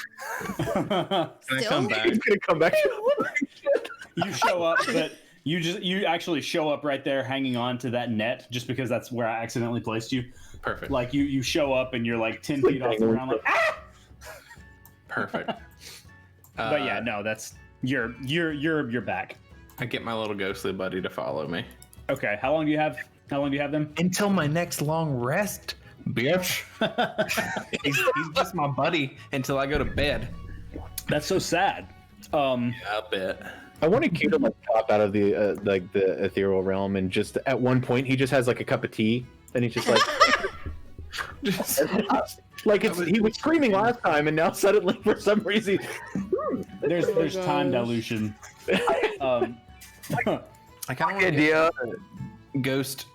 [SPEAKER 5] Can I
[SPEAKER 1] Still?
[SPEAKER 5] come back?
[SPEAKER 6] He's gonna come back.
[SPEAKER 3] You show up, but you actually show up right there hanging on to that net just because that's where I accidentally placed you.
[SPEAKER 5] Perfect.
[SPEAKER 3] Like you show up and you're like 10
[SPEAKER 6] Like
[SPEAKER 3] feet off the
[SPEAKER 6] dangling.
[SPEAKER 3] ground like ah!
[SPEAKER 5] Perfect.
[SPEAKER 3] But yeah, no, that's you're back.
[SPEAKER 5] I get my little ghostly buddy to follow me.
[SPEAKER 3] Okay, how long do you have them?
[SPEAKER 5] Until my next long rest, bitch. he's just my buddy until I go to bed.
[SPEAKER 3] That's so sad.
[SPEAKER 5] Yeah, I bet.
[SPEAKER 6] I wanted Q to like pop out of the the ethereal realm, and just at one point he just has like a cup of tea, and he's just like, like he was screaming last time, and now suddenly for some reason,
[SPEAKER 3] There's time
[SPEAKER 1] gosh.
[SPEAKER 3] dilution.
[SPEAKER 5] I kind of want to
[SPEAKER 2] idea.
[SPEAKER 5] ghost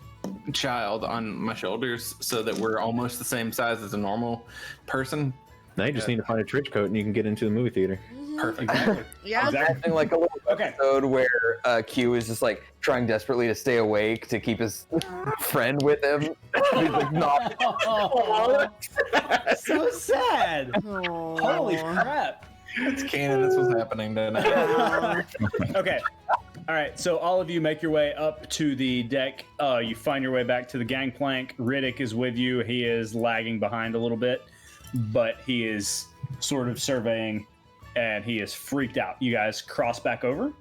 [SPEAKER 5] child on my shoulders so that we're almost the same size as a normal person.
[SPEAKER 6] Now you just need to find a trench coat and you can get into the movie theater.
[SPEAKER 5] Perfect.
[SPEAKER 3] Exactly.
[SPEAKER 1] Yeah.
[SPEAKER 3] Exactly.
[SPEAKER 2] Something like a little
[SPEAKER 3] Okay.
[SPEAKER 2] episode where Q is just like trying desperately to stay awake to keep his friend with him. He's like, not.
[SPEAKER 3] So sad.
[SPEAKER 1] Aw.
[SPEAKER 3] Holy crap.
[SPEAKER 5] It's canon. That's what's happening tonight.
[SPEAKER 3] Okay. All right. So all of you make your way up to the deck. You find your way back to the gangplank. Riddick is with you. He is lagging behind a little bit, but he is sort of surveying, and he is freaked out. You guys cross back over.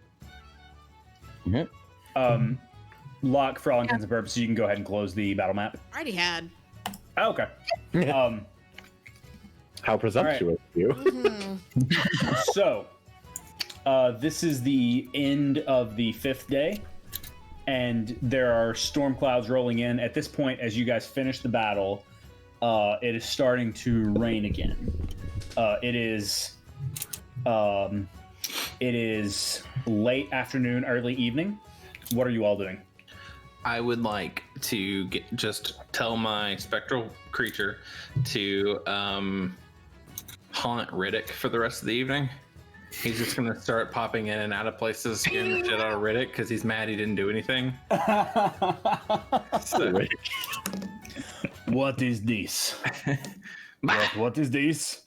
[SPEAKER 2] Mhm.
[SPEAKER 3] Lock, for all intents and purposes, you can go ahead and close the battle map.
[SPEAKER 1] Already had.
[SPEAKER 3] Oh, okay.
[SPEAKER 6] How presumptuous of you.
[SPEAKER 3] So, this is the end of the 5th day, and there are storm clouds rolling in. At this point, as you guys finish the battle, it is starting to rain again. It is late afternoon, early evening. What are you all doing?
[SPEAKER 5] I would like to just tell my spectral creature to haunt Riddick for the rest of the evening. He's just gonna start popping in and out of places, scaring the shit out of Riddick because he's mad he didn't do anything. So,
[SPEAKER 3] What is this? What is this?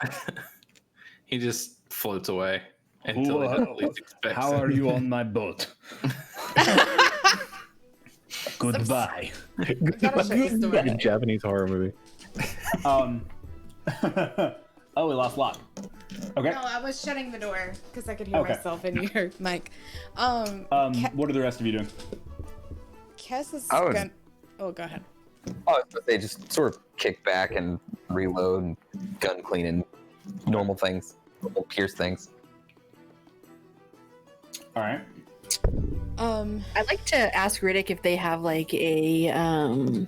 [SPEAKER 5] he just floats away until he least expects
[SPEAKER 3] How
[SPEAKER 5] it.
[SPEAKER 3] are you on my boat? Goodbye.
[SPEAKER 1] Gotta shut this door.
[SPEAKER 6] Like a Japanese horror movie.
[SPEAKER 3] Oh, we lost Locke. Okay.
[SPEAKER 1] No, I was shutting the door because I could hear
[SPEAKER 3] Okay.
[SPEAKER 1] myself in your mic.
[SPEAKER 3] What are the rest of you doing?
[SPEAKER 1] Cass is
[SPEAKER 2] I was-
[SPEAKER 1] gonna. Oh, go ahead.
[SPEAKER 2] Oh, but they just sort of kick back and reload and gun clean and normal things, normal Pierce things.
[SPEAKER 3] All right.
[SPEAKER 7] I'd like to ask Riddick if they have like a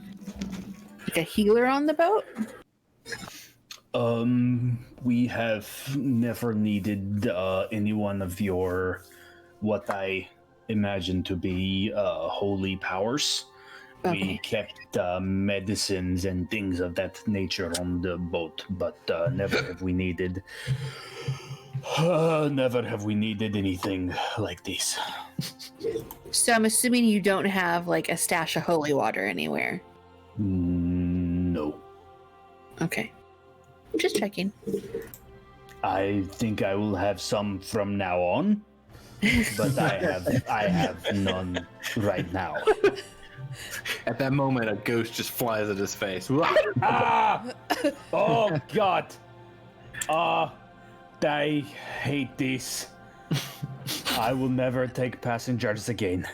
[SPEAKER 7] healer on the boat.
[SPEAKER 3] We have never needed any one of your, what I imagine to be holy powers. We
[SPEAKER 7] Okay.
[SPEAKER 3] kept medicines and things of that nature on the boat, but never have we needed. Never have we needed anything like this.
[SPEAKER 7] So I'm assuming you don't have like a stash of holy water anywhere.
[SPEAKER 3] No.
[SPEAKER 7] Okay. I'm just checking.
[SPEAKER 3] I think I will have some from now on, but I have none right now.
[SPEAKER 5] At that moment, a ghost just flies at his face.
[SPEAKER 3] Ah! Oh God! I hate this. I will never take passengers again.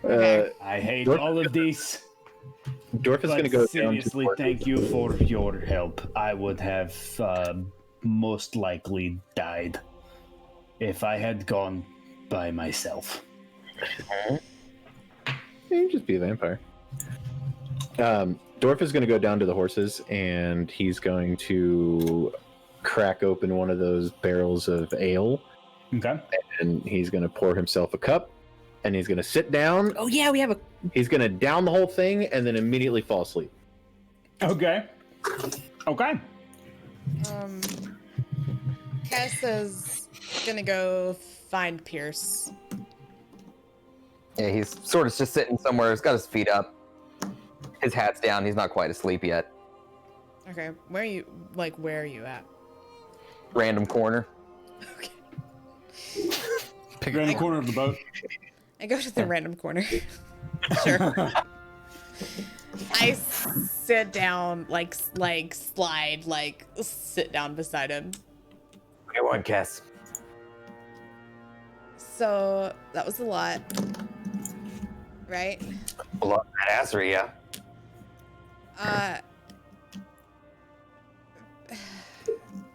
[SPEAKER 3] I hate all of this.
[SPEAKER 6] Dorf is going to go
[SPEAKER 3] But
[SPEAKER 6] down to
[SPEAKER 3] seriously,
[SPEAKER 6] Dorf.
[SPEAKER 3] thank you for your help. I would have most likely died if I had gone by myself.
[SPEAKER 6] You just be a vampire. Dorf is going to go down to the horses and he's going to crack open one of those barrels of ale
[SPEAKER 3] Okay.
[SPEAKER 6] and he's going to pour himself a cup and he's going to sit down.
[SPEAKER 7] Oh yeah, we have a.
[SPEAKER 6] He's going to down the whole thing and then immediately fall asleep.
[SPEAKER 3] Okay. Okay.
[SPEAKER 1] Cass is gonna go find Pierce.
[SPEAKER 2] Yeah, he's sort of just sitting somewhere. He's got his feet up. His hat's down. He's not quite asleep yet.
[SPEAKER 1] Okay, where are you? Like, where are you at?
[SPEAKER 2] Random corner.
[SPEAKER 1] Okay.
[SPEAKER 3] Right in the corner of the boat.
[SPEAKER 1] I go to the random corner. Sure. I sit down, like slide, like sit down beside him.
[SPEAKER 2] What do you want, Cass?
[SPEAKER 1] So that was a lot, right?
[SPEAKER 2] A lot of badassery, yeah.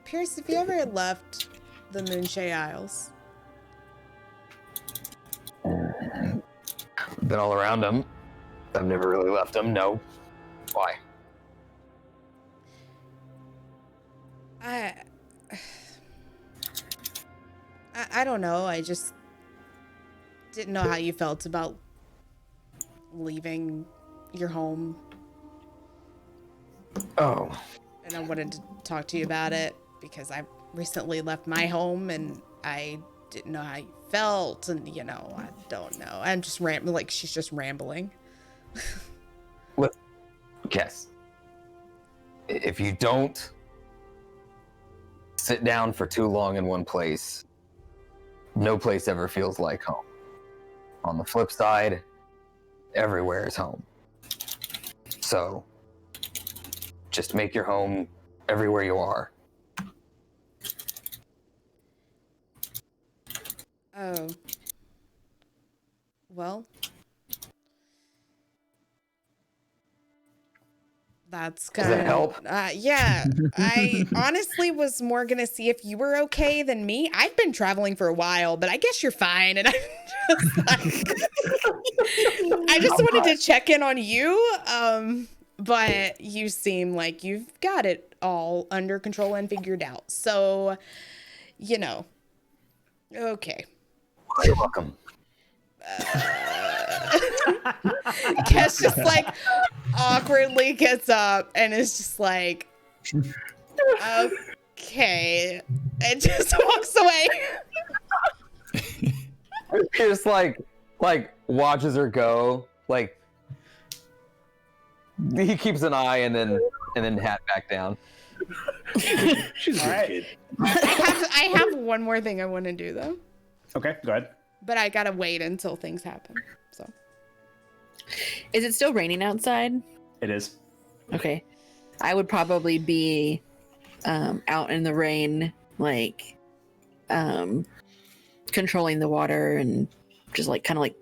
[SPEAKER 1] Pierce, have you ever left the Moonshay Isles?
[SPEAKER 2] Been all around him. I've never really left him. No. Why?
[SPEAKER 1] I I don't know. I just didn't know how you felt about leaving your home.
[SPEAKER 2] Oh,
[SPEAKER 1] And I wanted to talk to you about it because I recently left my home and I didn't know how you felt. And, you know, I don't know. I'm just like she's just rambling.
[SPEAKER 2] look, Kes, if you don't sit down for too long in one place, no place ever feels like home. On the flip side, everywhere is home. So, just make your home everywhere you are.
[SPEAKER 1] Oh. Well. That's
[SPEAKER 2] Does
[SPEAKER 1] kind
[SPEAKER 2] that help?
[SPEAKER 1] Yeah, I honestly was more gonna see if you were okay than me. I've been traveling for a while, but I guess you're fine. And I'm just like, I just wanted to check in on you. But you seem like you've got it all under control and figured out. So, you know, okay.
[SPEAKER 2] You're welcome.
[SPEAKER 1] Kes just like awkwardly gets up and is just like, okay, and just walks away.
[SPEAKER 2] He just like watches her go. Like he keeps an eye and then hat back down.
[SPEAKER 6] She's a
[SPEAKER 3] All
[SPEAKER 6] good
[SPEAKER 3] right.
[SPEAKER 6] kid.
[SPEAKER 1] I have one more thing I want to do though,
[SPEAKER 3] Okay, go ahead.
[SPEAKER 1] but I gotta wait until things happen. So
[SPEAKER 7] Is it still raining outside?
[SPEAKER 3] It is.
[SPEAKER 7] Okay. I would probably be out in the rain, like controlling the water and just like kind of like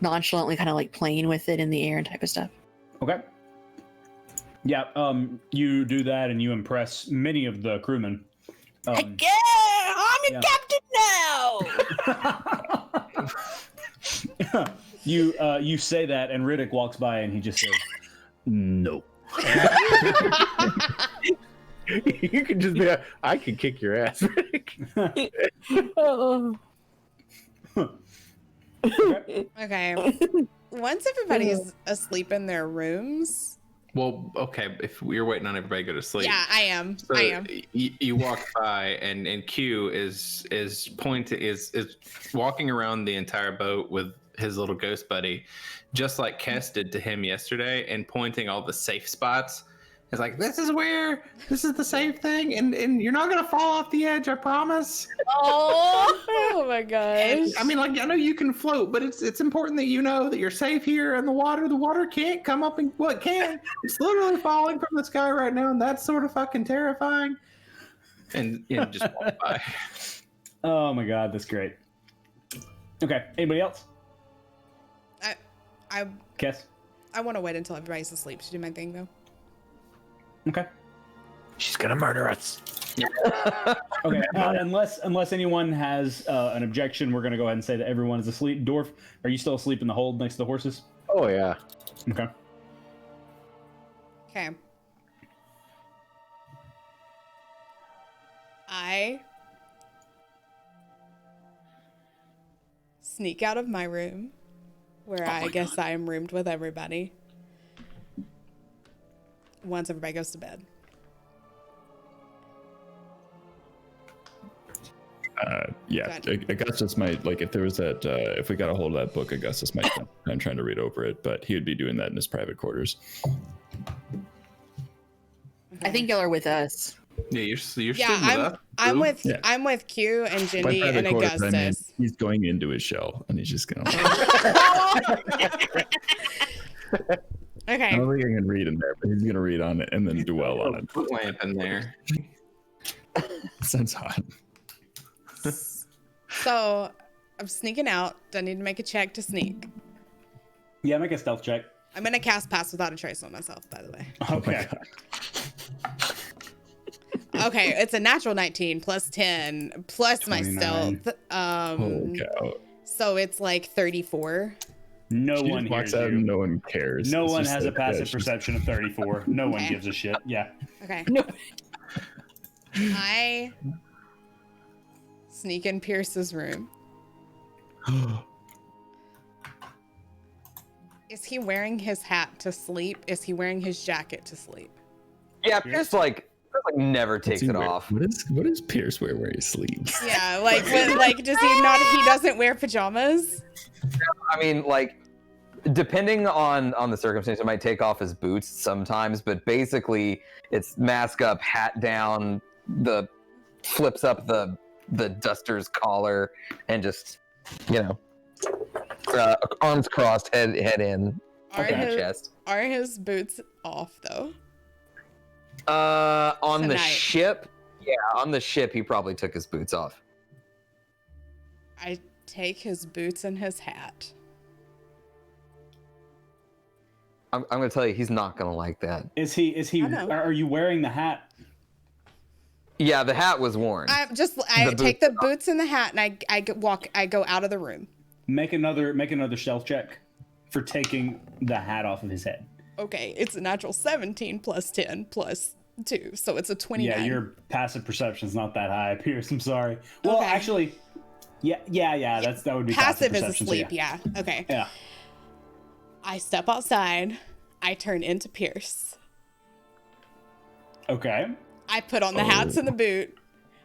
[SPEAKER 7] nonchalantly kind of like playing with it in the air and type of stuff.
[SPEAKER 3] Okay. Yeah, you do that and you impress many of the crewmen.
[SPEAKER 7] Heck yeah! I'm your captain now!
[SPEAKER 3] You say that and Riddick walks by and he just says, "No."
[SPEAKER 6] You could just be. I could kick your ass, Rick.
[SPEAKER 1] okay, once everybody's asleep in their rooms.
[SPEAKER 5] Well, okay, if we're waiting on everybody to go to sleep.
[SPEAKER 1] Yeah, I am.
[SPEAKER 5] So
[SPEAKER 1] I am.
[SPEAKER 5] You walk by and Q is walking around the entire boat with his little ghost buddy, just like Kes did to him yesterday, and pointing all the safe spots. It's like, this is the safe thing, and you're not gonna fall off the edge, I promise.
[SPEAKER 1] Oh my gosh.
[SPEAKER 5] And, I mean, like, I know you can float, but it's important that you know that you're safe here in the water. The water can't come up and what can. It's literally falling from the sky right now, and that's sort of fucking terrifying. And just walk by.
[SPEAKER 3] Oh my god, that's great. Okay, anybody else?
[SPEAKER 1] I
[SPEAKER 3] Kes?
[SPEAKER 1] I want to wait until everybody's asleep to do my thing though.
[SPEAKER 3] Okay.
[SPEAKER 6] She's gonna murder us.
[SPEAKER 3] Okay. Unless anyone has an objection, we're gonna go ahead and say that everyone is asleep. Dorf, are you still asleep in the hold next to the horses?
[SPEAKER 6] Oh yeah.
[SPEAKER 3] Okay.
[SPEAKER 1] Okay. I sneak out of my room, where I guess I am roomed with everybody. Once everybody goes to bed.
[SPEAKER 4] Yeah, Augustus might, like, if there was that, if we got a hold of that book, Augustus might spend time trying to read over it, but he would be doing that in his private quarters.
[SPEAKER 7] I think y'all are with us.
[SPEAKER 5] Yeah, you're
[SPEAKER 1] Yeah, I'm with
[SPEAKER 4] Yeah.
[SPEAKER 1] I'm with Q and
[SPEAKER 4] By
[SPEAKER 1] Jindy
[SPEAKER 4] private
[SPEAKER 1] and
[SPEAKER 4] quarters, I mean,
[SPEAKER 1] Augustus.
[SPEAKER 4] he's going into his shell, and he's just gonna. I
[SPEAKER 1] Okay.
[SPEAKER 4] don't think I can read in there, but he's gonna read on it and then dwell on it.
[SPEAKER 5] Put lamp in there.
[SPEAKER 4] Sounds hot.
[SPEAKER 1] So I'm sneaking out. Do I need to make a check to sneak?
[SPEAKER 3] Yeah, make a stealth check.
[SPEAKER 1] I'm gonna cast Pass Without a Trace on myself, by the way.
[SPEAKER 3] Okay.
[SPEAKER 1] Okay, it's a natural 19 plus 10 plus my
[SPEAKER 3] 29.
[SPEAKER 1] stealth.
[SPEAKER 4] Holy cow.
[SPEAKER 1] So it's like 34.
[SPEAKER 3] No
[SPEAKER 4] She
[SPEAKER 3] one
[SPEAKER 4] just walks
[SPEAKER 3] hears
[SPEAKER 4] out
[SPEAKER 3] you.
[SPEAKER 4] and no one cares.
[SPEAKER 3] No
[SPEAKER 4] It's
[SPEAKER 3] one
[SPEAKER 4] just
[SPEAKER 3] has a
[SPEAKER 4] like,
[SPEAKER 3] passive
[SPEAKER 4] she's-
[SPEAKER 3] perception of 34. No one
[SPEAKER 1] Okay.
[SPEAKER 3] gives a shit. Yeah.
[SPEAKER 1] Okay.
[SPEAKER 7] No.
[SPEAKER 1] I sneak in Pierce's room. Is he wearing his hat to sleep? Is he wearing his jacket to sleep?
[SPEAKER 2] Yeah, Pierce like never takes it off.
[SPEAKER 4] What does Pierce wear where he sleeps?
[SPEAKER 1] Yeah, like does he not? He doesn't wear pajamas.
[SPEAKER 2] I mean, like, depending on the circumstance, it might take off his boots sometimes, but basically it's mask up, hat down, flips up the duster's collar, and just, you know, arms crossed, head in, chest.
[SPEAKER 1] Are his boots off though?
[SPEAKER 2] On the
[SPEAKER 1] Tonight.
[SPEAKER 2] ship, on the ship he probably took his boots off.
[SPEAKER 1] I take his boots and his hat.
[SPEAKER 2] I'm gonna tell you, he's not gonna like that.
[SPEAKER 3] Is he? Are you wearing the hat?
[SPEAKER 2] Yeah, the hat was worn.
[SPEAKER 1] I take the boots and the hat, and I go out of the room.
[SPEAKER 3] Make another stealth check for taking the hat off of his head.
[SPEAKER 1] Okay, it's a natural 17 plus 10 plus 2, so it's a 29.
[SPEAKER 3] Yeah, your passive perception's not that high, Pierce. I'm sorry. Well,
[SPEAKER 1] Okay.
[SPEAKER 3] actually, yeah. That would be
[SPEAKER 1] Passive is
[SPEAKER 3] perception, so
[SPEAKER 1] asleep. Yeah. Okay.
[SPEAKER 3] Yeah.
[SPEAKER 1] I step outside. I turn into Pierce.
[SPEAKER 3] Okay.
[SPEAKER 1] I put on the hats and the boot.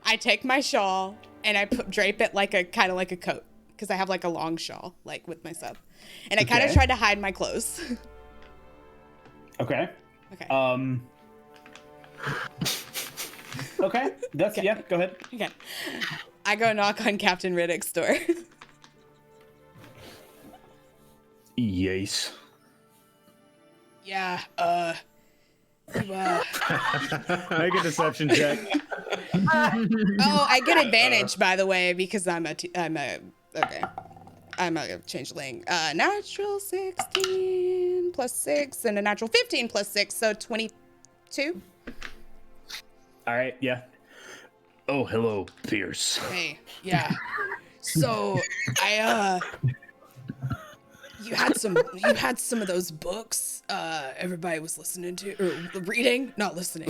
[SPEAKER 1] I take my shawl and I drape it kind of like a coat, because I have like a long shawl like with my stuff, and I kind of
[SPEAKER 3] Okay.
[SPEAKER 1] try to hide my clothes.
[SPEAKER 3] Okay.
[SPEAKER 1] Okay.
[SPEAKER 3] Okay. That's
[SPEAKER 1] Okay.
[SPEAKER 3] yeah. Go ahead.
[SPEAKER 1] Okay. I go knock on Captain Riddick's door.
[SPEAKER 3] Yes.
[SPEAKER 1] Yeah.
[SPEAKER 3] Make a deception check.
[SPEAKER 1] Oh, I get advantage, by the way, because I'm a changeling. Natural 16 plus 6 and a natural 15 plus 6, so 22.
[SPEAKER 3] All right. Yeah. Oh, hello, Pierce.
[SPEAKER 1] Hey, yeah. So you had some of those books everybody was listening to, or reading, not listening,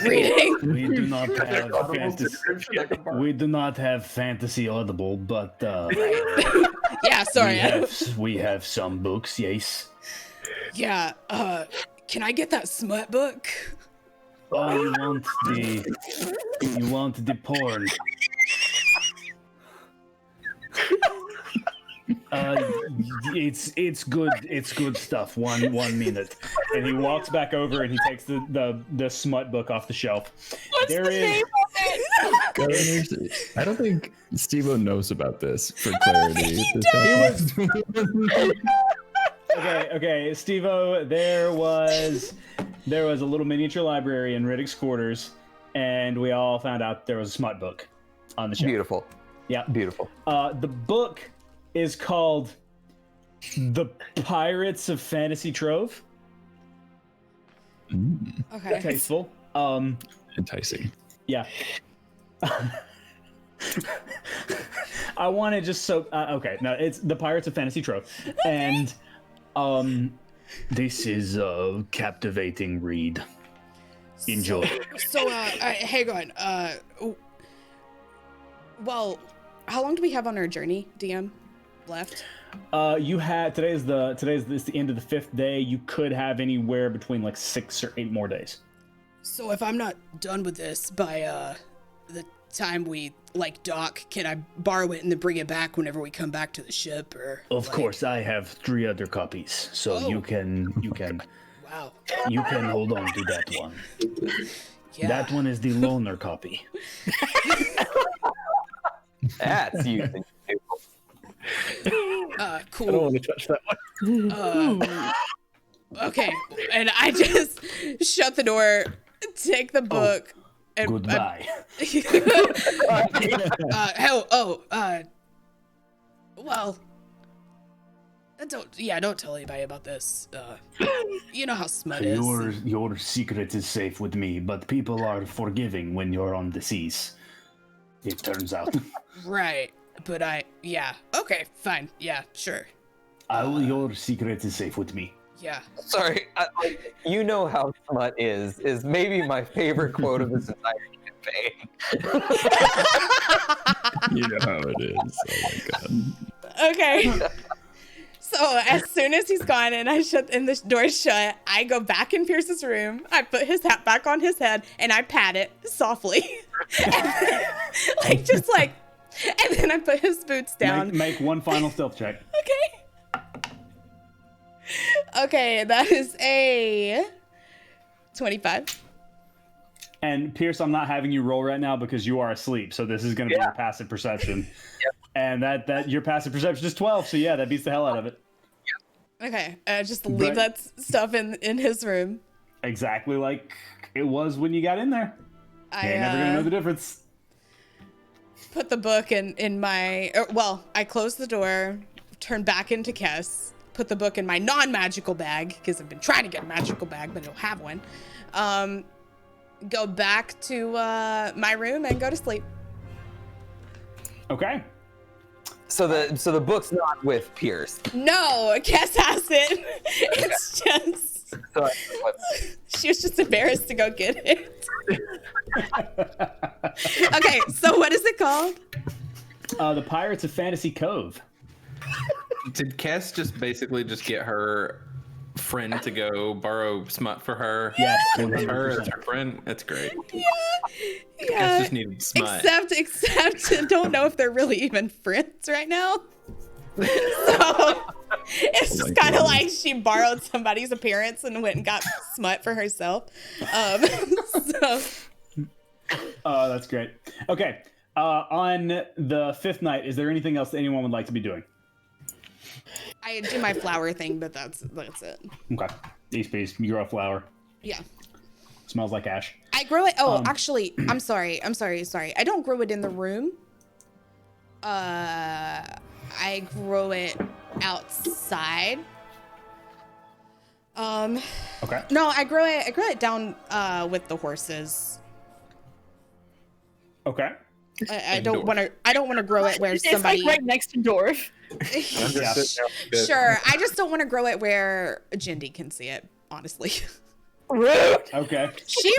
[SPEAKER 1] reading.
[SPEAKER 3] We do not have fantasy. We do not have fantasy audible, but
[SPEAKER 1] Yeah, sorry.
[SPEAKER 3] we have some books. Yes.
[SPEAKER 1] Yeah, can I get that smut book?
[SPEAKER 3] Oh, you want the porn? It's good. It's good stuff. One minute, and he walks back over and he takes the smut book off the shelf.
[SPEAKER 1] What's the name of it?
[SPEAKER 4] Governors, I don't think Steve-O knows about this for clarity.
[SPEAKER 3] Okay, Steve-O, there was a little miniature library in Riddick's quarters, and we all found out there was a smut book on the shelf.
[SPEAKER 2] Beautiful.
[SPEAKER 3] Yeah.
[SPEAKER 2] Beautiful.
[SPEAKER 3] The book is called The Pirates of Fantasy Trove.
[SPEAKER 1] Okay.
[SPEAKER 3] Tasteful.
[SPEAKER 4] Enticing.
[SPEAKER 3] Yeah. I want to just okay. No, it's The Pirates of Fantasy Trove, and this is a captivating read. Enjoy.
[SPEAKER 1] So, hang on. Well, how long do we have on our journey, DM? Left?
[SPEAKER 3] You had today's the end of the 5th day. You could have anywhere between like 6 or 8 more days.
[SPEAKER 1] So if I'm not done with this by the time we dock, can I borrow it and then bring it back whenever we come back to the ship? Or
[SPEAKER 3] Of course, I have 3 other copies, so you can
[SPEAKER 1] Wow.
[SPEAKER 3] you can hold on to that one.
[SPEAKER 1] Yeah.
[SPEAKER 3] That one is the loner copy.
[SPEAKER 2] That's using.
[SPEAKER 1] Cool.
[SPEAKER 6] I don't want to touch that one.
[SPEAKER 1] Okay, and I just shut the door, take the book, and
[SPEAKER 3] Goodbye.
[SPEAKER 1] Well, don't tell anybody about this. You know how smut is.
[SPEAKER 3] Your secret is safe with me, but people are forgiving when you're on the seas. It turns out.
[SPEAKER 1] Right, but okay, fine, yeah, sure,
[SPEAKER 3] Your secret is safe with me.
[SPEAKER 1] yeah.
[SPEAKER 2] Sorry, you know how smut is maybe my favorite quote of this entire paying.
[SPEAKER 4] You know how it is. Oh my god.
[SPEAKER 1] Okay. So as soon as he's gone and the door's shut, I go back in Pierce's room. I put his hat back on his head and I pat it softly, and then I put his boots down.
[SPEAKER 3] Make one final stealth check.
[SPEAKER 1] Okay. Okay, that is a 25.
[SPEAKER 3] And Pierce, I'm not having you roll right now because you are asleep. So this is going to be your passive perception. And that your passive perception is 12. So yeah, that beats the hell out of it.
[SPEAKER 1] Okay, just leave that stuff in his room.
[SPEAKER 3] Exactly like it was when you got in there. You ain't never gonna know the difference.
[SPEAKER 1] Put the book in my. I closed the door, turned back into Kess, put the book in my non-magical bag because I've been trying to get a magical bag, but I don't have one. Go back to my room and go to sleep.
[SPEAKER 3] Okay.
[SPEAKER 2] So the book's not with Pierce.
[SPEAKER 1] No, Kess has it. It's just.
[SPEAKER 2] So
[SPEAKER 1] She was just embarrassed to go get it. Okay, so what is it called?
[SPEAKER 3] The Pirates of Fantasy Cove.
[SPEAKER 5] Did Cass just basically just get her friend to go borrow smut for her?
[SPEAKER 3] Yes,
[SPEAKER 5] And her
[SPEAKER 3] 100%.
[SPEAKER 5] as her friend? That's great.
[SPEAKER 1] Yeah.
[SPEAKER 5] Cass just needed smut.
[SPEAKER 1] Except I don't know if they're really even friends right now. So it's just kind of like she borrowed somebody's appearance and went and got smut for herself. So
[SPEAKER 3] That's great. Okay. On the fifth night, is there anything else that anyone would like to be doing?
[SPEAKER 1] I do my flower thing, but that's it.
[SPEAKER 3] Okay. East piece. You grow a flower.
[SPEAKER 1] Yeah.
[SPEAKER 3] Smells like ash.
[SPEAKER 1] I grow it. Oh, actually, I'm sorry. I don't grow it in the room. I grow it outside.
[SPEAKER 3] Okay.
[SPEAKER 1] No, I grow it down with the horses.
[SPEAKER 3] Okay.
[SPEAKER 1] I don't want to grow it where somebody.
[SPEAKER 7] It's like right next to Dwarf.
[SPEAKER 1] Sure, I just don't want to grow it where Jindy can see it. Honestly,
[SPEAKER 7] Rude.
[SPEAKER 3] Okay.
[SPEAKER 1] she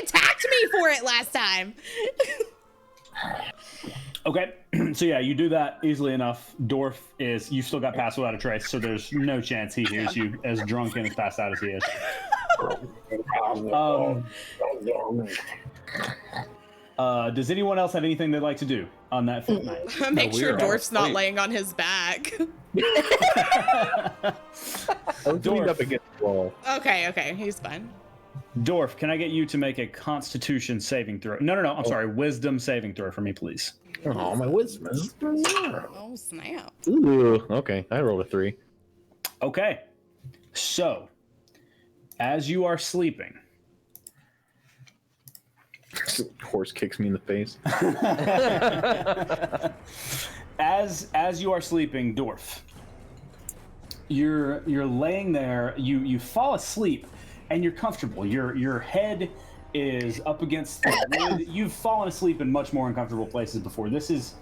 [SPEAKER 1] attacked me for it last time.
[SPEAKER 3] Okay. So yeah, you do that easily enough. Dorf is, you still got passed without a trace, so there's no chance he hears you as drunk and as passed out as he is. Does anyone else have anything they'd like to do on that fifth night?
[SPEAKER 1] Make
[SPEAKER 5] we
[SPEAKER 1] sure
[SPEAKER 5] are
[SPEAKER 1] Dorf's not
[SPEAKER 5] asleep.
[SPEAKER 1] laying on his back.
[SPEAKER 6] I was leaned
[SPEAKER 3] Dorf.
[SPEAKER 6] up against the wall.
[SPEAKER 1] Okay, he's fine.
[SPEAKER 3] Dorf, can I get you to make a Constitution saving throw? No, I'm sorry, Wisdom saving throw for me, please.
[SPEAKER 6] Oh, my wisdom is 0.
[SPEAKER 1] Oh snap!
[SPEAKER 6] Ooh, okay. I rolled a 3.
[SPEAKER 3] Okay. So, as you are sleeping,
[SPEAKER 6] Horse kicks me in the face.
[SPEAKER 3] as you are sleeping, Dorf, you're laying there. You fall asleep, and you're comfortable. Your head is up against the wood. You've fallen asleep in much more uncomfortable places before. This is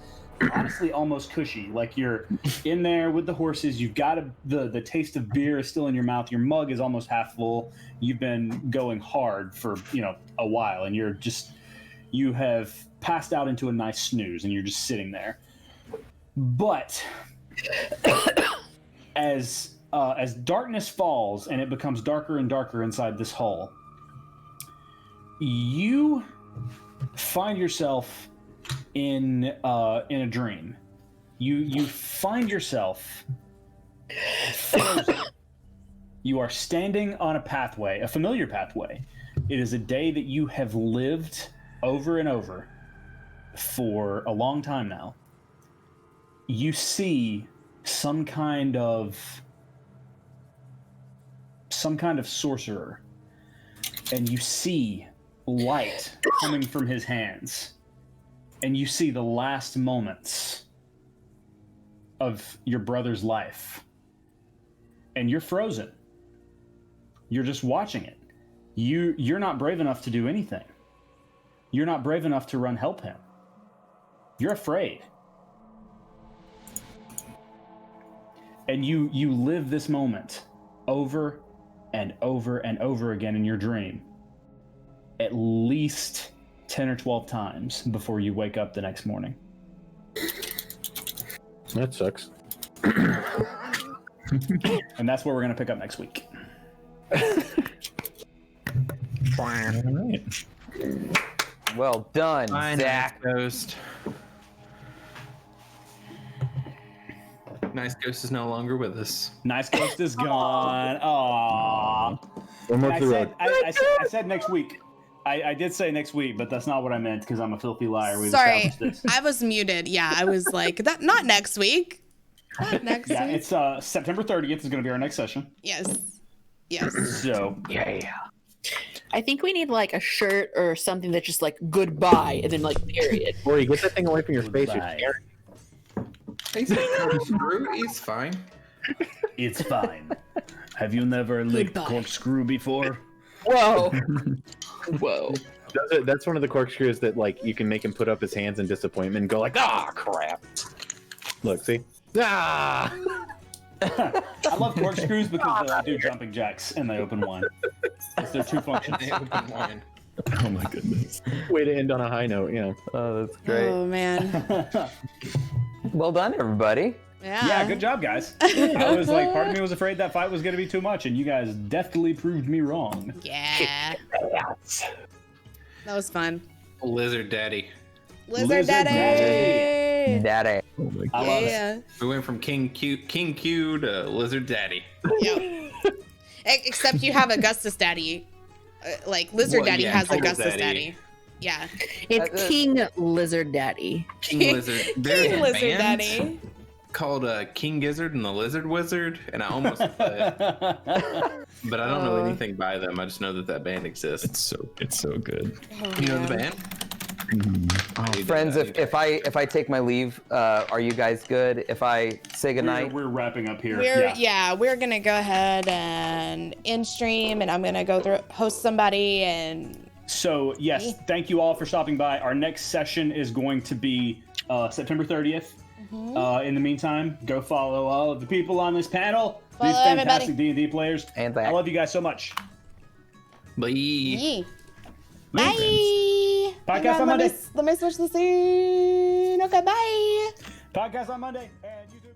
[SPEAKER 3] honestly almost cushy. Like you're in there with the horses. You've got the taste of beer is still in your mouth. Your mug is almost half full. You've been going hard for a while, and you have passed out into a nice snooze, and you're just sitting there. But as darkness falls and it becomes darker and darker inside this hall, you find yourself in a dream. You find yourself frozen. You are standing on a pathway, a familiar pathway. It is a day that you have lived over and over for a long time now. You see some kind of sorcerer, and you see light coming from his hands, and you see the last moments of your brother's life, and you're frozen. You're just watching it. You're not brave enough to do anything. You're not brave enough to run help him. You're afraid. And you live this moment over and over and over again in your dream at least 10 or 12 times before you wake up the next morning.
[SPEAKER 6] That sucks.
[SPEAKER 3] And that's where we're going to pick up next week.
[SPEAKER 4] All right.
[SPEAKER 2] Well done,
[SPEAKER 5] Fine,
[SPEAKER 2] Zach.
[SPEAKER 5] Ghost. Nice Ghost is no longer with us.
[SPEAKER 3] Nice Ghost is gone. Aww.
[SPEAKER 6] One more
[SPEAKER 3] I
[SPEAKER 6] through
[SPEAKER 3] said, I said next week. I did say next week, but that's not what I meant because I'm a filthy liar. We've
[SPEAKER 1] Sorry,
[SPEAKER 3] established this.
[SPEAKER 1] I was muted. Yeah, I was like, that not next week. Not next
[SPEAKER 3] Yeah,
[SPEAKER 1] week.
[SPEAKER 3] it's September 30th is going to be our next session.
[SPEAKER 1] Yes. Yes.
[SPEAKER 3] So,
[SPEAKER 7] I think we need like a shirt or something that's just like goodbye and then like period.
[SPEAKER 6] Corey, get that thing away from your face. You're
[SPEAKER 3] Goodbye.
[SPEAKER 6] scaring.
[SPEAKER 5] He's a screw. He's fine.
[SPEAKER 3] it's fine. Have you never licked
[SPEAKER 7] Goodbye.
[SPEAKER 3] corkscrew before?
[SPEAKER 7] Whoa. Whoa.
[SPEAKER 6] That's one of the corkscrews that like you can make him put up his hands in disappointment and go like, ah, crap. Look, see? Ah.
[SPEAKER 3] I love corkscrews because they do jumping jacks and they open wine. It's their two functions.
[SPEAKER 5] They open wine.
[SPEAKER 4] Oh my goodness.
[SPEAKER 6] Way to end on a high note, yeah.
[SPEAKER 2] Oh, that's great.
[SPEAKER 1] Oh man.
[SPEAKER 2] Well done, everybody.
[SPEAKER 1] Yeah.
[SPEAKER 3] Yeah, good job, guys. I was like, part of me was afraid that fight was going to be too much, and you guys deftly proved me wrong.
[SPEAKER 1] Yeah. That was fun.
[SPEAKER 5] Lizard Daddy.
[SPEAKER 1] Lizard
[SPEAKER 3] Daddy.
[SPEAKER 1] Daddy.
[SPEAKER 2] Daddy.
[SPEAKER 4] Oh my
[SPEAKER 3] I
[SPEAKER 4] god.
[SPEAKER 3] love it.
[SPEAKER 1] Yeah.
[SPEAKER 5] We went from King Q to Lizard Daddy.
[SPEAKER 1] Yep. Except you have Augustus Daddy. Like Lizard
[SPEAKER 5] Well,
[SPEAKER 1] Daddy
[SPEAKER 5] yeah,
[SPEAKER 1] has
[SPEAKER 5] Total
[SPEAKER 1] Augustus
[SPEAKER 5] Daddy.
[SPEAKER 1] Daddy. Yeah.
[SPEAKER 7] It's King Lizard Daddy.
[SPEAKER 5] King Lizard. There's
[SPEAKER 1] King
[SPEAKER 5] a
[SPEAKER 1] Lizard
[SPEAKER 5] band
[SPEAKER 1] Daddy.
[SPEAKER 5] called King Gizzard and the Lizard Wizard, and I almost played, but I don't know anything by them. I just know that that band exists.
[SPEAKER 4] It's so good.
[SPEAKER 1] Oh,
[SPEAKER 5] You know the
[SPEAKER 1] man.
[SPEAKER 5] band?
[SPEAKER 2] Friends, if I take my leave, are you guys good? If I say goodnight?
[SPEAKER 3] We're wrapping up here.
[SPEAKER 1] We're gonna go ahead and in stream, and I'm gonna go through host somebody and.
[SPEAKER 3] So, yes, thank you all for stopping by. Our next session is going to be September 30th. In the meantime, go follow all of the people on this panel.
[SPEAKER 1] Follow
[SPEAKER 3] these fantastic
[SPEAKER 1] everybody.
[SPEAKER 3] D&D players.
[SPEAKER 2] And
[SPEAKER 3] I
[SPEAKER 2] Zach.
[SPEAKER 3] love you guys so much.
[SPEAKER 5] Bye.
[SPEAKER 1] Yee.
[SPEAKER 3] Bye.
[SPEAKER 1] Bye.
[SPEAKER 3] Podcast on Monday.
[SPEAKER 1] Let me switch the scene. Okay, bye.
[SPEAKER 3] Podcast on Monday and YouTube.